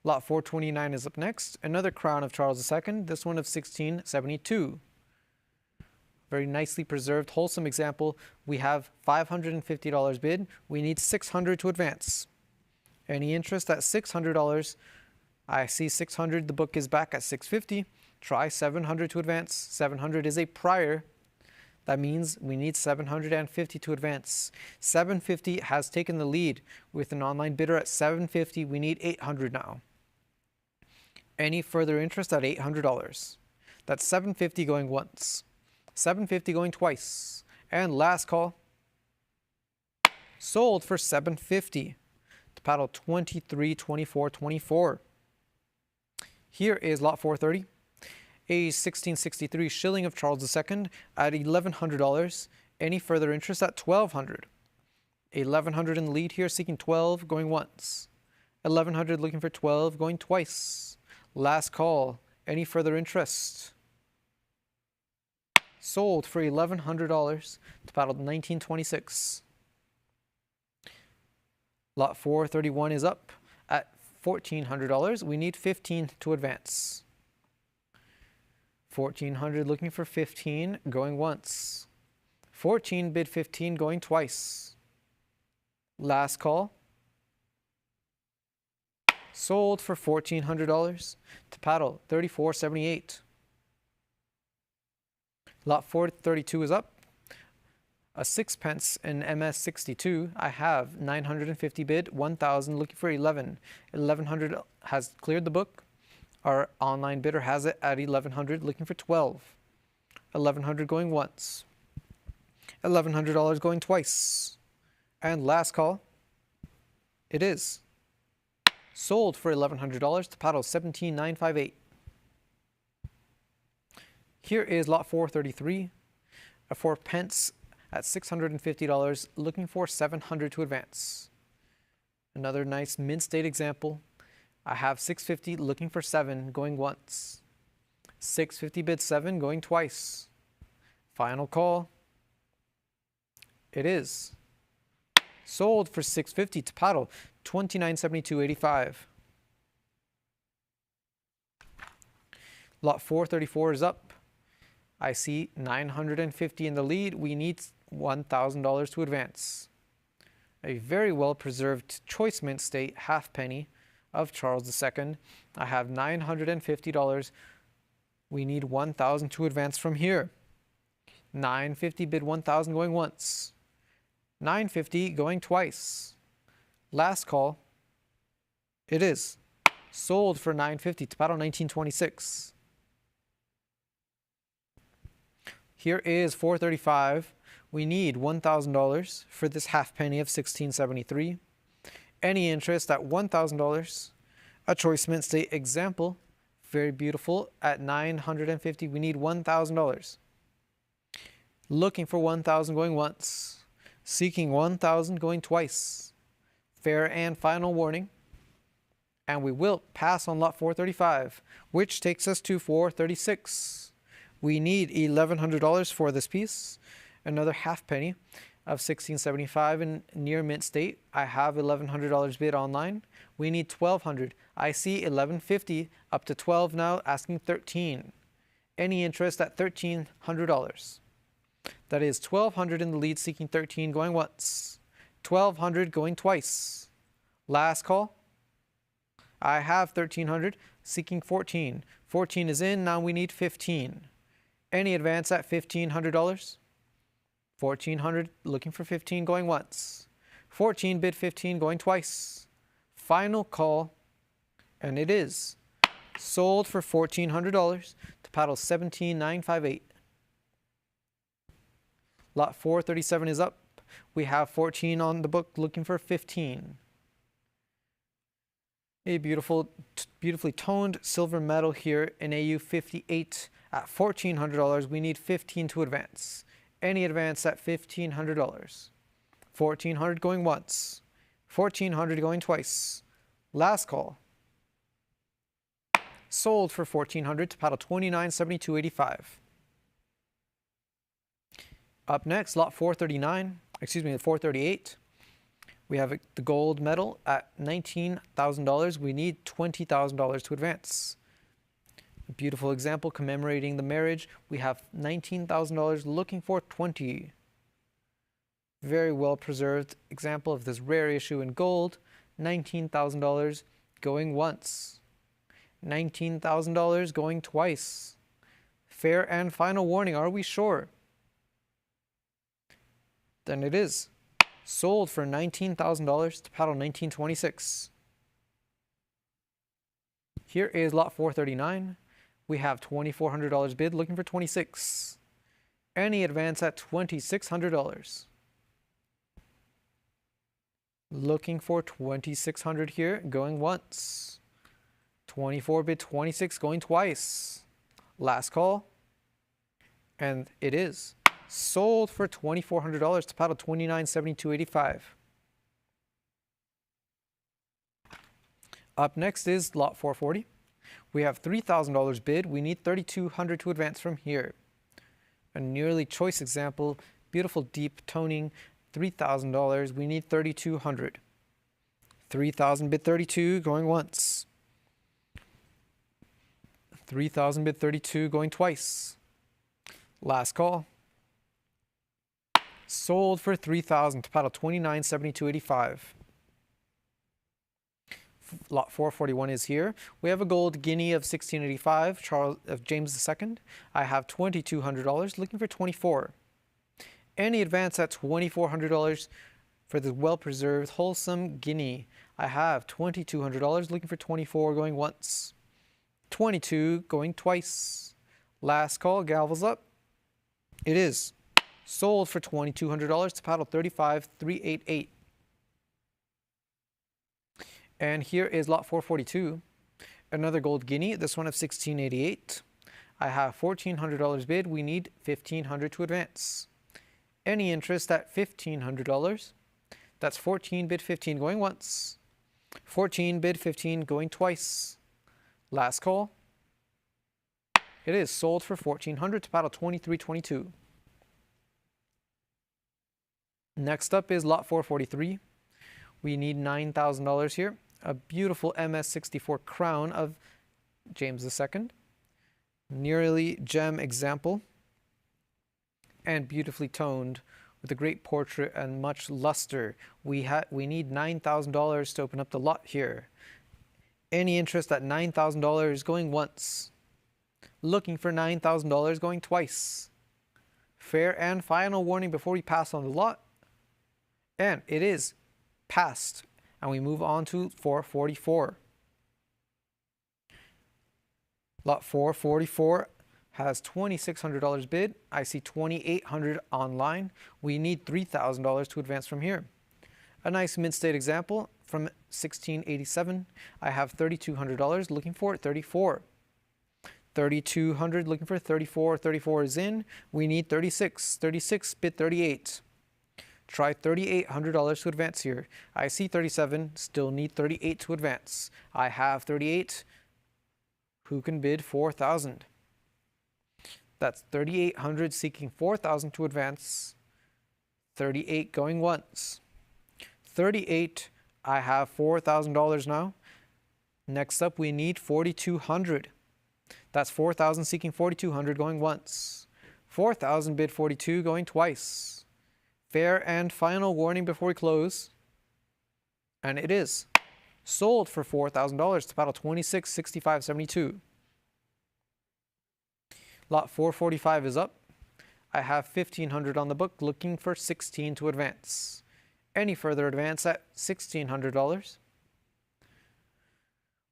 Speaker 1: Lot 429 is up next. Another crown of Charles II, this one of 1672. Very nicely preserved, wholesome example. We have $550 bid. We need 600 to advance. Any interest at $600? I see 600. The book is back at 650. Try 700 to advance. 700 is a prior. That means we need 750 to advance. 750 has taken the lead with an online bidder at 750. We need 800 now. Any further interest at $800? That's 750 going once. 750 going twice. And last call. Sold for 750 to paddle 232424. Here is lot 430. A 1663 shilling of Charles II at $1,100. Any further interest at $1,200. 1,100 in the lead here, seeking 12, going once. 1,100 looking for 12, going twice. Last call. Any further interest? Sold for $1,100 to paddle 1926. Lot 431 is up at $1,400. We need 15 to advance. 1,400 looking for 15, going once. 14 bid 15, going twice. Last call. Sold for $1,400 to paddle 3478. Lot 432 is up. A sixpence in MS62. I have 950 bid, 1,000 looking for 11. 1,100 has cleared the book. Our online bidder has it at 1,100 looking for 12. 1,100 going once. $1,100 going twice. And last call. It is. Sold for $1,100 to paddle 17,958. Here is lot 433, a 4 pence at $650, looking for 700 to advance. Another nice mint state example. I have 650 looking for 7, going once. 650 bid 7, going twice. Final call. It is. Sold for 650 to paddle 2972.85. Lot 434 is up. I see 950 in the lead. We need $1,000 to advance. A very well preserved choice mint state halfpenny of Charles II. I have $950. We need 1,000 to advance from here. 950 bid 1,000 going once. 950 going twice. Last call. It is sold for 950 to paddle 1926. Here is 435. We need $1,000 for this halfpenny of 1673. Any interest at $1,000. A choice mint state example, very beautiful, at 950. We need $1,000. Looking for 1,000 going once. Seeking 1,000 going twice. Fair and final warning. And we will pass on lot 435, which takes us to 436. We need $1,100 for this piece. Another halfpenny of 1675 in near mint state. I have $1,100 bid online. We need $1,200. I see $1,150 up to 12 now, asking 13. Any interest at $1,300. That is $1,200 in the lead, seeking 13 going once. $1,200 going twice. Last call. I have $1,300, seeking 14. 14 is in, now we need 15. Any advance at $1,500? 1,400, looking for 15 going once. 14 bid 15 going twice. Final call, and it is sold for $1,400 to paddle 17,958. Lot 437 is up. We have 14 on the book, looking for 15. A beautifully toned silver medal here in AU 58 at $1,400. We need 15 to advance. Any advance at $1,500. 1,400 going once. 1,400 going twice. Last call. Sold for 1,400 to paddle 29.7285. Up next, lot 438. We have the gold medal at $19,000. We need $20,000 to advance. A beautiful example commemorating the marriage. We have $19,000, looking for 20. Very well preserved example of this rare issue in gold. $19,000 going once. $19,000 going twice. Fair and final warning, are we sure? Then it is. Sold for $19,000 to paddle 1926. Here is lot 439. We have $2,400 bid, looking for 26. Any advance at $2,600. Looking for 2,600 here, going once. 24 bid 26 going twice. Last call. And it is. Sold for $2,400 to paddle 29.7285. Up next is lot 440. We have $3,000 bid. We need $3,200 to advance from here. A nearly choice example, beautiful deep toning, $3,000. We need $3,200. 3,000 bid 32 going once. 3,000 bid 32 going twice. Last call. Sold for $3,000 to paddle 29.7285. Lot 441 is here. We have a gold guinea of 1685, James II. I have $2,200, looking for 24. Any advance at $2,400 for the well-preserved, wholesome guinea. I have $2,200, looking for 24, going once. 22 going twice. Last call, gavels up. It is. Sold for $2,200 to paddle 35.388. And here is lot 442. Another gold guinea, this one of 1688. I have $1,400 bid. We need $1,500 to advance. Any interest at $1,500. That's 14 bid 15 going once. 14 bid 15 going twice. Last call. It is sold for $1,400 to paddle 23.22. Next up is lot 443. We need $9,000 here. A beautiful MS64 crown of James II. Nearly gem example. And beautifully toned with a great portrait and much luster. We need $9,000 to open up the lot here. Any interest at $9,000 going once. Looking for $9,000 going twice. Fair and final warning before we pass on the lot. And it is passed. And we move on to 444. Lot 444 has $2,600 bid. I see $2,800 online. We need $3,000 to advance from here. A nice mint state example from 1687. I have $3,200 looking for 34. 3,200 looking for 34. 34 is in. We need 36. 36 bid 38. Try $3,800 to advance here. I see 37. Still need 38 to advance. I have 38. Who can bid 4,000? That's 3,800 seeking 4,000 to advance. 38 going once. 38, I have $4,000 now. Next up, we need 4,200. That's 4,000 seeking 4,200 going once. 4,000 bid 42 going twice. Fair and final warning before we close. And it is sold for $4,000 to paddle 2665.72. Lot 445 is up. I have $1,500 on the book, looking for 16 to advance. Any further advance at $1,600.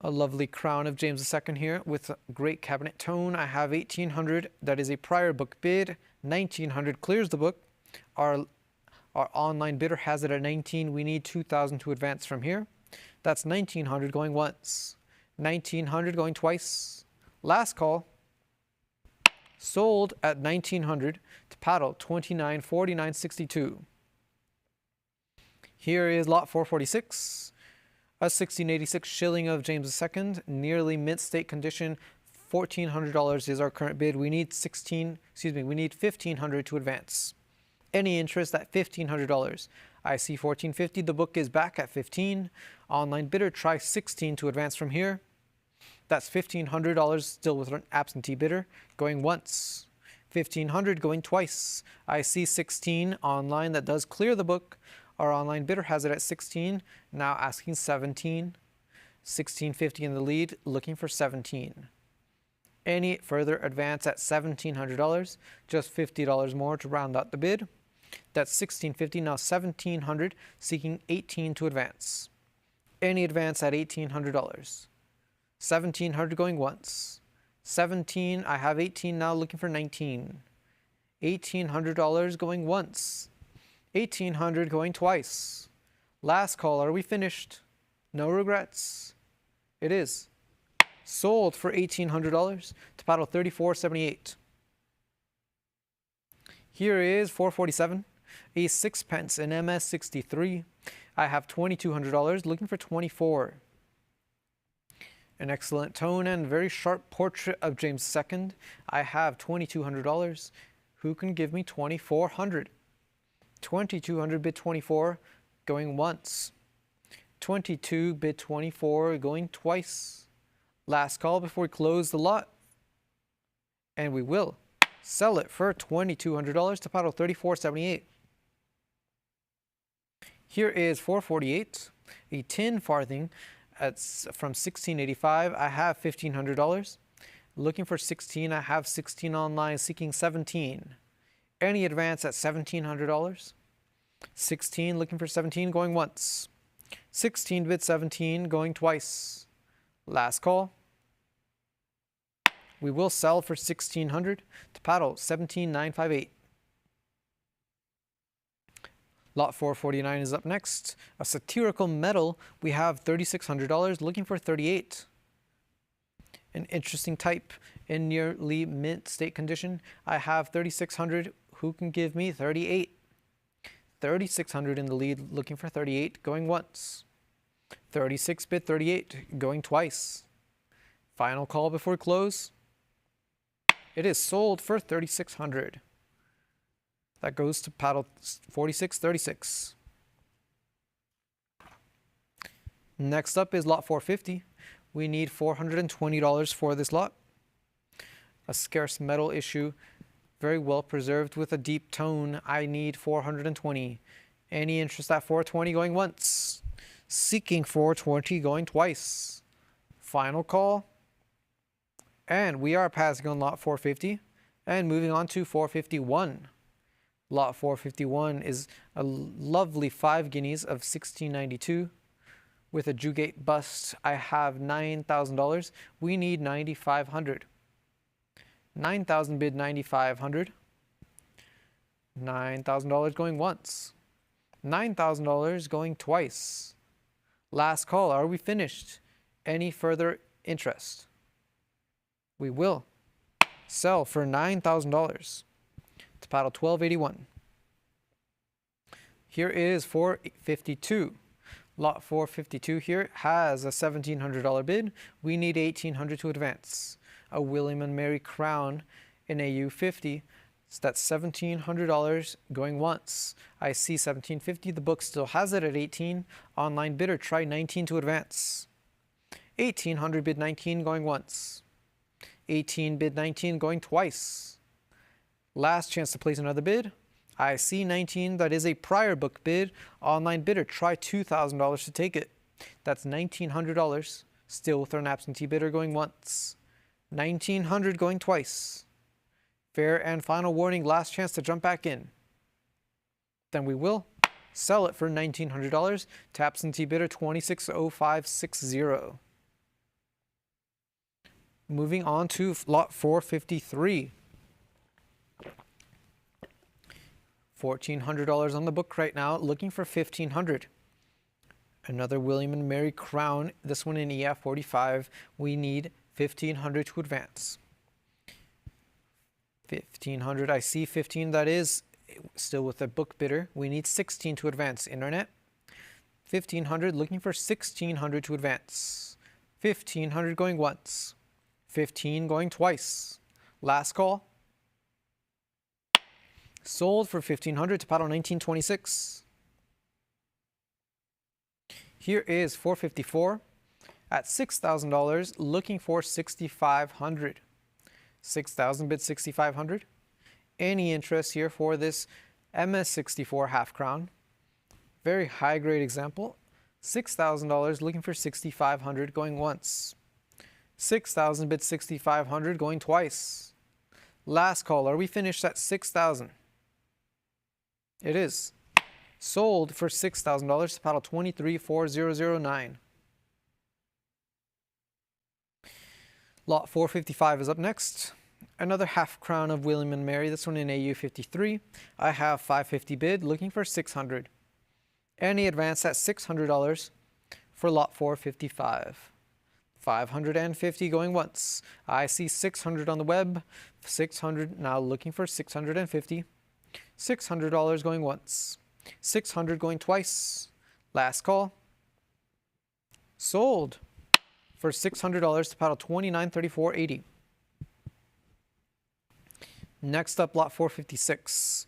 Speaker 1: A lovely crown of James II here with a great cabinet tone. I have 1,800. That is a prior book bid. 1,900 clears the book. Our online bidder has it at 19. We need 2,000 to advance from here. That's 1,900 going once. 1,900 going twice. Last call. Sold at 1,900 to paddle 2949.62. Here is lot 446. A 1686 shilling of James II, nearly mint state condition. $1,400 is our current bid. We need we need 1,500 to advance. Any interest at $1,500. I see 1,450. The book is back at 15. Online bidder try 16 to advance from here. That's $1,500 still with an absentee bidder going once. 1,500 going twice. I see 16 online that does clear the book. Our online bidder has it at 16, now asking 17. 1,650 in the lead, looking for 17. Any further advance at $1,700, just $50 more to round out the bid. That's 1,650, now 1,700, seeking 18 to advance. Any advance at $1,800. 1,700 going once. 17, I have 18 now, looking for 19. $1,800 going once. 1,800 going twice. Last call, are we finished? No regrets. It is. Sold for $1,800 to paddle 34.78. Here is 447, a sixpence in MS63. I have $2,200, looking for 24. An excellent tone and very sharp portrait of James II. I have $2,200. Who can give me 2,400? 2,200 bid 24, going once. 22 bid 24, going twice. Last call before we close the lot. And we will sell it for $2,200 to paddle 34.78. Here is 448, a tin farthing. It's from 1685. I have $1,500. Looking for 16. I have 16 online, seeking 17. Any advance at $1,700? 16, looking for 17, going once. 16 bid 17, going twice. Last call. We will sell for 1,600 to paddle 17,958. Lot 449 is up next. A satirical metal. We have $3,600, looking for 38. An interesting type in nearly mint state condition. I have 3,600. Who can give me 38? 3,600 in the lead, looking for 38, going once. 36 bid 38, going twice. Final call before we close. It is sold for 3,600. That goes to paddle 46.36. Next up is lot 450. We need $420 for this lot. A scarce metal issue Very well preserved with a deep tone. I need 420. Any interest at 420 going once? Seeking 420 going twice. Final call. And we are passing on lot 450 and moving on to 451. Lot 451 is a lovely 5 guineas of 1692 with a Jugate bust. I have $9,000. We need 9,500. 9,000 bid 9,500. $9,000 going once. $9,000 going twice. Last call. Are we finished? Any further interest? We will sell for $9,000 to paddle 1281. Here is 452. Lot 452 here has a $1,700 bid. We need $1,800 to advance. A William and Mary Crown in AU 50. So that's $1,700 going once. I see $1,750. The book still has it at 18. Online bidder, try 19 to advance. 1,800 bid 19 going once. 18 bid 19 going twice. Last chance to place another bid. I see 19. That is a prior book bid. Online bidder, try $2,000 to take it. That's $1,900. Still with an absentee bidder going once. 1,900 going twice. Fair and final warning, last chance to jump back in. Then we will sell it for $1,900 to absentee bidder 260560. Moving on to lot 453. $1,400 on the book right now, looking for $1,500. Another William and Mary Crown, this one in EF 45. We need $1,500 to advance. 1,500, I see 15, that is still with a book bidder. We need 16 to advance. Internet. 1,500, looking for 1,600 to advance. 1,500 going once. 15 going twice. Last call. Sold for 1,500 to paddle 1926. Here is 454 at $6,000, looking for 6,500. 6,000 bid 6,500. Any interest here for this MS64 half crown? Very high grade example. $6,000, looking for 6,500 going once. 6,000 bid 6,500 going twice. Last call. Are we finished at 6,000? It is. Sold for $6,000 to paddle 234009. Lot 455 is up next. Another half crown of William and Mary, this one in AU 53. I have 550 bid, looking for 600. Any advance at $600 for lot 455. 550 going once. I see 600 on the web. 600 now, looking for 650. $600 going once. 600 going twice. Last call. Sold for $600 to paddle 2934.80. Next up, lot 456.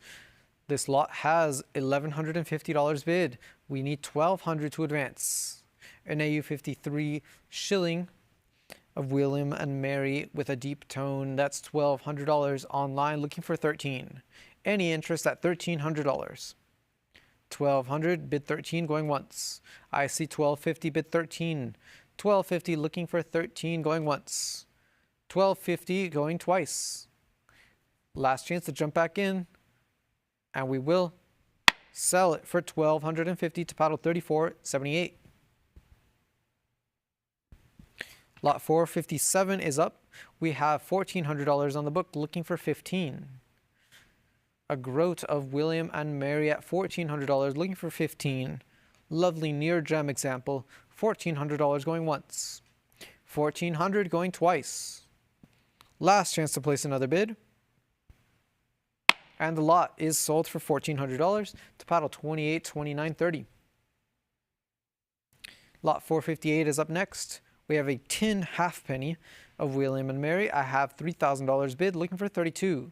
Speaker 1: This lot has $1,150 bid. We need $1,200 to advance. An AU 53 shilling of William and Mary with a deep tone. That's $1,200 online, looking for 13. Any interest at $1,300. 1,200 bid 13 going once. I see 1,250 bid 13. 1,250 looking for 13 going once. 1,250 going twice. Last chance to jump back in, and we will sell it for $1,250 to paddle 34.78. Lot 457 is up. We have $1,400 on the book, looking for 15. A groat of William and Mary at $1,400, looking for 15. Lovely near gem example. $1,400 going once. 1,400 going twice. Last chance to place another bid. And the lot is sold for $1,400 to paddle 28.29.30. Lot 458 is up next. We have a tin halfpenny of William and Mary. I have $3,000 bid, looking for 32.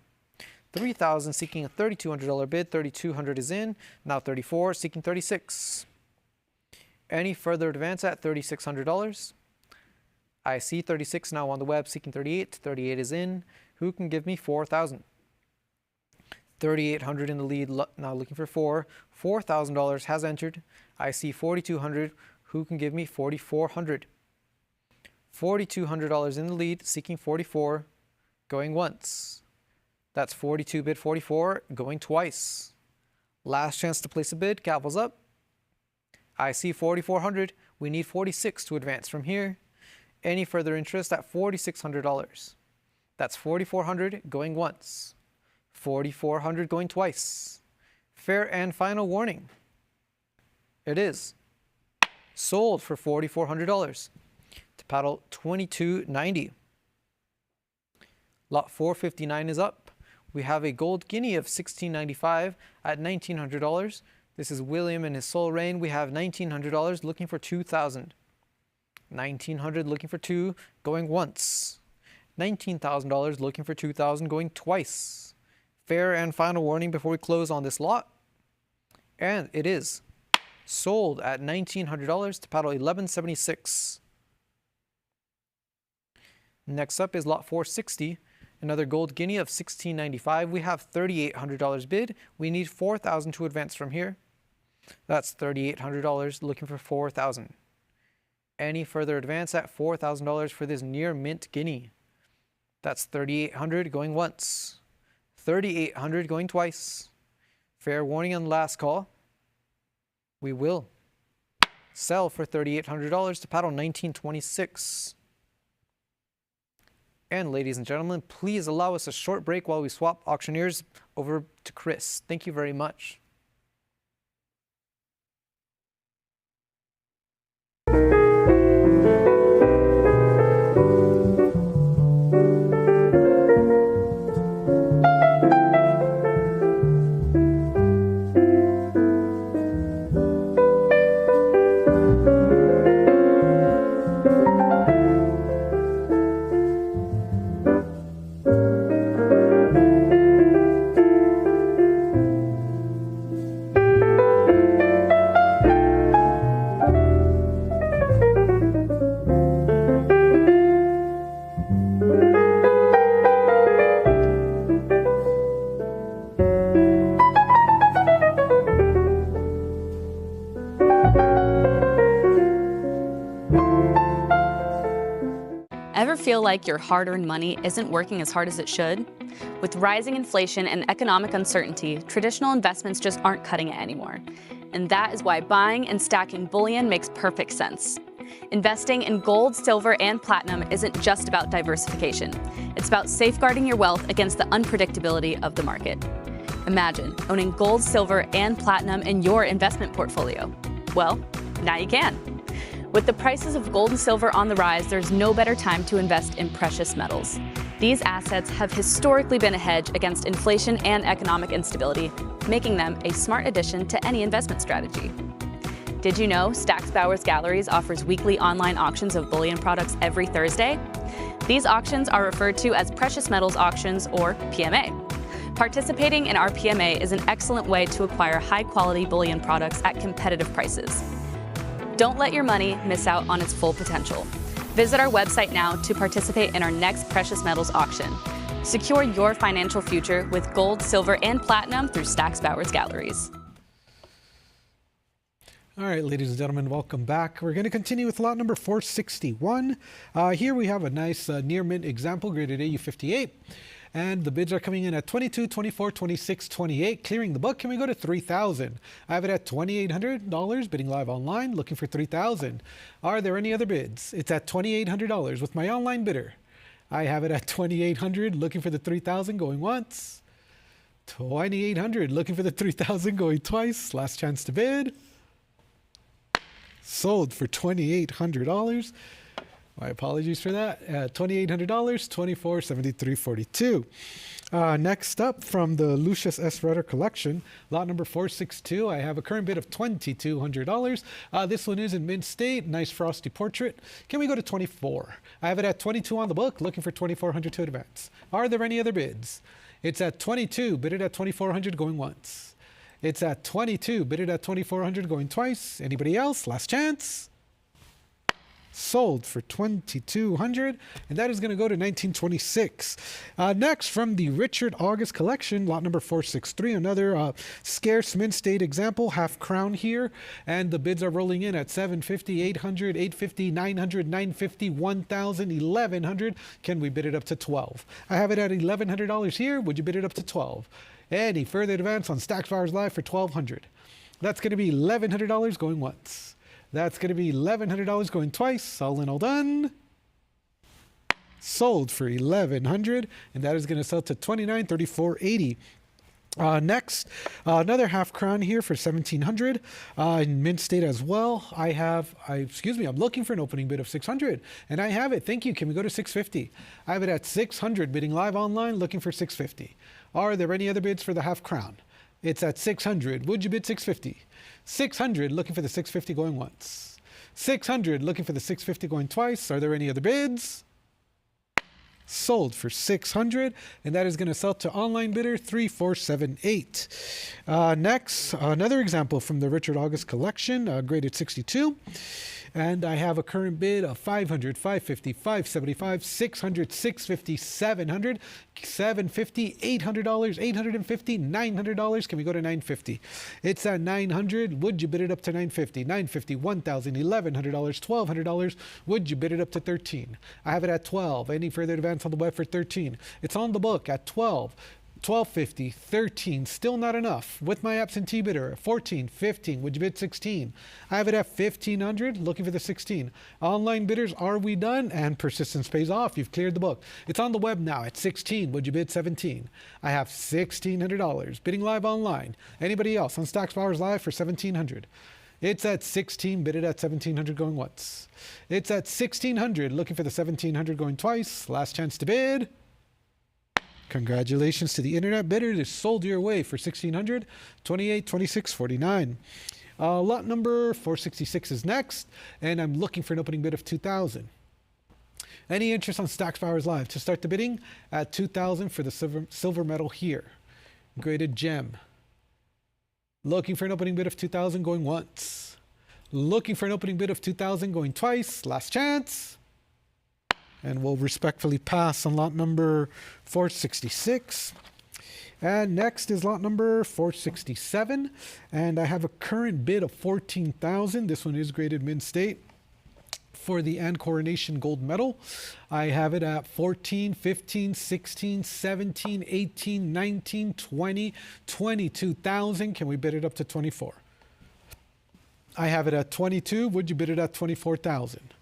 Speaker 1: 3,000 seeking a $3,200 bid. 3,200 is in. Now 34 seeking 36. Any further advance at $3,600? I see 36 now on the web seeking 38. 38 is in. Who can give me 4,000? $3,800 in the lead, now looking for four. $4,000 has entered. I see $4,200. Who can give me $4,400? $4,200 in the lead, seeking 44, going once. That's 42 bid 44, going twice. Last chance to place a bid, gavels up. I see 4,400. We need 46 to advance from here. Any further interest at $4,600? That's 4,400 going once. 4,400 going twice. Fair and final warning. It is sold for $4,400 to paddle 2290. Lot 459 is up. We have a gold guinea of $16.95 at $1,900. This is William and his soul reign. We have $1,900 looking for 2,000. 1,900 looking for 2, going once. $19,000 looking for 2,000, going twice. Fair and final warning before we close on this lot. And it is sold at $1,900 to paddle 1176. Next up is lot 460, another gold guinea of $16.95. We have $3,800 bid. We need 4,000 to advance from here. That's $3,800 looking for 4,000. Any further advance at $4,000 for this near mint guinea. That's 3,800 going once. 3,800 going twice. Fair warning on the last call. We will sell for $3,800 to paddle 1926. And ladies and gentlemen, please allow us a short break while we swap auctioneers over to Chris. Thank you very much.
Speaker 2: Ever feel like your hard-earned money isn't working as hard as it should? With rising inflation and economic uncertainty, traditional investments just aren't cutting it anymore. And that is why buying and stacking bullion makes perfect sense. Investing in gold, silver, and platinum isn't just about diversification. It's about safeguarding your wealth against the unpredictability of the market. Imagine owning gold, silver, and platinum in your investment portfolio. Well, now you can. With the prices of gold and silver on the rise, there's no better time to invest in precious metals. These assets have historically been a hedge against inflation and economic instability, making them a smart addition to any investment strategy. Did you know Stack's Bowers Galleries offers weekly online auctions of bullion products every Thursday? These auctions are referred to as precious metals auctions, or PMA. Participating in our PMA is an excellent way to acquire high-quality bullion products at competitive prices. Don't let your money miss out on its full potential. Visit our website now to participate in our next precious metals auction. Secure your financial future with gold, silver, and platinum through Stack's Bowers Galleries.
Speaker 3: All right, ladies and gentlemen, welcome back. We're going to continue with lot number 461. Here we have a nice near mint example, graded AU58. And the bids are coming in at 22, 24, 26, 28. Clearing the book, can we go to 3,000? I have it at $2,800, bidding live online, looking for 3,000. Are there any other bids? It's at $2,800 with my online bidder. I have it at 2,800, looking for the 3,000, going once. 2,800, looking for the 3,000, going twice. Last chance to bid. Sold for $2,800. My apologies for that. $2,800, $24.7342. Next up, from the Lucius S. Rutter collection, lot number 462. I have a current bid of $2,200. This one is in mint state, nice frosty portrait. Can we go to 24? I have it at 22 on the book, looking for 2,400 to advance. Are there any other bids? It's at 22, bid it at 2,400, going once. It's at 22, bid it at 2,400, going twice. Anybody else? Last chance. sold for 2,200, and that is going to go to 1926. Next, from the Richard August collection, lot number 463, another scarce mint state example, half crown here, and the bids are rolling in at 750, 800, 850, 900, 950, 1,000, 1,100. Can we bid it up to 12? I have it at $1,100 here. Would you bid it up to 12? Any further advance on Stacks Bowers Live for 1,200? That's going to be $1,100 going once. That's going to be $1,100 going twice. All in, all done. Sold for $1,100, and that is going to sell to $29.3480. Next, another half crown here for 1,700 in mint state as well. I'm looking for an opening bid of 600, and I have it. Thank you. Can we go to 650? I have it at 600, bidding live online, looking for 650. Are there any other bids for the half crown? It's at 600. Would you bid 650? 600, looking for the 650 going once. 600, looking for the 650 going twice. Are there any other bids? Sold for 600, and that is going to sell to online bidder 3478. Next, another example from the Richard August collection, graded 62. And I have a current bid of 500, 550, 575, 600, 650, 700, 750, $800, 850, $900. Can we go to 950? It's at 900. Would you bid it up to 950? 950, 1,000, $1,100, $1,200. Would you bid it up to 13? I have it at 12. Any further advance on the web for 13? It's on the book at 12. 1250, 13, still not enough. With my absentee bidder, 14, 15, would you bid 16? I have it at 1,500, looking for the 16. Online bidders, are we done? And persistence pays off. You've cleared the book. It's on the web now at 16. Would you bid 17? I have $1,600, bidding live online. Anybody else on Stacks Bowers Live for 1,700? It's at 16, bid it at 1,700 going once. It's at 1,600, looking for the 1,700 going twice. Last chance to bid. Congratulations to the internet bidder. It is sold your way for 1,600, 28, 26, 49. Lot number 466 is next, and I'm looking for an opening bid of 2,000. Any interest on Stacks Bowers Live? To start the bidding at 2,000 for the silver medal here. Graded gem. Looking for an opening bid of 2,000 going once. Looking for an opening bid of 2,000 going twice. Last chance. And we'll respectfully pass on lot number 466. And next is lot number 467. And I have a current bid of 14,000. This one is graded mint state for the and coronation gold medal. I have it at 14, 15, 16, 17, 18, 19, 20, 22,000. Can we bid it up to 24? I have it at 22. Would you bid it at 24,000?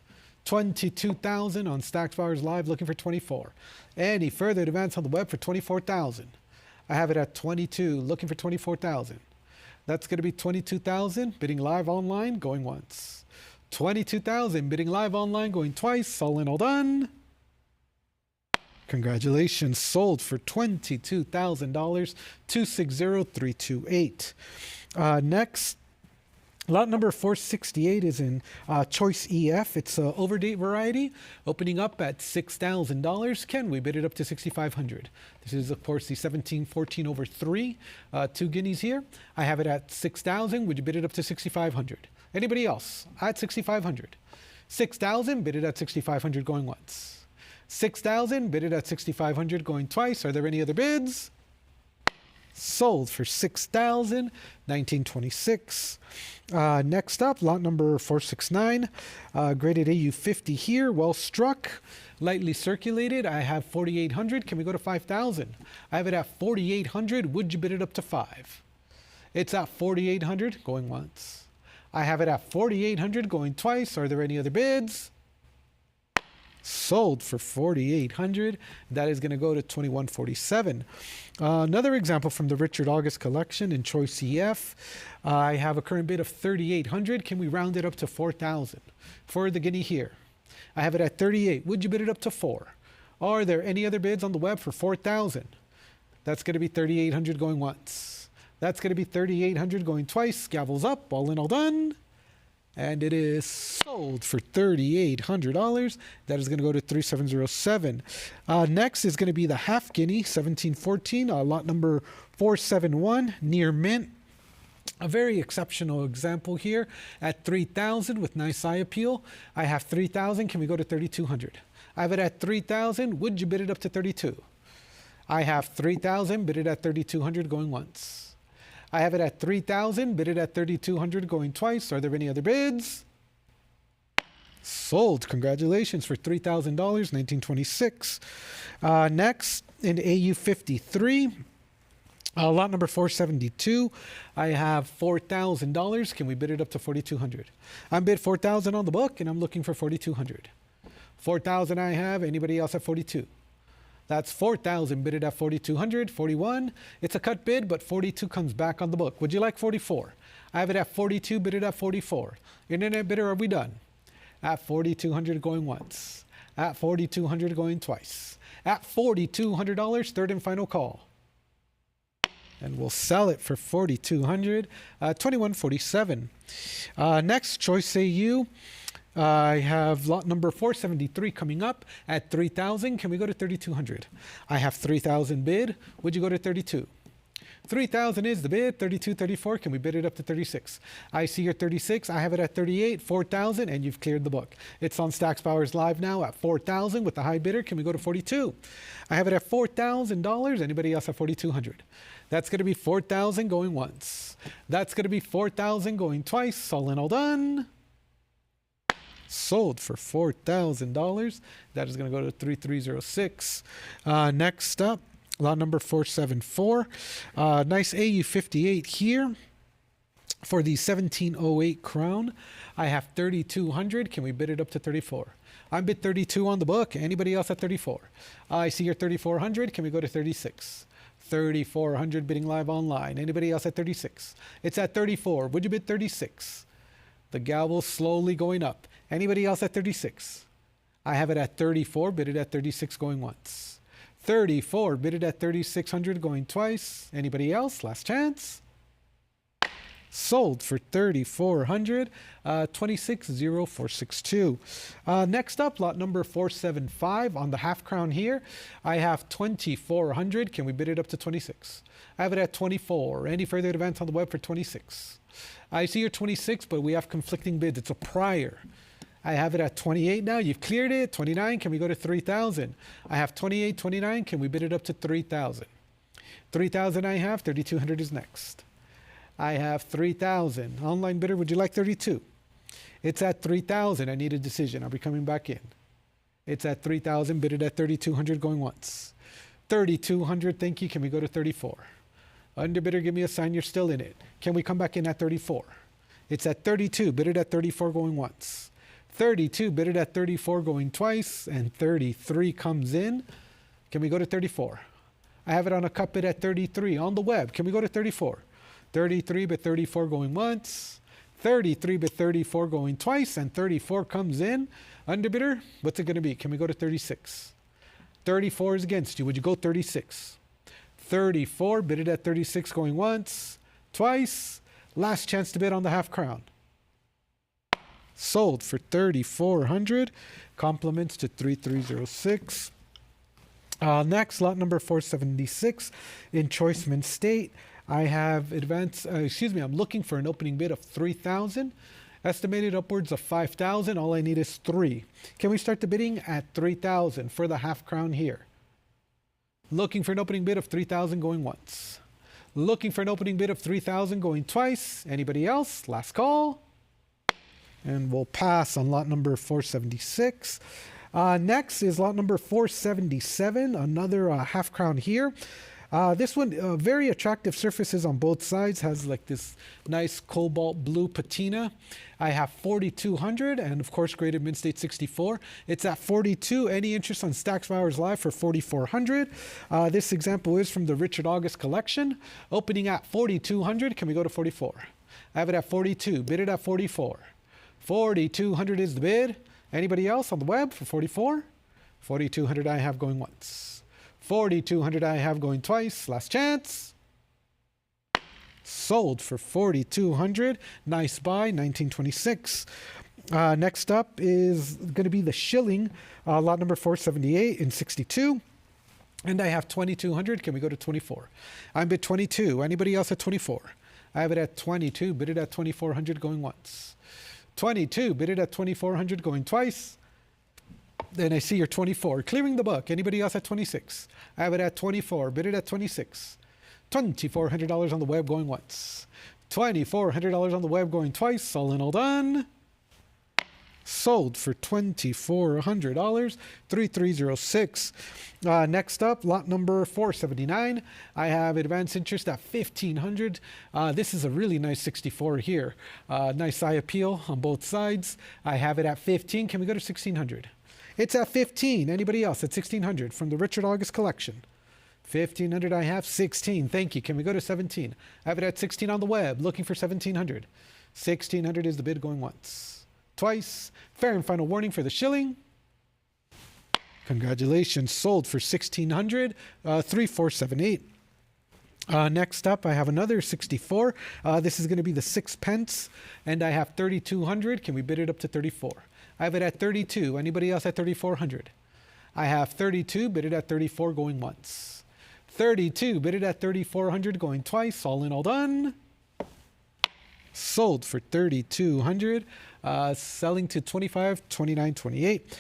Speaker 3: 22,000 on Stacks Bowers Live, looking for 24. Any further advance on the web for 24,000? I have it at 22, looking for 24,000. That's going to be 22,000, bidding live online, going once. 22,000, bidding live online, going twice. All in, all done. Congratulations, sold for $22,000, 260328. Next, lot number 468 is in Choice EF. It's an overdate variety, opening up at $6,000. Can we bid it up to $6,500? This is, of course, the 1714 over 3, 2 guineas here. I have it at $6,000. Would you bid it up to $6,500? Anybody else? At $6,500. 6,000, bid it at $6,500 going once. 6,000, bid it at $6,500 going twice. Are there any other bids? Sold for 6,000, 1926. Next up, lot number 469, graded AU50 here, well struck, lightly circulated. I have 4,800. Can we go to 5,000? I have it at 4,800. Would you bid it up to 5? It's at 4,800, going once. I have it at 4,800, going twice. Are there any other bids? Sold for 4,800. That is going to go to 2,147. Another example from the Richard August collection in Choice EF. I have a current bid of 3,800. Can we round it up to 4,000 for the guinea here? I have it at 38. Would you bid it up to 4? Are there any other bids on the web for 4,000? That's going to be 3,800 going once. That's going to be 3,800 going twice. Gavels up. All in, all done. And it is sold for $3,800. That is going to go to 3707. Next is going to be the half guinea, 1714, lot number 471, near mint. A very exceptional example here at 3,000 with nice eye appeal. I have 3,000. Can we go to 3,200? I have it at 3,000. Would you bid it up to 32? I have 3,000. Bid it at 3,200 going once. I have it at 3,000. Bid it at 3,200 going twice. Are there any other bids? Sold. Congratulations for $3,000, 1926. Next, in AU 53. Lot number 472, I have $4,000. Can we bid it up to 4,200? I'm bid 4,000 on the book, and I'm looking for 4,200. 4,000 I have. Anybody else at 42? That's 4,000 bidded at 4,200. 41. It's a cut bid, but 42 comes back on the book. Would you like 44? I have it at 42, bidded at 44. Internet bidder, are we done? At 4,200 going once. At 4,200 going twice. At $4,200, third and final call. And we'll sell it for 4,200, 2147. Next, Choice AU. I have lot number 473 coming up at 3,000. Can we go to 3,200? I have 3,000 bid. Would you go to 32? 3,000 is the bid. 32, 34. Can we bid it up to 36? I see your 36. I have it at 38, 4,000, and you've cleared the book. It's on Stacks Powers Live now at 4,000 with the high bidder. Can we go to 42? I have it at $4,000. Anybody else at 4,200? That's going to be 4,000 going once. That's going to be 4,000 going twice. All in, all done. Sold for $4,000. That is going to go to 3306. Next up, lot number 474. Nice AU 58 here for the 1708 crown. I have 3,200. Can we bid it up to 34? I'm bid 32 on the book. Anybody else at 34? I see your 3,400. Can we go to 36? 3,400 bidding live online. Anybody else at 36? It's at 34. Would you bid 36? The gavel's slowly going up. Anybody else at 36? I have it at 34, bid it at 36 going once. 34, bid it at 3,600 going twice. Anybody else? Last chance. Sold for 3,400, 260462. Next up, lot number 475 on the half crown here. I have 2,400. Can we bid it up to 26? I have it at 24. Any further advance on the web for 26? I see your 26, but we have conflicting bids. It's a prior. I have it at 28 now. You've cleared it. 29. Can we go to 3,000? I have 28, 29. Can we bid it up to 3,000? 3,000 I have. 3,200 is next. I have 3,000. Online bidder, would you like 32? It's at 3,000. I need a decision. Are we coming back in? It's at 3,000. Bid it at 3,200 going once. 3,200. Thank you. Can we go to 34? Underbidder, give me a sign you're still in it. Can we come back in at 34? It's at 32. Bid it at 34 going once. 32. Bid it at 34 going twice. And 33 comes in. Can we go to 34? I have it on a cut bid at 33 on the web. Can we go to 34? 33 but 34 going once, 33 but 34 going twice, and 34 comes in. Underbidder, what's it going to be? Can we go to 36? 34 is against you. Would you go 36? 34, bid it at 36 going once, twice. Last chance to bid on the half crown. Sold for 3,400. Compliments to 3306. Next, lot number 476 in Choiceman State. I have I'm looking for an opening bid of 3,000, estimated upwards of 5,000. All I need is 3. Can we start the bidding at 3,000 for the half crown here? Looking for an opening bid of 3,000 going once. Looking for an opening bid of 3,000 going twice. Anybody else? Last call. And we'll pass on lot number 476. Next is lot number 477, another half crown here. This one, very attractive surfaces on both sides, has like this nice cobalt blue patina. I have 4,200 and of course graded Mint State 64. It's at 42. Any interest on Stacks Powers Live for 4,400? This example is from the Richard August collection. Opening at 4,200. Can we go to 44? I have it at 42. Bid it at 44. 4,200 is the bid. Anybody else on the web for 44? 4,200 I have going once. 4,200 I have going twice. Last chance. Sold for 4,200. Nice buy, 1926. Next up is going to be the shilling, lot number 478 in 62. And I have 2,200. Can we go to 24? I'm bid 22. Anybody else at 24? I have it at 22, bid it at 2,400, going once. 22, bid it at 2,400, going twice. Then I see your 24, clearing the book. Anybody else at 26? I have it at 24, bid it at 26. $2,400 on the web, going once. $2,400 on the web, going twice. All in, all done. Sold for $2,400, 3306. Next up, lot number 479. I have advanced interest at 1,500. This is a really nice 64 here. Nice eye appeal on both sides. I have it at 15. Can we go to 1,600? It's at 15. Anybody else at 1,600 from the Richard August collection? 1,500 I have. 16. Thank you. Can we go to 17? I have it at 16 on the web. Looking for 1,700. 1,600 is the bid, going once. Twice. Fair and final warning for the shilling. Congratulations. Sold for 1,600. 3,478. Next up, I have another 64. This is going to be the 6 pence, and I have 3,200. Can we bid it up to 34? I have it at 32. Anybody else at 3,400? I have 32. Bid it at 34, going once. 32. Bid it at 3,400, going twice. All in, all done. Sold for 3,200. Selling to 25, 29, 28.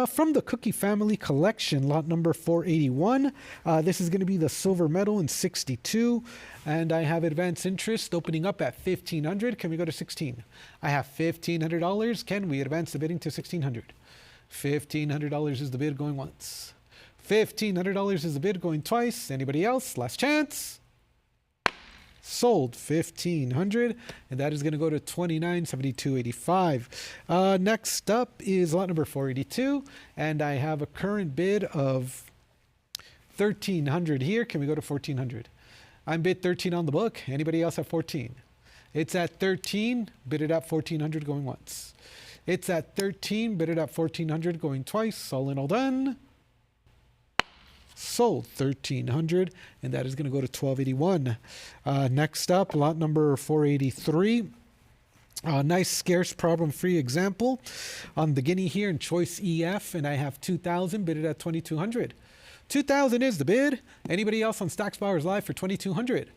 Speaker 3: From the Cookie Family collection, lot number 481. This is going to be the silver medal in 62. And I have advanced interest opening up at 1,500. Can we go to 16? I have $1,500. Can we advance the bidding to 1,600? $1,500 is the bid, going once. $1,500 is the bid, going twice. Anybody else? Last chance. Sold 1,500, and that is going to go to 2972.85. Next up is lot number 482, and I have a current bid of 1,300 here. Can we go to 1,400? I'm bid 13 on the book. Anybody else at 14? It's at 13. Bid it at 1,400, going once. It's at 13. Bid it at 1,400, going twice. All in, all done. Sold 1,300, and that is going to go to 1281. Next up, lot number 483. Nice scarce problem-free example on the guinea here in choice EF, and I have 2,000 bid it at 2,200. 2,000 is the bid. Anybody else on Stacks Bowers Live for 2,200?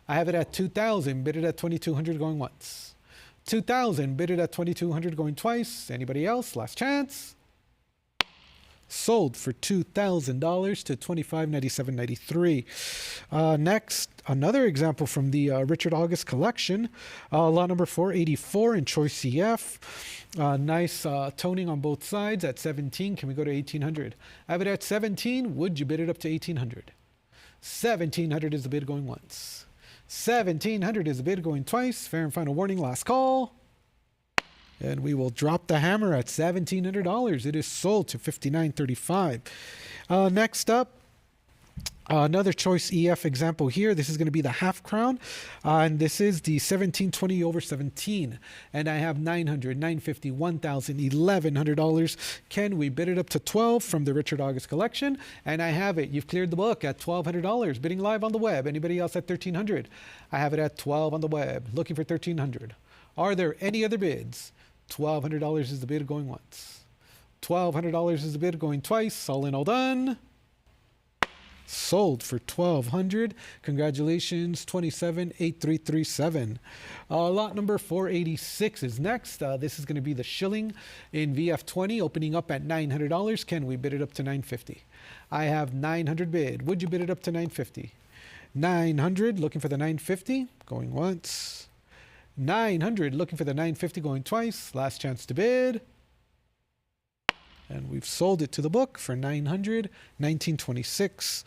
Speaker 3: I have it at 2,000 bid it at 2,200, going once. 2,000 bid it at 2,200, going twice. Anybody else? Last chance. Sold for $2,000 to $2597.93. Next, another example from the Richard August collection, lot number 484 in choice CF. Nice toning on both sides at 17. Can we go to 1,800? I have it at 17. Would you bid it up to 1,800? 1,700 is the bid, going once. 1,700 is the bid, going twice. Fair and final warning, last call. And we will drop the hammer at $1,700. It is sold to $59.35. Next up, another choice EF example here. This is going to be the half crown. And this is the 1720 over 17. And I have $900, $950, $1,000, $1,100. Can we bid it up to 12 from the Richard August collection? And I have it. You've cleared the book at $1,200. Bidding live on the web. Anybody else at 1,300? I have it at 12 on the web. Looking for 1,300. Are there any other bids? $1,200 is the bid, going once. $1,200 is the bid, going twice. All in, all done. Sold for $1,200. Congratulations, 278337. Lot number 486 is next. This is going to be the shilling in VF20, opening up at $900. Can we bid it up to $950? I have 900 bid. Would you bid it up to $950? 900, looking for the $950, going once. 900, looking for the $950, going twice. Last chance to bid. And we've sold it to the book for $900, $19.26.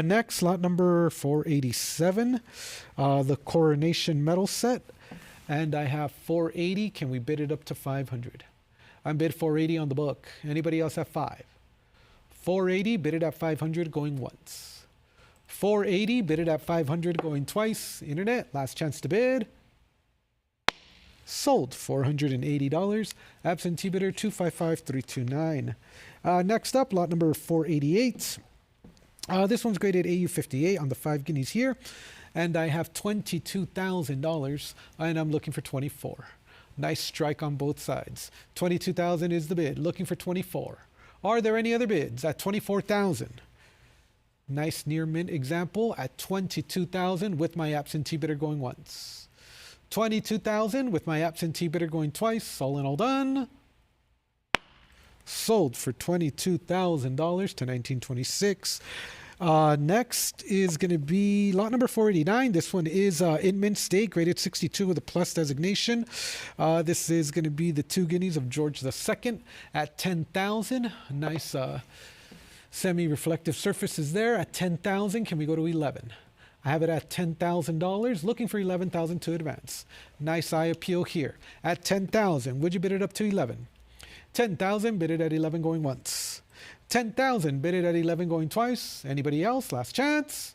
Speaker 3: Next, lot number 487, the Coronation Medal set. And I have 480. Can we bid it up to 500? I'm bid 480 on the book. Anybody else have 5? 480, bid it at 500, going once. 480, bid it at 500, going twice. Internet, last chance to bid. Sold $480. Absentee bidder 255329. Next up, lot number 488. This one's graded AU58 on the 5 guineas here. And I have $22,000 and I'm looking for 24. Nice strike on both sides. 22,000 is the bid. Looking for 24. Are there any other bids at 24,000? Nice near mint example at 22,000 with my absentee bidder going once. 22,000 with my absentee bidder going twice. All in, all done. Sold for $22,000 to 1926. Next is going to be lot number 489. This one is in mint state, graded 62 with a plus designation. This is going to be the two guineas of George II at 10,000. Nice semi-reflective surfaces there at 10,000. Can we go to 11? I have it at $10,000, looking for 11,000 to advance. Nice eye appeal here at 10,000. Would you bid it up to 11? 10,000, bid it at 11 going once. 10,000, bid it at 11 going twice. Anybody else? Last chance.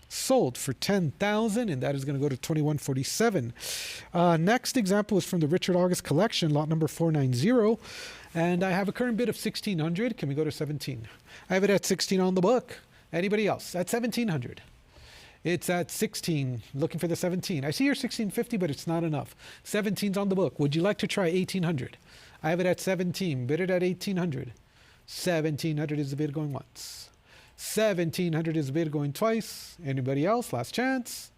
Speaker 3: Sold for 10,000, and that is going to go to 2147. Next example is from the Richard August collection, lot number 490. And I have a current bid of 1,600. Can we go to 17? I have it at 16 on the book. Anybody else? At 1,700. It's at 16, looking for the 17. I see your 1,650, but it's not enough. 17's on the book. Would you like to try 1,800? I have it at 17. Bid it at 1,800. 1,700 is the bid going once. 1,700 is the bid going twice. Anybody else? Last chance.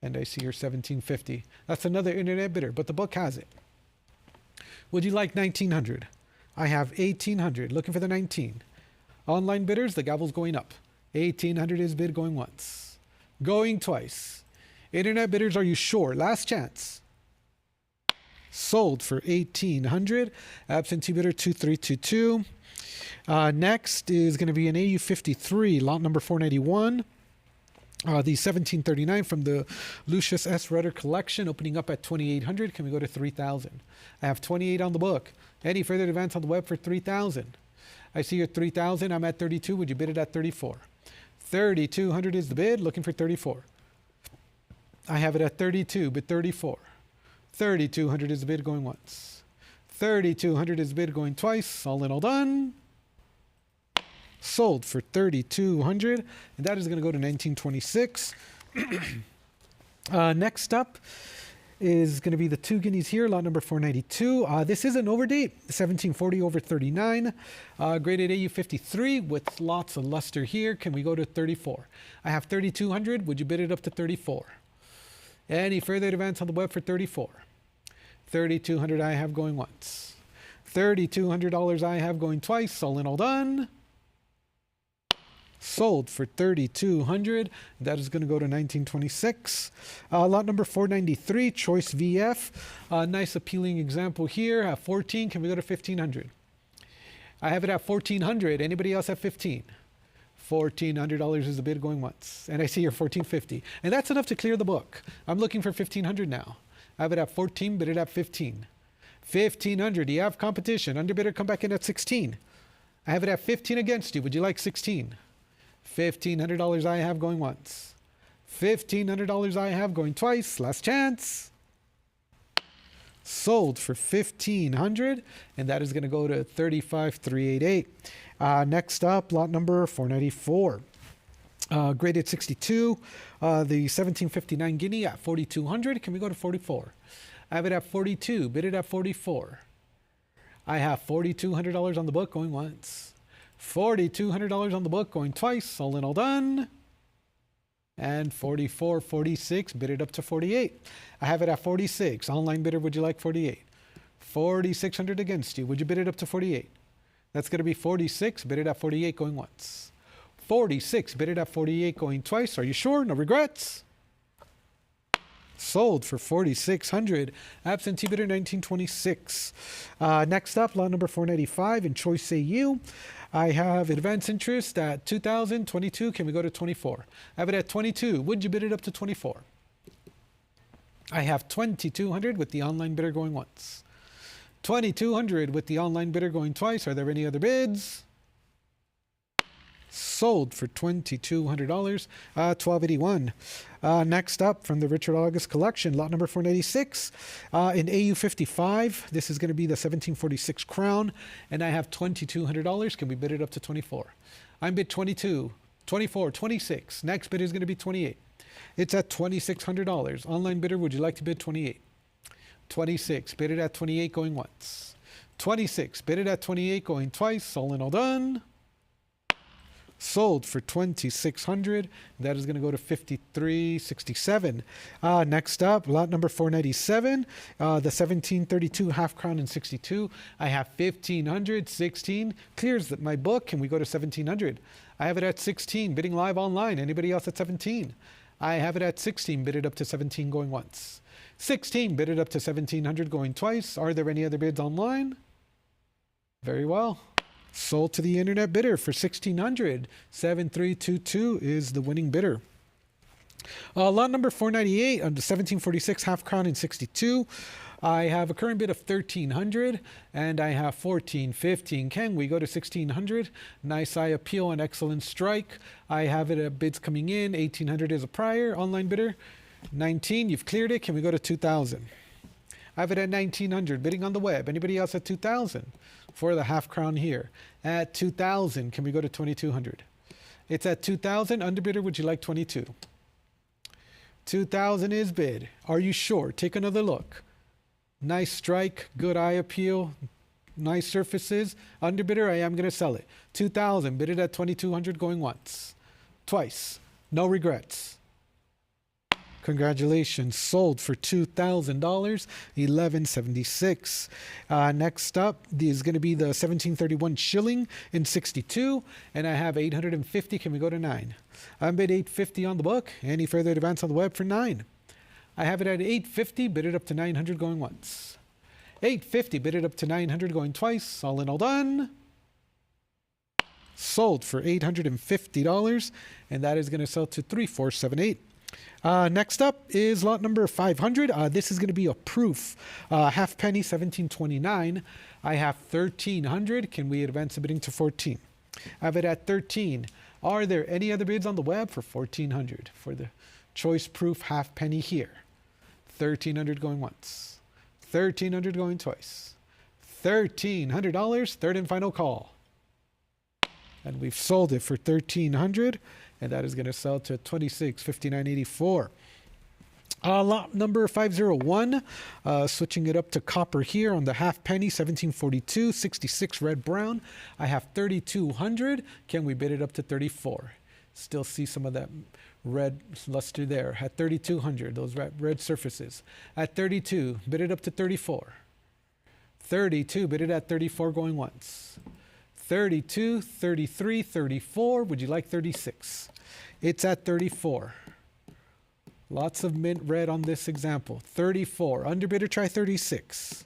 Speaker 3: And I see your 1,750. That's another internet bidder, but the book has it. Would you like 1,900? I have 1,800. Looking for the 19. Online bidders, the gavel's going up. 1,800 is bid going once. Going twice. Internet bidders, are you sure? Last chance. Sold for 1,800. Absentee bidder 2322. Next is going to be an AU53, lot number 491. The 1739 from the Lucius S. Rudder collection, opening up at 2,800. Can we go to 3,000? I have 28 on the book. Any further advance on the web for 3,000? I see your 3,000. I'm at 32. Would you bid it at 34? 3,200 is the bid. Looking for 34. I have it at 32, bid 34. 3,200 is the bid going once. 3,200 is the bid going twice. All in, all done. Sold for 3,200, and that is going to go to 1926. Next up is going to be the two guineas here, lot number 492. This is an overdate, 1740 over 39, graded AU53 with lots of luster here. Can we go to 34? I have 3,200. Would you bid it up to 34? Any further advance on the web for 34? 3,200 I have going once. $3,200 I have going twice. All in, all done. Sold for 3,200. That is going to go to 1926. Lot number 493, Choice VF. Nice appealing example here. At 14, can we go to 1,500? I have it at 1,400. Anybody else at 15? $1,400 is the bid going once. And I see your 1,450. And that's enough to clear the book. I'm looking for 1,500 now. I have it at 14, bid it at 15. 1,500, you have competition. Underbidder, come back in at 16. I have it at 15 against you. Would you like 16? $1,500 I have going once. $1,500 I have going twice. Last chance. Sold for 1,500, and that is going to go to 35,388. Next up, lot number 494. Graded 62, the 1759 guinea at 4,200. Can we go to 44? I have it at 42, bid it at 44. I have $4,200 on the book going once. $4,200 on the book going twice. All in, all done. And 44, 46, bid it up to 48. I have it at 46. Online bidder, would you like 48? 4,600 against you. Would you bid it up to 48? That's going to be 46, bid it at 48 going once. 46, bid it at 48 going twice. Are you sure? No regrets? Sold for 4,600. Absentee bidder 1926. Next up, lot number 495 in Choice AU. I have advance interest at 2,022. Can we go to 24? I have it at 22. Would you bid it up to 24? I have 2,200 with the online bidder going once. 2,200 with the online bidder going twice. Are there any other bids? Sold for $2,200, 1281. Next up from the Richard August collection, lot number 496 in AU55. This is going to be the 1746 Crown, and I have $2,200. Can we bid it up to 24? I'm bid 22, 24, 26. Next bid is going to be 28. It's at $2,600. Online bidder, would you like to bid 28? 26, bid it at 28 going once. 26, bid it at 28 going twice. All in, all done. sold for 2,600. That is going to go to 53.67. Next up, lot number 497, the 1732 half crown in 62. I have 1,500, 16. Clears my book. Can we go to 1,700? I have it at 16, bidding live online. Anybody else at 17? I have it at 16, bid it up to 17, going once. 16, bid it up to 1,700, going twice. Are there any other bids online? Very well. Sold to the internet bidder for 1,600. 7322 is the winning bidder. Lot number 498 on the 1746 half crown in 62. I have a current bid of 1,300 and I have 14.15. Can we go to 1,600? Nice eye appeal and excellent strike. I have it at bids coming in. 1,800 is a prior online bidder. 19, you've cleared it. Can we go to 2,000? I have it at 1,900, bidding on the web. Anybody else at 2,000 for the half crown here? At 2,000, can we go to 2,200? It's at 2,000. Underbidder, would you like 22? 2,000 is bid. Are you sure? Take another look. Nice strike, good eye appeal, nice surfaces. Underbidder, I am going to sell it. 2,000, bid it at 2,200, going once. Twice. No regrets. Congratulations, sold for $2,000, 1176. Next up is going to be the 1731 shilling in 62, and I have 850. Can we go to 9? I'm bid 850 on the book. Any further advance on the web for 9? I have it at 850, bid it up to 900, going once. 850, bid it up to 900, going twice. All in, all done. Sold for $850, and that is going to sell to 3478. Next up is lot number 500. This is going to be a proof. Half penny, 1729. I have 1,300. Can we advance the bidding to 14? I have it at 13. Are there any other bids on the web for 1,400 for the choice proof half penny here? 1,300 going once. 1,300 going twice. $1,300, third and final call. And we've sold it for 1,300. And that is going to sell to 2659.84. Lot number 501, switching it up to copper here on the half penny, 1742, 66 red brown. I have 3,200. Can we bid it up to 34? Still see some of that red luster there. At 3,200, those red surfaces. At 32, bid it up to 34. 32, bid it at 34, going once. 32, 33, 34. Would you like 36? It's at 34. Lots of mint red on this example. 34. Underbidder, try 36.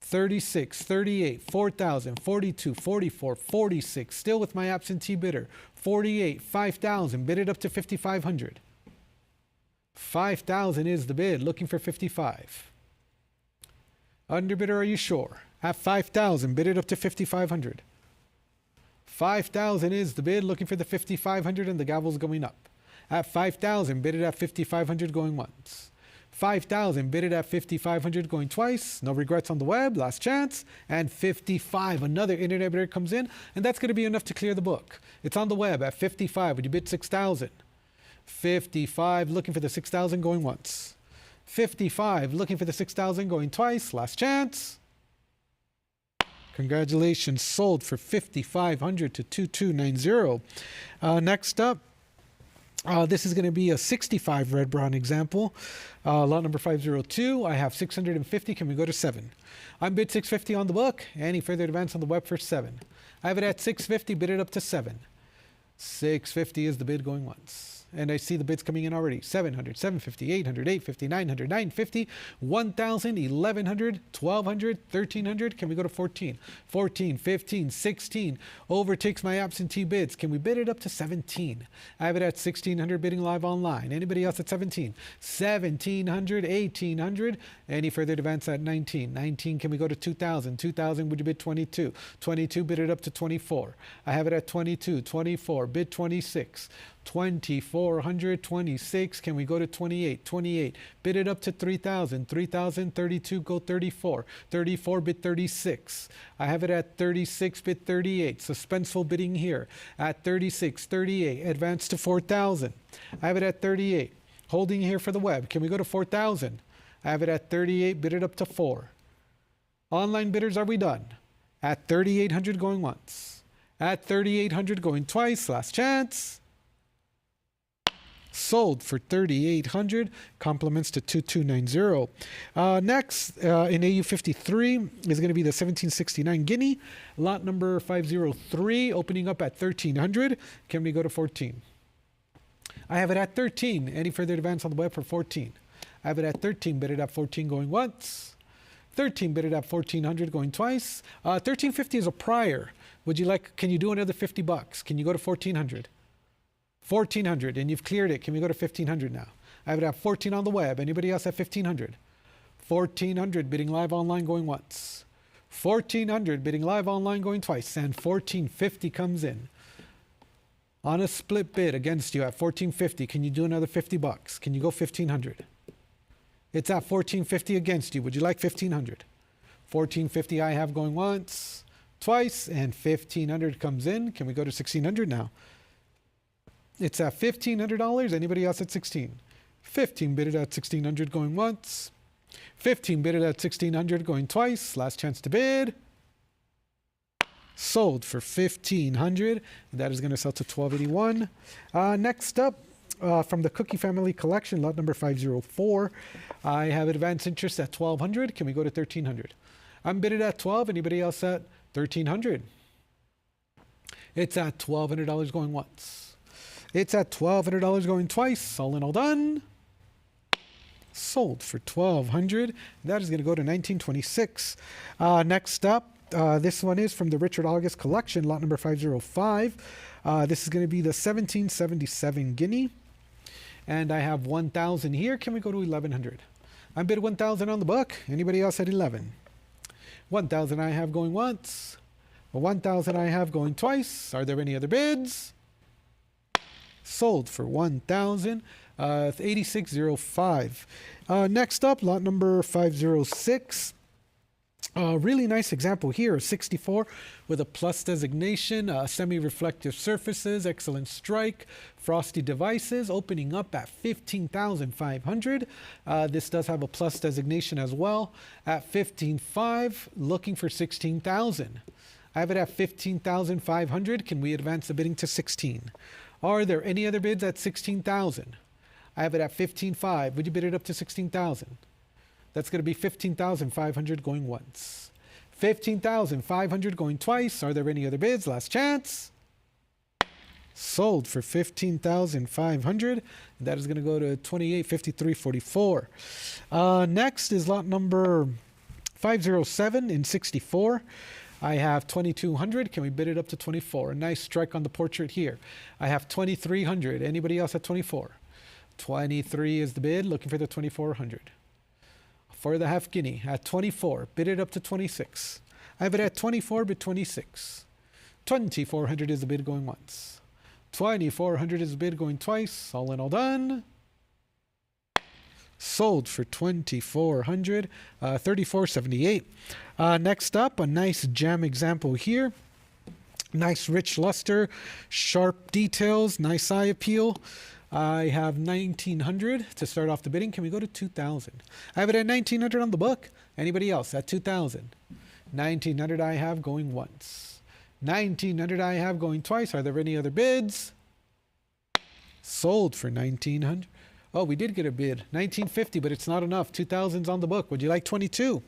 Speaker 3: 36, 38, 4,000, 42, 44, 46. Still with my absentee bidder. 48, 5,000. Bid it up to 5,500. 5,000 is the bid. Looking for 55. Underbidder, are you sure? At 5,000, bid it up to 5,500. 5,000 is the bid, looking for the 5,500, and the gavel's going up. At 5,000, bid it at 5,500, going once. 5,000, bid it at 5,500, going twice. No regrets on the web, last chance. And 55, another internet bidder comes in, and that's going to be enough to clear the book. It's on the web at 55. Would you bid 6,000? 55, looking for the 6,000, going once. 55, looking for the 6,000, going twice. Last chance. Congratulations, sold for 5,500 to 2,290. Next up, this is going to be a 65 red brown example. Lot number 502. I have 650. Can we go to 7? I'm bid 650 on the book. Any further advance on the web for 7? I have it at 650. Bid it up to 7. 650 is the bid, going once. And I see the bids coming in already. 700, 750, 800, 850, 900, 950, 1,000, 1,100, 1,200, 1,300. Can we go to 14? 14, 15, 16. Overtakes my absentee bids. Can we bid it up to 17? I have it at 1,600, bidding live online. Anybody else at 17? 1,700, 1,800. Any further advance at 19? 19, can we go to 2,000? 2,000, would you bid 22? 22, bid it up to 24. I have it at 22, 24, bid 26. 2,426. Can we go to 28? 28. Bid it up to 3,000. 3,000. 32. Go 34. 34. Bid 36. I have it at 36. Bid 38. Suspenseful bidding here at 36. 38. Advance to 4,000. I have it at 38. Holding here for the web. Can we go to 4,000? I have it at 38. Bid it up to 4. Online bidders, are we done? At 3,800, going once. at 3,800 going twice. Last chance. Sold for 3,800. Compliments to 2290. Next, in AU53 is going to be the 1769 Guinea. Lot number 503, opening up at 1,300. Can we go to 14? I have it at 13. Any further advance on the web for 14? I have it at 13. Bid it at 14 going once. 13 bid it at 1,400 going twice. 1,350 is a prior. Would you like? Can you do another 50 bucks? Can you go to 1,400? 1,400, and you've cleared it. Can we go to 1,500 now? I have it at 14 on the web. Anybody else at 1,500? 1,400 bidding live online going once. 1,400 bidding live online going twice, and 1,450 comes in. On a split bid against you at 1,450, can you do another 50 bucks? Can you go 1,500? It's at 1,450 against you. Would you like 1,500? 1,450 I have going once, twice, and 1,500 comes in. Can we go to 1,600 now? It's at $1,500. Anybody else at 16? 15 bidded at 1,600 going once. 15 bidded at 1,600 going twice. Last chance to bid. Sold for 1,500. That is going to sell to 1281. Next up, from the Cookie Family Collection, lot number 504. I have advanced interest at 1,200. Can we go to 1,300? I'm bidded at 12. Anybody else at 1,300? It's at $1,200 going once. It's at $1,200 going twice. All in all done. Sold for 1,200. That is going to go to 1926. Next up, this one is from the Richard August Collection, lot number 505. This is going to be the 1777 Guinea. And I have 1,000 here. Can we go to 1,100? I bid 1,000 on the book. Anybody else at 11? 1,000 I have going once. 1,000 I have going twice. Are there any other bids? Sold for 1,000. 8605. Next up, lot number 506. Really nice example here, 64 with a plus designation, semi-reflective surfaces, excellent strike, frosty devices, opening up at 15,500. This does have a plus designation as well at 15,500, looking for 16,000. I have it at 15,500. Can we advance the bidding to 16? Are there any other bids at 16,000? I have it at 15,500. Would you bid it up to 16,000? That's going to be 15,500 going once. 15,500 going twice. Are there any other bids? Last chance. Sold for 15,500. That is going to go to 2853.44. Next is lot number 507 in 64. I have 2,200. Can we bid it up to 24? A nice strike on the portrait here. I have 2,300. Anybody else at 24? 23 is the bid. Looking for the 2,400. For the half guinea at 24, bid it up to 26. I have it at 24, bid 26. 2,400 is the bid going once. 2,400 is the bid going twice. All in all done. Sold for 2,400, 3478. Next up, a nice gem example here. Nice rich luster, sharp details, nice eye appeal. I have 1,900 to start off the bidding. Can we go to 2,000? I have it at 1,900 on the book. Anybody else at 2,000? 1,900 I have going once. 1,900 I have going twice. Are there any other bids? Sold for 1,900. Oh, we did get a bid. 1,950, but it's not enough. 2,000's on the book. Would you like 22?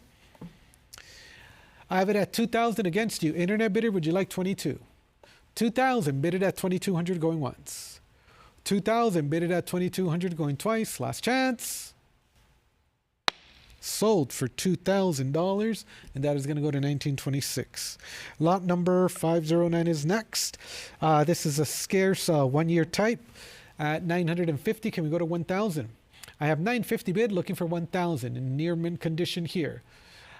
Speaker 3: I have it at 2,000 against you. Internet bidder, would you like 22? 2,000 bid it at 2,200 going once. 2,000 bid it at 2,200 going twice. Last chance. Sold for $2,000, and that is going to go to 1926. Lot number 509 is next. This is a scarce one-year type at 950. Can we go to 1,000? I have 950 bid, looking for 1,000 in near mint condition here.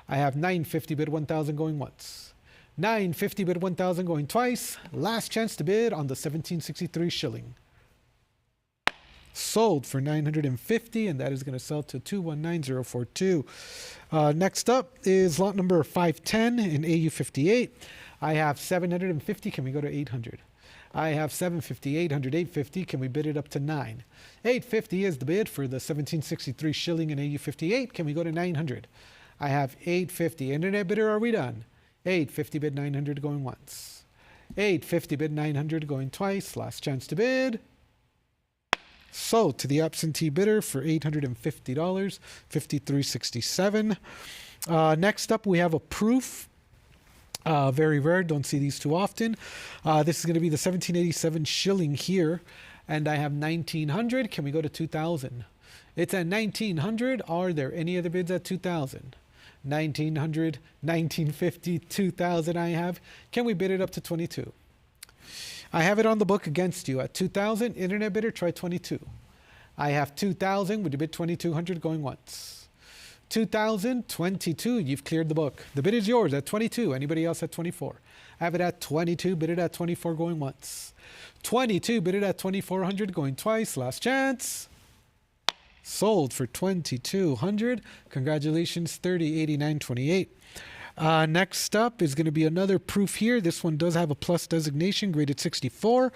Speaker 3: I have 950 bid 1,000 going once. 950 bid 1,000 going twice. Last chance to bid on the 1763 shilling. Sold for 950, and that is going to sell to 219042. Next up is lot number 510 in AU58. I have 750. Can we go to 800? I have 750, 800, 850. Can we bid it up to 9? 850 is the bid for the 1763 shilling in AU58. Can we go to 900? I have 850. Internet bidder, are we done? 850 bid 900 going once. 850 bid 900 going twice. Last chance to bid. Sold to the absentee bidder for $850, 53.67. Next up, we have a proof. Very rare, don't see these too often. This is going to be the 1787 shilling here, and I have 1900. Can we go to 2000? It's at 1900. Are there any other bids at 2000? 1900, 1950, 2000 I have. Can we bid it up to 22? I have it on the book against you at 2000. Internet bidder, try 22. I have 2000. Would you bid 2200 going once? 2000, 22. You've cleared the book. The bid is yours at 22. Anybody else at 24? I have it at 22. Bid it at 24 going once. 22. Bid it at 2400 going twice. Last chance. Sold for 2200. Congratulations, 3089.28. Next up is going to be another proof here. This one does have a plus designation, graded 64.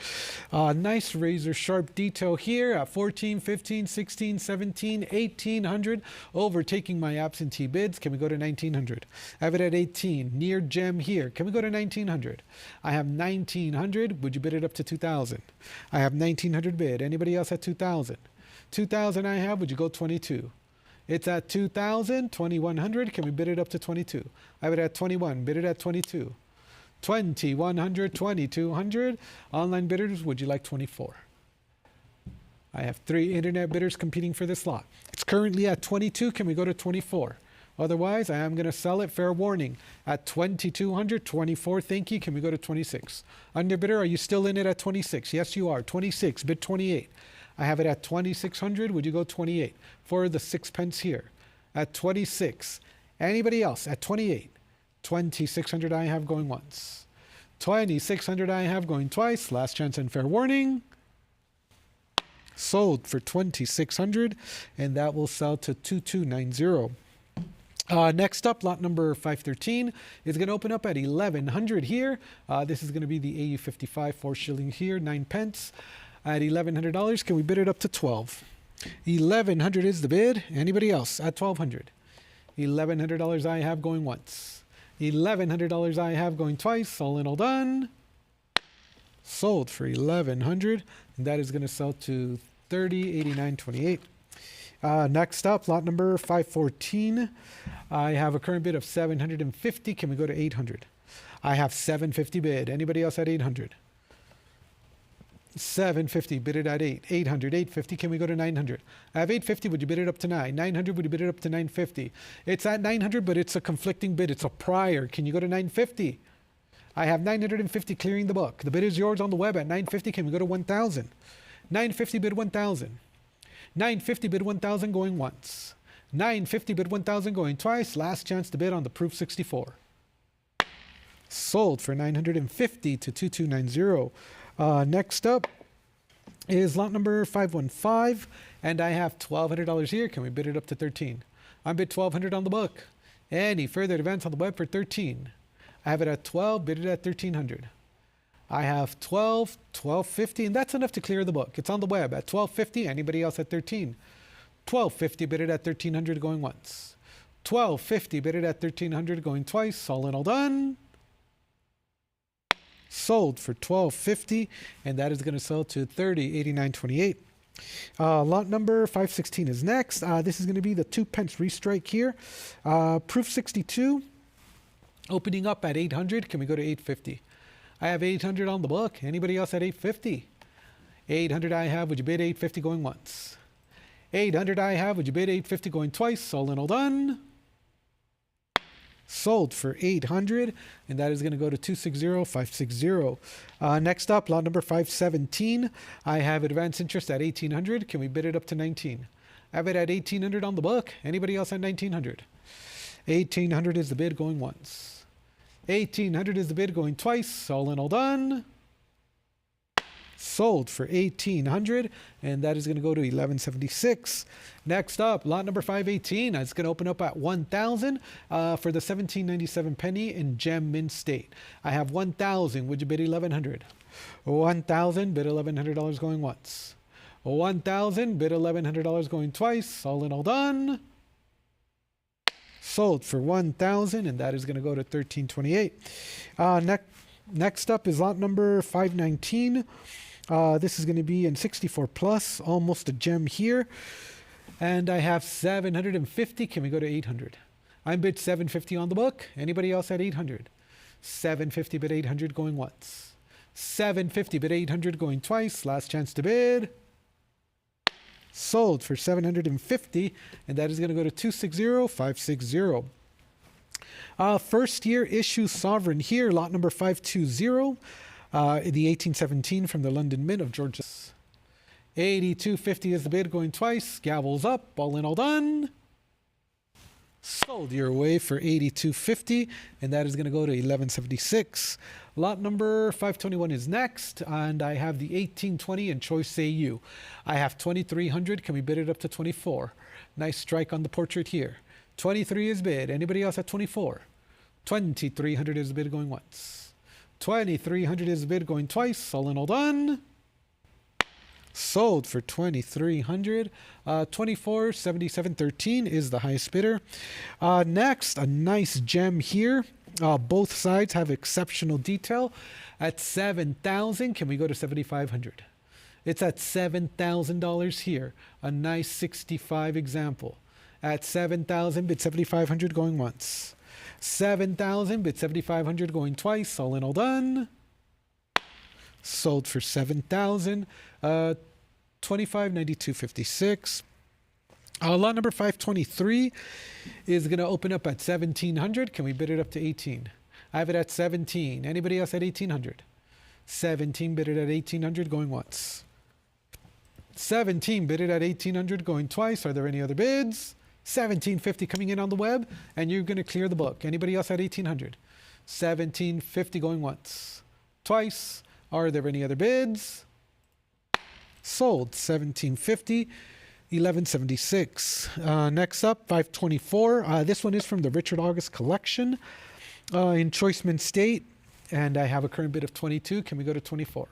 Speaker 3: Nice razor sharp detail here at 14, 15, 16, 17, 1800. Overtaking my absentee bids. Can we go to 1900? I have it at 18. Near gem here. Can we go to 1900? I have 1900. Would you bid it up to 2000? I have 1900 bid. Anybody else at 2000? 2000 I have. Would you go 22? It's at 2000, 2100. Can we bid it up to 22? I have it at 21. Bid it at 22. 2100, 2200. Online bidders, would you like 24? I have 3 internet bidders competing for this lot. It's currently at 22. Can we go to 24? Otherwise, I am going to sell it. Fair warning. At 2200, 24. Thank you. Can we go to 26? Underbidder, are you still in it at 26? Yes, you are. 26. Bid 28. I have it at 2600. Would you go 28 for the 6 pence here? At 26. Anybody else at 28? 2600 I have going once. 2600 I have going twice. Last chance and fair warning. Sold for 2600, and that will sell to 2290. Next up, lot number 513 is going to open up at 1100 here. This is going to be the AU55, 4 shillings here, 9 pence. At $1,100, can we bid it up to 12? 1,100 is the bid. Anybody else at 1,200? $1,100 I have going once. $1,100 I have going twice. All in, all done. Sold for 1,100, and that is going to sell to 3089.28. Next up, lot number 514. I have a current bid of 750. Can we go to 800? I have 750 bid. Anybody else at 800? 750, bid it at 8. 800, 850, can we go to 900? I have 850, would you bid it up to 9? 900, would you bid it up to 950? It's at 900, but it's a conflicting bid. It's a prior. Can you go to 950? I have 950 clearing the book. The bid is yours on the web at 950. Can we go to 1,000? 950 bid 1,000. 950 bid 1,000 going once. 950 bid 1,000 going twice. Last chance to bid on the proof 64. Sold for 950 to 2290. Next up is lot number 515, and I have $1,200 here. Can we bid it up to 13? I bid 1,200 on the book. Any further advance on the web for 13? I have it at 12, bid it at 1,300. I have 12, 1250, and that's enough to clear the book. It's on the web at 1250. Anybody else at 13? 1250, bid it at 1,300 going once. 1250, bid it at 1,300 going twice. All in, all done. Sold for 1250, and that is going to sell to 3089.28. Lot number 516 is next. This is going to be the 2 pence restrike here. Proof 62, opening up at 800. Can we go to 850? I have 800 on the book. Anybody else at 850? 800 I have. Would you bid 850 going once? 800 I have. Would you bid 850 going twice? All in, all done. Sold for 800, and that is going to go to 260560. Next up, lot number 517. I have advanced interest at 1800. Can we bid it up to 19? I have it at 1800 on the book. Anybody else at 1900? 1800 is the bid going once. 1800 is the bid going twice. All in, all done. Sold for 1,800, and that is going to go to 1176. Next up, lot number 518. It's going to open up at 1,000 for the 1797 penny in gem mint state. I have 1,000. Would you bid 1,100? 1,000, bid $1,100 going once. 1,000, bid $1,100 going twice. All in, all done. Sold for 1,000, and that is going to go to 1328. Next. Next up is lot number 519. This is going to be in 64 plus, almost a gem here. And I have 750. Can we go to 800? I'm bid 750 on the book. Anybody else at 800? 750 bid 800 going once. 750 bid 800 going twice. Last chance to bid. Sold for 750, and that is going to go to 260560. First year issue sovereign here, lot number 520, the 1817 from the London Mint of Georgia. 8250 is the bid going twice. Gavels up, all in, all done. Sold your way for 8250, and that is going to go to 1176. Lot number 521 is next, and I have the 1820 in Choice AU. I have 2300. Can we bid it up to 24? Nice strike on the portrait here. 23 is bid. Anybody else at 24? 2300 is the bid going once. 2300 is the bid going twice. All in, all done. Sold for 2300. 2477.13 is the highest bidder. Next, a nice gem here. Both sides have exceptional detail. At 7,000, can we go to 7,500? It's at $7,000 here. A nice 65 example. At 7,000, bid 7,500 going once. 7,000, bid 7,500 going twice. All in, all done. Sold for 7,000. 2592.56. Lot number 523 is going to open up at 1,700. Can we bid it up to 18? I have it at 17. Anybody else at 1,800? 17 bid it at 1,800 going once. 17 bid it at 1,800 going twice. Are there any other bids? 1,750 coming in on the web, and you're going to clear the book. Anybody else at 1,800? 1,750 going once. Twice. Are there any other bids? Sold 1,750. 1176. Next up, 524. This one is from the Richard August collection in Choice Mint State, and I have a current bid of 22. Can we go to 24?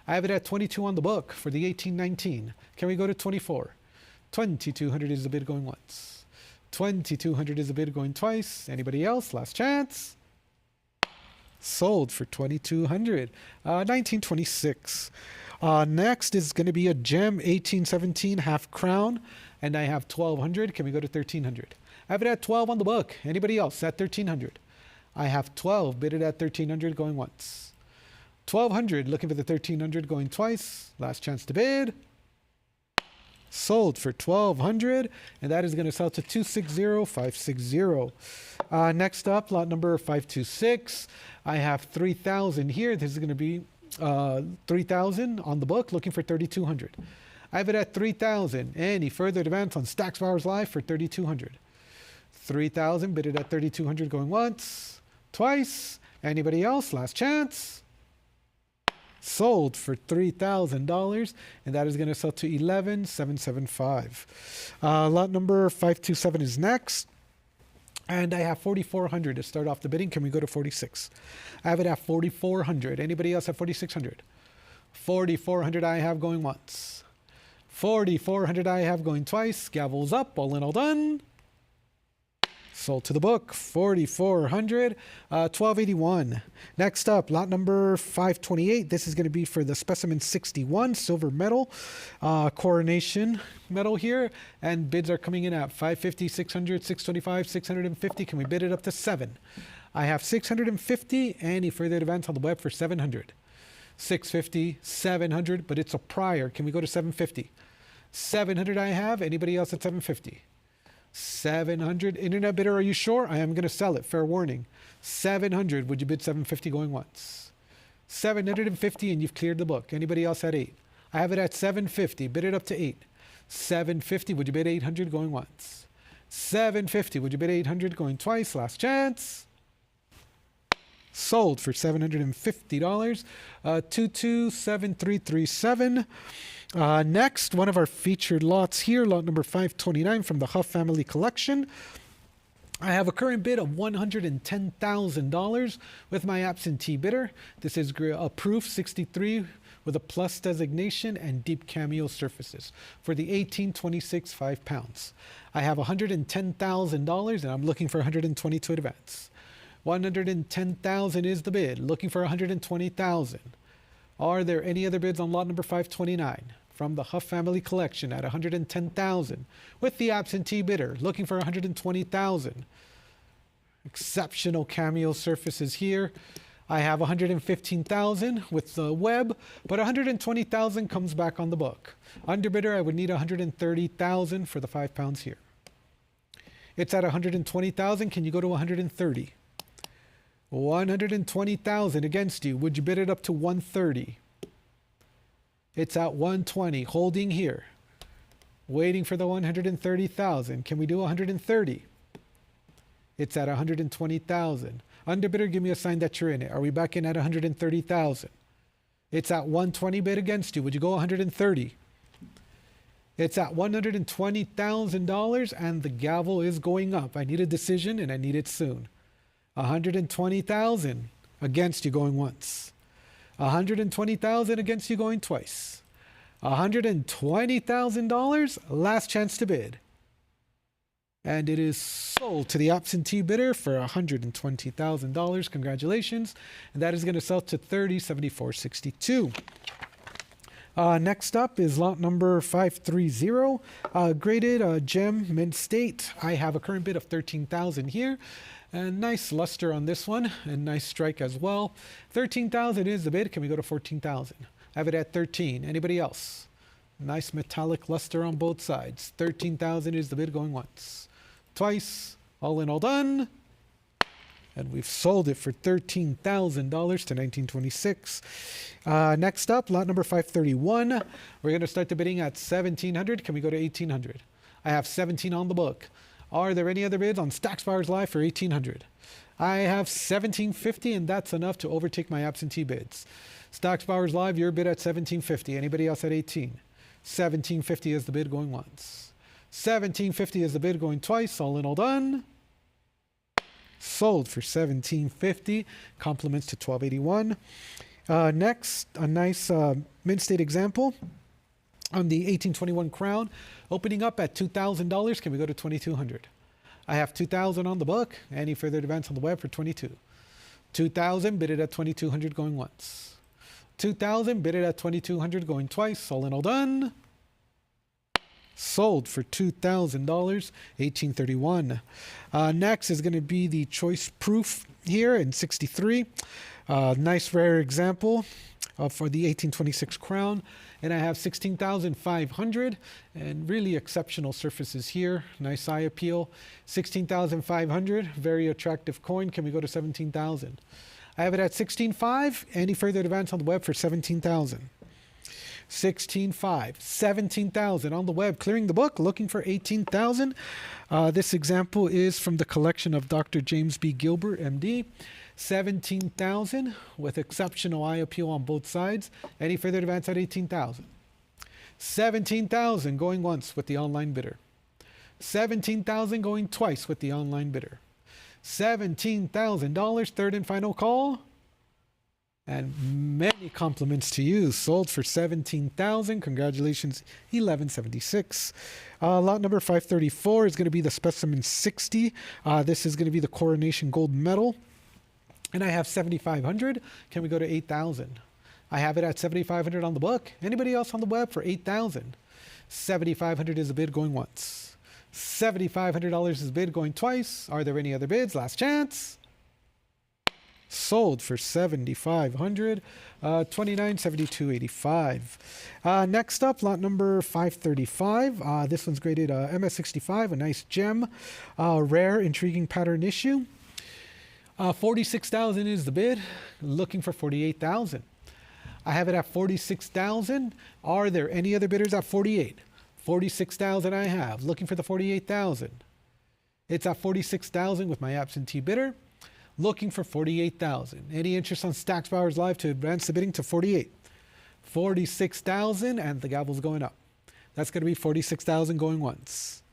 Speaker 3: I have it at 22 on the book for the 1819. Can we go to 24? 2200 is the bid going once. 2200 is the bid going twice. Anybody else? Last chance. Sold for 2200. 1926. Next is going to be a gem 1817 half crown, and I have 1200. Can we go to 1300? I have it at 12 on the book. Anybody else at 1300? I have 12 bid it at 1300 going once. 1200 looking for the 1300 going twice. Last chance to bid. Sold for 1200, and that is going to sell to 260560. Next up, lot number 526. I have 3000 here. This is going to be 3,000 on the book, looking for 3,200. I have it at 3,000. Any further advance on Stacks Bowers Live for 3,200. 3,000, bid it at 3,200 going once, twice. Anybody else? Last chance. Sold for $3,000, and that is going to sell to 11,775. Lot number 527 is next. And I have 4,400 to start off the bidding. Can we go to 46? I have it at 4,400. Anybody else at 4,600? 4,400 I have going once. 4,400 I have going twice. Gavels up, all in, all done. Sold to the book, 4,400, 1281. Next up, lot number 528. This is going to be for the specimen 61 silver medal, coronation medal here, and bids are coming in at 550, 600, 625, 650. Can we bid it up to 7? I have 650. Any further advance on the web for 700? 650, 700, but it's a prior. Can we go to 750? 700 I have. Anybody else at 750? 700. Internet bidder, are you sure? I am going to sell it. Fair warning. 700. Would you bid 750 going once? 750, and you've cleared the book. Anybody else at 8? I have it at 750. Bid it up to 8. 750. Would you bid 800 going once? 750. Would you bid 800 going twice? Last chance. Sold for $750. 227337. Next, one of our featured lots here, lot number 529 from the Huff family collection. I have a current bid of $110,000 with my absentee bidder. This is a proof 63 with a plus designation and deep cameo surfaces for the 1826 5 pounds. I have $110,000 and I'm looking for 120 to advance. 110,000 is the bid. Looking for 120,000. Are there any other bids on lot number 529 from the Huff family collection at 110,000 with the absentee bidder looking for 120,000? Exceptional cameo surfaces here. I have 115,000 with the web, but 120,000 comes back on the book. Underbidder, I would need 130,000 for the £5 here. It's at 120,000. Can you go to 130? 120,000 against you. Would you bid it up to 130? It's at 120, holding here. Waiting for the 130,000. Can we do 130? It's at 120,000. Underbidder, give me a sign that you're in it. Are we back in at 130,000? It's at 120 bid against you. Would you go 130? It's at $120,000 and the gavel is going up. I need a decision and I need it soon. 120,000 against you going once. 120,000 against you going twice. $120,000, last chance to bid. And it is sold to the absentee bidder for $120,000. Congratulations. And that is going to sell to $30.7462. Next up is lot number 530, graded gem mint state. I have a current bid of 13,000 here. And nice luster on this one, and nice strike as well. 13,000 is the bid. Can we go to 14,000? I have it at 13. Anybody else? Nice metallic luster on both sides. 13,000 is the bid, going once. Twice. All in, all done. And we've sold it for $13,000 to 1926. Next up, lot number 531. We're going to start the bidding at 1,700. Can we go to 1,800? I have 17 on the book. Are there any other bids on Stacks Buyers Live for 1,800? I have 1,750, and that's enough to overtake my absentee bids. Stacks Buyers Live, your bid at 1,750. Anybody else at 18? 1,750 is the bid, going once. 1,750 is the bid, going twice. All in, all done. Sold for 1,750. Compliments to 1,281. Next, a nice mint state example on the 1821 Crown, opening up at $2,000. Can we go to 2,200? I have 2,000 on the book. Any further advance on the web for 22? 2,000 bidded at 2,200, going once. 2,000 bidded at 2,200, going twice. All in, all done. Sold for $2,000, 1831. Next is going to be the choice proof here in 63. Nice rare example for the 1826 Crown. And I have 16,500 and really exceptional surfaces here. Nice eye appeal. 16,500, very attractive coin. Can we go to 17,000? I have it at 16.5. Any further advance on the web for 17,000? 16.5, 17,000 on the web, clearing the book, looking for 18,000. This example is from the collection of Dr. James B. Gilbert, MD. 17,000 with exceptional eye appeal on both sides. Any further advance at 18,000? 17,000 going once with the online bidder. 17,000 going twice with the online bidder. $17,000, third and final call. And many compliments to you. Sold for 17,000. Congratulations, 1176. Lot number 534 is going to be the specimen 60. This is going to be the coronation gold medal. And I have 7,500. Can we go to 8,000? I have it at 7,500 on the book. Anybody else on the web for 8,000? 7,500 is a bid, going once. $7,500 is a bid, going twice. Are there any other bids? Last chance. Sold for 7,500, 2972.85. Next up, lot number 535. This one's graded MS65, a nice gem, rare, intriguing pattern issue. 46,000 is the bid. Looking for 48,000. I have it at 46,000. Are there any other bidders at 48? 46,000 I have. Looking for the 48,000. It's at 46,000 with my absentee bidder. Looking for 48,000. Any interest on Stacks Buyers Live to advance the bidding to 48? 46,000 and the gavel's going up. That's going to be 46,000 going once.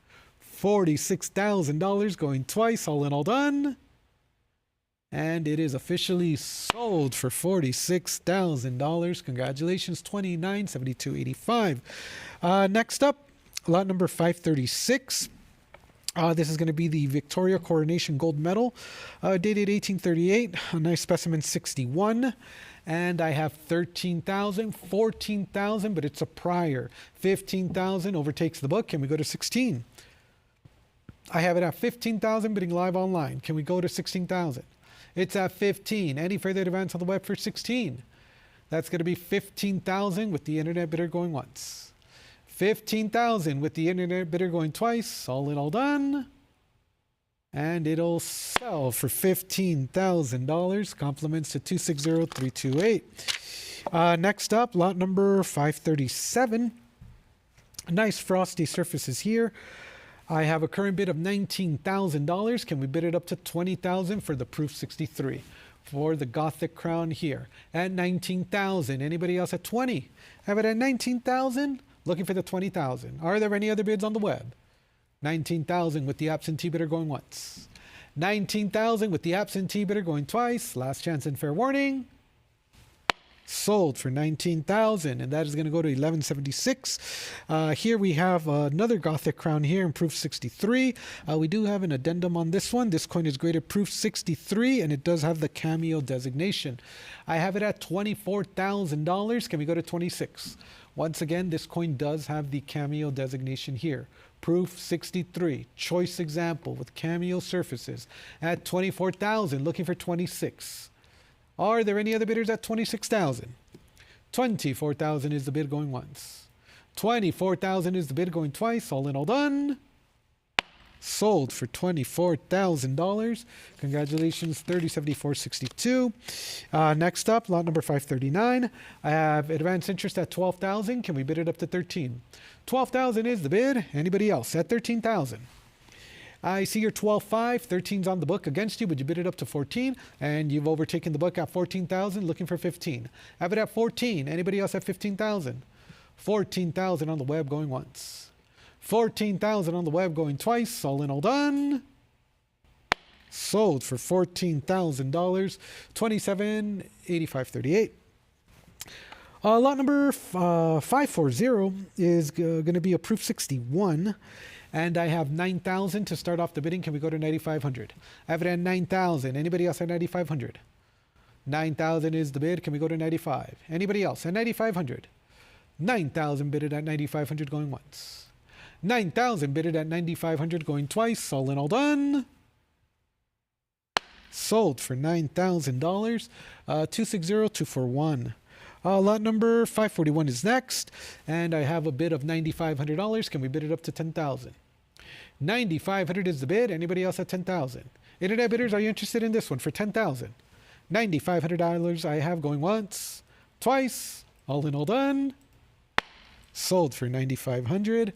Speaker 3: $46,000 going twice. All in, all done. And it is officially sold for $46,000. Congratulations, $2972.85. Next up, lot number 536. This is going to be the Victoria Coronation Gold Medal, dated 1838, a nice specimen 61. And I have 13,000, 14,000, but it's a prior. 15,000 overtakes the book. Can we go to 16? I have it at 15,000 bidding live online. Can we go to 16,000? It's at 15. Any further advance on the web for 16? That's going to be 15,000 with the internet bidder going once. 15,000 with the internet bidder going twice. All in, all done. And it'll sell for $15,000. Compliments to 260328. Next up, lot number 537. Nice frosty surfaces here. I have a current bid of $19,000. Can we bid it up to $20,000 for the Proof 63 for the Gothic crown here at $19,000? Anybody else at 20? Have it at $19,000. Looking for the $20,000. Are there any other bids on the web? $19,000 with the absentee bidder going once. $19,000 with the absentee bidder going twice. Last chance and fair warning. Sold for $19,000, and that is going to go to $11.76. Here we have another Gothic crown here in Proof 63. We do have an addendum on this one. This coin is graded Proof 63, and it does have the cameo designation. I have it at $24,000. Can we go to 26? Once again, this coin does have the cameo designation here. Proof 63, choice example with cameo surfaces at $24,000, looking for 26. Are there any other bidders at 26,000? 24,000 is the bid going once. 24,000 is the bid going twice. All in, all done. Sold for $24,000. Congratulations, 3074.62. Next up, lot number 539. I have advanced interest at 12,000. Can we bid it up to 13? 12,000 is the bid. Anybody else at 13,000? I see your 12.5, 13's on the book against you, but you bid it up to 14, and you've overtaken the book at 14,000, looking for 15. Have it at 14. Anybody else at 15,000? 14,000 on the web going once. 14,000 on the web going twice. All in, all done. Sold for $14,000. 2785.38. Lot number 540 is going to be a Proof 61. And I have 9,000 to start off the bidding. Can we go to 9,500? I have it at 9,000. Anybody else at 9,500? 9,000 is the bid. Can we go to 95? Anybody else at 9,500? 9,000 bidded at 9,500 going once. 9,000 bidded at 9,500 going twice. All in, all done. Sold for $9,000. 260241. Lot number 541 is next, and I have a bid of $9,500. Can we bid it up to 10,000? 9,500 is the bid. Anybody else at 10,000? Internet bidders, are you interested in this one for 10,000? $9,500 I have going once, twice. All in, all done. Sold for $9,500,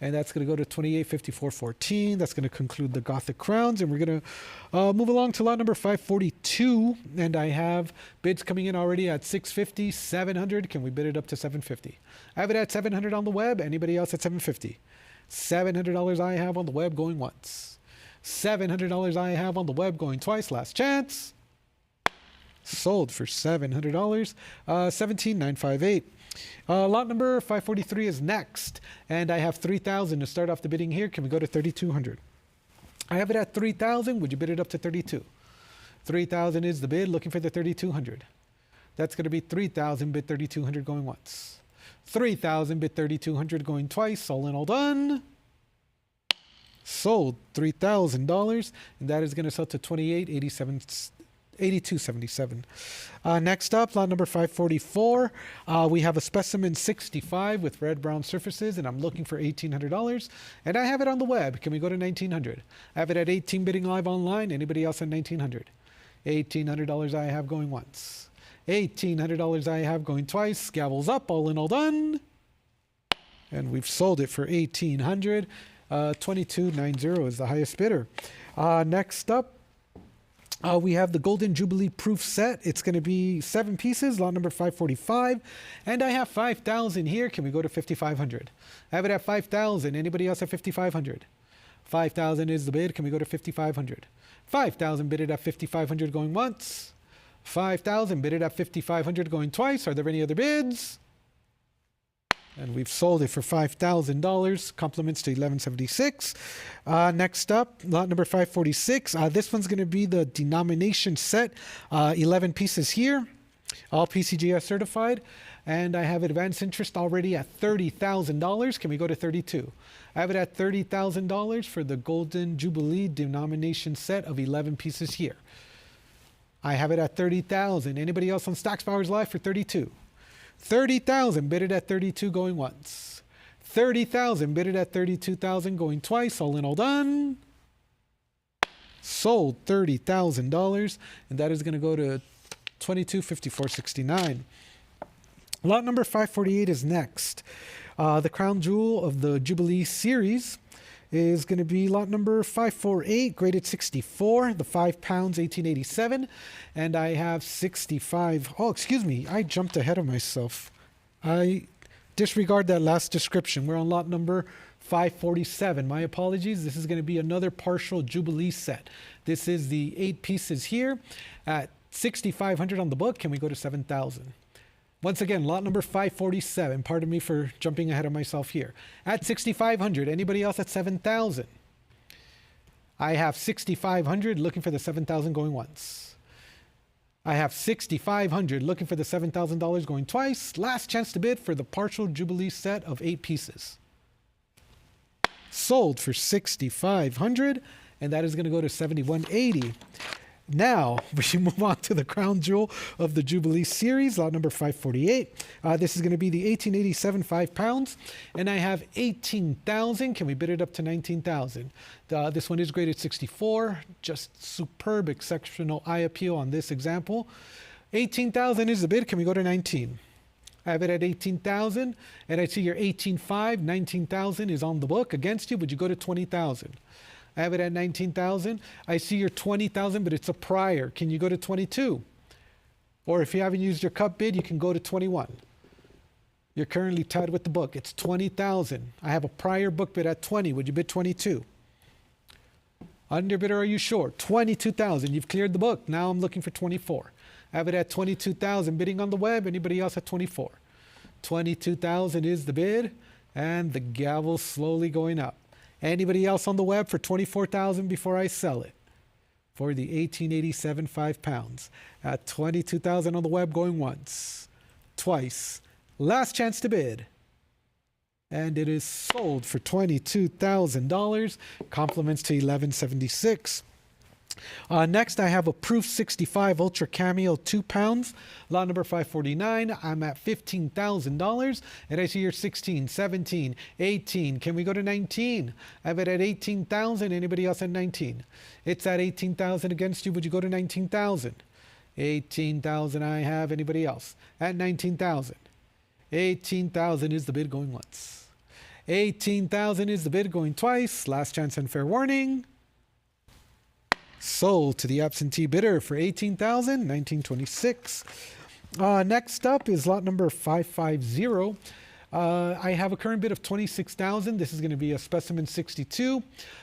Speaker 3: and that's going to go to 2854.14. That's going to conclude the Gothic crowns, and we're going to move along to lot number 542, and I have bids coming in already at 650, 700. Can we bid it up to 750? I have it at 700 on the web. Anybody else at 750? $700 I have on the web going once. $700 I have on the web going twice. Last chance. Sold for $700. 17,958. Lot number 543 is next, and I have 3,000 to start off the bidding here. Can we go to 3,200? I have it at 3,000. Would you bid it up to 32? 3,000 is the bid. Looking for the 3,200. That's going to be 3,000 bid 3,200 going once. 3,000 bid 3,200 going twice. All in, all done. Sold $3,000, and that is going to sell to 82.77. Next up, lot number 544. We have a specimen 65 with red-brown surfaces, and I'm looking for $1,800. And I have it on the web. Can we go to 1,900? I have it at 18 bidding live online. Anybody else at 1,900? $1,800 I have going once. $1,800 I have going twice. Gavels up. All in, all done. And we've sold it for $1,800. 2290 is the highest bidder. Next up, we have the Golden Jubilee Proof set. It's going to be 7 pieces, lot number 545. And I have 5,000 here. Can we go to 5,500? I have it at 5,000. Anybody else at 5,500? 5,000 is the bid. Can we go to 5,500? 5,000 bidded at 5,500 going once. 5,000 bidded at 5,500 going twice. Are there any other bids? And we've sold it for $5,000. Compliments to 1176. Next up, lot number 546. This one's going to be the denomination set. 11 pieces here. All PCGS certified. And I have advanced interest already at $30,000. Can we go to 32? I have it at $30,000 for the Golden Jubilee denomination set of 11 pieces here. I have it at 30,000. Anybody else on Stocks Powers Live for 32? 30,000, bid it at 32, going once. 30,000, bid it at 32,000, going twice. All in, all done. Sold $30,000, and that is going to go to 2254.69. Lot number 548 is next. The crown jewel of the Jubilee series is going to be lot number 548, graded 64, the 5 pounds, 1887. And I have 65. Oh, excuse me. I jumped ahead of myself. I disregard that last description. We're on lot number 547. My apologies. This is going to be another partial Jubilee set. This is the 8 pieces here at 6,500 on the book. Can we go to 7,000? Once again, lot number 547. Pardon me for jumping ahead of myself here. At 6,500. Anybody else at 7,000? I have 6,500 looking for the 7,000 going once. I have 6,500 looking for the $7,000 going twice. Last chance to bid for the partial Jubilee set of 8 pieces. Sold for 6,500, and that is going to go to 7,180. Now, we move on to the crown jewel of the Jubilee series, lot number 548. This is going to be the 1887 5 pounds, and I have 18,000. Can we bid it up to 19,000? This one is graded 64. Just superb, exceptional eye appeal on this example. 18,000 is the bid. Can we go to 19? I have it at 18,000, and I see your 18.5, 19,000 is on the book against you. Would you go to 20,000? I have it at 19,000. I see your 20,000, but it's a prior. Can you go to 22? Or if you haven't used your cup bid, you can go to 21. You're currently tied with the book. It's 20,000. I have a prior book bid at 20. Would you bid 22? Underbidder, are you sure? 22,000. You've cleared the book. Now I'm looking for 24. I have it at 22,000. Bidding on the web. Anybody else at 24? 22,000 is the bid, and the gavel's slowly going up. Anybody else on the web for 24,000 before I sell it? For the 1887 5 pounds. At 22,000 on the web, going once, twice. Last chance to bid. And it is sold for $22,000. Compliments to 1176. Next, I have a Proof 65 Ultra Cameo 2 pounds, lot number 549. I'm at $15,000, and I see you're 16, 17, 18. Can we go to 19? I have it at 18,000. Anybody else at 19? It's at 18,000 against you. Would you go to 19,000? 18,000 I have. Anybody else? At 19,000. 18,000 is the bid going once. 18,000 is the bid going twice. Last chance and fair warning. Sold to the absentee bidder for $18,000, 1926. Next up is lot number 550. I have a current bid of $26,000. This is going to be a specimen 62,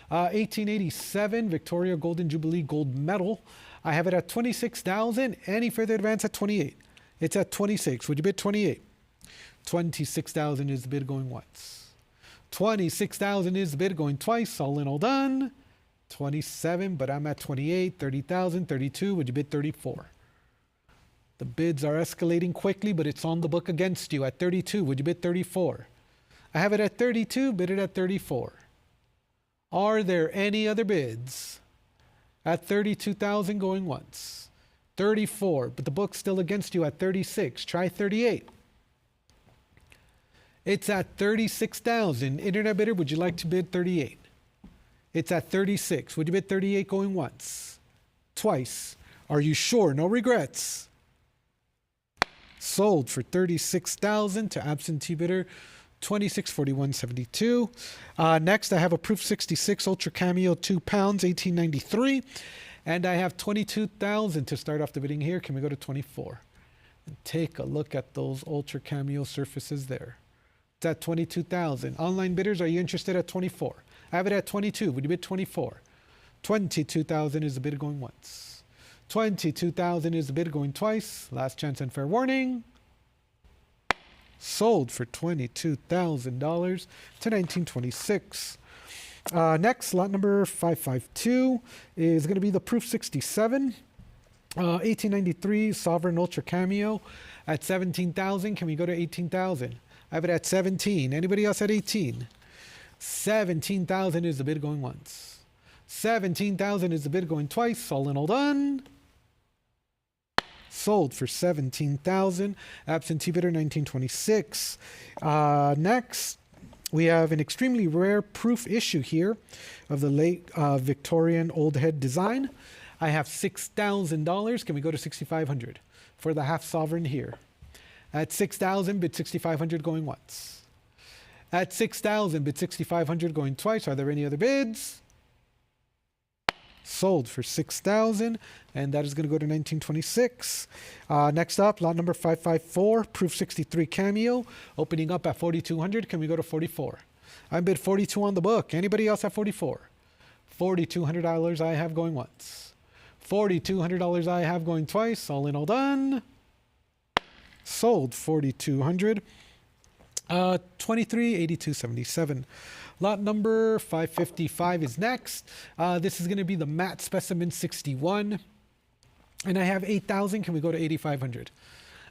Speaker 3: 1887 Victoria Golden Jubilee Gold Medal. I have it at $26,000. Any further advance at 28? It's at 26. Would you bid 28? 26,000 is the bid going once. 26,000 is the bid going twice. All in, all done. 27, but I'm at 28, 30,000, 32. Would you bid 34? The bids are escalating quickly, but it's on the book against you at 32. Would you bid 34? I have it at 32, bid it at 34. Are there any other bids? At 32,000 going once. 34, but the book's still against you at 36. Try 38. It's at 36,000. Internet bidder, would you like to bid 38? It's at 36. Would you bid 38 going once? Twice. Are you sure? No regrets. Sold for 36,000 to absentee bidder 2641.72. Next, I have a Proof 66 Ultra Cameo 2 pounds 1893, and I have 22,000 to start off the bidding here. Can we go to 24? And take a look at those Ultra Cameo surfaces there. It's at 22,000. Online bidders, are you interested at 24? I have it at 22. Would you bid 24? 22,000 is the bid going once. 22,000 is the bid going twice. Last chance and fair warning. Sold for $22,000 to 1926. Next, lot number 552 is going to be the Proof 67. 1893 Sovereign Ultra Cameo at 17,000. Can we go to 18,000? I have it at 17. Anybody else at 18? 17,000 is the bid going once. 17,000 is the bid going twice. All in, all done. Sold for 17,000. Absentee bidder 1926. Next, we have an extremely rare proof issue here of the late Victorian old head design. I have $6,000. Can we go to 6,500 for the half sovereign here? At 6,000, bid 6,500 going once. At 6,000, bid 6,500 going twice. Are there any other bids? Sold for 6,000, and that is going to go to 1926. Next up, lot number 554, Proof 63 Cameo, opening up at 4,200. Can we go to 44? I bid 42 on the book. Anybody else at 44? $4,200 I have going once. $4,200 I have going twice. All in, all done. Sold 4,200. 2382.77. Lot number 555 is next. This is going to be the matte specimen 61, and I have 8,000. Can we go to 8,500?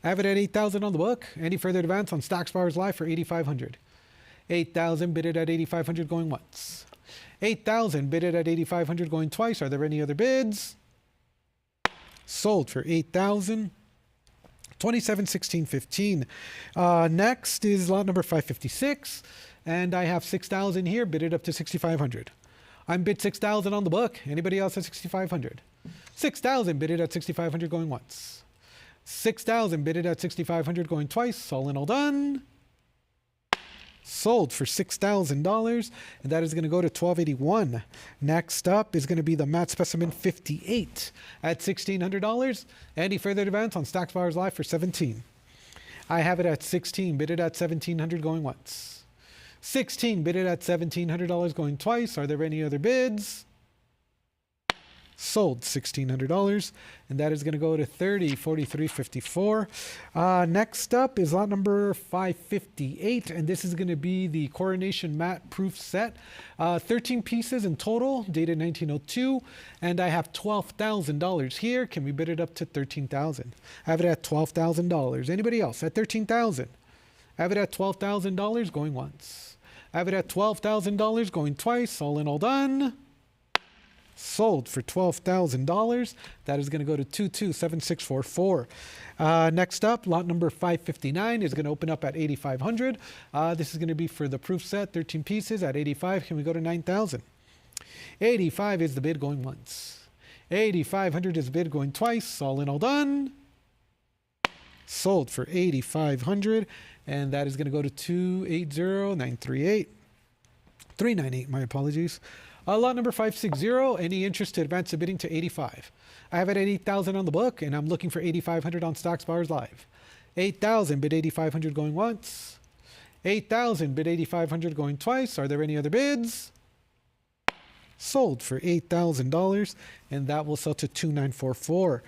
Speaker 3: I have it at 8,000 on the book. Any further advance on Stocks Bars Live for 8,500? 8,000 bidded at 8,500 going once. 8,000 bidded at 8,500 going twice. Are there any other bids? Sold for 8,000. 2716.15. Next is lot number 556, and I have 6,000 here, bid it up to 6,500. I'm bid 6,000 on the book. Anybody else at 6,500? 6,000 bidded at 6,500 going once. 6,000 bidded at 6,500 going twice. All in, all done. Sold for $6,000, and that is going to go to 1281. Next up is going to be the matte specimen 58 at $1,600. Any further advance on Stocks Bars Live for 17? I have it at 16, bidded at 1,700 going once. 16 bidded at $1,700 going twice. Are there any other bids? Sold $1,600, and that is going to go to 3043.54. Next up is lot number 558, and this is going to be the Coronation Matte Proof Set. 13 pieces in total, dated 1902, and I have $12,000 here. Can we bid it up to 13,000? I have it at $12,000. Anybody else at 13,000? I have it at $12,000 going once. I have it at $12,000 going twice. All in, all done. Sold for $12,000. That is going to go to 227644. Next up, lot number 559 is going to open up at 8,500. This is going to be for the proof set, 13 pieces at 85. Can we go to 9,000? 85 is the bid going once. 8,500 is the bid going twice. All in, all done. Sold for 8,500, and that is going to go to 280,938. 398, my apologies. Lot number 560, any interest to advance the bidding to 85. I have it at 8,000 on the book, and I'm looking for 8,500 on Stocks Bars Live. 8,000, bid 8,500 going once. 8,000, bid 8,500 going twice. Are there any other bids? Sold for $8,000, and that will sell to 2,944.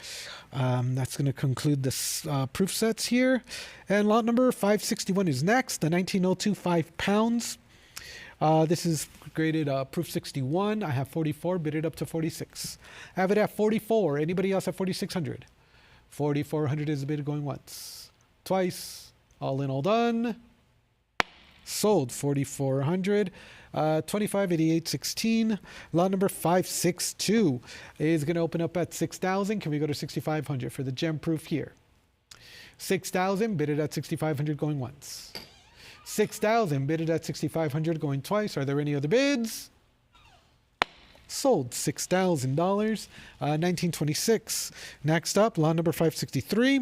Speaker 3: That's going to conclude this proof sets here. And lot number 561 is next, the 1902 5 pounds. This is graded proof 61. I have 44, bid it up to 46. I have it at 44. Anybody else at 4,600? 4,400 is the bid going once. Twice. All in, all done. Sold 4,400. 2588.16. Lot number 562 is going to open up at 6,000. Can we go to 6,500 for the gem proof here? 6,000, bid it at 6,500 going once. 6,000 bidded at 6,500 going twice. Are there any other bids? Sold $6,000, 1926. Next up, lot number 563.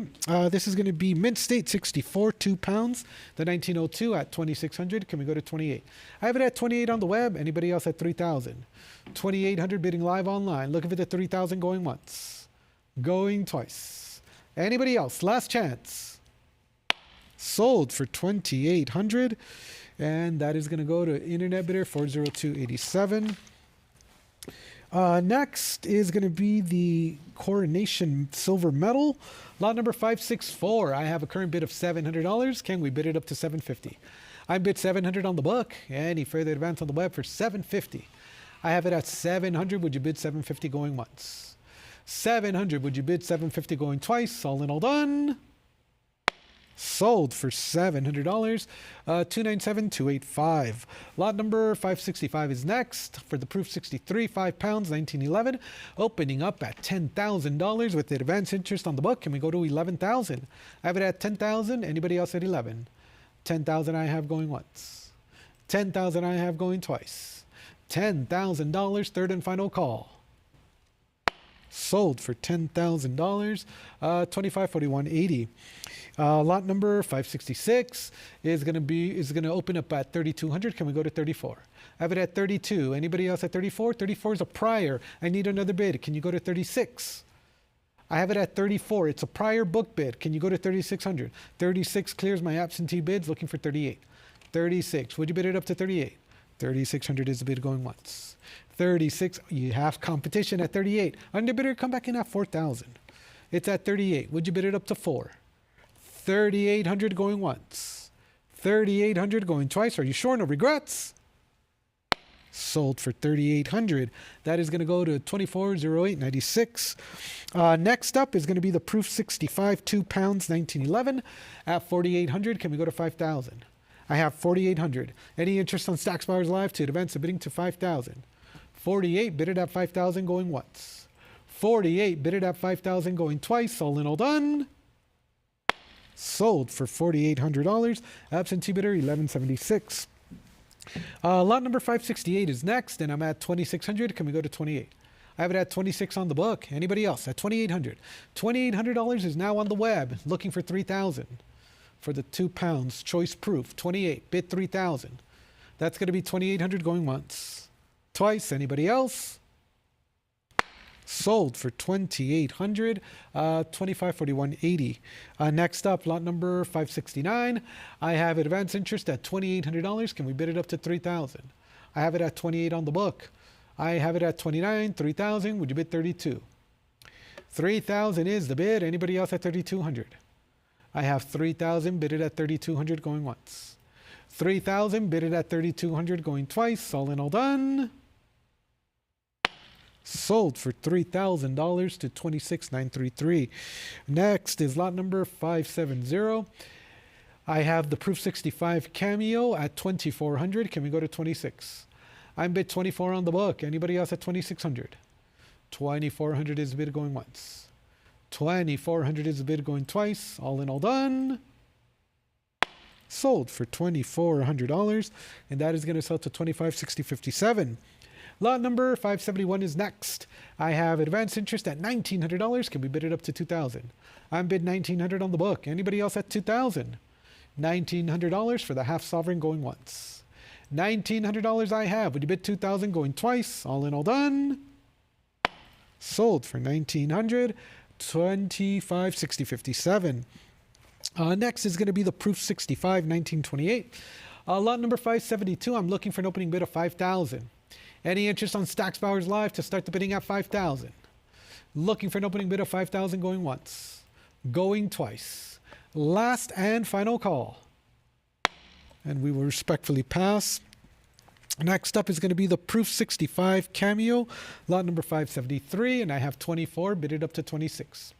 Speaker 3: This is going to be Mint State 64, 2 pounds. The 1902 at 2,600. Can we go to 28? I have it at 28 on the web. Anybody else at 3,000? 2,800 bidding live online. Looking for the 3,000 going once. Going twice. Anybody else? Last chance. Sold for 2,800, and that is going to go to internet bidder 402.87. Next is going to be the Coronation Silver Medal. Lot number 564. I have a current bid of $700. Can we bid it up to $750? I bid $700 on the book. Any further advance on the web for $750? I have it at $700. Would you bid $750 going once? $700. Would you bid $750 going twice? All in, all done. Sold for $700. 297,285. Lot number 565 is next for the proof 63, 5 pounds, 1911. Opening up at $10,000 with the advance interest on the book. Can we go to 11,000? I have it at 10,000. Anybody else at 11? 10,000 I have going once. 10,000 I have going twice. $10,000, third and final call. Sold for $10,000, 2541.80. Lot number 566 is going to open up at 3,200. Can we go to 34? I have it at 32. Anybody else at 34? 34 is a prior. I need another bid. Can you go to 36? I have it at 34. It's a prior book bid. Can you go to 3,600? 36 clears my absentee bids. Looking for 38. 36. Would you bid it up to 38? 3,600 is the bid going once. 36. You have competition at 38. Underbidder, come back in at 4,000. It's at 38. Would you bid it up to 4? 3,800 going once. 3,800 going twice. Are you sure? No regrets? Sold for 3,800. That is going to go to 2408.96. Next up is going to be the proof 65, 2 pounds, 1911 at 4,800. Can we go to 5,000? I have 4,800. Any interest on Stacks Buyers Live to advance the bidding to 5,000? 48 bidded at 5,000 going once. 48 bidded at 5,000 going twice. All in, all done. Sold for $4,800. Absentee bidder 1176. Lot number 568 is next, and I'm at 2,600. Can we go to 28? I have it at 26 on the book. Anybody else at 2,800? $2,800 is now on the web. Looking for 3,000 for the 2 pounds choice proof. 28 bid 3,000. That's going to be 2,800 going once. Twice. Anybody else? Sold for 2,800, 2541.80. Next up, lot number 569. I have advance interest at $2,800. Can we bid it up to 3,000? I have it at 28 on the book. I have it at 29, 3,000. Would you bid 32? 3,000 is the bid. Anybody else at 3,200? I have 3,000 bidded at 3,200 going once. 3,000 bidded at 3,200 going twice. All in, all done. Sold for $3,000 to 26,933. Next is lot number 570. I have the proof 65 cameo at 2,400. Can we go to 26? I'm bid 24 on the book. Anybody else at 2,600? 2,400 is the bid going once. 2,400 is the bid going twice. All in, all done. Sold for $2,400, and that is going to sell to 2560.57. Lot number 571 is next. I have advance interest at $1,900. Can we bid it up to 2,000? I'm bid 1,900 on the book. Anybody else at 2,000? $1,900 for the half sovereign going once. $1,900 I have. Would you bid 2,000 going twice? All in, all done. Sold for 1,900, 2560.57. Next is going to be the proof 65, 1928. Lot number 572. I'm looking for an opening bid of 5,000. Any interest on Stacks Buyers Live to start the bidding at 5,000? Looking for an opening bid of 5,000 going once. Going twice. Last and final call. And we will respectfully pass. Next up is going to be the proof 65 cameo, lot number 573, and I have 24 bidded up to 26.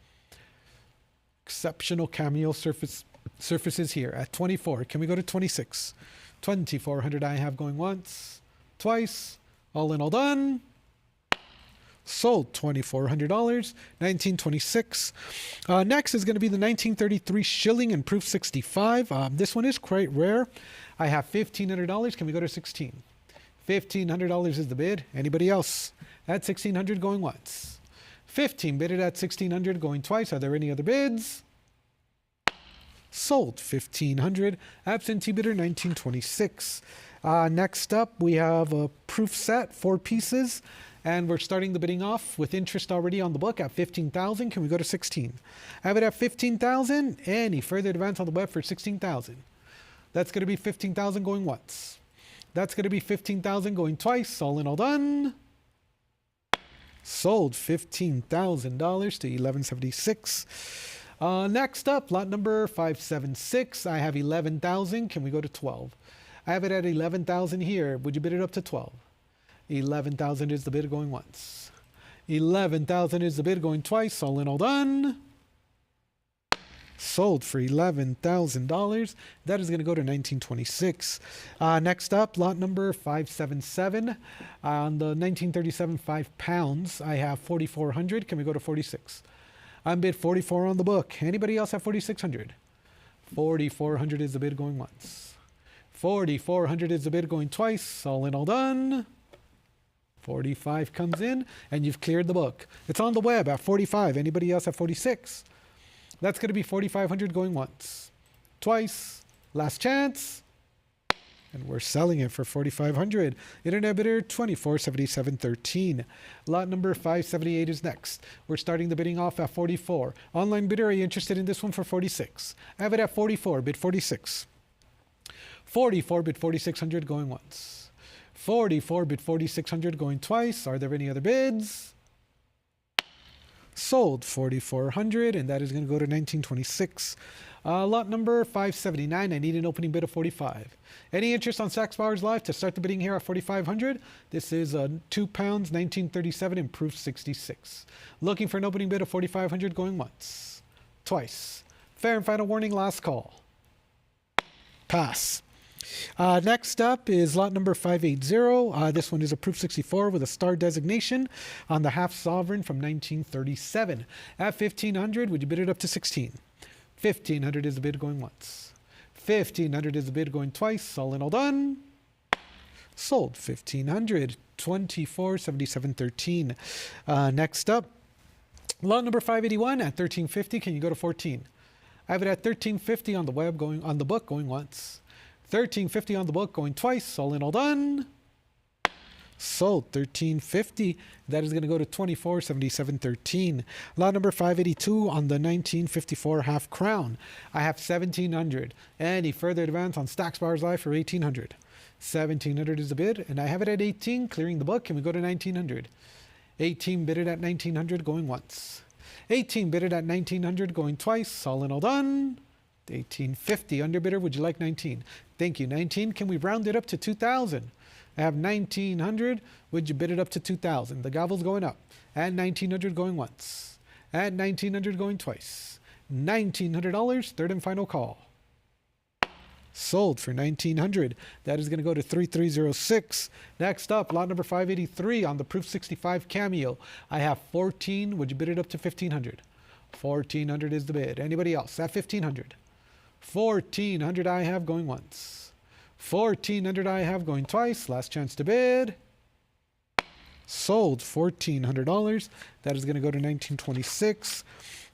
Speaker 3: Exceptional cameo surfaces here at 24. Can we go to 26? 2,400 I have going once, twice. All in, all done. Sold $2,400, 1926. Next is going to be the 1933 shilling and proof 65. This one is quite rare. I have $1,500. Can we go to 16? $1,500 is the bid. Anybody else? At 1,600 going once. 15 bidded at 1,600 going twice. Are there any other bids? Sold 1,500. Absentee bidder 1926. Next up, we have a proof set, 4 pieces, and we're starting the bidding off with interest already on the book at 15,000. Can we go to 16? I have it at 15,000. Any further advance on the web for 16,000? That's going to be 15,000 going once. That's going to be 15,000 going twice. All in, all done. Sold $15,000 to 1176. Next up, lot number 576. I have 11,000. Can we go to 12? I have it at 11,000 here. Would you bid it up to 12? 11,000 is the bid going once. 11,000 is the bid going twice. All in, all done. Sold for $11,000. That is going to go to 1926. Next up, lot number 577. On the 1937 £5, I have 4,400. Can we go to 46? I'm bid 44 on the book. Anybody else have 4,600? 4,400 is the bid going once. 4,400 is the bid going twice. All in, all done. 45 comes in, and you've cleared the book. It's on the web at 45. Anybody else have 46? That's going to be 4,500 going once. Twice. Last chance. And we're selling it for 4,500. Internet bidder 2477.13. Lot number 578 is next. We're starting the bidding off at 44. Online bidder, are you interested in this one for 46? I have it at 44. Bid 46. 44 bid 4,600 going once. 44 bid 4,600 going twice. Are there any other bids? Sold 4,400, and that is going to go to 1926. Lot number 579. I need an opening bid of 45. Any interest on Sachs Bowers Live to start the bidding here at 4,500? This is £2, 1937, improved 66. Looking for an opening bid of 4,500 going once. Twice. Fair and final warning, last call. Pass. Next up is lot number 580. This one is a proof 64 with a star designation on the half sovereign from 1937. At 1,500, would you bid it up to 16? 1,500 is the bid going once. 1,500 is the bid going twice. All in, all done. Sold 1,500. 2477.13. Next up, lot number 581 at 1,350. Can you go to 14? I have it at 1,350 on the web on the book going once. 1,350 on the book going twice. All in, all done. Sold 1,350. That is going to go to 2477.13. Lot number 582 on the 1954 half crown. I have 1,700. Any further advance on Sachs Bowers Live for 1,800. 1,700 is the bid, and I have it at 18. Clearing the book. Can we go to 1,900? 18 bidded at 1,900 going once. 18 bidded at 1,900 going twice. All in, all done. 1,850. Underbidder, would you like 19? Thank you. 19. Can we round it up to 2,000? I have 1,900. Would you bid it up to 2,000? The gavel's going up. At 1,900 going once. At 1,900 going twice. $1,900. Third and final call. Sold for 1,900. That is going to go to 3306. Next up, lot number 583 on the proof 65 cameo. I have 14. Would you bid it up to 1,500? 1,400 is the bid. Anybody else at 1,500? 1,400 I have going once. 1,400 I have going twice. Last chance to bid. Sold $1,400. That is going to go to 1926.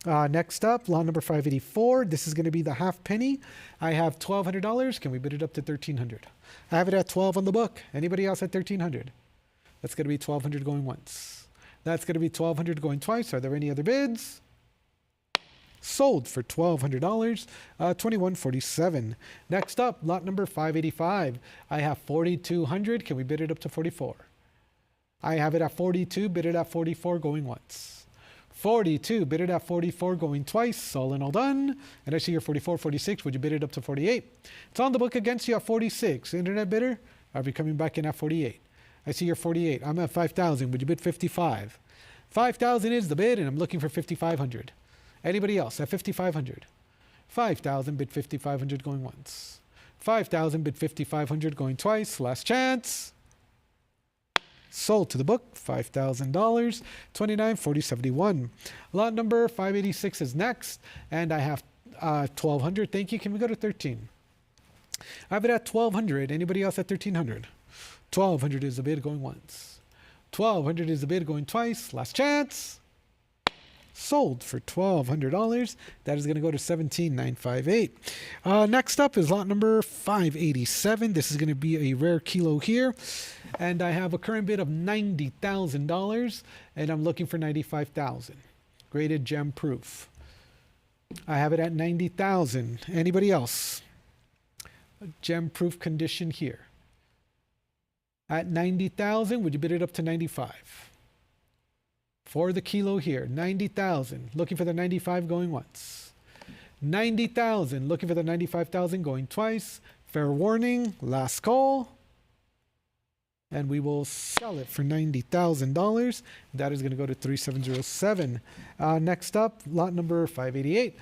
Speaker 3: Next up, lot number 584. This is going to be the half penny. I have $1,200. Can we bid it up to 1,300? I have it at 12 on the book. Anybody else at 1,300? That's going to be 1,200 going once. That's going to be 1,200 going twice. Are there any other bids? Sold for $1,200, 2147. Next up, lot number 585. I have 4,200. Can we bid it up to 44? I have it at 42, bid it at 44, going once. 42, bid it at 44, going twice. All in, all done. And I see your 44, 46. Would you bid it up to 48? It's on the book against you at 46. Internet bidder, I'll be coming back in at 48. I see your 48. I'm at 5,000. Would you bid 55? 5,000 is the bid, and I'm looking for 5,500. Anybody else at 5,500? 5,000 bid 5,500 going once. 5,000 bid 5,500 going twice. Last chance. Sold to the book, $5,000, 2940.71. Lot number 586 is next, and I have 1,200. Thank you. Can we go to 13? I have it at 1,200. Anybody else at 1,300? 1,200 is the bid going once. 1,200 is the bid going twice. Last chance. Sold for $1,200. That is going to go to 17,958. Next up is lot number 587. This is going to be a rare kilo here. And I have a current bid of $90,000, and I'm looking for $95,000. Graded gem proof. I have it at $90,000. Anybody else? A gem proof condition here. At $90,000, would you bid it up to $95,000? for the kilo here. 90,000. Looking for the 95 going once. 90,000. Looking for the 95,000 going twice. Fair warning. Last call. And we will sell it for $90,000. That is going to go to 3707. Next up, lot number 588.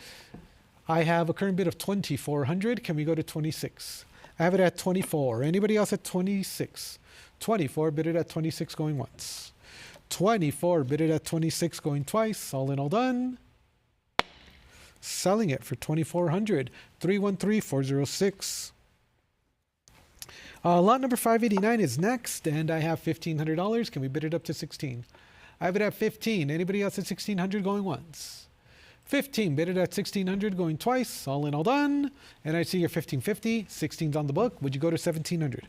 Speaker 3: I have a current bid of 2,400. Can we go to 26? I have it at 24. Anybody else at 26? 24 bid it at 26 going once. 24 bid it at 26 going twice. All in, all done. Selling it for 2,400. 313406. Lot number 589 is next, and I have $1,500. Can we bid it up to 16? I have it at 15. Anybody else at 1,600 going once? 15 bid it at 1,600 going twice. All in, all done. And I see your 1,550. 16's on the book. Would you go to 1,700?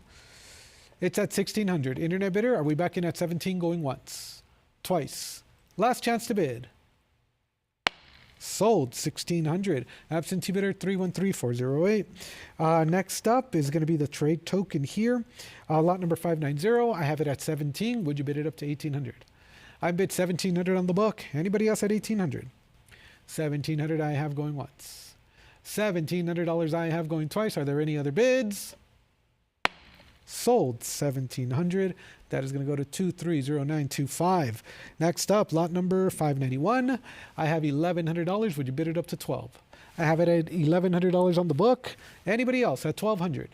Speaker 3: It's at 1,600. Internet bidder, are we back in at 17 going once? Twice. Last chance to bid. Sold 1,600. Absentee bidder 313408. Next up is going to be the trade token here. Lot number 590. I have it at 17. Would you bid it up to 1,800? I bid 1,700 on the book. Anybody else at 1,800? 1,700 I have going once. $1,700 I have going twice. Are there any other bids? Sold 1,700. That is going to go to 230925. Next up, lot number 591. I have $1,100. Would you bid it up to 12? I have it at $1,100 on the book. Anybody else at 1,200?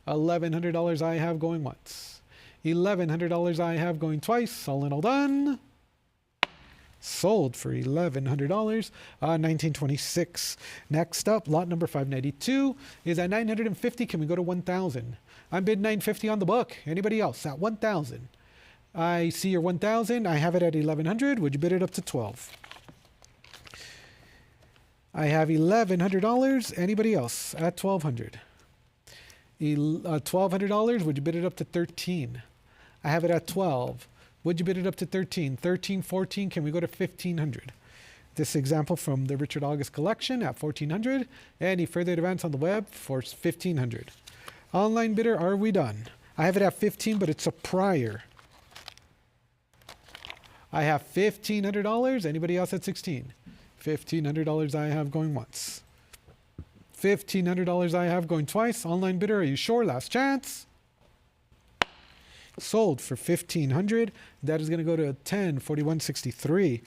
Speaker 3: $1,100 I have going once. $1,100 I have going twice. All in, all done. Sold for $1,100, 1926. Next up, lot number 592 is at 950. Can we go to 1,000? I'm bid 950 on the book. Anybody else at 1,000? I see your 1,000. I have it at 1,100. Would you bid it up to 12? I have $1,100. Anybody else at 1,200? $1,200. Would you bid it up to 13? I have it at 12. Would you bid it up to 13? 13, 14, can we go to 1,500? This example from the Richard August collection at 1,400. Any further advance on the web for 1,500. Online bidder, are we done? I have it at 15, but it's a prior. I have $1,500. Anybody else at 16? $1,500 I have going once. $1,500 I have going twice. Online bidder, are you sure? Last chance. Sold for 1,500. That is going to go to 104163.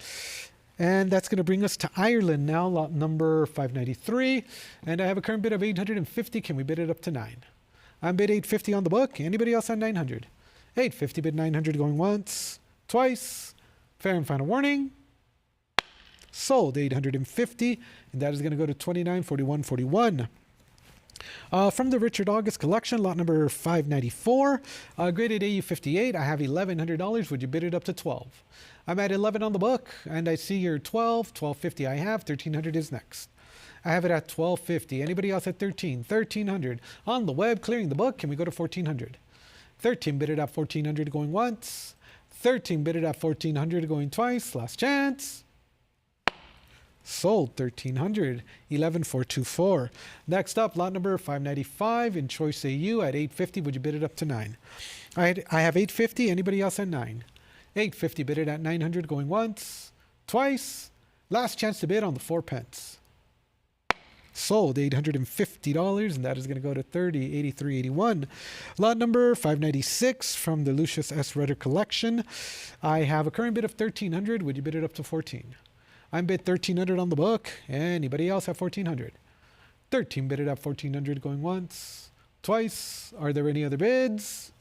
Speaker 3: And that's going to bring us to Ireland now, lot number 593. And I have a current bid of 850. Can we bid it up to 9? I'm bid 850 on the book. Anybody else on 900? 850 bid 900 going once, twice. Fair and final warning. Sold 850. And that is going to go to 294141. From the Richard August collection, lot number 594, graded AU58. I have $1,100. Would you bid it up to 12? I'm at 11 on the book, and I see your 12, 1250 I have, 1300 is next. I have it at 1250. Anybody else at 13? 1300. On the web, clearing the book, can we go to 1400? 13 bid it at 1400 going once. 13 bid it at 1400 going twice. Last chance. Sold 1,300, 11424. Next up, lot number 595 in Choice AU at 850. Would you bid it up to 9? I have 850. Anybody else at 9? 850 bid it at 900 going once, twice. Last chance to bid on the 4 pence. Sold $850, and that is going to go to 308381. Lot number 596 from the Lucius S. Rudder collection. I have a current bid of 1,300. Would you bid it up to 14? I'm bid 1,300 on the book. Anybody else at 1,400? 13 bid it at 1,400 going once, twice. Are there any other bids?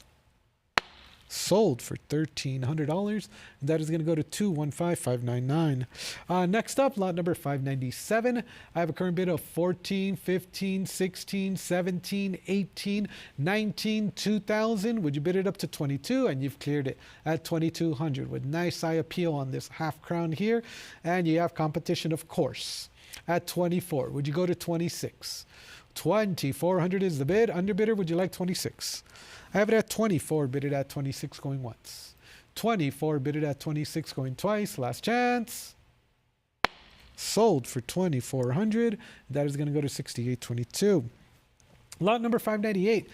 Speaker 3: Sold for $1,300. That is going to go to 215599. Next up, lot number 597. I have a current bid of 14, 15, 16, 17, 18, 19, 2,000. Would you bid it up to 22? And you've cleared it at 2,200 with nice eye appeal on this half crown here. And you have competition, of course, at 24. Would you go to 26? 2,400 is the bid. Underbidder, would you like 26? I have it at 24, bid it at 26 going once. 24, bid it at 26 going twice. Last chance. Sold for 2,400. That is going to go to 6822. Lot number 598.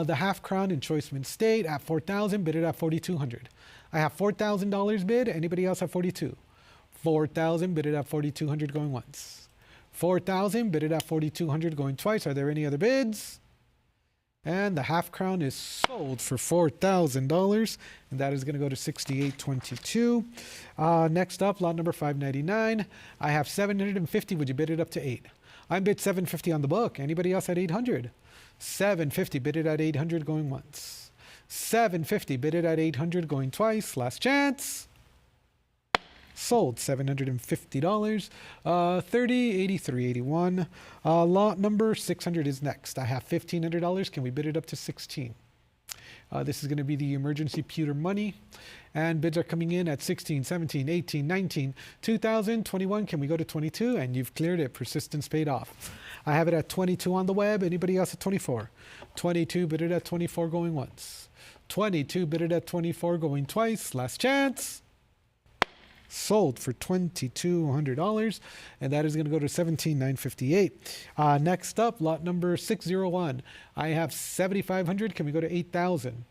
Speaker 3: The half crown in Choice Mint State at 4,000, bid it at 4,200. I have $4,000 bid. Anybody else have 42? 4,000 bid it at 4,200 going once. 4,000 bid it at 4,200 going twice. Are there any other bids? And the half crown is sold for $4,000, and that is going to go to 6822. Next up, lot number 599. I have 750. Would you bid it up to 8? I'm bid 750 on the book. Anybody else at 800? 750 bid it at 800 going once. 750 bid it at 800 going twice. Last chance. Sold $750. 30, 83, 81. Lot number 600 is next. I have $1,500. Can we bid it up to 16? This is going to be the emergency pewter money. And bids are coming in at 16, 17, 18, 19, 2000, 21. Can we go to 22? And you've cleared it. Persistence paid off. I have it at 22 on the web. Anybody else at 24? 22 bid it at 24 going once. 22 bid it at 24 going twice. Last chance. Sold for $2,200, and that is going to go to $17,958. Next up, lot number 601. I have 7,500. Can we go to 8,000?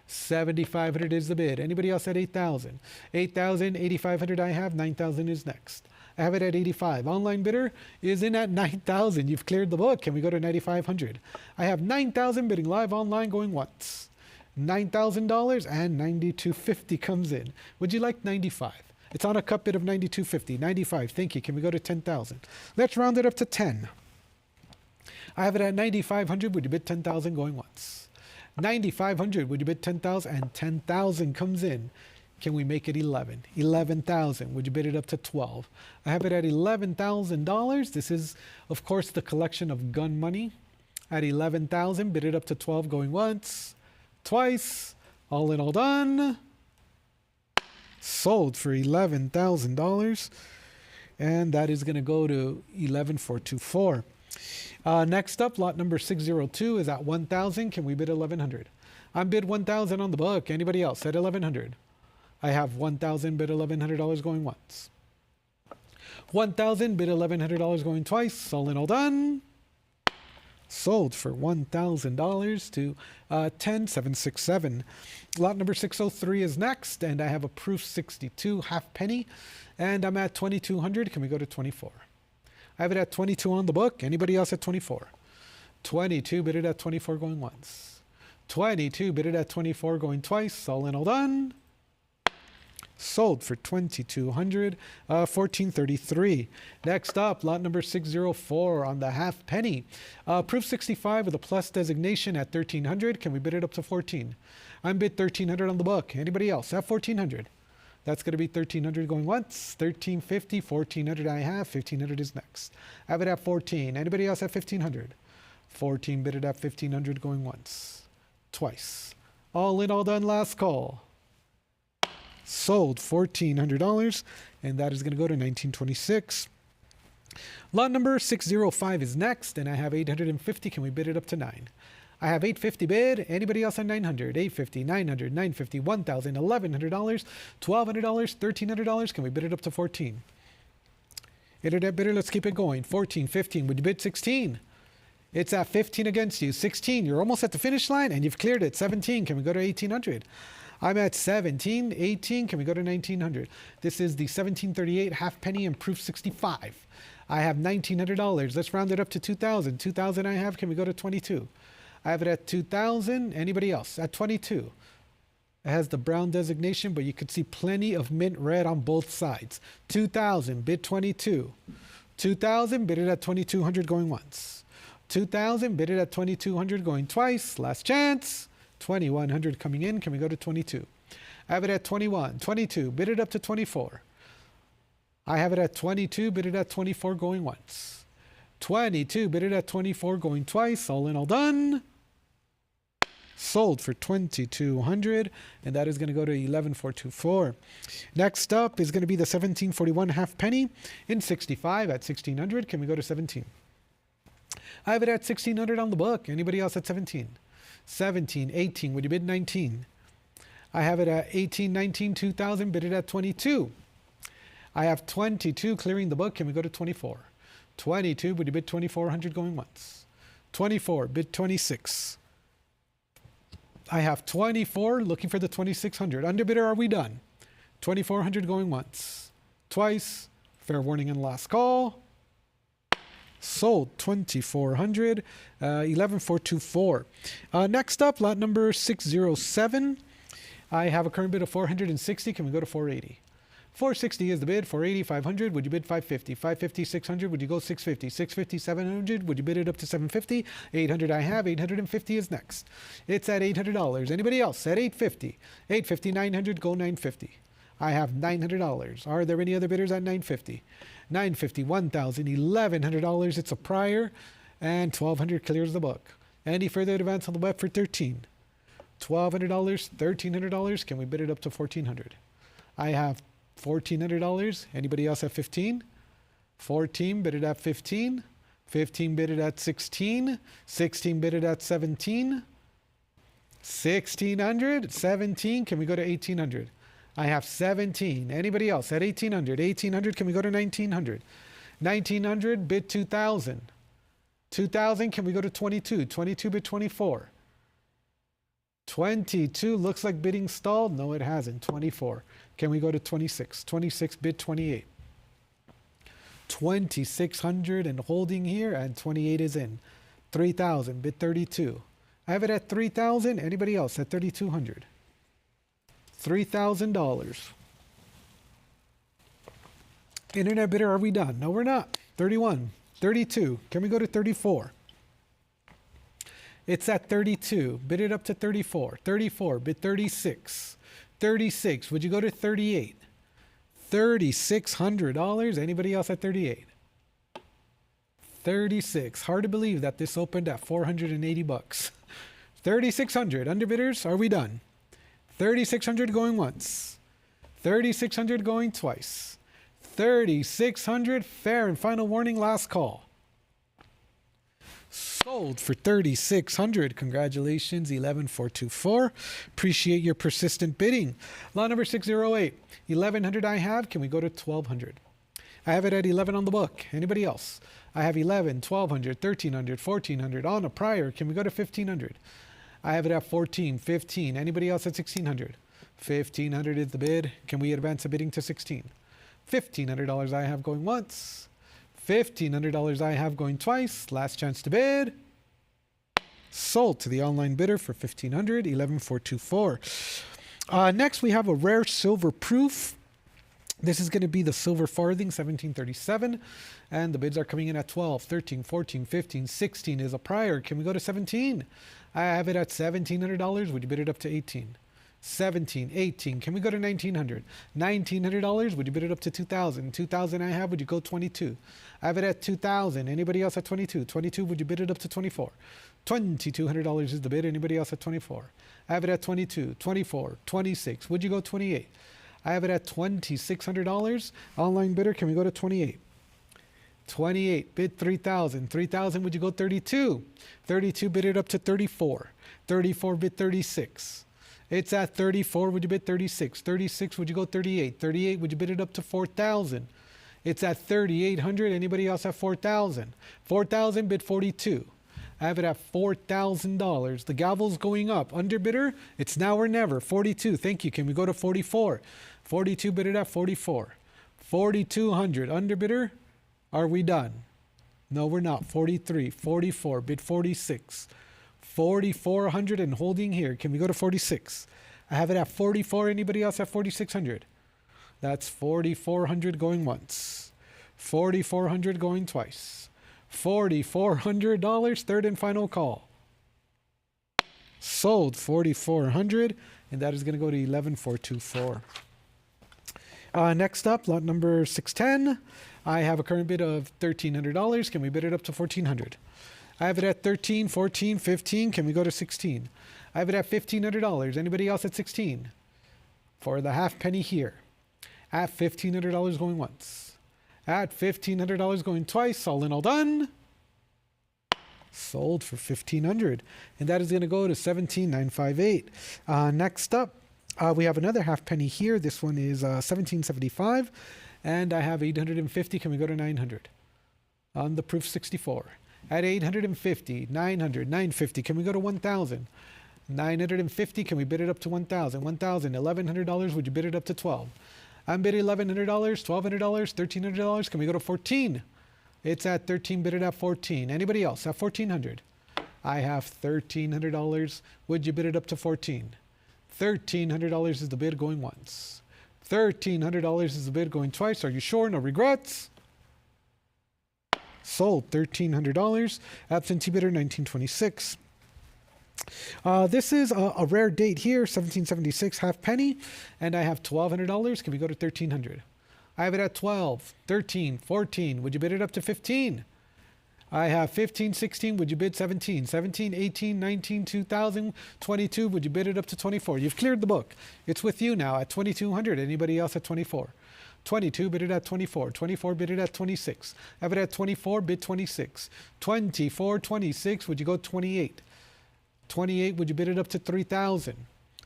Speaker 3: 7,500 is the bid. Anybody else at 8,000? 8,000, 8,500 I have. 9,000 is next. I have it at 85. Online bidder is in at 9,000. You've cleared the book. Can we go to 9,500? I have 9,000 bidding live online going once. $9,000 and 9,250 comes in. Would you like 95? It's on a cup bid of 92.50. 95. Thank you. Can we go to 10,000? Let's round it up to 10. I have it at 9,500. Would you bid 10,000 going once? 9,500. Would you bid 10,000? And 10,000 comes in. Can we make it 11? 11,000. Would you bid it up to 12? I have it at $11,000. This is, of course, the collection of gun money. At 11,000, bid it up to 12 going once, twice, all in all done. Sold for $11,000, and that is going to go to 11,424. Next up, lot number 602 is at 1,000. Can we bid 1,100? I'm bid 1,000 on the book. Anybody else at 1,100? I have 1,000 bid $1,100 going once. 1,000 bid $1,100 going twice. All in all done. Sold for $1,000 to 10,767. Lot number 603 is next, and I have a proof 62 half penny, and I'm at 2,200. Can we go to 24? I have it at 22 on the book. Anybody else at 24? 22 bid it at 24 going once. 22 bid it at 24 going twice. All in all done. Sold for 2,200, 1433. Next up, lot number 604 on the half penny. Proof 65 with a plus designation at 1,300. Can we bid it up to 14? I'm bid 1,300 on the book. Anybody else at 1,400? That's going to be 1,300 going once, 1,350, 1,400 I have, 1,500 is next. I have it at 14. Anybody else at 1,500? 14 bid it at 1,500 going once, twice. All in, all done, last call. Sold $1,400, and that is going to go to 1926. Lot number 605 is next, and I have 850. Can we bid it up to 9? I have 850 bid. Anybody else on 900? 850, 900, 950, 1,000, $1,100, $1,200, $1,300. Can we bid it up to 14? Internet bidder, let's keep it going. 14, 15. Would you bid 16? It's at 15 against you. 16. You're almost at the finish line, and you've cleared it. 17. Can we go to 1,800? I'm at 17, 18. Can we go to 1,900? This is the 1738 half penny and proof 65. I have $1,900. Let's round it up to 2,000. 2,000 I have. Can we go to 22? I have it at 2,000. Anybody else? At 22. It has the brown designation, but you could see plenty of mint red on both sides. 2,000. Bid 22. 2,000. Bid it at 2,200 going once. 2,000. Bid it at 2,200 going twice. Last chance. 2,100 coming in. Can we go to 22? I have it at 21. 22. Bid it up to 24. I have it at 22. Bid it at 24 going once. 22. Bid it at 24 going twice. All in, all done. Sold for 2,200, and that is going to go to 11,424. Next up is going to be the 1741 half penny in 65 at 1,600. Can we go to 17? I have it at 1,600 on the book. Anybody else at 17? 17, 18. Would you bid 19? I have it at 18, 19, 2,000. Bid it at 22. I have 22 clearing the book. Can we go to 24? 22. Would you bid 2,400 going once? 24. Bid 26. I have 24 looking for the 2600. Underbidder, are we done? 2400 going once, twice. Fair warning and last call. Sold 2400, 11424. Next up, lot number 607. I have a current bid of 460. Can we go to 480? 460 is the bid. 480, 500. Would you bid 550? 550, 600. Would you go 650? 650, 700. Would you bid it up to 750? 800 I have. 850 is next. It's at $800. Anybody else at 850? 850, 900. Go 950. I have $900. Are there any other bidders at 950? 950, 1,000, $1,100. It's a prior, and 1,200 clears the book. Any further advance on the web for 13? $1,200, $1,300. Can we bid it up to 1,400? I have $1,400. Anybody else at 15? 14 bid it at 15. 15 bid it at 16. 16 bid it at 17. 1,600. 17. Can we go to 1,800? I have 17. Anybody else at 1,800? 1,800. Can we go to 1,900? 1,900 bid 2,000. 2,000. Can we go to 22? 22 bid 24. 22 looks like bidding stalled. No, it hasn't. 24. Can we go to 26? 26 bid 28. 2,600 and holding here, and 28 is in. 3,000 bid 32. I have it at 3,000. Anybody else at 3,200? $3,000. Internet bidder, are we done? No, we're not. 31. 32. Can we go to 34? It's at 32. Bid it up to 34. 34. Bid 36. 36. Would you go to 38? $3,600. Anybody else at 38? 36. Hard to believe that this opened at 480 bucks. 3,600. Underbidders, are we done? 3,600 going once. 3,600 going twice. 3,600. Fair and final warning. Last call. Sold for 3,600. Congratulations, 11424. Appreciate your persistent bidding. Lot number 608. 1,100 I have. Can we go to 1,200? I have it at 11 on the book. Anybody else? I have 11, 1,200, 1,300, 1,400 on a prior. Can we go to 1,500? I have it at 14, 15. Anybody else at 1,600? 1,500 is the bid. Can we advance the bidding to 16? $1,500 I have going once. $1,500 I have going twice. Last chance to bid. Sold to the online bidder for 1,500, 11424. Next, we have a rare silver proof. This is going to be the silver farthing, 1737. And the bids are coming in at 12, 13, 14, 15, 16 is a prior. Can we go to 17? I have it at $1,700. Would you bid it up to 18? 17, 18. Can we go to 1,900? $1,900. Would you bid it up to 2,000? 2,000 I have. Would you go 22? I have it at 2,000. Anybody else at 22? 22. Would you bid it up to 24? $2,200 is the bid. Anybody else at 24? I have it at 22, 24, 26. Would you go 28? I have it at $2,600. Online bidder, can we go to 28? 28, bid 3,000. 3,000, would you go 32? 32, bid it up to 34. 34, bid 36. It's at 34, would you bid 36? 36, would you go 38? 38, would you bid it up to 4,000? It's at 3,800. Anybody else at 4,000? 4,000, bid 42. I have it at $4,000. The gavel's going up. Underbidder, it's now or never. 42, thank you. Can we go to 44? 42, bid it at 44. 4,200. Underbidder, are we done? No, we're not. 43, 44, bid 46. 4,400 and holding here. Can we go to 46? I have it at 44. Anybody else at 4,600? That's 4,400 going once. 4,400 going twice. $4,400, third and final call. Sold 4,400, and that is going to go to 11424. Next up, lot number 610. I have a current bid of $1,300. Can we bid it up to 1,400? I have it at 13, 14, 15. Can we go to 16? I have it at $1,500. Anybody else at 16? For the half penny here. At $1,500 going once. At $1,500 going twice. All in, all done. Sold for $1,500. And that is going to go to 17,958. Next up, we have another half penny here. This one is 1775. And I have 850. Can we go to 900? On the proof 64. At 850, 900, 950. Can we go to 1,000? 950. Can we bid it up to 1,000? 1,000. $1,100. Would you bid it up to 12? I'm bidding $1,100, $1,200, $1,300. Can we go to 14? It's at 13. Bid it at 14. Anybody else at 1,400? I have $1,300. Would you bid it up to 14? $1,300 is the bid going once. $1,300 is the bid going twice. Are you sure? No regrets? Sold. $1,300. Absentee bidder 1926. This is a rare date here, 1776 half penny, and I have $1,200. Can we go to 1,300? I have it at 12, 13, 14. Would you bid it up to 15? I have 15, 16. Would you bid 17? 17, 18, 19, 2,000, 22. Would you bid it up to 24? You've cleared the book. It's with you now at 2,200. Anybody else at 24? 22, bid it at 24. 24, bid it at 26. I have it at 24, bid 26. 24, 26. Would you go 28? 28, would you bid it up to 3,000?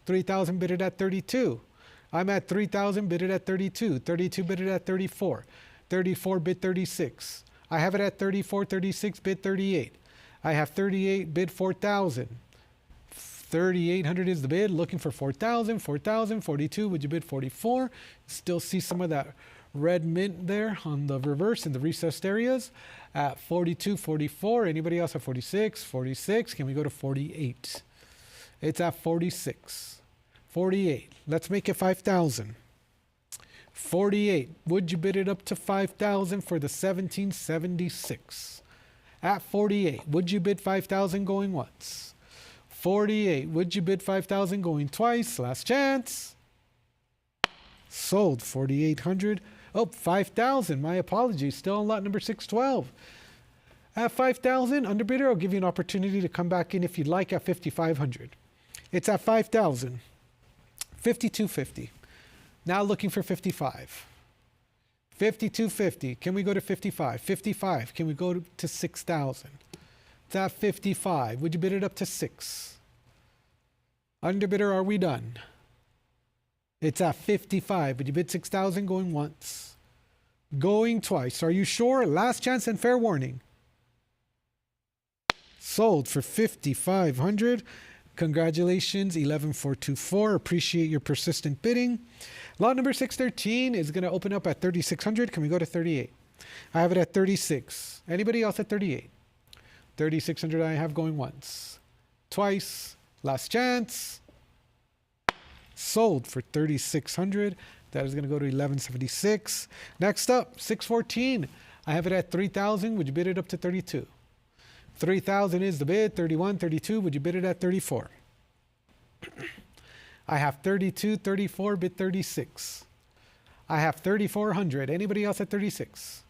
Speaker 3: 3,000, bid it at 32. I'm at 3,000, bid it at 32. 32, bid it at 34. 34, bid 36. I have it at 34, 36, bid 38. I have 38, bid 4,000. 3,800 is the bid, looking for 4,000, 4,000, 42, would you bid 44? Still see some of that red mint there on the reverse in the recessed areas. At 42, 44. Anybody else at 46? 46. Can we go to 48? It's at 46. 48. Let's make it 5,000. 48. Would you bid it up to 5,000 for the 1776? At 48. Would you bid 5,000 going once? 48. Would you bid 5,000 going twice? Last chance. Sold. 4,800. Oh, 5,000. My apologies. Still on lot number 612. At 5,000, underbidder, I'll give you an opportunity to come back in if you'd like at 5,500. It's at 5,000. 5,250. Now looking for 55. 5,250. Can we go to 55? 55. Can we go to 6,000? It's at 55. Would you bid it up to 6? Underbidder, are we done? It's at 55. Would you bid 6,000 going once? Going twice. Are you sure? Last chance and fair warning. Sold for 5,500. Congratulations, 11424. Appreciate your persistent bidding. Lot number 613 is going to open up at 3,600. Can we go to 38? I have it at 36. Anybody else at 38? 3,600 I have going once. Twice. Last chance. Sold for 3,600. That is going to go to 1176. Next up, 614. I have it at 3,000. Would you bid it up to 32? 3,000 is the bid. 31, 32. Would you bid it at 34? I have 32, 34, bid 36. I have 3,400. Anybody else at 36?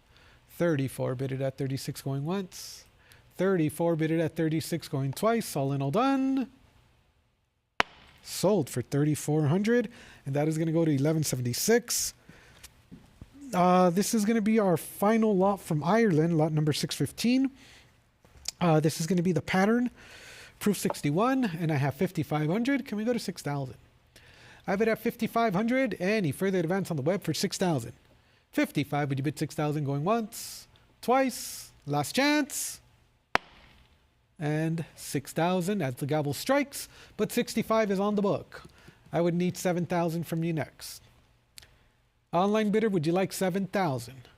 Speaker 3: 34, bid it at 36 going once. 34, bid it at 36 going twice. All in, all done. Sold for 3,400, and that is going to go to 1176. This is going to be our final lot from Ireland, lot number 615. This is going to be the pattern, proof 61, and I have 5,500. Can we go to 6,000? I have it at 5,500. Any further advance on the web for 6,000? 55. Would you bid 6,000 going once, twice? Last chance. And 6,000 as the gavel strikes, but 65 is on the book. I would need 7,000 from you next. Online bidder, would you like 7,000?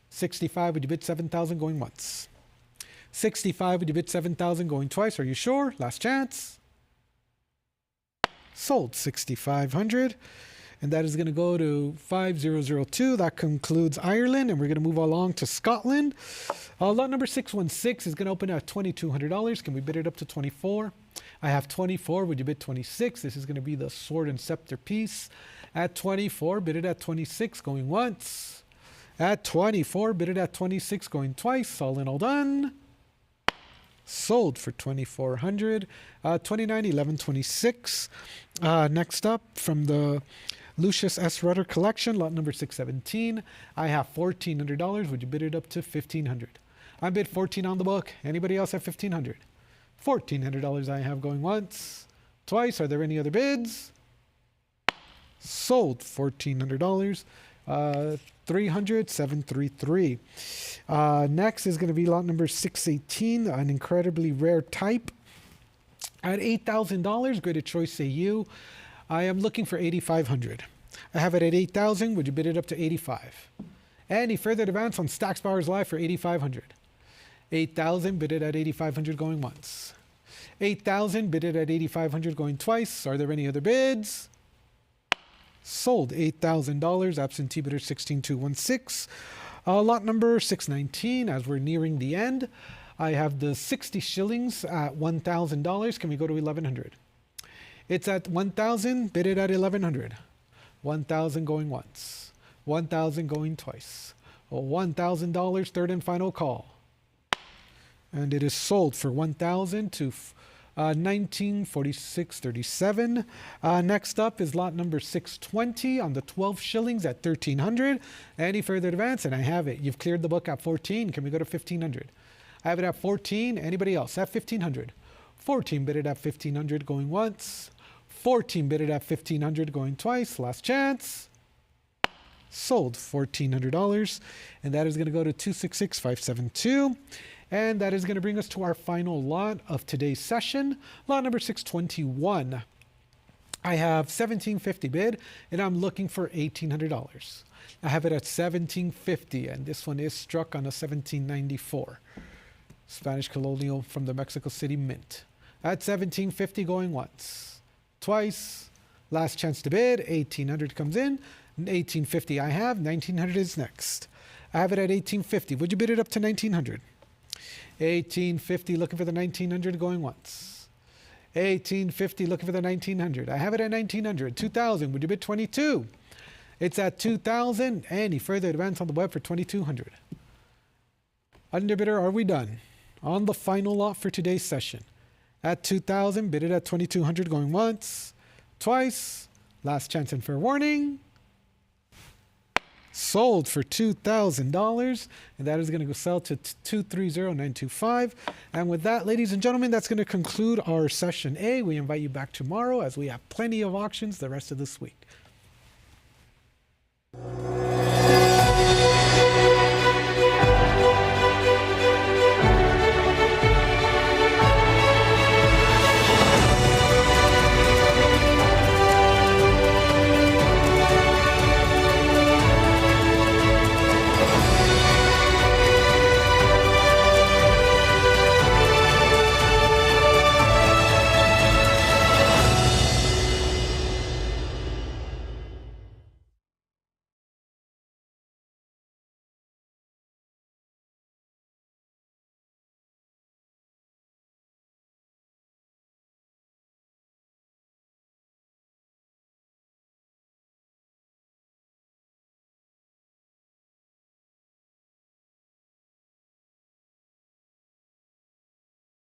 Speaker 3: 65, would you bid 7,000 going once? 65, would you bid 7,000 going twice? Are you sure? Last chance. Sold. 6,500. And that is going to go to 5,002. That concludes Ireland, and we're going to move along to Scotland. Lot number 616 is going to open at $2,200. Can we bid it up to 24? I have 24. Would you bid 26? This is going to be the sword and scepter piece. At 24, bid it at 26, going once. At 24, bid it at 26, going twice. All in, all done. Sold for 2,400. 29,1126. Next up, from the Lucius S. Rutter collection, lot number 617. I have $1,400. Would you bid it up to 1,500? I bid 14 on the book. Anybody else at 1,500? $1,400 I have going once, twice. Are there any other bids? Sold. $1,400. 300, 733. Next is going to be lot number 618, an incredibly rare type. At $8,000, graded choice say you. I am looking for 8,500. I have it at 8,000. Would you bid it up to 85? Any further advance on Stacks Bowers Live for 8,500? 8,000, bid it at 8,500 going once. 8,000, bid it at 8,500 going twice. Are there any other bids? Sold $8,000, absentee bidder 16216. Lot number 619, as we're nearing the end. I have the 60 shillings at $1,000. Can we go to 1,100? It's at 1,000, bid it at 1,100. 1,000 going once. 1,000 going twice. $1,000, third and final call. And it is sold for 1,000 to 1946.37. Next up is lot number 620 on the 12 shillings at 1,300. Any further advance? And I have it. You've cleared the book at 14. Can we go to 1,500? I have it at 14. Anybody else at 1,500? 14 bid it at 1,500 going once. 14 bid it at 1,500 going twice. Last chance. Sold $1,400. And that is going to go to 266,572. And that is going to bring us to our final lot of today's session, lot number 621. I have 1,750 bid, and I'm looking for $1,800. I have it at 1,750, and this one is struck on a 1,794. Spanish colonial from the Mexico City Mint. At 1,750 going once, twice. Last chance to bid, 1,800 comes in. 1,850 I have, 1,900 is next. I have it at 1,850. Would you bid it up to 1,900? 1,850, looking for the 1,900 going once. 1,850, looking for the 1,900. I have it at 1,900. 2,000, would you bid 22? It's at 2,000. Any further advance on the web for 2,200? Underbidder, are we done? On the final lot for today's session. At 2,000, bid it at 2,200 going once, twice. Last chance and fair warning. Sold for $2,000, and that is going to go sell to 230,925. And with that, ladies and gentlemen, that's going to conclude our session A. We invite you back tomorrow as we have plenty of auctions the rest of this week.